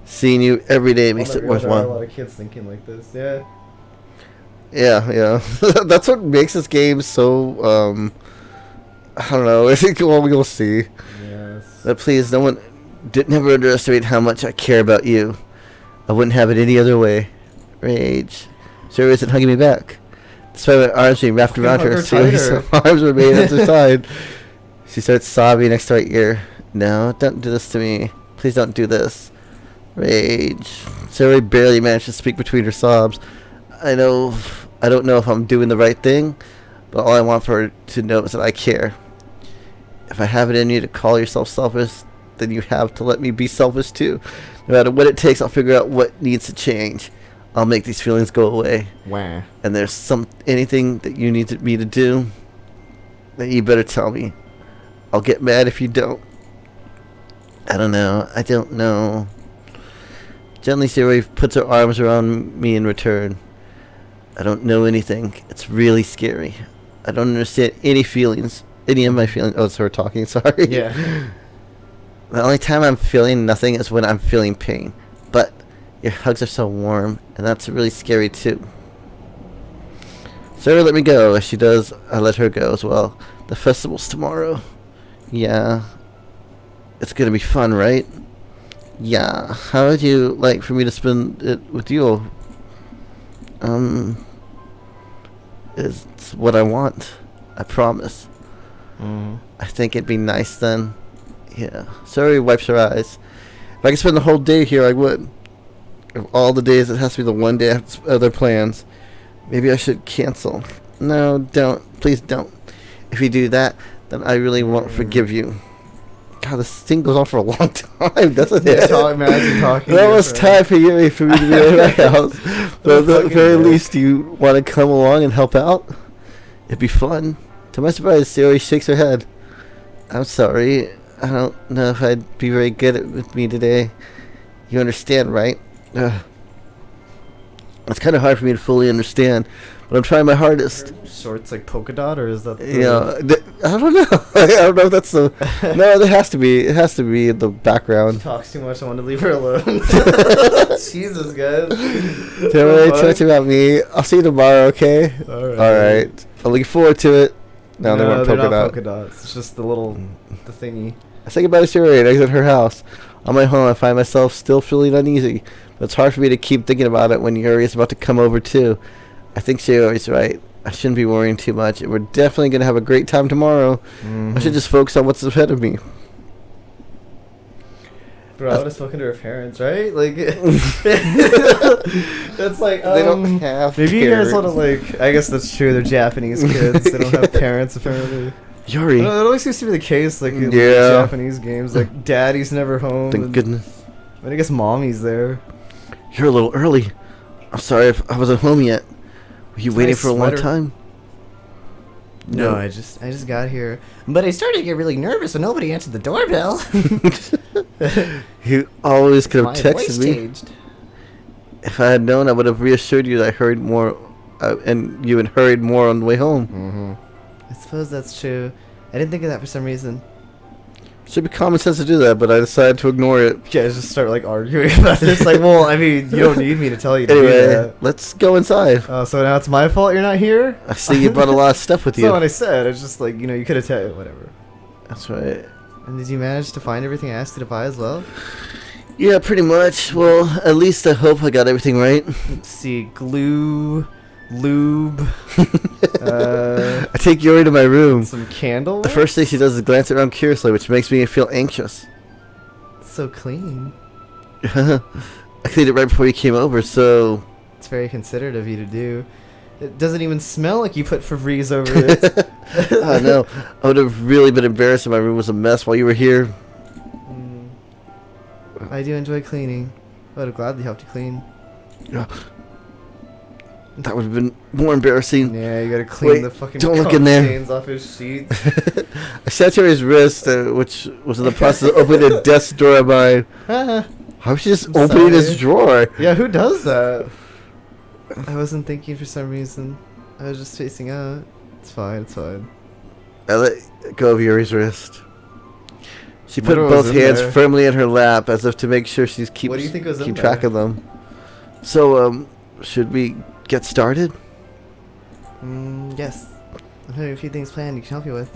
Speaker 1: Seeing you every day makes it
Speaker 2: There are a
Speaker 1: worthwhile.
Speaker 2: lot of kids thinking like this. Yeah.
Speaker 1: Yeah. That's what makes this game so, I don't know. I think we'll see.
Speaker 2: Yes.
Speaker 1: But please, never underestimate how much I care about you. I wouldn't have it any other way. Rage. Sayori isn't hugging me back. Despite my arms being wrapped around her, Sayori's arms remain at her side. She starts sobbing next to my ear. No, don't do this to me. Please don't do this. Rage. Sayori barely managed to speak between her sobs. I don't know if I'm doing the right thing, but all I want for her to know is that I care. If I have it in you to call yourself selfish, then you have to let me be selfish too. No matter what it takes, I'll figure out what needs to change. I'll make these feelings go away.
Speaker 2: Wow.
Speaker 1: And there's anything that you need me to do, then you better tell me. I'll get mad if you don't. I don't know. Gently, Sayori puts her arms around me in return. I don't know anything. It's really scary. I don't understand any of my feelings. Oh, it's her talking, sorry.
Speaker 2: Yeah.
Speaker 1: The only time I'm feeling nothing is when I'm feeling pain. But your hugs are so warm, and that's really scary too. Sarah let me go. As she does, I let her go as well. The festival's tomorrow. Yeah. It's gonna be fun, right? Yeah. How would you like for me to spend it with you? It's what I want. I promise. I think it'd be nice then. Yeah. Sorry wipes her eyes. If I could spend the whole day here, I would. Of all the days, it has to be the one day I have other plans. Maybe I should cancel. No, don't. Please don't. If you do that, then I really won't forgive you. God, this thing goes on for a long time, doesn't it?
Speaker 2: Imagine talking.
Speaker 1: It almost time for me to be at my house. But at the very least, you want to come along and help out? It'd be fun. To my surprise, Sarah shakes her head. I'm sorry. I don't know if I'd be very good with me today. You understand, right? It's kind of hard for me to fully understand, but I'm trying my hardest.
Speaker 2: Shorts like polka dot, or is that?
Speaker 1: I don't know. I don't know if that's the. No, it has to be. It has to be in the background.
Speaker 2: She talks too much. I want to leave her alone. Jesus, guys.
Speaker 1: Don't worry too much about me. I'll see you tomorrow. Okay.
Speaker 2: All
Speaker 1: right. I'm looking forward to it. No, they weren't
Speaker 2: they're
Speaker 1: polka
Speaker 2: not
Speaker 1: dot.
Speaker 2: polka dots. It's just the little, the thingy.
Speaker 1: I say goodbye to Sarah and exit her house. On my home, I find myself still feeling uneasy, but it's hard for me to keep thinking about it when Yuri is about to come over too. I think Sarah's right. I shouldn't be worrying too much. We're definitely going to have a great time tomorrow. I should just focus on what's ahead of me.
Speaker 2: Bro, I would have spoken to her parents, right? Like, that's like,
Speaker 1: They don't have
Speaker 2: maybe you guys
Speaker 1: parents.
Speaker 2: want to, like, I guess that's true. They're Japanese kids. They don't have parents, apparently.
Speaker 1: Yuri.
Speaker 2: It always seems to be the case, like, in
Speaker 1: Yeah.
Speaker 2: Japanese games. Like, daddy's never home.
Speaker 1: Thank
Speaker 2: and-
Speaker 1: goodness.
Speaker 2: I mean, I guess mommy's there.
Speaker 1: You're a little early. I'm sorry if I wasn't home yet. Were you waiting
Speaker 2: Nice
Speaker 1: for a long
Speaker 2: sweater.
Speaker 1: time?
Speaker 2: No, I just got here. But I started to get really nervous when nobody answered the doorbell.
Speaker 1: You always could have
Speaker 2: My
Speaker 1: texted
Speaker 2: voice
Speaker 1: me.
Speaker 2: changed.
Speaker 1: If I had known, I would have reassured you that I hurried more, and you had hurried more on the way home.
Speaker 2: I suppose that's true. I didn't think of that for some reason.
Speaker 1: Should be common sense to do that, but I decided to ignore it.
Speaker 2: You guys just start like arguing about this. Like, well, I mean, you don't need me to tell you to do
Speaker 1: Anyway,
Speaker 2: that.
Speaker 1: let's go inside.
Speaker 2: Oh, so now it's my fault you're not here?
Speaker 1: I see you brought a lot of stuff with
Speaker 2: That's not what
Speaker 1: you.
Speaker 2: I said. It's just like, you know, you could have told whatever.
Speaker 1: That's right.
Speaker 2: And did you manage to find everything I asked you to buy as well?
Speaker 1: Yeah, pretty much. Well, at least I hope I got everything right.
Speaker 2: Let's see, glue, lube,
Speaker 1: I take Yuri to my room.
Speaker 2: some candles.
Speaker 1: The first thing she does is glance around curiously, which makes me feel anxious.
Speaker 2: It's so clean.
Speaker 1: I cleaned it right before you came over, so...
Speaker 2: It's very considerate of you to do. It doesn't even smell like you put Febreze over it.
Speaker 1: I know. I would have really been embarrassed if my room was a mess while you were here.
Speaker 2: I do enjoy cleaning. I would have gladly helped you clean.
Speaker 1: That would have been more embarrassing.
Speaker 2: Yeah, you gotta clean
Speaker 1: Wait,
Speaker 2: the fucking
Speaker 1: don't look
Speaker 2: cum
Speaker 1: in there.
Speaker 2: stains off his sheets.
Speaker 1: I sat to his wrist, which was in the process of opening a desk drawer of mine. How was she just
Speaker 2: I'm
Speaker 1: opening his
Speaker 2: sorry.
Speaker 1: drawer?
Speaker 2: Yeah, who does that? I wasn't thinking for some reason. I was just facing out. It's fine, it's fine.
Speaker 1: I let go of Yuri's wrist. She put
Speaker 2: Wonder what was
Speaker 1: both
Speaker 2: in
Speaker 1: hands
Speaker 2: there.
Speaker 1: firmly in her lap as if to make sure she's keep
Speaker 2: What do you think was in
Speaker 1: keep track
Speaker 2: there?
Speaker 1: of them. So, should we get started?
Speaker 2: Yes. I'm having a few things planned you can help you with.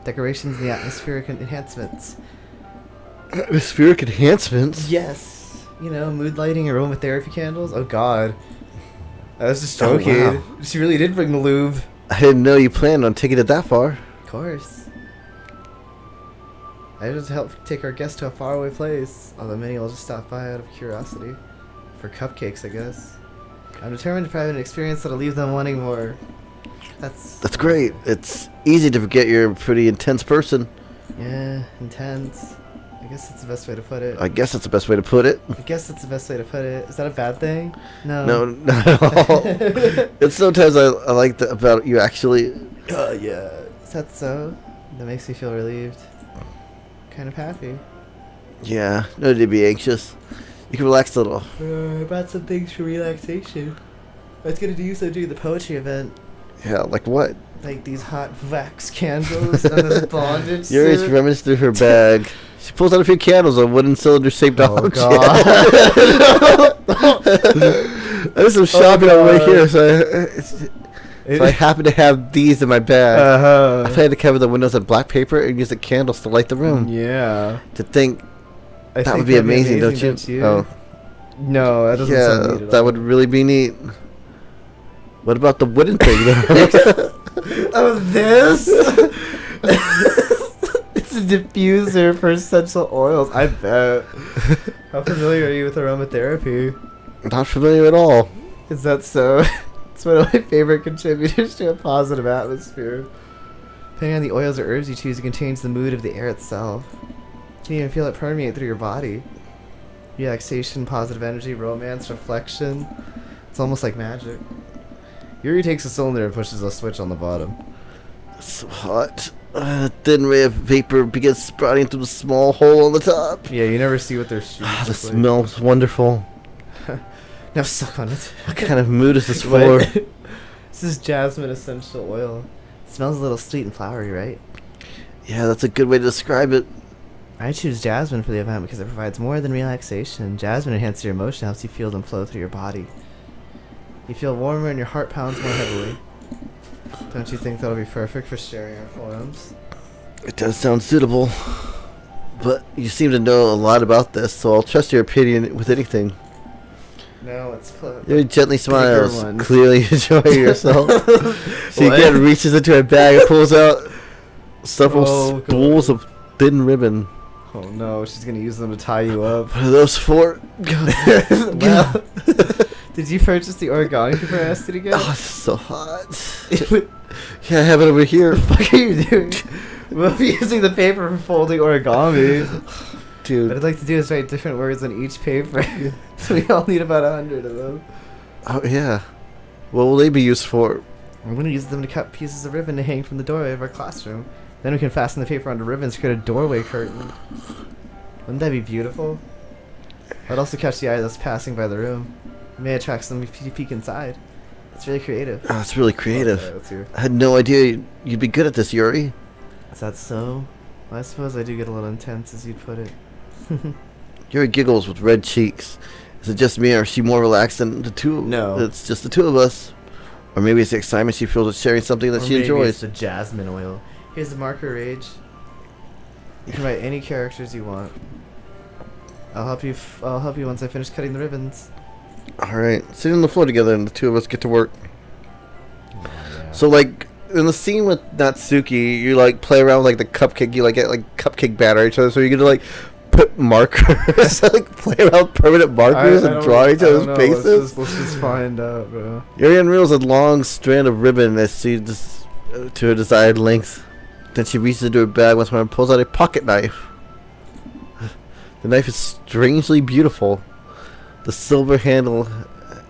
Speaker 2: Decorations and the atmospheric enhancements.
Speaker 1: Atmospheric enhancements?
Speaker 2: Yes. You know, mood lighting, aromatherapy candles. Oh god. I was just
Speaker 1: Oh,
Speaker 2: joking.
Speaker 1: wow.
Speaker 2: She really did bring the lube.
Speaker 1: I didn't know you planned on taking it that far.
Speaker 2: Of course. I just helped take our guests to a faraway place. Although many will just stop by out of curiosity. For cupcakes, I guess. I'm determined to provide an experience that'll leave them wanting more.
Speaker 1: That's great. It's easy to forget you're a pretty intense person.
Speaker 2: Yeah, intense. I guess that's the best way to put it.
Speaker 1: I guess that's the best way to put it.
Speaker 2: I guess that's the best way to put it. Is that a bad thing? No.
Speaker 1: No, not at all. It's sometimes I like that about you actually.
Speaker 2: Yeah. Is that so? That makes me feel relieved. Kind of happy.
Speaker 1: Yeah, no need to be anxious. You can relax a little.
Speaker 2: I brought some things for relaxation. I was gonna do so during the poetry event.
Speaker 1: Yeah, like what?
Speaker 2: Like these hot wax candles and this bondage
Speaker 1: Yuri's
Speaker 2: suit.
Speaker 1: rummaged through her bag. She pulls out a few candles, a wooden cylinder-shaped
Speaker 2: Oh,
Speaker 1: object.
Speaker 2: God.
Speaker 1: I did some shopping on the way
Speaker 2: God.
Speaker 1: here, so So I happen to have these in my bag.
Speaker 2: Uh-huh.
Speaker 1: I had to cover the windows with black paper and use the candles to light the room.
Speaker 2: Yeah.
Speaker 1: To think
Speaker 2: I
Speaker 1: that
Speaker 2: think
Speaker 1: would be
Speaker 2: that'd
Speaker 1: amazing, don't you? Oh,
Speaker 2: No, that doesn't sound neat
Speaker 1: yeah,
Speaker 2: at
Speaker 1: that
Speaker 2: all.
Speaker 1: would really be neat. What about the wooden thing, though?
Speaker 2: Oh, this? It's a diffuser for essential oils, I bet. How familiar are you with aromatherapy?
Speaker 1: Not familiar at all.
Speaker 2: Is that so? It's one of my favorite contributors to a positive atmosphere. Depending on the oils or herbs you choose, you can change the mood of the air itself. You can even feel it permeate through your body. Relaxation, positive energy, romance, reflection. It's almost like magic. Yuri takes a cylinder and pushes a switch on the bottom.
Speaker 1: It's so hot. A thin ray of vapor begins sprouting through the small hole on the top.
Speaker 2: Yeah, you never see what they're shooting.
Speaker 1: The smell's wonderful.
Speaker 2: Now suck on it.
Speaker 1: What kind of mood is this for?
Speaker 2: This is jasmine essential oil. It smells a little sweet and flowery, right?
Speaker 1: Yeah, that's a good way to describe it.
Speaker 3: I choose jasmine for the event because it provides more than relaxation. Jasmine enhances your emotion, helps you feel them flow through your body. You feel warmer and your heart pounds more heavily. Don't you think that'll be perfect for sharing our poems?
Speaker 1: It does sound suitable. But you seem to know a lot about this, so I'll trust your opinion with anything.
Speaker 2: No, let's put
Speaker 1: Yuri gently smiles,
Speaker 2: one.
Speaker 1: clearly enjoying yourself. So
Speaker 2: What?
Speaker 1: he again reaches into a bag and pulls out several
Speaker 2: Oh,
Speaker 1: spools of thin ribbon.
Speaker 2: Oh no, she's gonna use them to tie you up.
Speaker 1: What are those for?
Speaker 2: Well, did you purchase the origami paper I asked you to get?
Speaker 1: Oh, it's so hot. Yeah, I have it over here.
Speaker 2: What the fuck are you doing? We'll be using the paper for folding origami. What
Speaker 1: Dude.
Speaker 2: I'd like to do is write different words on each paper. So we all need about 100 of them.
Speaker 1: Oh, yeah. What will they be used for?
Speaker 2: I'm going to use them to cut pieces of ribbon to hang from the doorway of our classroom. Then we can fasten the paper onto ribbons to create a doorway curtain. Wouldn't that be beautiful? I'd also catch the eye that's passing by the room. It may attract some if you peek inside. It's really creative.
Speaker 1: Oh, it's really creative.
Speaker 2: Okay, let's hear.
Speaker 1: I had no idea you'd be good at this, Yuri.
Speaker 2: Is that so? Well, I suppose I do get a little intense, as you'd put it.
Speaker 1: Yuri giggles with red cheeks. Is it just me, or is she more relaxed than the two?
Speaker 2: No.
Speaker 1: It's just the two of us. Or maybe it's the excitement she feels at sharing something that
Speaker 2: Or
Speaker 1: she
Speaker 2: maybe
Speaker 1: enjoys.
Speaker 2: it's the jasmine oil. Here's the marker, Rage. You can write any characters you want. I'll help you. I'll help you once I finish cutting the ribbons.
Speaker 1: Alright, sit on the floor together and the two of us get to work. So, like, in the scene with Natsuki, you, like, play around with, like, the cupcake, you, like, get, like, cupcake batter at each other, so you get to, like, put markers, like, play around with permanent markers and draw each other's faces.
Speaker 2: Let's just find out, bro.
Speaker 1: Yuri unreels a long strand of ribbon as she just, to her desired length. Then she reaches into her bag once more and pulls out a pocket knife. The knife is strangely beautiful. The silver handle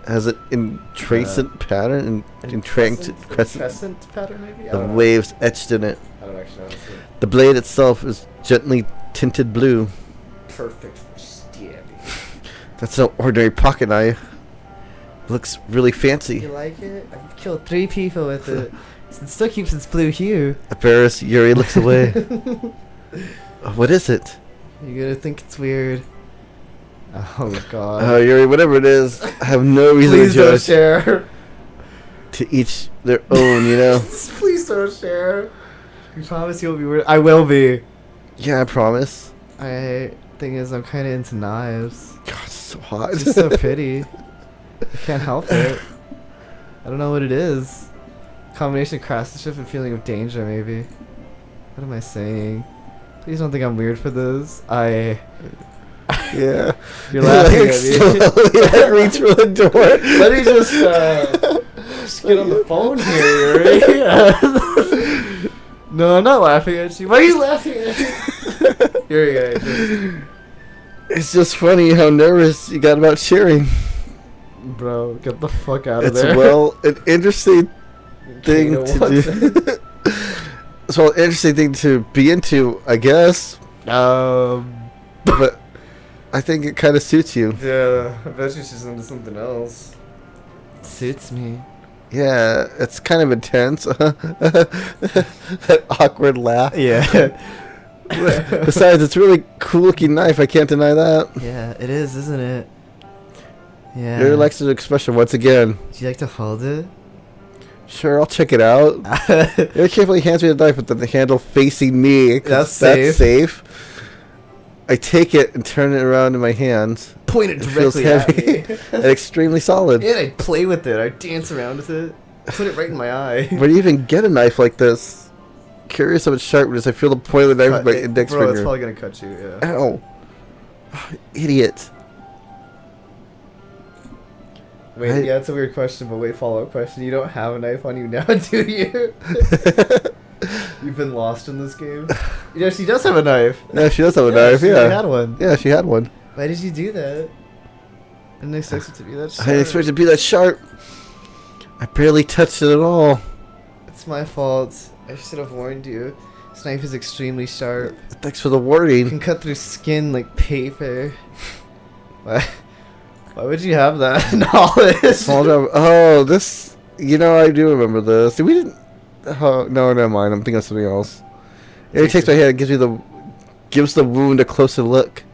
Speaker 1: has an entranced pattern and
Speaker 2: Crescent pattern, maybe? I
Speaker 1: the
Speaker 2: don't know.
Speaker 1: waves etched in it.
Speaker 2: I don't actually know. It's
Speaker 1: The blade itself is gently tinted blue.
Speaker 2: perfect for stabbing.
Speaker 1: That's no ordinary pocket knife. Looks really
Speaker 2: You
Speaker 1: fancy.
Speaker 2: like it? I've killed 3 people with it. It still keeps its blue hue.
Speaker 1: Embarrassed, Yuri looks away. What is it?
Speaker 2: You're gonna think it's weird. Oh god.
Speaker 1: Oh, Yuri, whatever it is, I have no reason
Speaker 2: Please
Speaker 1: to
Speaker 2: don't
Speaker 1: judge.
Speaker 2: share.
Speaker 1: To each their own, you know?
Speaker 2: Please don't share. You promise you'll be weird. I will be.
Speaker 1: Yeah, I promise.
Speaker 2: Thing is, I'm kind of into knives.
Speaker 1: God, it's so hot.
Speaker 2: It's just so pretty. I can't help it. I don't know what it is. Combination of craftsmanship and feeling of danger, maybe. What am I saying? Please don't think I'm weird for this.
Speaker 1: Yeah.
Speaker 2: You're laughing
Speaker 1: Like,
Speaker 2: at me.
Speaker 1: slowly, like, reach for the door.
Speaker 2: Let me just get on the phone here, Yuri. No, I'm not laughing at you. Why are you laughing at me? Yuri,
Speaker 1: It's just funny how nervous you got about sharing.
Speaker 2: bro, get the fuck out of
Speaker 1: It's
Speaker 2: there.
Speaker 1: an interesting thing
Speaker 2: Kano
Speaker 1: to
Speaker 2: wants
Speaker 1: do. It's an interesting thing to be into, I guess. But I think it kind of suits you.
Speaker 2: Yeah, I bet she's into something else. Suits me.
Speaker 1: Yeah, it's kind of intense. That awkward laugh.
Speaker 2: Yeah.
Speaker 1: Besides, it's a really cool looking knife. I can't deny that.
Speaker 3: Yeah, it is, isn't it? Yeah.
Speaker 1: Your Alexa's expression once again.
Speaker 3: Would you like to hold it?
Speaker 1: Sure, I'll check it out. Very carefully hands me the knife with the handle facing me.
Speaker 2: That's
Speaker 1: safe. I take it and turn it around in my hands.
Speaker 2: Point it
Speaker 1: feels
Speaker 2: directly at
Speaker 1: heavy
Speaker 2: me.
Speaker 1: and extremely solid.
Speaker 2: And I'd play with it. I'd dance around with it. Put it right in my eye.
Speaker 1: Where do you even get a knife like this? Curious of its sharpness. I feel the point of the knife with my index
Speaker 2: Bro,
Speaker 1: finger.
Speaker 2: it's probably gonna cut you, yeah.
Speaker 1: Ow. Idiot.
Speaker 2: Wait, yeah, it's a weird question, but wait, follow-up question. You don't have a knife on you now, do you? You've been lost in this game? Yeah, she does have a knife.
Speaker 1: Yeah, she does have a knife,
Speaker 2: She
Speaker 1: yeah.
Speaker 2: had one.
Speaker 1: Yeah, she had one.
Speaker 2: Why did you do that? I didn't expect it to be that sharp.
Speaker 1: I didn't expect it to be that sharp. I barely touched it at all.
Speaker 2: It's my fault. I should have warned you. This knife is extremely sharp.
Speaker 1: Thanks for the
Speaker 2: It
Speaker 1: warning.
Speaker 2: can cut through skin like paper. Why would you have that knowledge?
Speaker 1: Small job. Oh, this. You know, I do remember this. We didn't. Oh, no, never mind. I'm thinking of something else. It takes my hand and gives the wound a closer look.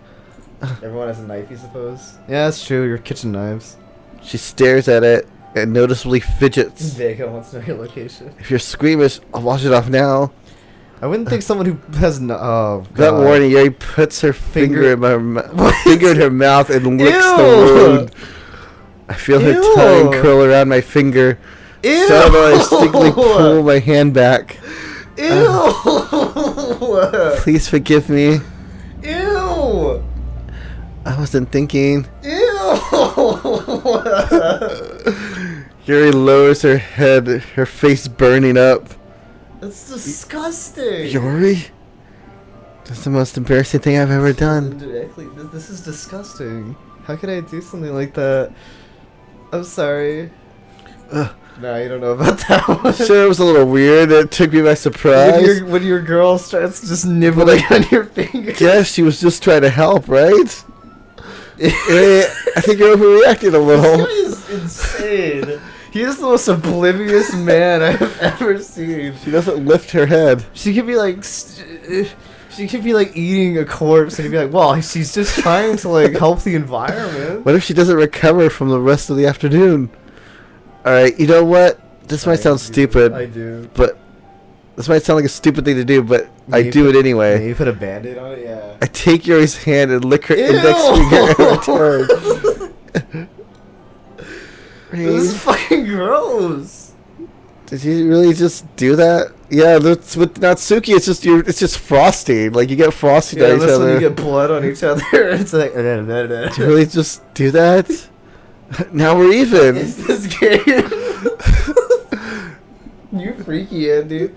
Speaker 2: Everyone has a knife, you suppose? Yeah, that's true. Your kitchen knives.
Speaker 1: She stares at it and noticeably fidgets.
Speaker 2: Vega wants to know your location.
Speaker 1: If you're squeamish, I'll wash it off now.
Speaker 2: I wouldn't think someone who has no. Oh,
Speaker 1: That
Speaker 2: God.
Speaker 1: warning, Yuri puts her finger in my
Speaker 2: What?
Speaker 1: finger in her mouth and licks
Speaker 2: Ew.
Speaker 1: the wound. I feel her
Speaker 2: Ew.
Speaker 1: tongue curl around my finger.
Speaker 2: Ew!
Speaker 1: So I instinctively pull my hand back.
Speaker 2: Ew!
Speaker 1: Please forgive me.
Speaker 2: Ew!
Speaker 1: I wasn't thinking.
Speaker 2: Ew!
Speaker 1: Yuri lowers her head, her face burning up.
Speaker 2: That's disgusting.
Speaker 1: Yuri? That's the most embarrassing thing I've ever done.
Speaker 2: Indirectly, this is disgusting. How could I do something like that? I'm sorry.
Speaker 1: Ugh.
Speaker 2: No, you don't know about that one.
Speaker 1: Sure, it was a little weird. It took me by surprise.
Speaker 2: When your girl starts just nibbling on your finger.
Speaker 1: Guess she was just trying to help, right? I think you're overreacting a
Speaker 2: This
Speaker 1: little.
Speaker 2: guy is insane. He is the most oblivious man I've ever seen.
Speaker 1: She doesn't lift her head.
Speaker 2: She could be like, she could be like eating a corpse, and you'd be like, well, she's just trying to like help the environment.
Speaker 1: What if she doesn't recover from the rest of the afternoon? Alright, you know what? This might sound stupid,
Speaker 2: I do.
Speaker 1: but this might sound like a stupid thing to do, but I
Speaker 2: Maybe
Speaker 1: do it anyway.
Speaker 2: Maybe put a band-aid on it, yeah.
Speaker 1: I take Yuri's hand and lick her
Speaker 2: Ew!
Speaker 1: index finger in return.
Speaker 2: This is fucking gross.
Speaker 1: Did you really just do that? Yeah, that's with Natsuki. It's just frosting. Like you get frosting
Speaker 2: Yeah,
Speaker 1: on each
Speaker 2: that's when
Speaker 1: other.
Speaker 2: you get blood on each other. It's like,
Speaker 1: Did you really just do that? Now we're even.
Speaker 2: is this game? You freaky, Andy.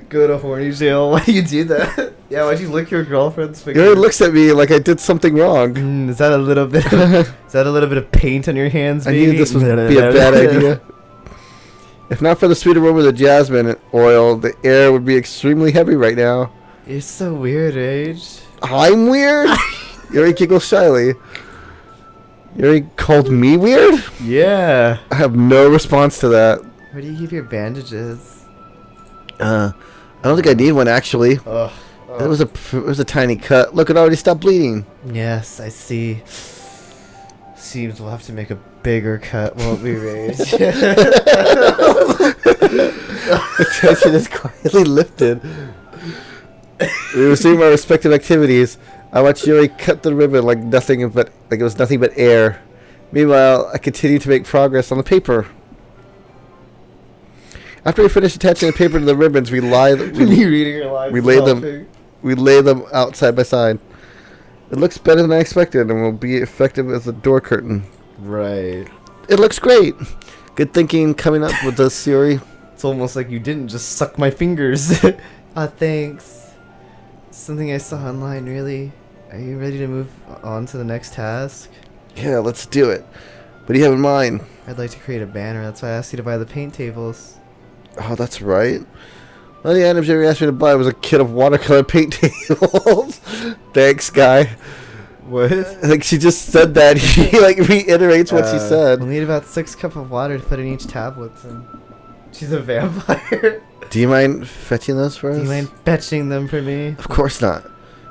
Speaker 2: Go to horny jail. Why do you do that? Yeah, why'd you lick your girlfriend's finger?
Speaker 1: Yuri looks at me like I did something wrong.
Speaker 2: Is that a little bit? Is that a little bit of paint on your hands?
Speaker 1: I
Speaker 2: Baby?
Speaker 1: knew this would be a bad idea. If not for the sweet aroma of the jasmine oil, the air would be extremely heavy right now.
Speaker 2: You're so weird, Age.
Speaker 1: I'm weird? Yuri giggles shyly. Yuri called me weird?
Speaker 2: Yeah.
Speaker 1: I have no response to that.
Speaker 2: Where do you keep your bandages?
Speaker 1: I don't think I need one actually.
Speaker 2: Ugh.
Speaker 1: It was a tiny cut. Look, it already stopped bleeding.
Speaker 2: Yes, I see. Seems we'll have to make a bigger cut, won't we, Rage?
Speaker 1: The tension is quietly lifted. We resume our respective activities. I watch Yuri cut the ribbon like it was nothing but air. Meanwhile, I continue to make progress on the paper. After we finish attaching the paper to the ribbons, we
Speaker 2: Me reading your lines.
Speaker 1: we
Speaker 2: is
Speaker 1: lay them-
Speaker 2: helping.
Speaker 1: lay them out side by side. It looks better than I expected and will be effective as a door curtain.
Speaker 2: Right.
Speaker 1: It looks great. Good thinking coming up with this, Yuri.
Speaker 2: It's almost like you didn't just suck my fingers. Thanks. Something I saw online, really. Are you ready to move on to the next task?
Speaker 1: Yeah, let's do it. What do you have in mind?
Speaker 2: I'd like to create a banner. That's why I asked you to buy the paint tables.
Speaker 1: Oh, that's right. One of the items Yuri asked me to buy was a kit of watercolor paint tables. Thanks, guy.
Speaker 2: What?
Speaker 1: Like, she just said that. He, like, reiterates what she said.
Speaker 2: We'll need about 6 cups of water to put in each tablet. And she's a vampire.
Speaker 1: Do you mind fetching those for us?
Speaker 2: Do you mind fetching them for me?
Speaker 1: Of course not.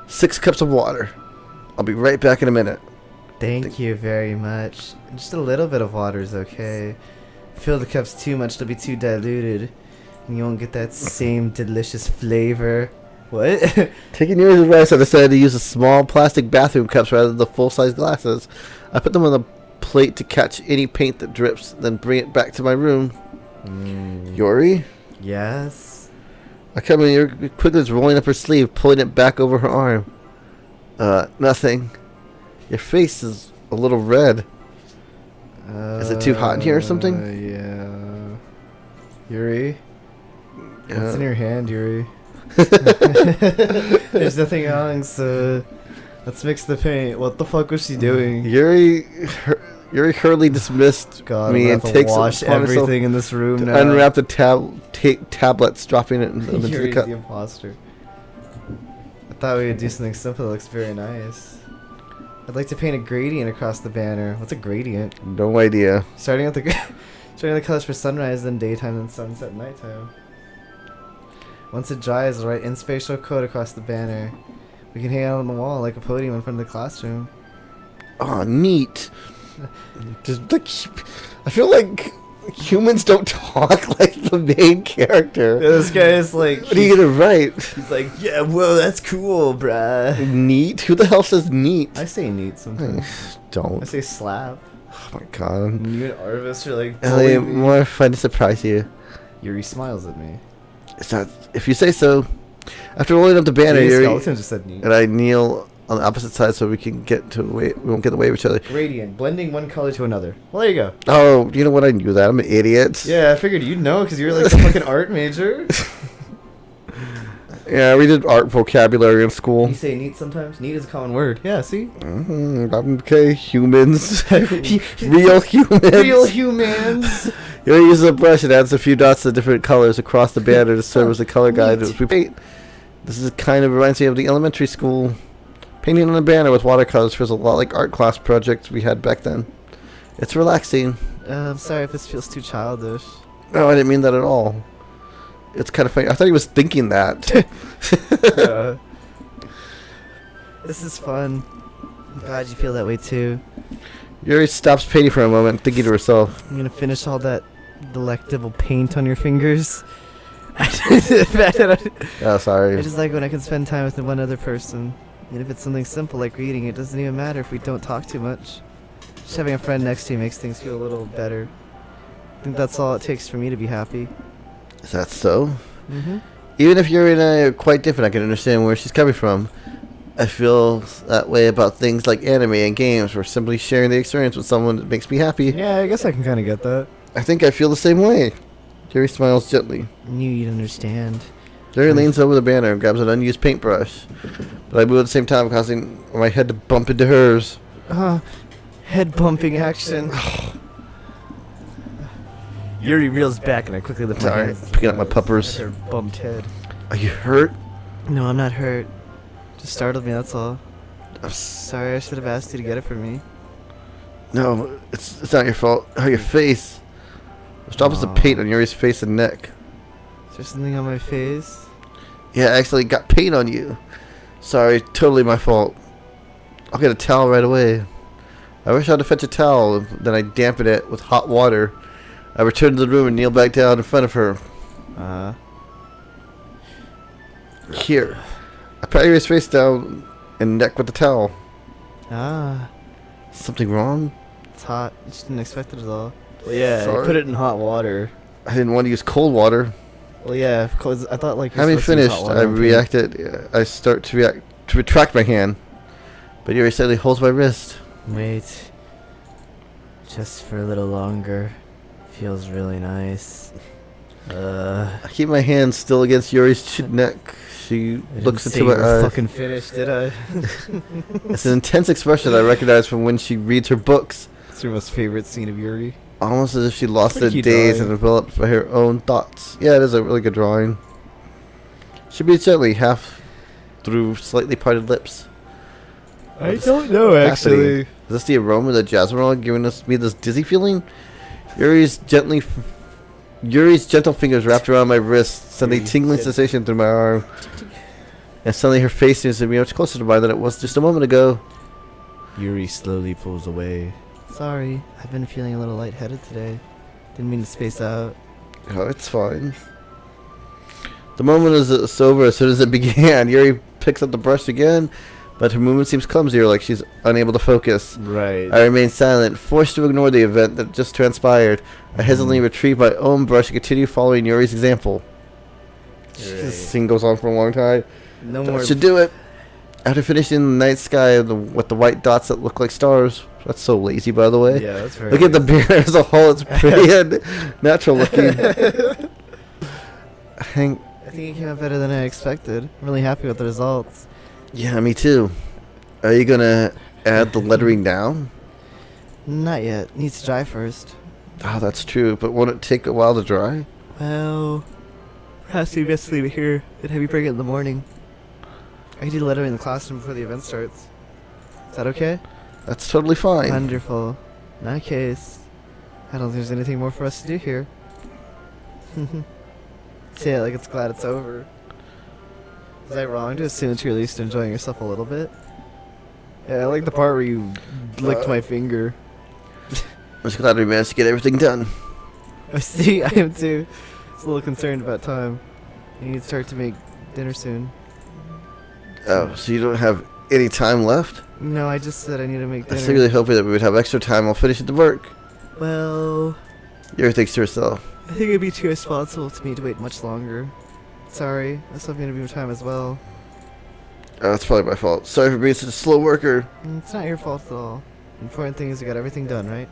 Speaker 1: 6 cups of water. I'll be right back in a minute.
Speaker 2: Thank you very much. Just a little bit of water is okay.
Speaker 3: fill the cups too much, they'll be too diluted, and you won't get that same delicious flavor. What?
Speaker 1: Taking Yuri's advice, I decided to use the small plastic bathroom cups rather than the full-size glasses. I put them on a plate to catch any paint that drips, then bring it back to my room. Yuri?
Speaker 3: Yes?
Speaker 1: I come in, Yuri quickly is rolling up her sleeve, pulling it back over her arm. Nothing. Your face is a little red. Is it too hot in here or something?
Speaker 3: Yeah. Yuri? What's in your hand, Yuri? There's nothing on, so let's mix the paint. What the fuck was she doing?
Speaker 1: Yuri hurriedly dismissed
Speaker 3: God,
Speaker 1: me and takes
Speaker 3: wash everything in this room now.
Speaker 1: Unwrap the tablets, dropping it into the
Speaker 3: Yuri's
Speaker 1: cup.
Speaker 3: the imposter. I thought we would do something simple that looks very nice. I'd like to paint a gradient across the banner. What's a gradient?
Speaker 1: No idea.
Speaker 3: Starting with the colors for sunrise, then daytime, then sunset, nighttime. Once it dries, I'll write in spatial code across the banner. We can hang out on the wall like a podium in front of the classroom.
Speaker 1: Oh, neat. Just like, I feel like humans don't talk like the main character.
Speaker 3: Yeah, this guy is like...
Speaker 1: What are you gonna write?
Speaker 3: He's like, yeah, whoa, that's cool, bruh.
Speaker 1: Neat? Who the hell says neat?
Speaker 3: I say neat sometimes.
Speaker 1: Don't.
Speaker 3: I say slap.
Speaker 1: Oh my god.
Speaker 3: And you and Arvis are like...
Speaker 1: Ellie,
Speaker 3: bullying me.
Speaker 1: more fun to surprise you.
Speaker 3: Yuri smiles at me.
Speaker 1: It's not, if you say so. After rolling up the banner,
Speaker 3: See,
Speaker 1: Yuri
Speaker 3: skeleton just said neat.
Speaker 1: and I kneel on the opposite side so we won't get in the way of each other.
Speaker 3: Gradient, blending one color to another. Well, there you go.
Speaker 1: Oh, you know what? I knew that. I'm an idiot.
Speaker 3: Yeah, I figured you'd know because you're like a fucking art major.
Speaker 1: Yeah, we did art vocabulary in school.
Speaker 3: You say neat sometimes? Neat is a common word. Yeah, see?
Speaker 1: Okay, humans. Real humans.
Speaker 3: Real humans.
Speaker 1: Yuri uses a brush and adds a few dots of different colors across the banner to serve as a color guide. As we paint. This is kind of reminds me of the elementary school. Painting on a banner with watercolors feels a lot like art class projects we had back then. It's relaxing.
Speaker 3: I'm sorry if this feels too childish.
Speaker 1: No, I didn't mean that at all. It's kind of funny. I thought he was thinking that.
Speaker 3: This is fun. I'm glad you feel that way too.
Speaker 1: Yuri stops painting for a moment, thinking to herself.
Speaker 3: I'm gonna finish all that delectable paint on your fingers. I
Speaker 1: Oh, sorry.
Speaker 3: just like when I can spend time with one other person. Even if it's something simple like reading, it doesn't even matter if we don't talk too much. Just having a friend next to you makes things feel a little better. I think that's all it takes for me to be happy.
Speaker 1: Is that so?
Speaker 3: Mm-hmm.
Speaker 1: Even if Yuri and I are quite different, I can understand where she's coming from. I feel that way about things like anime and games, where simply sharing the experience with someone that makes me happy.
Speaker 3: Yeah, I guess I can kind of get that.
Speaker 1: I think I feel the same way. Yuri smiles gently.
Speaker 3: I knew you'd understand.
Speaker 1: Yuri leans over the banner and grabs an unused paintbrush, but I move at the same time, causing my head to bump into hers.
Speaker 3: Head bumping action. Yuri reels back and I quickly lift my
Speaker 1: Sorry,
Speaker 3: hands.
Speaker 1: picking up my puppers.
Speaker 3: Her bumped head.
Speaker 1: Are you hurt?
Speaker 3: No, I'm not hurt. Just startled me, that's all. Sorry, I should have asked you to get it for me.
Speaker 1: No, it's not your fault. Oh, your face. Stop us the paint on Yuri's face and neck.
Speaker 3: Is there something on my face?
Speaker 1: Yeah, I actually got paint on you. Sorry, totally my fault. I'll get a towel right away. I wish I had to fetch a towel, then I dampen it with hot water. I return to the room and kneel back down in front of her. Here. I pat Yuri's face down and neck with the towel. Something wrong?
Speaker 3: It's hot. You just didn't expect it at all. Well, yeah,
Speaker 1: Sorry.
Speaker 3: put it in hot water.
Speaker 1: I didn't want to use cold water.
Speaker 3: Well, yeah, because I thought like.
Speaker 1: Having finished, I start to retract my hand, but Yuri suddenly holds my wrist.
Speaker 3: Wait. Just for a little longer. Feels really nice.
Speaker 1: I keep my hand still against Yuri's neck. She looks into my eyes.
Speaker 3: Fucking finished, did I?
Speaker 1: It's an intense expression I recognize from when she reads her books.
Speaker 3: It's your most favorite scene of Yuri.
Speaker 1: Almost as if she lost
Speaker 3: Pretty
Speaker 1: the
Speaker 3: cute
Speaker 1: days
Speaker 3: drawing.
Speaker 1: and developed by her own thoughts. Yeah, it is a really good drawing. She breathes gently, half through slightly parted lips.
Speaker 3: I don't know,
Speaker 1: Fascinating. Is this the aroma of the jasmine giving me this dizzy feeling? Yuri's gentle fingers wrapped around my wrist, sending tingling sensation through my arm. And suddenly her face seems to be much closer to mine than it was just a moment ago.
Speaker 3: Yuri slowly pulls away. Sorry, I've been feeling a little lightheaded today. Didn't mean to space out.
Speaker 1: Oh, it's fine. The moment is over as soon as it began. Yuri picks up the brush again, but her movement seems clumsier, like she's unable to focus.
Speaker 2: Right.
Speaker 1: I remain silent, forced to ignore the event that just transpired. I hesitantly retrieve my own brush and continue following Yuri's example. This scene goes on for a long time.
Speaker 3: No
Speaker 1: That
Speaker 3: more.
Speaker 1: should do it. After finishing the night sky with the white dots that look like stars. That's so lazy, by the way.
Speaker 3: Yeah, that's very
Speaker 1: Look at the banner as a whole. It's pretty and natural looking.
Speaker 3: I think it came out better than I expected. I'm really happy with the results.
Speaker 1: Yeah, me too. Are you gonna add the lettering down?
Speaker 3: Not yet. Needs to dry first.
Speaker 1: Oh, that's true. But won't it take a while to dry?
Speaker 3: Well, perhaps we best leave it here and have you bring it in the morning. I can do the lettering in the classroom before the event starts. Is that okay?
Speaker 1: That's totally fine.
Speaker 3: Wonderful. In that case, I don't think there's anything more for us to do here. Say it like it's glad it's over. Is I wrong to assume that you're at least enjoying yourself a little bit? Yeah, I like the part where you licked my finger.
Speaker 1: I'm just glad we managed to get everything done.
Speaker 3: I see, I am too. Just a little concerned about time. You need to start to make dinner soon.
Speaker 1: Oh, so you don't have any time left?
Speaker 3: No, I just said I need to make
Speaker 1: I was
Speaker 3: dinner.
Speaker 1: really hoping that we would have extra time while finishing the work.
Speaker 3: Well,
Speaker 1: Yuri thinks to herself.
Speaker 3: I think it'd be too responsible to me to wait much longer. Sorry, I still have to be time as well.
Speaker 1: Oh, that's probably my fault. Sorry for being such a slow worker.
Speaker 3: It's not your fault at all. The important thing is you got everything done, right?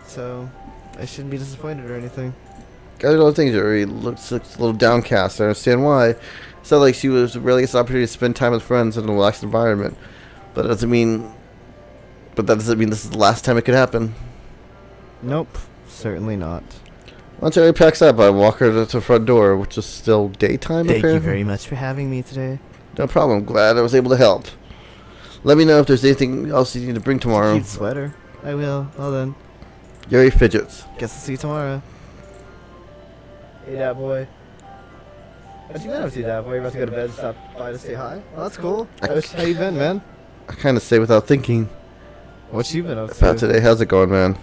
Speaker 3: So, I shouldn't be disappointed or anything.
Speaker 1: Got all the things, Yuri looks a little downcast. I understand why. It's not like she was really gets the opportunity to spend time with friends in a relaxed environment. But that doesn't mean this is the last time it could happen.
Speaker 3: Nope, certainly not.
Speaker 1: Once Yuri packs up, I walk her to the front door, which is still daytime.
Speaker 3: Thank you
Speaker 1: apparently.
Speaker 3: very much for having me today.
Speaker 1: No problem. Glad I was able to help. Let me know if there's anything else you need to bring tomorrow.
Speaker 3: Cute sweater. I will. Well then.
Speaker 1: Yuri fidgets.
Speaker 3: Guess I'll see you tomorrow. Hey, Dad boy. What you been up to, Dad boy? You about to go to bed and stop by to say hi? Oh, that's cool. How you been, man?
Speaker 1: I kind of say without thinking
Speaker 3: What you been up to?
Speaker 1: about today. How's it going, man?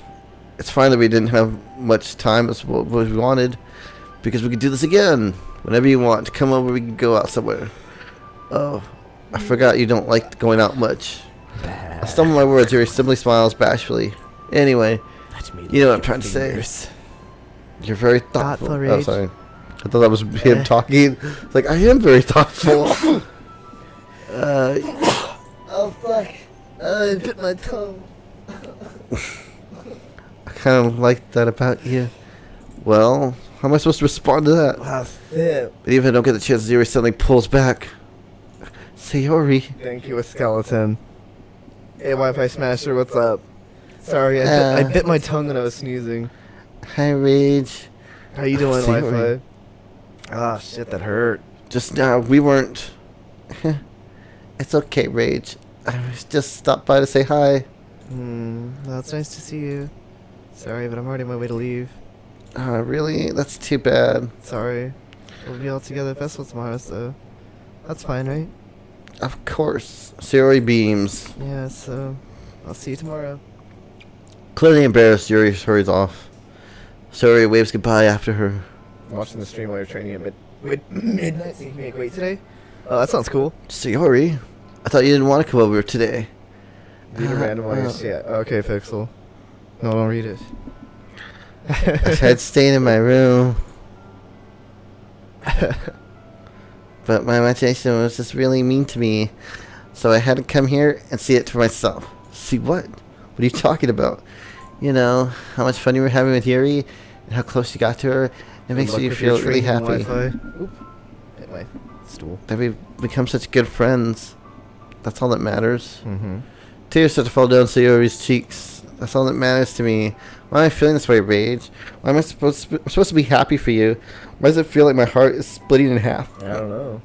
Speaker 1: It's fine that we didn't have much time as what we wanted, because we could do this again whenever you want. Come over, we can go out somewhere. Oh, I forgot you don't like going out much. I stumble my words. Yuri simply smiles bashfully. Anyway, you know what I'm trying to say. You're very thoughtful.
Speaker 3: Thoughtful,
Speaker 1: Oh,
Speaker 3: Rage.
Speaker 1: sorry. I thought that was him talking. It's like, I am very thoughtful.
Speaker 3: Oh, fuck. I bit my tongue.
Speaker 1: I kind of like that about you. Well, how am I supposed to respond to that?
Speaker 3: That's it.
Speaker 1: But even if I don't get the chance, Yuri suddenly pulls back. Sayori.
Speaker 3: Thank you, a skeleton. Hey, Wi-Fi Smasher, what's up? Sorry, I bit my tongue when I was sneezing.
Speaker 1: Hi, Rage.
Speaker 3: How you doing,
Speaker 1: Sayori.
Speaker 3: Wi-Fi? Ah, shit, that hurt.
Speaker 1: Just now, we weren't... It's okay, Rage. I was just stopped by to say hi.
Speaker 3: Well, it's nice to see you. Sorry, but I'm already on my way to leave.
Speaker 1: Really? That's too bad.
Speaker 3: Sorry. We'll be all together at festival tomorrow, so... That's fine, right?
Speaker 1: Of course. Sayori beams.
Speaker 3: Yeah, so... I'll see you tomorrow.
Speaker 1: Clearly embarrassed, Yuri hurries off. Sayori waves goodbye after her.
Speaker 3: I'm watching the stream while you're training at midnight, so you can make weight today? Oh, that sounds cool.
Speaker 1: Sayori? I thought you didn't want to come over today.
Speaker 3: Read a random while you're... Yeah, okay, Pixel. No, don't read it.
Speaker 1: I tried staying in my room. But my imagination was just really mean to me. So I had to come here and see it for myself. See what? What are you talking about? You know, how much fun you were having with Yuri and how close you got to her. It makes you feel really happy.
Speaker 3: Oop. Hit my stool.
Speaker 1: That we've become such good friends. That's all that matters.
Speaker 3: Mm-hmm.
Speaker 1: Tears start to fall down Sayori's cheeks. That's all that matters to me. Why am I feeling this way, Rage? Why am I supposed to be happy for you? Why does it feel like my heart is splitting in half?
Speaker 3: I don't know.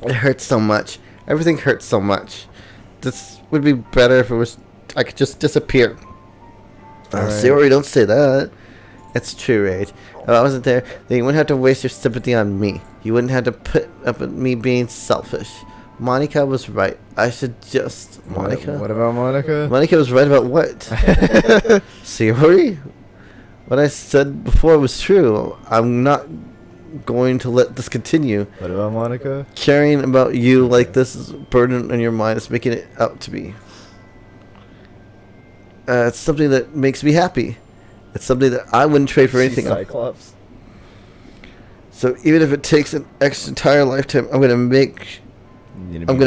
Speaker 1: It hurts so much. Everything hurts so much. This would be better if I could just disappear.
Speaker 3: Alright.
Speaker 1: Sayori, don't say that. It's true, Rage. If I wasn't there, then you wouldn't have to waste your sympathy on me. You wouldn't have to put up with me being selfish. Monica was right. I should just... Monica?
Speaker 3: What about Monica?
Speaker 1: Monica was right about what? Sayori? What I said before was true. I'm not going to let this continue.
Speaker 2: What about Monica?
Speaker 1: Caring about you like this is a burden on your mind. It's making it out to be. It's something that makes me happy. It's something that I wouldn't trade for anything else.
Speaker 2: Cyclops.
Speaker 1: So even if it takes an entire lifetime, I'm gonna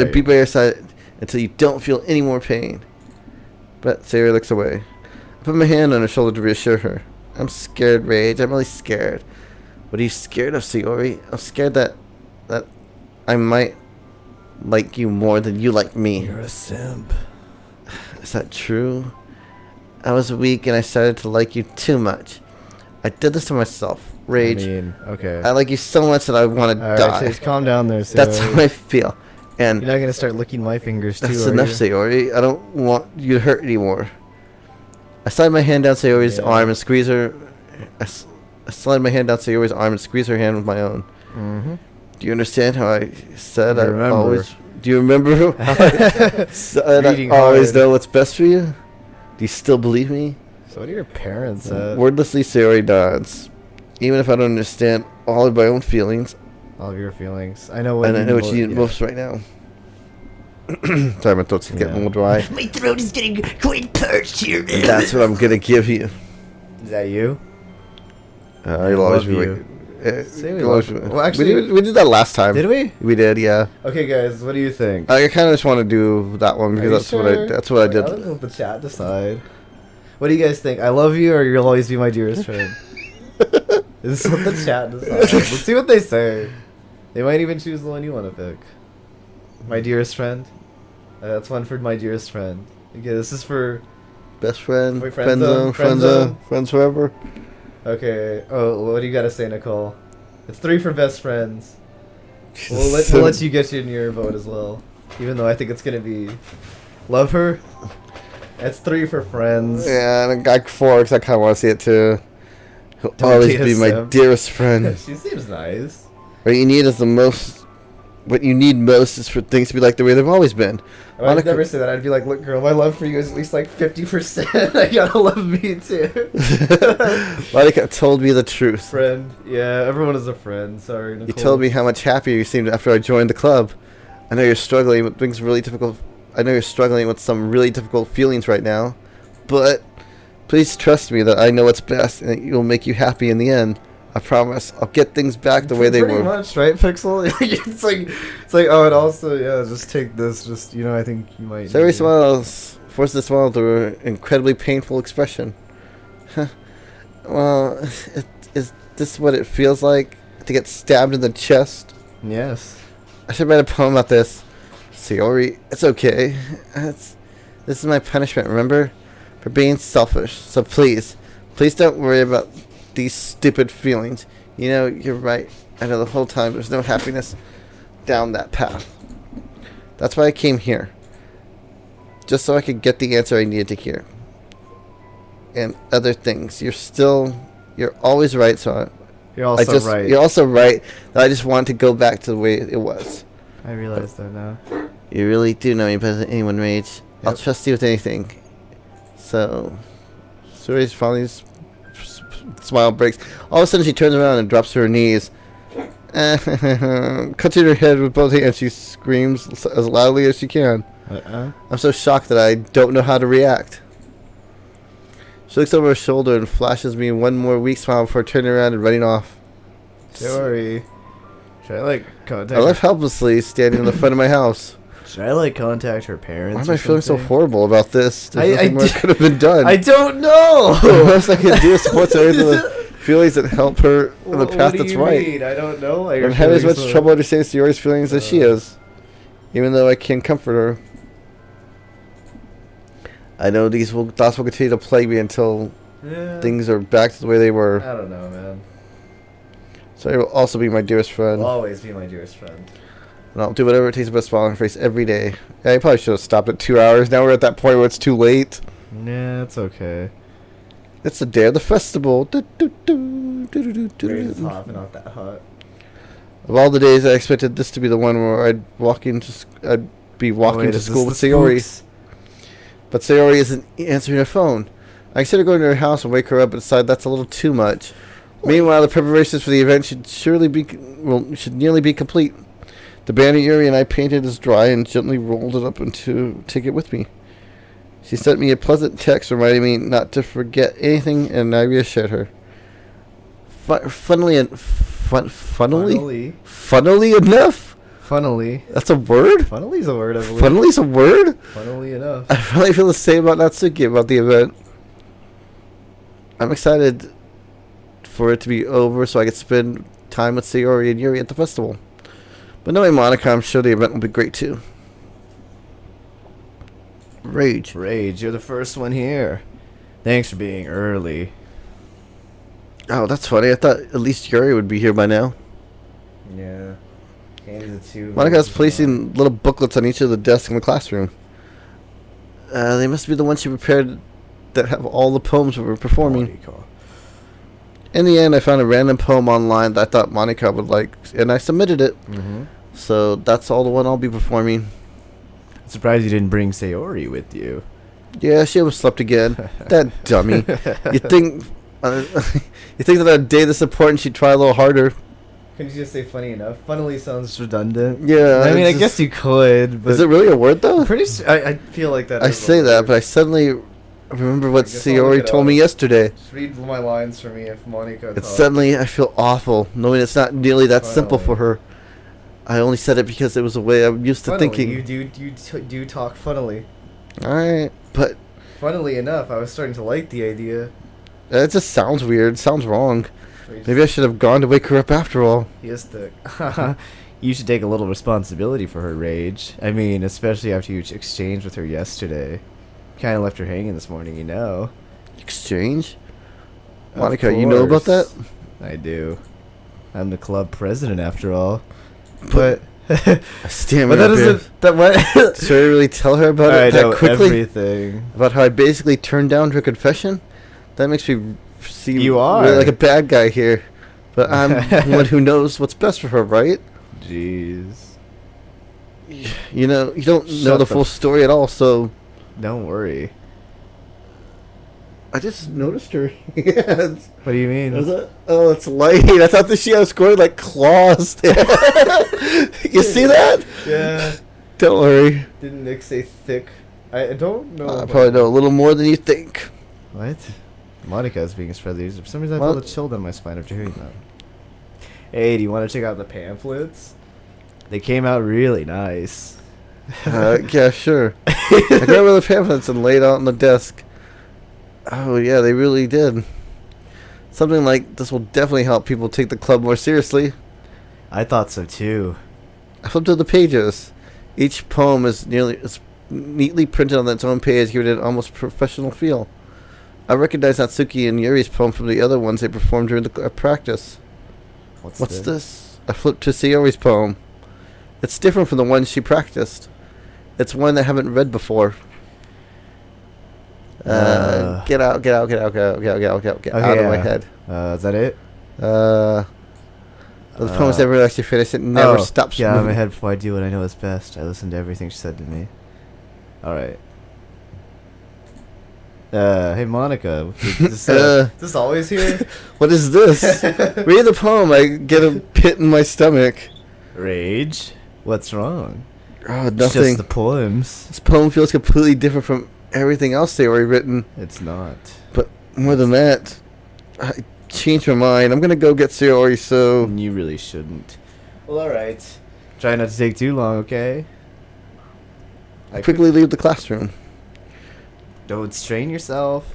Speaker 1: be by your side until you don't feel any more pain. But Sayori looks away. I put my hand on her shoulder to reassure her. I'm scared, Rage. I'm really scared. What are you scared of, Sayori? I'm scared that I might like you more than you like me.
Speaker 3: You're a simp.
Speaker 1: Is that true? I was weak and I started to like you too much. I did this to myself. Rage.
Speaker 2: I mean, okay.
Speaker 1: I like you so much that I want to die.
Speaker 2: Alright, Chase, calm down there, Sayori.
Speaker 1: That's how I feel. And
Speaker 2: You're not gonna start licking my fingers too,
Speaker 1: that's
Speaker 2: are
Speaker 1: enough,
Speaker 2: you?
Speaker 1: Sayori. I don't want you to hurt anymore. I slide my hand down Sayori's arm and squeeze her. I slide my hand down Sayori's arm and squeeze her hand with my own.
Speaker 2: Mm-hmm.
Speaker 1: Do you understand how I said
Speaker 2: I
Speaker 1: I
Speaker 2: remember.
Speaker 1: always... Do you remember how I said I
Speaker 2: Reading
Speaker 1: always
Speaker 2: hard.
Speaker 1: know what's best for you? Do you still believe me?
Speaker 2: So what do your parents say?
Speaker 1: Wordlessly, Sayori nods. Even if I don't understand all of my own feelings,
Speaker 2: All of your feelings. I know what
Speaker 1: and I know what you need
Speaker 2: yeah.
Speaker 1: most right now. Sorry, my throat's getting a little dry.
Speaker 3: My throat is getting quite parched here.
Speaker 1: And that's what I'm gonna give you.
Speaker 2: Is that you?
Speaker 1: You'll always be
Speaker 2: love you. Say we
Speaker 1: you'll always
Speaker 2: love-
Speaker 1: be-
Speaker 2: well, actually-
Speaker 1: we did that last time.
Speaker 2: Did we?
Speaker 1: We did, yeah.
Speaker 2: Okay, guys, what do you think?
Speaker 1: I kind of just want to do that one
Speaker 2: Are
Speaker 1: because
Speaker 2: you
Speaker 1: that's
Speaker 2: sure?
Speaker 1: that's what I did.
Speaker 2: I'll let the chat decide. What do you guys think? I love you, or you'll always be my dearest friend? This is what the chat decides. Let's see what they say. They might even choose the one you want to pick. My dearest friend. That's one for my dearest friend. Okay, this is for.
Speaker 1: Best friend,
Speaker 2: Wait,
Speaker 1: friend zone, friends forever.
Speaker 2: Okay. Oh, what do you gotta say, Nicole? It's 3 for best friends. We'll let you get in your vote as well. Even though I think it's gonna be love her. That's 3 for friends.
Speaker 1: Yeah, and I got 4 because I kind of want to see it too. He'll
Speaker 2: Don't
Speaker 1: always
Speaker 2: be a
Speaker 1: be my
Speaker 2: simp.
Speaker 1: dearest friend.
Speaker 2: She seems nice.
Speaker 1: What you need is the most. What you need most is for things to be like the way they've always been.
Speaker 2: I'd
Speaker 1: Monica-
Speaker 2: never say that. I'd be like, look, girl, my love for you is at least like 50%. I gotta love me too.
Speaker 1: Monica told me the truth.
Speaker 2: Friend. Yeah, everyone is a friend. Sorry, Nicole.
Speaker 1: You told me how much happier you seemed after I joined the club. I know you're struggling with things really difficult. I know you're struggling with some really difficult feelings right now, but please trust me that I know what's best and it will make you happy in the end. I promise. I'll get things back the way they
Speaker 2: Pretty
Speaker 1: were.
Speaker 2: much, right, Pixel? it's like, oh, and also, yeah, just take this. Just, I think you might.
Speaker 1: Sayori
Speaker 2: need it.
Speaker 1: smiles, forces a smile through her incredibly painful expression. Well, is this what it feels like to get stabbed in the chest?
Speaker 2: Yes.
Speaker 1: I should write a poem about this. Sayori, it's okay. This is my punishment, remember? For being selfish. So please don't worry about these stupid feelings. You know, you're right. I know the whole time there's no happiness down that path. That's why I came here. Just so I could get the answer I needed to hear. And other things. You're always right, so
Speaker 2: You're also right.
Speaker 1: You're also right that I just want to go back to the way it was.
Speaker 2: I realize that now.
Speaker 1: You really do know me better than anyone, Rage. I'll
Speaker 2: Yep.
Speaker 1: trust you with anything. So, Sayori's finally smile breaks. All of a sudden, she turns around and drops to her knees. Cuts in her head with both hands. She screams as loudly as she can. I'm so shocked that I don't know how to react. She looks over her shoulder and flashes me one more weak smile before turning around and running off.
Speaker 2: Sorry. Should I contact?
Speaker 1: I left helplessly, standing in the front of my house.
Speaker 3: Should I contact her parents?
Speaker 1: Why am I feeling so horrible about this? There's
Speaker 2: I
Speaker 1: nothing more could have been done.
Speaker 2: I don't know.
Speaker 1: The most I can do is support her into the feelings that help her in the path that's right.
Speaker 2: Mean? I don't know.
Speaker 1: I'm having as much trouble understanding Sayori's feelings as she is, even though I can comfort her. I know these thoughts will continue to plague me until things are back to the way they were.
Speaker 2: I don't know, man.
Speaker 1: Sayori will also be my dearest friend,
Speaker 2: Will always be my dearest friend.
Speaker 1: and I'll do whatever it takes to put a smile on her face every day. Yeah, I probably should have stopped at 2 hours. Now we're at that point where it's too late.
Speaker 2: Yeah, it's okay.
Speaker 1: It's the day of the festival.
Speaker 2: It's hot, but not that hot.
Speaker 1: Of all the days, I expected this to be the one where I'd be walking to school with Sayori. But Sayori isn't answering her phone. I consider going to her house and wake her up, but decide that's a little too much. Meanwhile, the preparations for the event should nearly be complete. The banner Yuri and I painted is dry and gently rolled it up to take it with me. She sent me a pleasant text reminding me not to forget anything, and I reassured her. Funnily enough?
Speaker 2: Funnily.
Speaker 1: That's a word?
Speaker 2: Funnily's a word, I believe.
Speaker 1: Funnily's a word?
Speaker 2: Funnily enough.
Speaker 1: I really feel the same about Natsuki about the event. I'm excited for it to be over so I can spend time with Sayori and Yuri at the festival. But knowing Monica, I'm sure the event will be great too. Rage,
Speaker 2: you're the first one here. Thanks for being early.
Speaker 1: Oh, that's funny. I thought at least Yuri would be here by now.
Speaker 2: Yeah.
Speaker 1: Monica's placing little booklets on each of the desks in the classroom. They must be the ones she prepared that have all the poems we were performing. In the end, I found a random poem online that I thought Monica would like, and I submitted it.
Speaker 2: Mm-hmm.
Speaker 1: So that's all the one I'll be performing.
Speaker 2: I'm surprised you didn't bring Sayori with you.
Speaker 1: Yeah, she overslept again. That dummy. You think that on a day this important she'd try a little harder?
Speaker 2: Couldn't you just say funny enough? Funnily sounds redundant.
Speaker 1: Yeah.
Speaker 2: I mean, I guess you could, but...
Speaker 1: Is it really a word, though?
Speaker 2: I'm pretty sure... I feel like that
Speaker 1: I say that, but I suddenly remember what Sayori told me yesterday.
Speaker 2: Just read my lines for me if Monica
Speaker 1: And suddenly I feel awful, knowing it's not nearly that simple for her. I only said it because it was the way I'm used to thinking.
Speaker 2: You do talk funnily.
Speaker 1: Alright, but...
Speaker 2: Funnily enough, I was starting to like the idea.
Speaker 1: It just sounds weird. Sounds wrong. Maybe I should have gone to wake her up after all.
Speaker 2: He is thick. You should take a little responsibility for her rage. I mean, especially after you exchanged with her yesterday. Kind of left her hanging this morning, you know.
Speaker 1: Exchange? Monica, you know about that?
Speaker 2: I do. I'm the club president after all. But...
Speaker 1: I stand
Speaker 2: but that isn't... That what?
Speaker 1: Should I really tell her about it that quickly?
Speaker 2: Everything.
Speaker 1: About how I basically turned down her confession? That makes me seem
Speaker 2: really
Speaker 1: like a bad guy here. But I'm the one who knows what's best for her, right?
Speaker 2: Jeez.
Speaker 1: You know, you don't know the full story at all, so...
Speaker 2: Don't worry.
Speaker 1: I just noticed her hands.
Speaker 2: What do you mean?
Speaker 1: Oh, it's light. I thought that she was going like claws there. You see that?
Speaker 2: Yeah.
Speaker 1: Don't worry.
Speaker 2: Didn't Nick say thick? I don't know.
Speaker 1: I probably know a little more than you think.
Speaker 2: What? Monica is being friendly. For some reason, I felt a chill down my spine after hearing that. Hey, do you want to check out the pamphlets? They came out really nice.
Speaker 1: Yeah, sure. I grabbed one of the pamphlets and laid out on the desk. Oh, yeah, they really did. Something like this will definitely help people take the club more seriously.
Speaker 2: I thought so, too.
Speaker 1: I flipped to the pages. Each poem is neatly printed on its own page, giving it an almost professional feel. I recognize Natsuki and Yuri's poem from the other ones they performed during the practice. What's this? I flipped to Sayori's poem. It's different from the one she practiced. It's one I haven't read before. Get out of my head.
Speaker 2: Is that it?
Speaker 1: The poem's never actually finished. It never stops.
Speaker 2: Yeah, in my head before I do what I know is best. I listened to everything she said to me. Alright. Hey Monica, is this always here?
Speaker 1: What is this? Read the poem. I get a pit in my stomach.
Speaker 2: Rage? What's wrong?
Speaker 1: Oh, nothing.
Speaker 2: It's just the poems.
Speaker 1: This poem feels completely different from everything else they already written.
Speaker 2: It's not.
Speaker 1: But more than that, I changed my mind. I'm gonna go get Sayori, so...
Speaker 2: You really shouldn't. Well, alright. Try not to take too long, okay?
Speaker 1: I quickly leave the classroom.
Speaker 2: Don't strain yourself.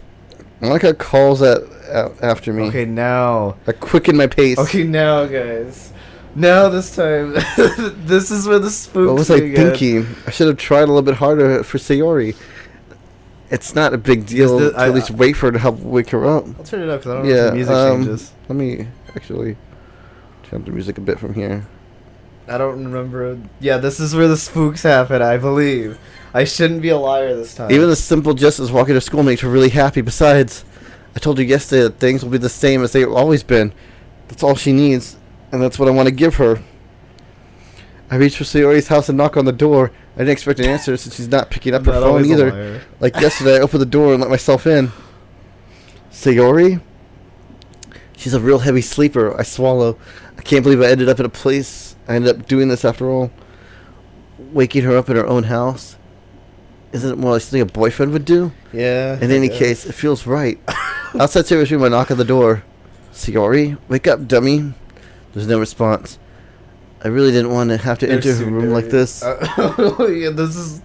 Speaker 1: Monica calls after me.
Speaker 2: Okay, now.
Speaker 1: I quicken my pace.
Speaker 2: Okay, now, guys. Now, this time. This is where the spooks
Speaker 1: What was I thinking? I should have tried a little bit harder for Sayori. It's not a big deal to at least wait for her to help wake her up.
Speaker 2: I'll turn it up because I don't know if the music changes.
Speaker 1: Let me actually turn up the music a bit from here.
Speaker 2: I don't remember. Yeah, this is where the spooks happen, I believe. I shouldn't be a liar this time.
Speaker 1: Even the simple just as walking to school makes her really happy. Besides, I told you yesterday that things will be the same as they've always been. That's all she needs, and that's what I want to give her. I reached for Sayori's house and knock on the door. I didn't expect an answer since she's not picking up her phone either. Like yesterday, I opened the door and let myself in. Sayori? She's a real heavy sleeper. I swallow. I can't believe I ended up in a place. I ended up doing this after all. Waking her up in her own house. Isn't it more like something a boyfriend would do?
Speaker 2: Yeah.
Speaker 1: In any case, it feels right. Outside Sayori's room, I knock on the door. Sayori? Wake up, dummy. There's no response. I really didn't want to have to enter her room like this.
Speaker 2: Yeah, this is...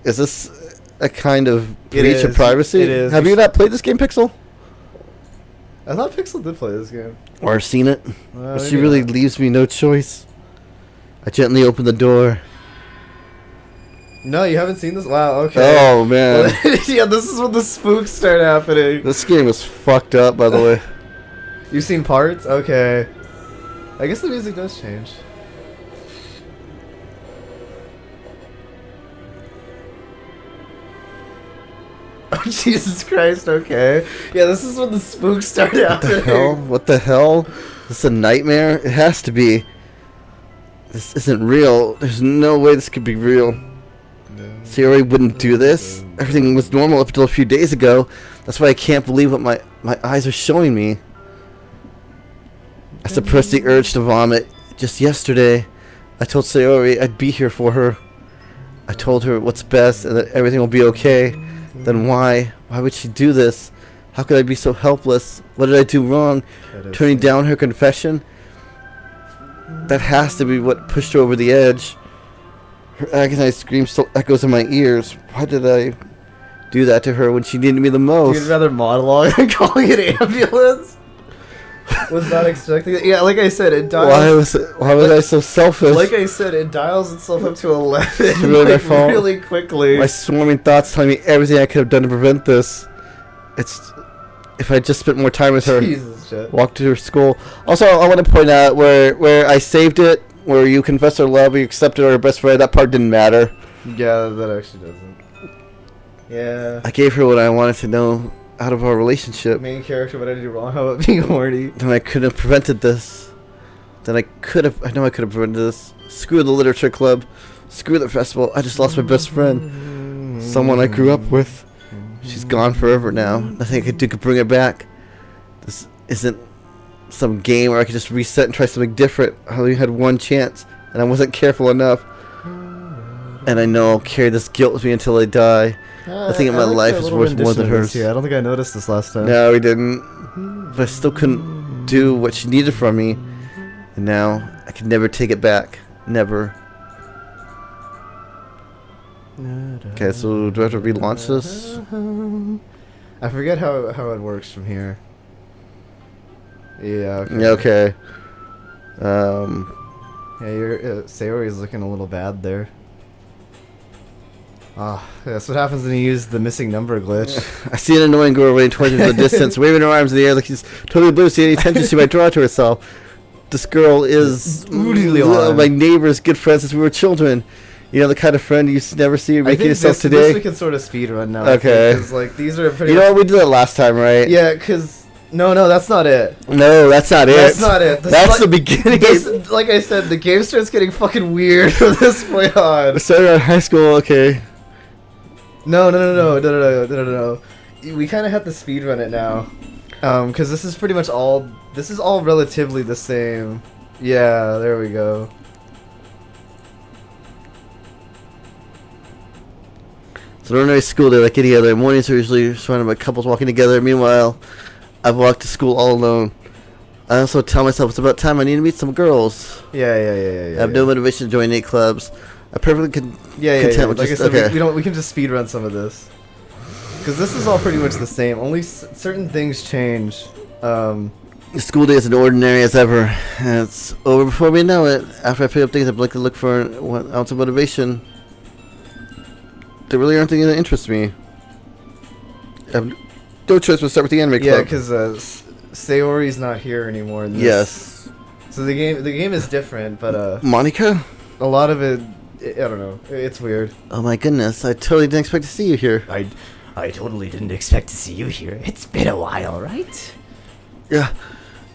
Speaker 1: Is this a kind of
Speaker 2: It
Speaker 1: breach of
Speaker 2: is.
Speaker 1: privacy?
Speaker 2: It is.
Speaker 1: Have you not played this game, Pixel?
Speaker 2: I thought Pixel did play this game.
Speaker 1: Or seen it?
Speaker 2: Well,
Speaker 1: She
Speaker 2: maybe
Speaker 1: really
Speaker 2: not.
Speaker 1: leaves me no choice. I gently open the door.
Speaker 2: No, you haven't seen this? Wow, okay.
Speaker 1: Oh, man.
Speaker 2: Yeah, this is when the spooks start happening.
Speaker 1: This game is fucked up, by the way.
Speaker 2: You've seen parts? Okay. I guess the music does change. Oh, Jesus Christ, okay. Yeah, this is when the spooks start happening.
Speaker 1: What the hell? What the hell? This is a nightmare? It has to be. This isn't real. There's no way this could be real. Sayori wouldn't do this. Everything was normal up until a few days ago. That's why I can't believe what my eyes are showing me. I suppressed the urge to vomit. Just yesterday, I told Sayori I'd be here for her. I told her what's best and that everything will be okay. Then why? Why would she do this? How could I be so helpless? What did I do wrong? Turning down her confession? That has to be what pushed her over the edge. Her agonized scream still echoes in my ears. Why did I do that to her when she needed me the most?
Speaker 2: You'd rather monologue than calling an ambulance? Was not expecting it. Yeah, like I said, it dials...
Speaker 1: Why was I so selfish?
Speaker 2: Like I said, it dials itself up to 11
Speaker 1: really my
Speaker 2: like,
Speaker 1: fault.
Speaker 2: really quickly.
Speaker 1: My swarming thoughts telling me everything I could have done to prevent this. It's... If I just spent more time with her,
Speaker 2: Jesus shit.
Speaker 1: walked to her school. Also, I want to point out where I saved it, where you confessed our love, you accepted our best friend, that part didn't matter.
Speaker 2: Yeah, that actually doesn't. Yeah.
Speaker 1: I gave her what I wanted to know out of our relationship.
Speaker 2: Main character, what did I do wrong? How about being horny?
Speaker 1: Then I could have prevented this. I know I could have prevented this. Screw the literature club. Screw the festival. I just lost my best friend. Someone I grew up with. She's gone forever now. Nothing I could do could bring her back. This isn't some game where I could just reset and try something different. I only had one chance, and I wasn't careful enough. And I know I'll carry this guilt with me until I die. Nothing in my life is worth more than hers.
Speaker 2: Yeah, I don't think I noticed this last time.
Speaker 1: No, we didn't. But I still couldn't do what she needed from me. And now, I can never take it back. Never. Okay, so do I have to relaunch this?
Speaker 2: I forget how it works from here. Yeah, okay.
Speaker 1: Yeah, okay.
Speaker 2: Yeah, your Sayori's looking a little bad there. Ah, that's what happens when you use the missing number glitch.
Speaker 1: I see an annoying girl running towards me from the distance, waving her arms in the air like she's totally oblivious to any attention she might draw to herself. This girl is my neighbor's good friend since we were children. You know, the kind of friend you never see making yourself today.
Speaker 2: This we can sort of speed run now.
Speaker 1: Okay.
Speaker 2: Because like these are pretty.
Speaker 1: You know what, we did that last time, right?
Speaker 2: Yeah, because no, that's not it.
Speaker 1: No, that's not it.
Speaker 2: That's not it.
Speaker 1: That's the beginning.
Speaker 2: Like I said, the game starts getting fucking weird from this point on.
Speaker 1: Started out high school, okay.
Speaker 2: No. We kind of have to speed run it now, because this is pretty much all. This is all relatively the same. Yeah, there we go.
Speaker 1: It's an ordinary school day like any other. Mornings are usually surrounded by couples walking together. Meanwhile, I've walked to school all alone. I also tell myself it's about time I need to meet some girls.
Speaker 2: Yeah.
Speaker 1: I have no motivation to join any clubs. I perfectly content with
Speaker 2: Like
Speaker 1: just,
Speaker 2: I said,
Speaker 1: okay.
Speaker 2: we can just speed run some of this, because this is all pretty much the same. Only certain things change.
Speaker 1: The school day is as ordinary as ever, and it's over before we know it. After I pick up things, I'd like to look for an ounce of motivation. There really aren't things that interest me. I have no choice but to start with the anime club.
Speaker 2: Yeah, because Sayori's not here anymore. In this.
Speaker 1: Yes.
Speaker 2: So the game is different, but
Speaker 1: Monica?
Speaker 2: a lot of it, I don't know. It's weird.
Speaker 1: Oh my goodness, I totally didn't expect to see you here.
Speaker 3: I totally didn't expect to see you here. It's been a while, right?
Speaker 1: Yeah,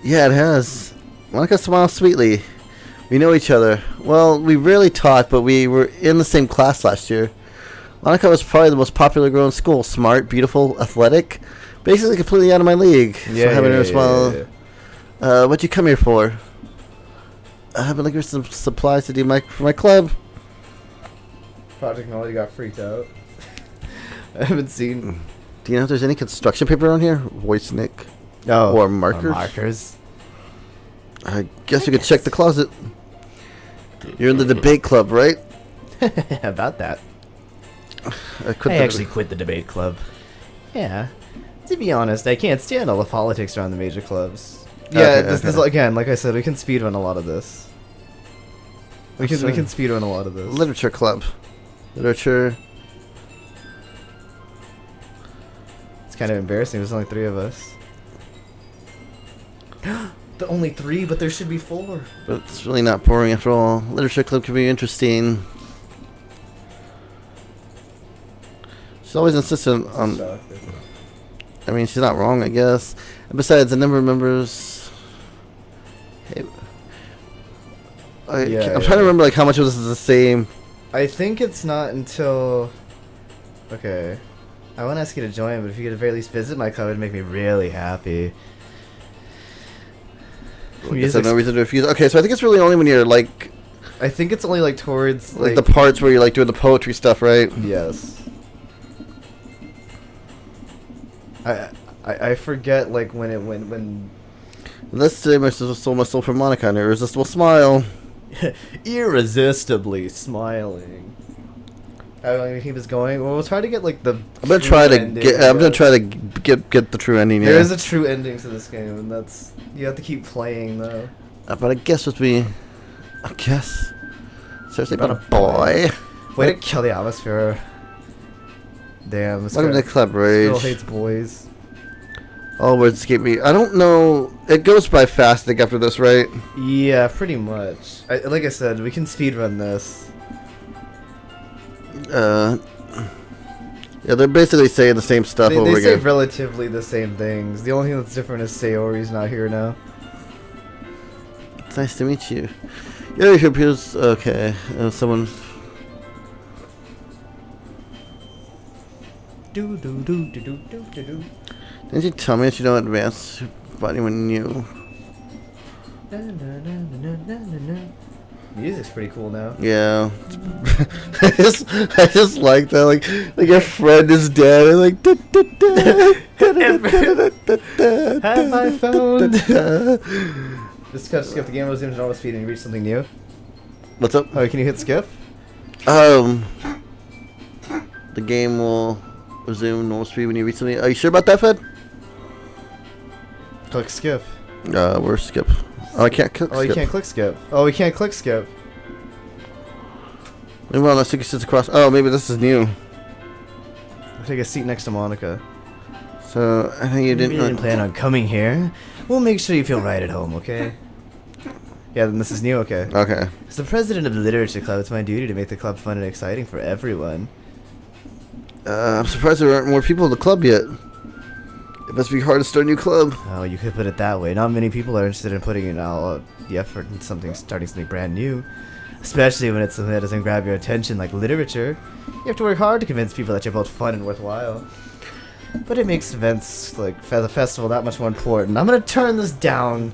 Speaker 1: it has. Monica smiles sweetly. We know each other. Well, we rarely talk, but we were in the same class last year. Monica was probably the most popular girl in school. Smart, beautiful, athletic. basically completely out of my league. So I haven't responded. What'd you come here for? I have been looking for some supplies to do for my club.
Speaker 2: Project Knowledge got freaked out. I haven't seen.
Speaker 1: Do you know if there's any construction paper on here? Voice Nick.
Speaker 2: Oh,
Speaker 1: Or markers?
Speaker 3: Markers.
Speaker 1: I guess you could check the closet. You're in the debate club, right?
Speaker 3: About that.
Speaker 1: I
Speaker 3: I actually quit the debate club. Yeah. To be honest, I can't stand all the politics around the major clubs. Yeah,
Speaker 1: Okay,
Speaker 3: this again, like I said, we can speedrun a lot of this. We can speedrun a lot of this.
Speaker 1: Literature club. Literature.
Speaker 3: It's kind of embarrassing. There's only 3 of us. The only 3, but there should be 4.
Speaker 1: But it's really not boring after all. Literature club can be interesting. She's always insistent on... I mean, she's not wrong, I guess. And besides, the number of members... Hey, I'm trying to remember like how much of this is the same.
Speaker 3: I think it's not until... Okay. I want to ask you to join, but if you could at the very least visit my club, it'd make me really happy.
Speaker 1: I guess I have no reason to refuse. Okay, so I think it's really only when you're like...
Speaker 3: I think it's only like towards...
Speaker 1: Like the parts where you're like doing the poetry stuff, right?
Speaker 3: Yes. I forget like when
Speaker 1: Let's say my soul for Monica and irresistible smile.
Speaker 3: irresistibly smiling. He was going. Well, we'll try to get like the.
Speaker 1: I'm gonna try to get the true ending.
Speaker 3: There is a true ending to this game, and that's you have to keep playing though.
Speaker 1: But I guess with me, I guess seriously about a boy.
Speaker 3: Way to kill the atmosphere. Damn.
Speaker 1: Welcome to Club Rage.
Speaker 3: Still hates boys.
Speaker 1: All words escape me. I don't know. It goes by fast, I think, after this, right?
Speaker 3: Yeah, pretty much. Like I said, we can speedrun this.
Speaker 1: Yeah, they're basically saying the same stuff over
Speaker 3: They say
Speaker 1: again.
Speaker 3: relatively the same things. The only thing that's different is Sayori's not here now.
Speaker 1: It's nice to meet you. Yeah, your computer's okay. Someone. Didn't you tell me that you don't advance about anyone new?
Speaker 3: Music's pretty cool now.
Speaker 1: Yeah. I just like that. Like your friend is dead. And like.
Speaker 3: Have I found? Just skip the game. Was in normal speed and you reach something new.
Speaker 1: What's up?
Speaker 3: Oh, can you hit skip?
Speaker 1: The game will resume normal speed when you reach something. Are you sure about that, Fed?
Speaker 3: Click skip.
Speaker 1: Where's skip? Oh, I can't click skip.
Speaker 3: Oh, you can't click skip. Oh, we can't click skip.
Speaker 1: Maybe unless it sits across. Oh, maybe this is new.
Speaker 3: I'll take a seat next to Monica.
Speaker 1: So I think you didn't
Speaker 3: plan on coming here. We'll make sure you feel right at home, okay? Yeah, then this is new, okay.
Speaker 1: Okay.
Speaker 3: As the president of the Literature Club, it's my duty to make the club fun and exciting for everyone.
Speaker 1: I'm surprised there aren't more people in the club yet. It must be hard to start a new club.
Speaker 3: Oh, you could put it that way. Not many people are interested in putting in all the effort in starting something brand new. Especially when it's something that doesn't grab your attention like literature. You have to work hard to convince people that you're both fun and worthwhile. But it makes events like the festival that much more important. I'm gonna turn this down.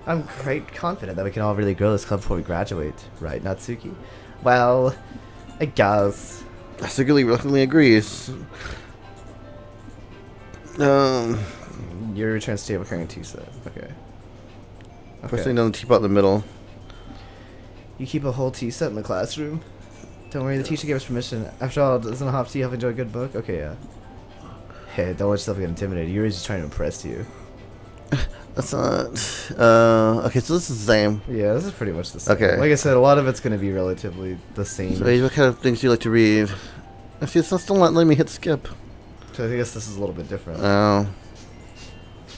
Speaker 3: I'm quite confident that we can all really grow this club before we graduate. Right, Natsuki? Well, I guess.
Speaker 1: Sigurd reluctantly agrees.
Speaker 3: Your return to table carrying a tea set. Okay.
Speaker 1: First thing down the teapot in the middle.
Speaker 3: You keep a whole tea set in the classroom? Don't worry, the teacher gave us permission. After all, doesn't a hop tea help enjoy a good book? Okay, yeah. Hey, don't let yourself get intimidated. You're just trying to impress you.
Speaker 1: That's not... okay, so this is the same.
Speaker 3: Yeah, this is pretty much the same.
Speaker 1: Okay.
Speaker 3: Like I said, a lot of it's going to be relatively the same.
Speaker 1: So what kind of things do you like to read? See, it's still not letting me hit skip.
Speaker 3: So I guess this is a little bit different.
Speaker 1: Oh.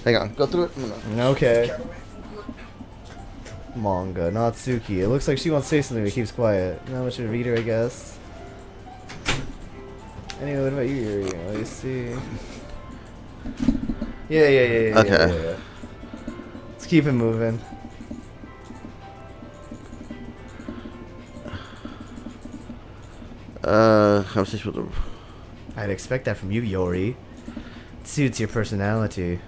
Speaker 1: Hang on, go through it.
Speaker 3: Okay. Manga, Natsuki. It looks like she wants to say something but keeps quiet. Not much of a reader, I guess. Anyway, what about you, Yuri? Let me see. Yeah.
Speaker 1: Okay.
Speaker 3: Yeah. Let's keep it moving.
Speaker 1: Conversation with the...
Speaker 3: I'd expect that from you, Yori. suits your personality.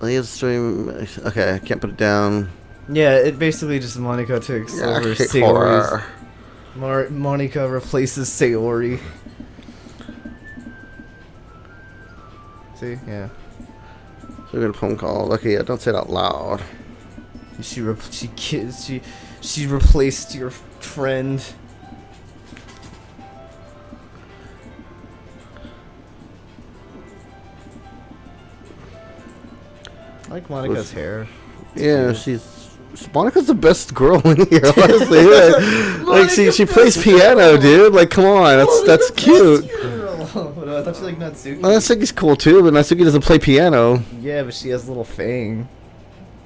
Speaker 1: Leave stream. Okay, I can't put it down.
Speaker 3: Yeah, it basically just Monica takes over Sayori's. Monica replaces Sayori. See, yeah.
Speaker 1: So we got a phone call. Okay, yeah, don't say it out loud.
Speaker 3: She replaced your friend. I like Monica's hair.
Speaker 1: Yeah, Monica's the best girl in here, honestly. Like she plays piano, dude. Like, come on, that's cute.
Speaker 3: I thought you liked Natsuki.
Speaker 1: Well, Natsuki's cool too, but Natsuki doesn't play piano.
Speaker 3: Yeah, but she has a little fang.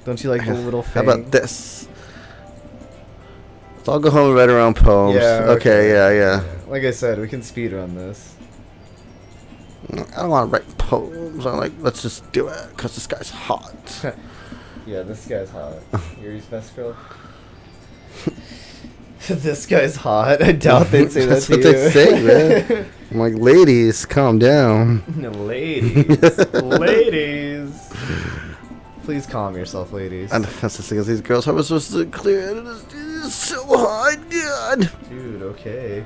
Speaker 3: Don't you like the little fang?
Speaker 1: How about this? So I'll go home and write around poems.
Speaker 3: Yeah.
Speaker 1: Okay, yeah.
Speaker 3: Like I said, we can speed run this.
Speaker 1: I don't want to write poems. I'm like, let's just do it, because this guy's hot.
Speaker 3: Yeah, this guy's hot. Yuri's best girl. This guy's hot. I doubt they'd say that
Speaker 1: That's
Speaker 3: to
Speaker 1: what
Speaker 3: you.
Speaker 1: they say, man. I'm like, ladies, calm down.
Speaker 3: Ladies. Please calm yourself, ladies.
Speaker 1: And that's the thing is, these girls are supposed to clear it. It's so hot, God.
Speaker 3: Dude, okay.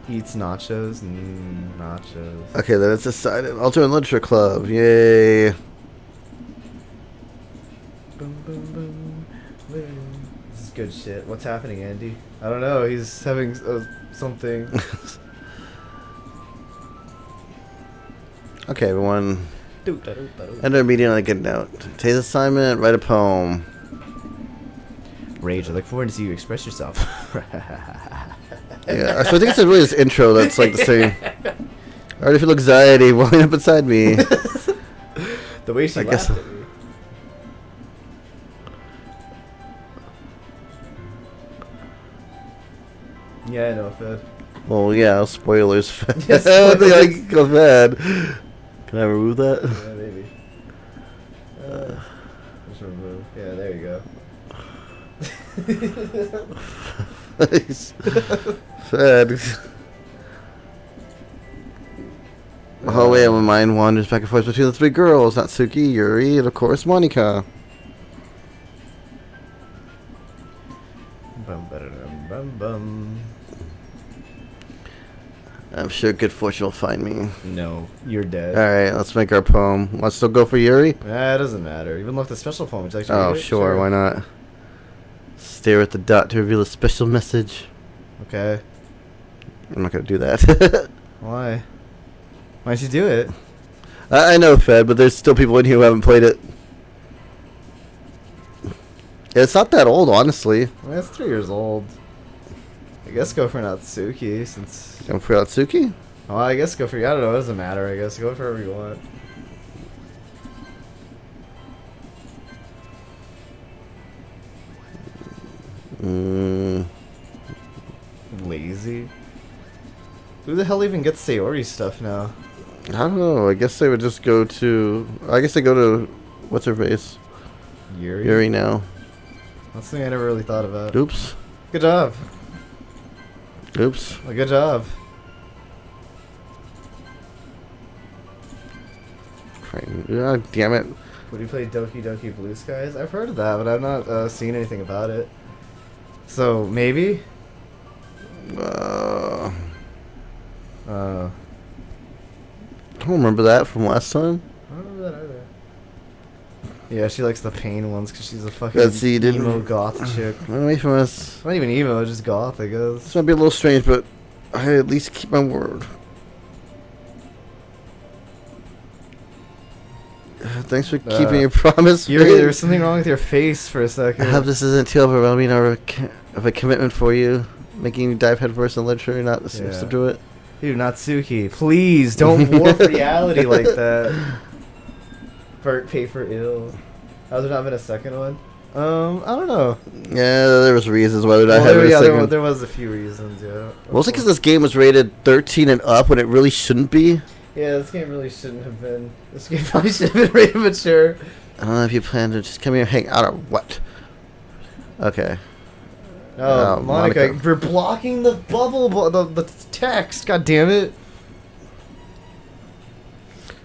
Speaker 3: Eats nachos. Nachos.
Speaker 1: Okay, then it's decided. I'll join Literature Club. Yay.
Speaker 3: Boom, boom, boom, boom. This is good shit. What's happening, Andy? I don't know. He's having something.
Speaker 1: Okay, everyone. Enter a meeting on a good note. Today's assignment, write a poem.
Speaker 3: Rage, I look forward to see you express yourself.
Speaker 1: Yeah, so I think it's really this intro that's like the same. I already feel anxiety welling up inside me.
Speaker 3: The way she laughed at me. Yeah, I know, Fed.
Speaker 1: Well, yeah, spoilers.
Speaker 3: Yeah, spoilers.
Speaker 1: Like, go bad. Can I remove that?
Speaker 3: Yeah, maybe. Just remove. Yeah, there you go.
Speaker 1: Fed. Oh wait, my mind wanders back and forth between the three girls: Natsuki, Yuri, and of course Monica.
Speaker 3: Bum, ba-da-dum, bum, bum.
Speaker 1: I'm sure good fortune will find me.
Speaker 3: No, you're dead.
Speaker 1: Alright, let's make our poem. Let's still go for Yuri?
Speaker 3: Nah, it doesn't matter. Even look the special poem. Would you like to
Speaker 1: Oh,
Speaker 3: read it?
Speaker 1: sure, why not? Stare at the dot to reveal a special message.
Speaker 3: Okay.
Speaker 1: I'm not gonna do that.
Speaker 3: Why? Why'd you do it?
Speaker 1: I know, Fed, but there's still people in here who haven't played it. It's not that old, honestly.
Speaker 3: I mean, it's 3 years old. I guess go for Natsuki since.
Speaker 1: Going for Atsuki?
Speaker 3: Well, I guess go for. I don't know. It doesn't matter. I guess go for whatever you want. Lazy. Who the hell even gets Sayori stuff now?
Speaker 1: I don't know. I guess they would just go to. I guess they go to. What's her face? Yuri now.
Speaker 3: That's the thing I never really thought about.
Speaker 1: Oops.
Speaker 3: Good job.
Speaker 1: Oops.
Speaker 3: Well, good job.
Speaker 1: God damn it.
Speaker 3: Would you play Doki Doki Blue Skies? I've heard of that, but I've not seen anything about it. So, maybe?
Speaker 1: I don't remember that from last time.
Speaker 3: I don't remember that either. Yeah, she likes the pain ones because she's a fucking
Speaker 1: Let's see,
Speaker 3: emo goth chick.
Speaker 1: Run away from us.
Speaker 3: Not even emo, just goth, I guess.
Speaker 1: This might be a little strange, but I at least keep my word. Thanks for keeping your promise.
Speaker 3: Yuri,
Speaker 1: mate.
Speaker 3: there was something wrong with your face for a second.
Speaker 1: I hope this isn't too overwhelming of a commitment for you, making you dive headfirst in literature and not to do it.
Speaker 3: Dude, Natsuki, please don't warp reality like that. Burnt paper ill. Has there not been a second one? I don't know.
Speaker 1: Yeah, there was reasons why they're not
Speaker 3: Well,
Speaker 1: having a second.
Speaker 3: there was a few reasons, yeah.
Speaker 1: Mostly because this game was rated 13 and up when it really shouldn't be.
Speaker 3: Yeah, this game really shouldn't have been. This game probably should have been rated mature.
Speaker 1: I don't know if you plan to just come here and hang out or what. Okay.
Speaker 3: Oh, Monica, you're blocking the bubble, the text. God damn it.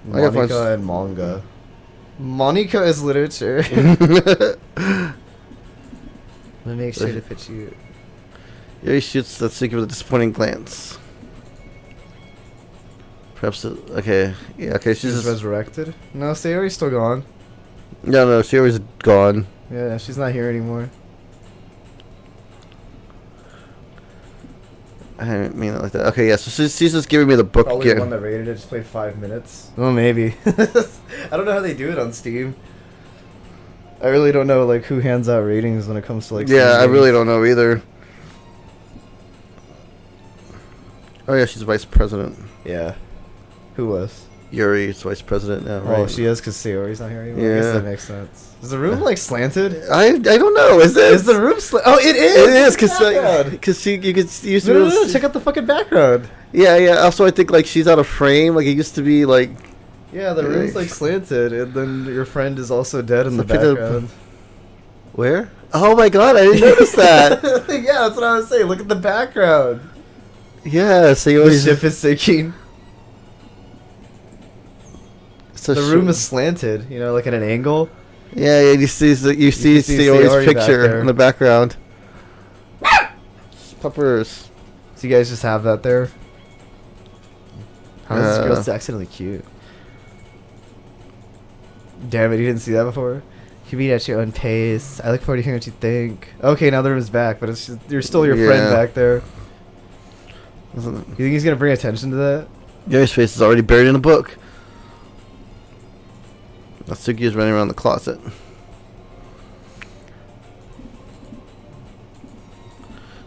Speaker 1: I got
Speaker 2: Monica and manga. Monica is literature.
Speaker 3: Let me make sure to put you.
Speaker 1: Yuri shoots the Suki with a disappointing glance. Perhaps. Okay. Yeah. Okay.
Speaker 2: She's just resurrected. No, Sayori's still gone.
Speaker 1: No. Yuri's gone.
Speaker 2: Yeah, she's not here anymore.
Speaker 1: I didn't mean it like that. Okay. Yeah. So she's just giving me the book
Speaker 2: Probably
Speaker 1: again.
Speaker 2: the one that rated it just played 5 minutes. Oh, maybe. I don't know how they do it on Steam. I really don't know like who hands out ratings when it comes to like.
Speaker 1: Yeah,
Speaker 2: Steam
Speaker 1: I really
Speaker 2: games.
Speaker 1: don't know either. Oh yeah, she's vice president.
Speaker 2: Yeah. Who was?
Speaker 1: Yuri's vice president now, right?
Speaker 2: Oh, she is because Sayori's not here anymore. I guess
Speaker 1: Yeah.
Speaker 2: that makes sense. Is the room like slanted?
Speaker 1: I don't know. Is it?
Speaker 2: Is the room Oh, it is.
Speaker 1: It is
Speaker 2: Look at the
Speaker 1: because you could use
Speaker 2: background. No, check out the fucking background.
Speaker 1: Yeah. Also, I think like she's out of frame. Like it used to be like.
Speaker 2: Yeah, the room's like slanted, and then your friend is also dead in the
Speaker 1: Look at the-
Speaker 2: background.
Speaker 1: Where? Oh my god! I didn't notice that.
Speaker 2: Yeah, that's what I was saying. Look at the background.
Speaker 1: Yeah. So you
Speaker 2: The
Speaker 1: always.
Speaker 2: ship is sinking.
Speaker 1: So
Speaker 2: The room is slanted, you know, like at an angle.
Speaker 1: Yeah. You see
Speaker 2: can see
Speaker 1: Sayori's
Speaker 2: Sayori back
Speaker 1: picture
Speaker 2: there.
Speaker 1: in the background. Puppers.
Speaker 2: So you guys just have that there. How is this girl
Speaker 1: Uh.
Speaker 2: accidentally cute? Damn it, you didn't see that before? You read at your own pace. I look forward to hearing what you think. Okay, now the room is back, but it's just, you're still your friend
Speaker 1: Yeah.
Speaker 2: back there. You think he's gonna bring attention to that?
Speaker 1: Yuri's face is already buried in a book. Natsuki is running around the closet.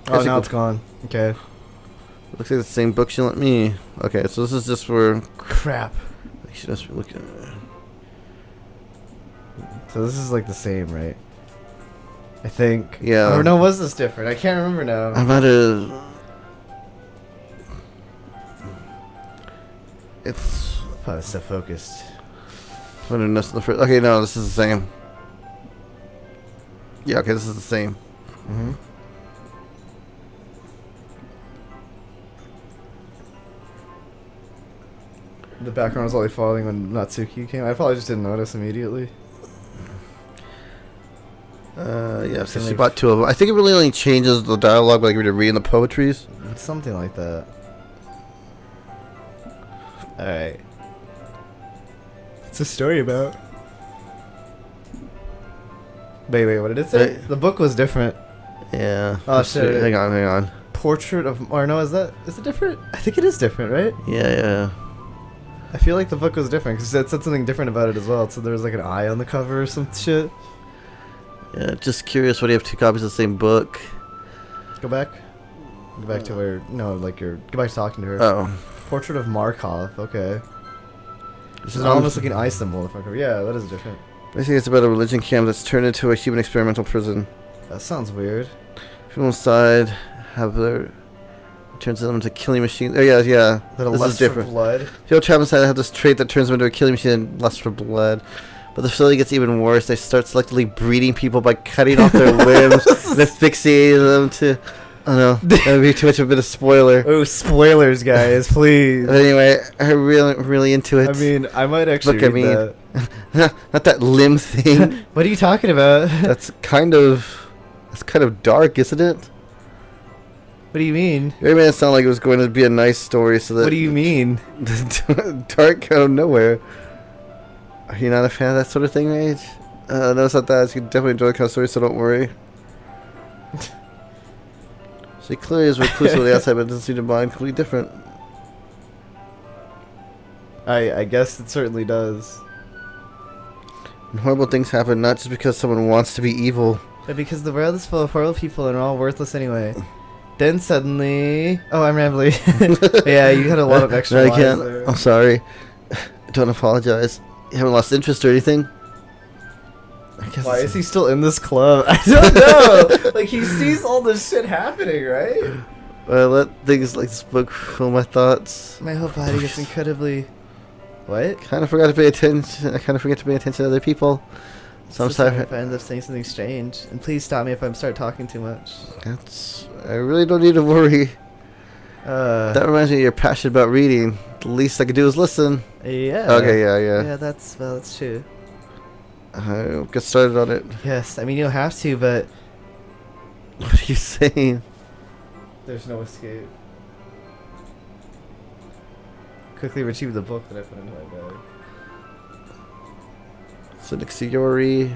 Speaker 2: Oh, now it's gone. Okay.
Speaker 1: Looks like the same book she lent me. Okay, so this is just for.
Speaker 2: Crap.
Speaker 1: I should just be looking.
Speaker 2: So this is like the same, right? I think.
Speaker 1: Yeah.
Speaker 2: Or no, was this different? I can't remember now.
Speaker 1: I'm about to. It's.
Speaker 2: Oh, it's so focused.
Speaker 1: Okay, no, this is the same. Yeah, okay, this is the same.
Speaker 2: Mm-hmm. The background was already falling when Natsuki came. I probably just didn't notice immediately.
Speaker 1: Yeah, so
Speaker 2: Can
Speaker 1: she
Speaker 2: they-
Speaker 1: bought two of them. I think it really only changes the dialogue like when you're reading the poetries.
Speaker 2: It's something like that. Alright. What's the story about? Wait, what did it say?
Speaker 1: Wait.
Speaker 2: The book was different.
Speaker 1: Yeah.
Speaker 2: Oh,
Speaker 1: Let's
Speaker 2: shit.
Speaker 1: see. Hang on.
Speaker 2: Portrait of... Or no, is it different? I think it is different, right?
Speaker 1: Yeah.
Speaker 2: I feel like the book was different because it said something different about it as well. So there was like an eye on the cover or some shit.
Speaker 1: Yeah, just curious, why do you have two copies of the same book?
Speaker 2: Go back. Go back to where... No, like you're... Go back to talking to her.
Speaker 1: Oh.
Speaker 2: Portrait of Markov. Okay. This is
Speaker 1: Um,
Speaker 2: almost like an eye symbol. If I could, yeah, that is different.
Speaker 1: Basically, it's about a religion camp that's turned into a human experimental prison.
Speaker 2: That sounds weird.
Speaker 1: People inside have their... turns them into killing machines. Oh, yeah.
Speaker 2: That a
Speaker 1: This is
Speaker 2: lust for
Speaker 1: different.
Speaker 2: blood.
Speaker 1: People trapped inside have this trait that turns them into a killing machine and lust for blood. But the facility gets even worse. They start selectively breeding people by cutting off their limbs and asphyxiating them to... Oh no, that would be too much of a bit of spoiler.
Speaker 2: Oh, spoilers, guys, please.
Speaker 1: But anyway, I'm really into it.
Speaker 2: I mean, I might actually
Speaker 1: Look,
Speaker 2: read that.
Speaker 1: not that limb thing.
Speaker 2: What are you talking about?
Speaker 1: That's kind of dark, isn't it?
Speaker 2: What do you mean?
Speaker 1: It made it sound like it was going to be a nice story, so that...
Speaker 2: What do you mean?
Speaker 1: Dark out of nowhere. Are you not a fan of that sort of thing, Rage? No, it's not that. You definitely enjoy the kind of story, so don't worry. She clearly is reclusive on the outside, but doesn't seem to mind. Completely different.
Speaker 2: I guess it certainly does.
Speaker 1: And horrible things happen not just because someone wants to be evil.
Speaker 2: But because the world is full of horrible people and are all worthless anyway. Then suddenly... Oh, I'm rambling. Yeah, you had a lot of extra
Speaker 1: No, I
Speaker 2: lines
Speaker 1: can't.
Speaker 2: there.
Speaker 1: I'm sorry. Don't apologize. You haven't lost interest or anything? I guess
Speaker 2: Why
Speaker 1: it's-
Speaker 2: is he still in this club? I don't know. Like, he sees all this shit happening, right?
Speaker 1: I let things like this book fill my thoughts.
Speaker 2: My whole body gets incredibly... What?
Speaker 1: Kind of forgot to pay attention. I kind of forget to pay attention to other people. So I'm sorry.
Speaker 2: If I end up saying something strange. And please stop me if I start talking too much.
Speaker 1: I really don't need to worry. That reminds me, you're passionate about reading. The least I could do is listen.
Speaker 3: Yeah.
Speaker 1: Okay, yeah.
Speaker 3: Yeah, that's true.
Speaker 1: I'll get started on it.
Speaker 3: Yes, I mean, you don't have to, but
Speaker 1: What are you saying?
Speaker 3: there's no escape. Quickly retrieve the book that I put into my bag.
Speaker 1: Sinixiori.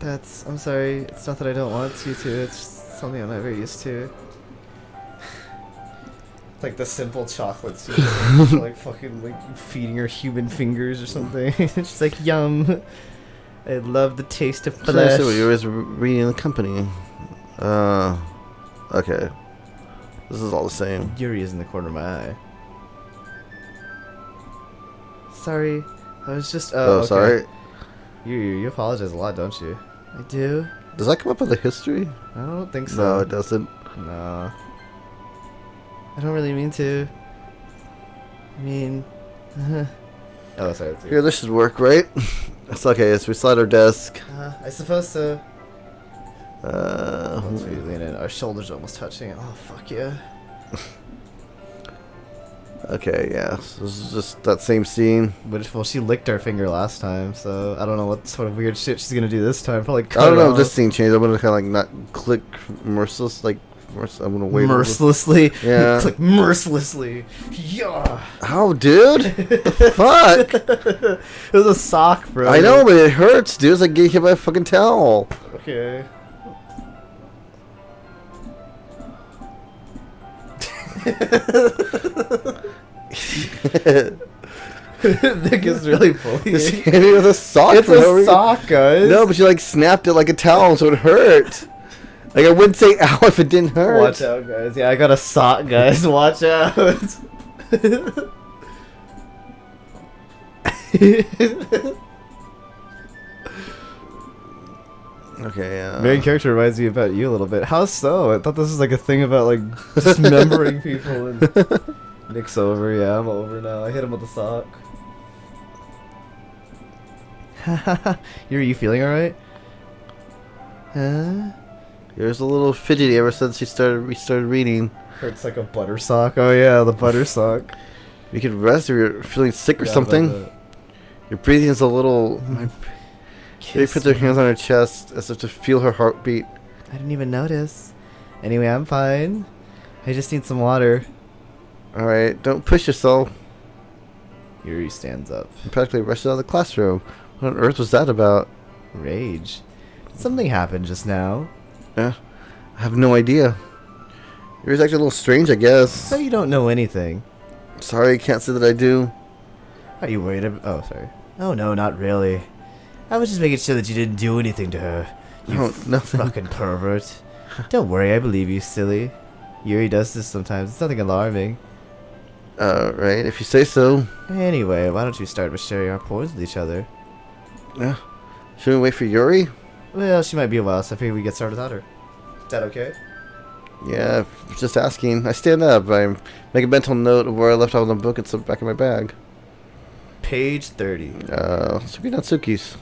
Speaker 3: I'm sorry, it's not that I don't want you to, it's just something I'm not very used to. Like the simple chocolate soup, like fucking like feeding her human fingers or something. She's like, yum. I love the taste of flesh.
Speaker 1: So you're always reading the company. Okay. This is all the same.
Speaker 3: Yuri is in the corner of my eye. Sorry, I was just.
Speaker 1: Oh,
Speaker 3: okay.
Speaker 1: sorry.
Speaker 3: You apologize a lot, don't you? I do.
Speaker 1: Does that come up with the history?
Speaker 3: I don't think so.
Speaker 1: No, it doesn't.
Speaker 3: No. I don't really mean to. I mean. Oh, sorry. That's
Speaker 1: Here, this should work, right? It's okay. It's beside our desk.
Speaker 3: I suppose so.
Speaker 1: Uh,
Speaker 3: Once we lean in, our shoulders almost touching. Oh, fuck yeah.
Speaker 1: Okay, yeah. So this is just that same scene.
Speaker 3: Well, she licked her finger last time, so I don't know what sort of weird shit she's gonna do this time. Probably cut
Speaker 1: I don't
Speaker 3: it
Speaker 1: know if
Speaker 3: off.
Speaker 1: this scene changed. I'm gonna kind of like not click merciless, like I'm gonna wait.
Speaker 3: Mercilessly.
Speaker 1: Yeah.
Speaker 3: It's like mercilessly. Yeah.
Speaker 1: How, dude? The fuck?
Speaker 3: It was a sock, bro.
Speaker 1: I know, but it hurts, dude. It's like getting hit by a fucking towel.
Speaker 3: Okay. Nick is really bullying.
Speaker 1: Just hit me with a sock.
Speaker 3: It's
Speaker 1: for no
Speaker 3: a
Speaker 1: reason.
Speaker 3: sock, guys.
Speaker 1: No, but you like snapped it like a towel, so it hurt. Like I wouldn't say ow if it didn't hurt.
Speaker 3: Watch out, guys. Yeah, I got a sock, guys. Watch out.
Speaker 1: Okay, yeah.
Speaker 3: Main character reminds me about you a little bit. How so? I thought this was like a thing about like dismembering people. And Nick's over. Yeah, I'm over now. I hit him with the sock. Are you feeling alright? Huh?
Speaker 1: You're a little fidgety ever since we started reading.
Speaker 3: Hurts like a butter sock. Oh yeah, the butter sock.
Speaker 1: You could rest if you're feeling sick or
Speaker 3: Forgot about
Speaker 1: something.
Speaker 3: that.
Speaker 1: Your breathing is a little. They
Speaker 3: Kiss
Speaker 1: put their
Speaker 3: me.
Speaker 1: hands on her chest as if to feel her heartbeat.
Speaker 3: I didn't even notice. Anyway, I'm fine. I just need some water.
Speaker 1: Alright, don't push yourself.
Speaker 3: Yuri stands up.
Speaker 1: You practically rushed out of the classroom. What on earth was that about?
Speaker 3: Rage. Something happened just now.
Speaker 1: Yeah, I have no idea. It was actually a little strange, I guess.
Speaker 3: So you don't know anything.
Speaker 1: Sorry, I can't say that I do.
Speaker 3: Are you worried about... Oh, sorry. Oh, no, not really. I was just making sure that you didn't do anything to her. You
Speaker 1: No, nothing.
Speaker 3: fucking pervert. Don't worry, I believe you, silly. Yuri does this sometimes. It's nothing alarming.
Speaker 1: Right, if you say so.
Speaker 3: Anyway, why don't you start with sharing our pores with each other?
Speaker 1: Yeah. Should we wait for Yuri?
Speaker 3: Well, she might be a while, so I figure we get started without her. Is that okay?
Speaker 1: Yeah, just asking. I stand up. I make a mental note of where I left off in the book and slip it back in my bag.
Speaker 3: Page 30.
Speaker 1: Suki Natsuki's.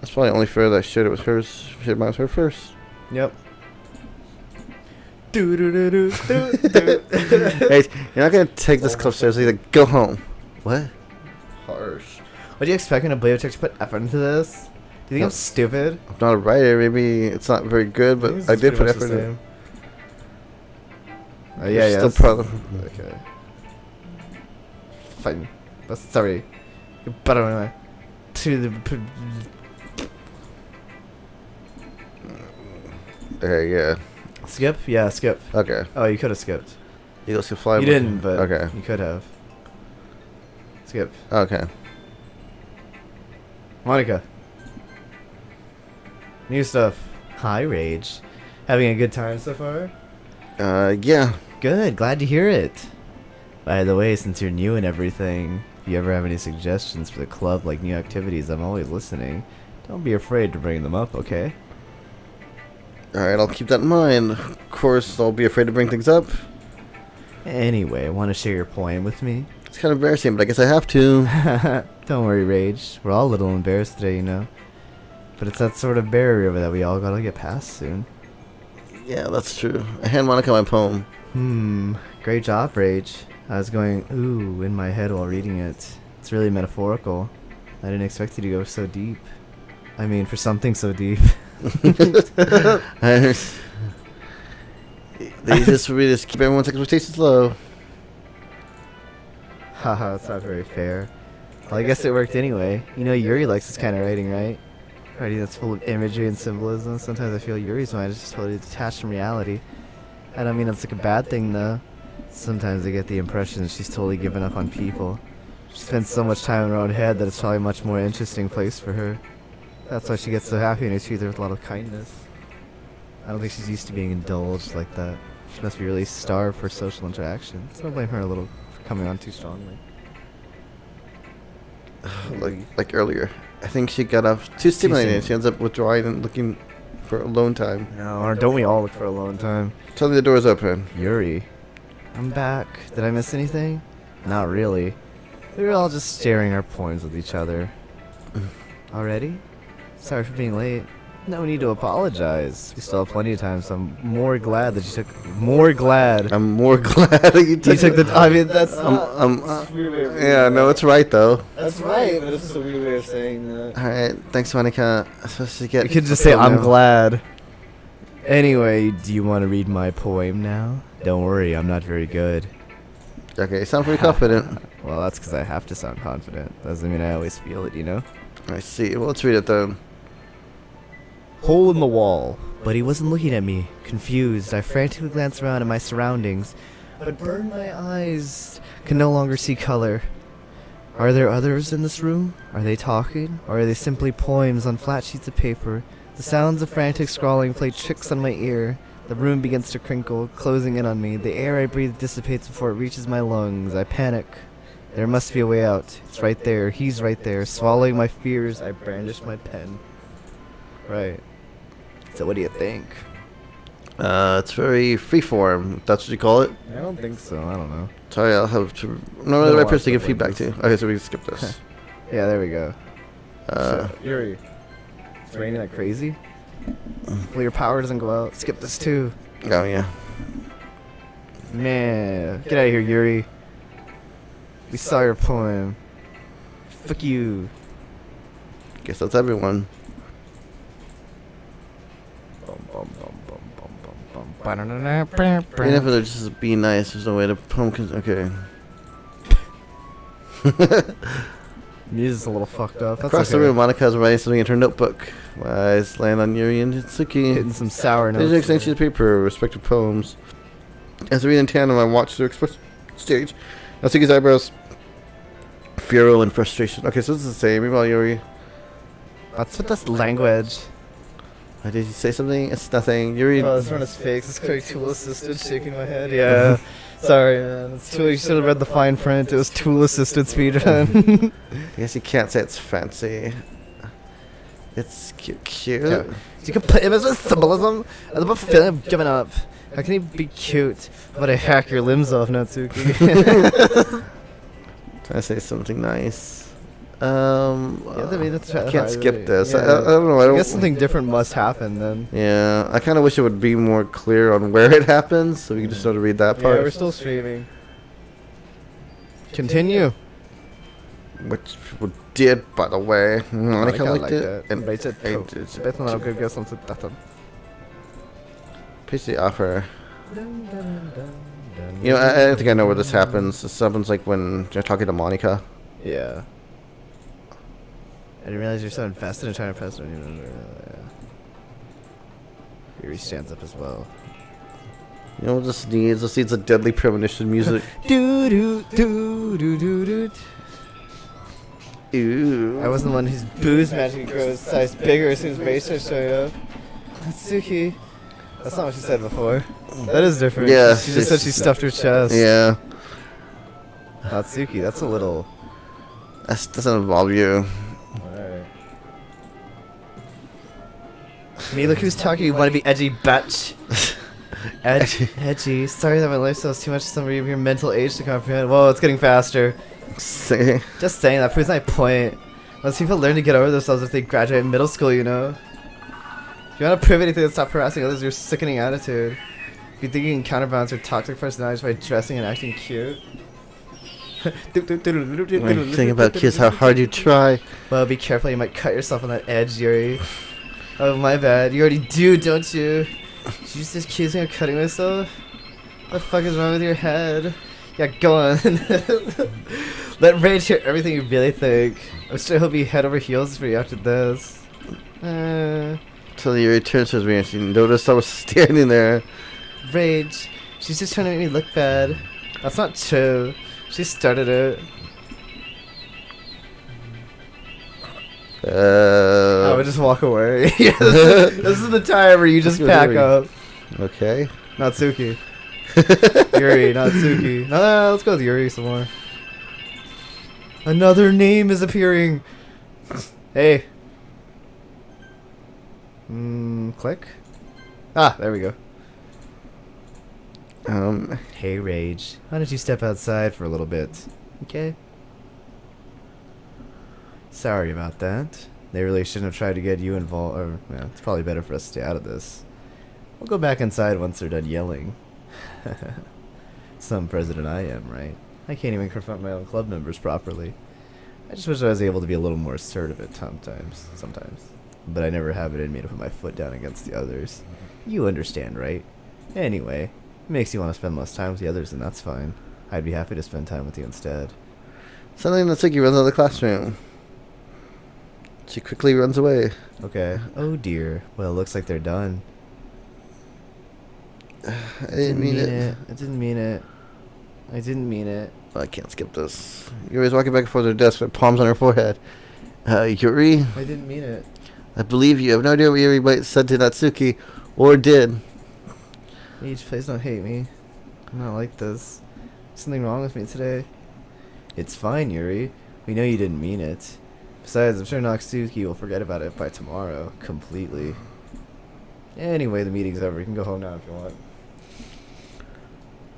Speaker 1: That's probably only fair that I shared it with hers. Shared mine with her first.
Speaker 3: Yep.
Speaker 1: Hey, you're not gonna take this clip seriously. Like, go home. What?
Speaker 3: Harsh. What do you expect me to Blade to put effort into this? Do you think
Speaker 1: No.
Speaker 3: I'm stupid?
Speaker 1: I'm not a writer. Maybe it's not very good, but I did put effort in.
Speaker 3: Yeah, yeah.
Speaker 1: Still proud of.
Speaker 3: Okay. Fine. But sorry. You're better anyway. To the.
Speaker 1: Okay, yeah.
Speaker 3: Skip? Yeah, skip.
Speaker 1: Okay.
Speaker 3: Oh, you could have skipped.
Speaker 1: Eagles can fly.
Speaker 3: You didn't, but
Speaker 1: okay.
Speaker 3: you could have. Skip.
Speaker 1: Okay.
Speaker 3: Monica. New stuff. Hi, Rage. Having a good time so far?
Speaker 1: Yeah.
Speaker 3: Good, glad to hear it. By the way, since you're new and everything, if you ever have any suggestions for the club, like new activities, I'm always listening. Don't be afraid to bring them up, okay?
Speaker 1: Alright, I'll keep that in mind. Of course, I'll be afraid to bring things up.
Speaker 3: Anyway, want to share your poem with me?
Speaker 1: It's kind of embarrassing, but I guess I have to.
Speaker 3: Don't worry, Rage. We're all a little embarrassed today, you know. But it's that sort of barrier that we all gotta get past soon.
Speaker 1: Yeah, that's true. I hand Monica my poem.
Speaker 3: Great job, Rage. I was going, ooh, in my head while reading it. It's really metaphorical. I didn't expect you to go so deep. I mean, for something so deep.
Speaker 1: They just really just keep everyone's expectations low.
Speaker 3: Haha, that's not very fair. Well, I guess it worked anyway. You know Yuri likes this kind of writing, right? Writing that's full of imagery and symbolism. Sometimes I feel Yuri's mind is just totally detached from reality. I don't mean it's like a bad thing, though. Sometimes I get the impression that she's totally given up on people. She spends so much time in her own head that it's probably a much more interesting place for her. That's why she gets so happy when you treat her with a lot of kindness. I don't think she's used to being indulged like that. She must be really starved for social interaction. So don't blame her a little for coming on too strongly.
Speaker 1: like earlier. I think she got off too stimulated. She ends up withdrawing and looking for alone time.
Speaker 3: No, or don't we all look for alone time?
Speaker 1: Tell me the door's open.
Speaker 3: Yuri. I'm back. Did I miss anything? Not really. We were all just sharing our poems with each other. Already? Sorry for being late. No need to apologize. We still have plenty of time, so I'm more glad that you took... More glad.
Speaker 1: I'm more glad that you took
Speaker 3: the... I mean, that's...
Speaker 1: yeah, no, it's right, though.
Speaker 3: That's right, but it's just a weird way of saying that.
Speaker 1: Alright, thanks, Monica. I'm supposed to get...
Speaker 3: You could just say, I'm glad. Anyway, do you want to read my poem now? Don't worry, I'm not very good.
Speaker 1: Okay, you sound pretty confident.
Speaker 3: Well, that's because I have to sound confident. Doesn't mean I always feel it, you know?
Speaker 1: I see. Well, let's read it, then.
Speaker 3: Hole in the wall. But he wasn't looking at me. Confused, I frantically glanced around at my surroundings, but burned my eyes. Could no longer see color. Are there others in this room? Are they talking? Or are they simply poems on flat sheets of paper? The sounds of frantic scrawling play tricks on my ear. The room begins to crinkle, closing in on me. The air I breathe dissipates before it reaches my lungs. I panic. There must be a way out. It's right there. He's right there. Swallowing my fears, I brandish my pen. Right. So what do you think?
Speaker 1: It's very freeform, if that's what you call it.
Speaker 3: I don't think so. I don't know.
Speaker 1: Sorry, I'll have to... No, the right person to give feedback to. Okay, so we can skip this.
Speaker 3: Yeah, there we go. Yuri. It's raining like crazy. Well, your power doesn't go out. Skip this too.
Speaker 1: Oh, yeah.
Speaker 3: Man, get out of here, Yuri. We saw your poem. Fuck you.
Speaker 1: Guess that's everyone. Even if they're just being nice, there's no way to pumpkins. Okay.
Speaker 3: Music's a little fucked up. That's
Speaker 1: Across
Speaker 3: okay.
Speaker 1: the room, Monica is writing something in her notebook. My eyes land on Yuri and Hitsuki.
Speaker 3: Hitting some sour
Speaker 1: These are
Speaker 3: notes.
Speaker 1: extensions of paper, respective poems. As we read in tandem, I watch their express stage. Hitsuki's eyebrows furrow in frustration. Okay, so this is the same. Meanwhile, Yuri.
Speaker 3: That's what that's language.
Speaker 1: Did you say something? It's nothing. Yuri.
Speaker 3: Oh, this one is fake. This is correct. Tool assisted, shaking my head. Yeah. Sorry, man. It's Tool. You should have read the fine print. It was Tool assisted speedrun.
Speaker 1: I guess you can't say it's fancy. It's cute.
Speaker 3: Yeah. You can put images with symbolism and about feeling of giving up. How can you be cute but I hack your limbs off, Natsuki?
Speaker 1: Trying to say something nice.
Speaker 3: Yeah, I mean, that's
Speaker 1: I can't skip
Speaker 3: really,
Speaker 1: this.
Speaker 3: yeah.
Speaker 1: I don't know.
Speaker 3: I guess something different must happen then.
Speaker 1: Yeah, I kind of wish it would be more clear on where it happens, so we can just sort of read that part.
Speaker 3: Yeah, we're still streaming. Continue.
Speaker 1: Which we did, by the way. Monica
Speaker 3: like
Speaker 1: liked it.
Speaker 3: And rated
Speaker 1: it.
Speaker 3: Vet man något jag som sett detta.
Speaker 1: Please the offer. You know, I think I know where this happens. This happens like when you're talking to Monica.
Speaker 3: Yeah. I didn't realize you're so invested in trying to press it. Yeah. Here he stands up as well.
Speaker 1: You know what this needs? This needs a deadly premonition music.
Speaker 3: Do do do do do do.
Speaker 1: Ooh.
Speaker 3: I wasn't the one whose booze magically grows size bigger as soon as Baser showed up. Natsuki. That's not what she said before. That is different.
Speaker 1: Yeah,
Speaker 3: She just said she stuffed her chest.
Speaker 1: Yeah.
Speaker 3: Natsuki, that's a little...
Speaker 1: That doesn't involve you.
Speaker 3: Alright. Me, look who's talking. You want to be edgy, bitch. Edgy. Sorry that my lifestyle is too much for somebody of your mental age to comprehend. Whoa, it's getting faster.
Speaker 1: See?
Speaker 3: Just saying that proves my point. Most people learn to get over themselves if they graduate middle school, you know? If you want to prove anything, stop harassing others. Your sickening attitude. If you think you can counterbalance your toxic personality by dressing and acting cute.
Speaker 1: When you think about kids, how hard you try.
Speaker 3: Well, be careful. You might cut yourself on that edge, Yuri. Oh, my bad. You already do, don't you? Did you just accuse me of cutting myself? What the fuck is wrong with your head? Yeah, go on. Let Rage hear everything you really think. I'm sure he'll be head over heels for you after this.
Speaker 1: Until Yuri turns towards me and she noticed I was standing there.
Speaker 3: Rage. She's just trying to make me look bad. That's not true. She started it. I would just walk away. Yeah, this is the time where you just pack up.
Speaker 1: Okay.
Speaker 3: Natsuki. Yuri, Natsuki. No, let's go with Yuri some more. Another name is appearing. Hey. Click. Ah, there we go. Hey, Rage. Why don't you step outside for a little bit? Okay. Sorry about that. They really shouldn't have tried to get you involved. Or, yeah, it's probably better for us to stay out of this. We'll go back inside once they're done yelling. Some president I am, right? I can't even confront my own club members properly. I just wish I was able to be a little more assertive at sometimes. But I never have it in me to put my foot down against the others. You understand, right? Anyway, it makes you want to spend less time with the others, and that's fine. I'd be happy to spend time with you instead.
Speaker 1: Suddenly Natsuki runs out of the classroom. She quickly runs away.
Speaker 3: Okay. Oh dear. Well, it looks like they're done.
Speaker 1: I didn't mean it.
Speaker 3: I didn't mean it. I didn't mean it.
Speaker 1: I can't skip this. Yuri's walking back and forth to her desk with palms on her forehead. Yuri?
Speaker 3: I didn't mean it.
Speaker 1: I believe you. I have no idea what Yuri might have said to Natsuki, or did.
Speaker 3: Please don't hate me. I'm not like this. There's something wrong with me today. It's fine, Yuri. We know you didn't mean it. Besides, I'm sure Natsuki will forget about it by tomorrow. Completely. Anyway, the meeting's over. You can go home now if you want.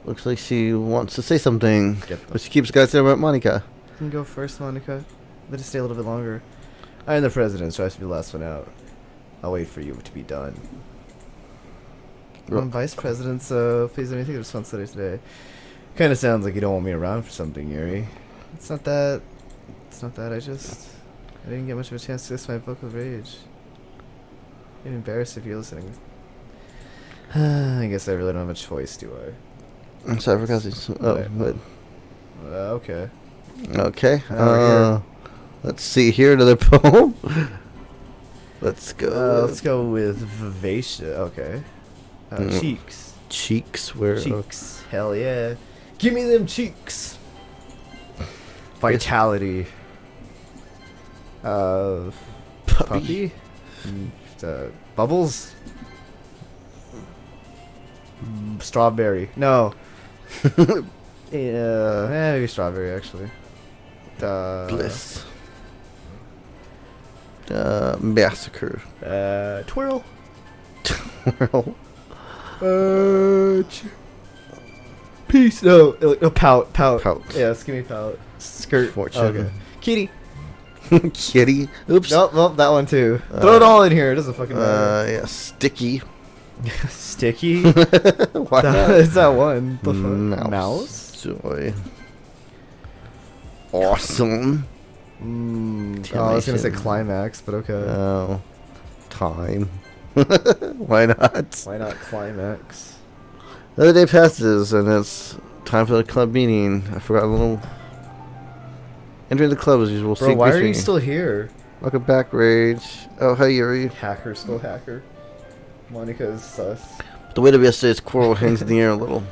Speaker 1: Looks like she wants to say something, but she keeps guys there about Monica.
Speaker 3: You can go first, Monica. Let us stay a little bit longer. I am the president, so I have to be the last one out. I'll wait for you to be done. I'm vice president, so please let me take the responsibility today. Kind of sounds like you don't want me around for something, Yuri. It's not that. I didn't get much of a chance to list my book of rage. I'm embarrassed if you're listening. I guess I really don't have a choice, do I?
Speaker 1: I'm sorry, I forgot to... Oh, what?
Speaker 3: Okay.
Speaker 1: Okay. Let's see here, another poem. Let's go.
Speaker 3: Let's go with vivacious. Okay. Cheeks.
Speaker 1: Cheeks? Where?
Speaker 3: Cheeks. Hell yeah. Give me them cheeks. Vitality. Puppy. Bubbles. Strawberry. No. Maybe strawberry actually.
Speaker 1: Bliss. Massacre.
Speaker 3: Twirl.
Speaker 1: Twirl.
Speaker 3: Peace. No, pout.
Speaker 1: Pout.
Speaker 3: Yes, give me pout. Skirt.
Speaker 1: Fortune.
Speaker 3: Okay. Kitty.
Speaker 1: Kitty. Oops.
Speaker 3: Nope, that one too. Throw it all in here. It doesn't fucking matter.
Speaker 1: Yeah, sticky.
Speaker 3: Sticky?
Speaker 1: Why not?
Speaker 3: Is that one? The fuck?
Speaker 1: Mouse. Joy. Awesome.
Speaker 3: I was gonna say climax, but okay.
Speaker 1: Oh. Time. Why not?
Speaker 3: Why not climax?
Speaker 1: Another day passes, and it's time for the club meeting. I forgot a little... Entering the club as usual.
Speaker 3: Bro, why are you still here?
Speaker 1: Welcome back, Rage. Oh, hey, Yuri.
Speaker 3: Hacker, still hacker. Monica is sus.
Speaker 1: The weight of yesterday's quarrel hangs in the air a little.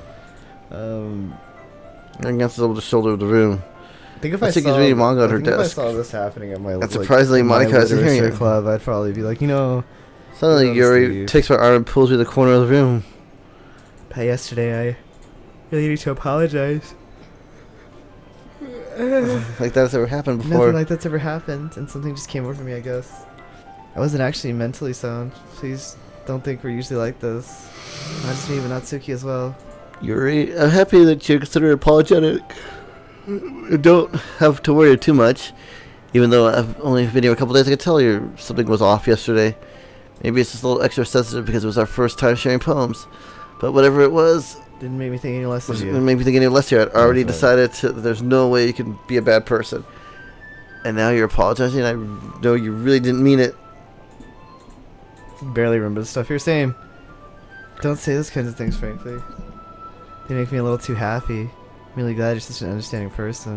Speaker 1: Against the shoulder of the room.
Speaker 3: I think if
Speaker 1: I think he's reading manga at her desk.
Speaker 3: If I saw this happening at my
Speaker 1: and surprisingly, Monica isn't here yet.
Speaker 3: Club, I'd probably be like,
Speaker 1: Suddenly, Yuri takes my arm and pulls me to the corner of the room.
Speaker 3: But yesterday, I really need to apologize.
Speaker 1: Like that's ever happened before.
Speaker 3: Nothing like that's ever happened, and something just came over me, I guess. I wasn't actually mentally sound. Please don't think we're usually like this. Not just me, but Natsuki as well.
Speaker 1: Yuri, I'm happy that you're considered apologetic. You don't have to worry too much. Even though I've only been here a couple days, I could tell something was off yesterday. Maybe it's just a little extra sensitive because it was our first time sharing poems. But whatever it was,
Speaker 3: Didn't make me think any less of
Speaker 1: it
Speaker 3: you.
Speaker 1: made me think any less here. I'd already
Speaker 2: That's
Speaker 1: decided that there's no way you can be a bad person. And now you're apologizing. I know you really didn't mean it.
Speaker 3: Barely remember the stuff you're saying. Don't say those kinds of things, frankly. They make me a little too happy. I'm really glad you're such an understanding person.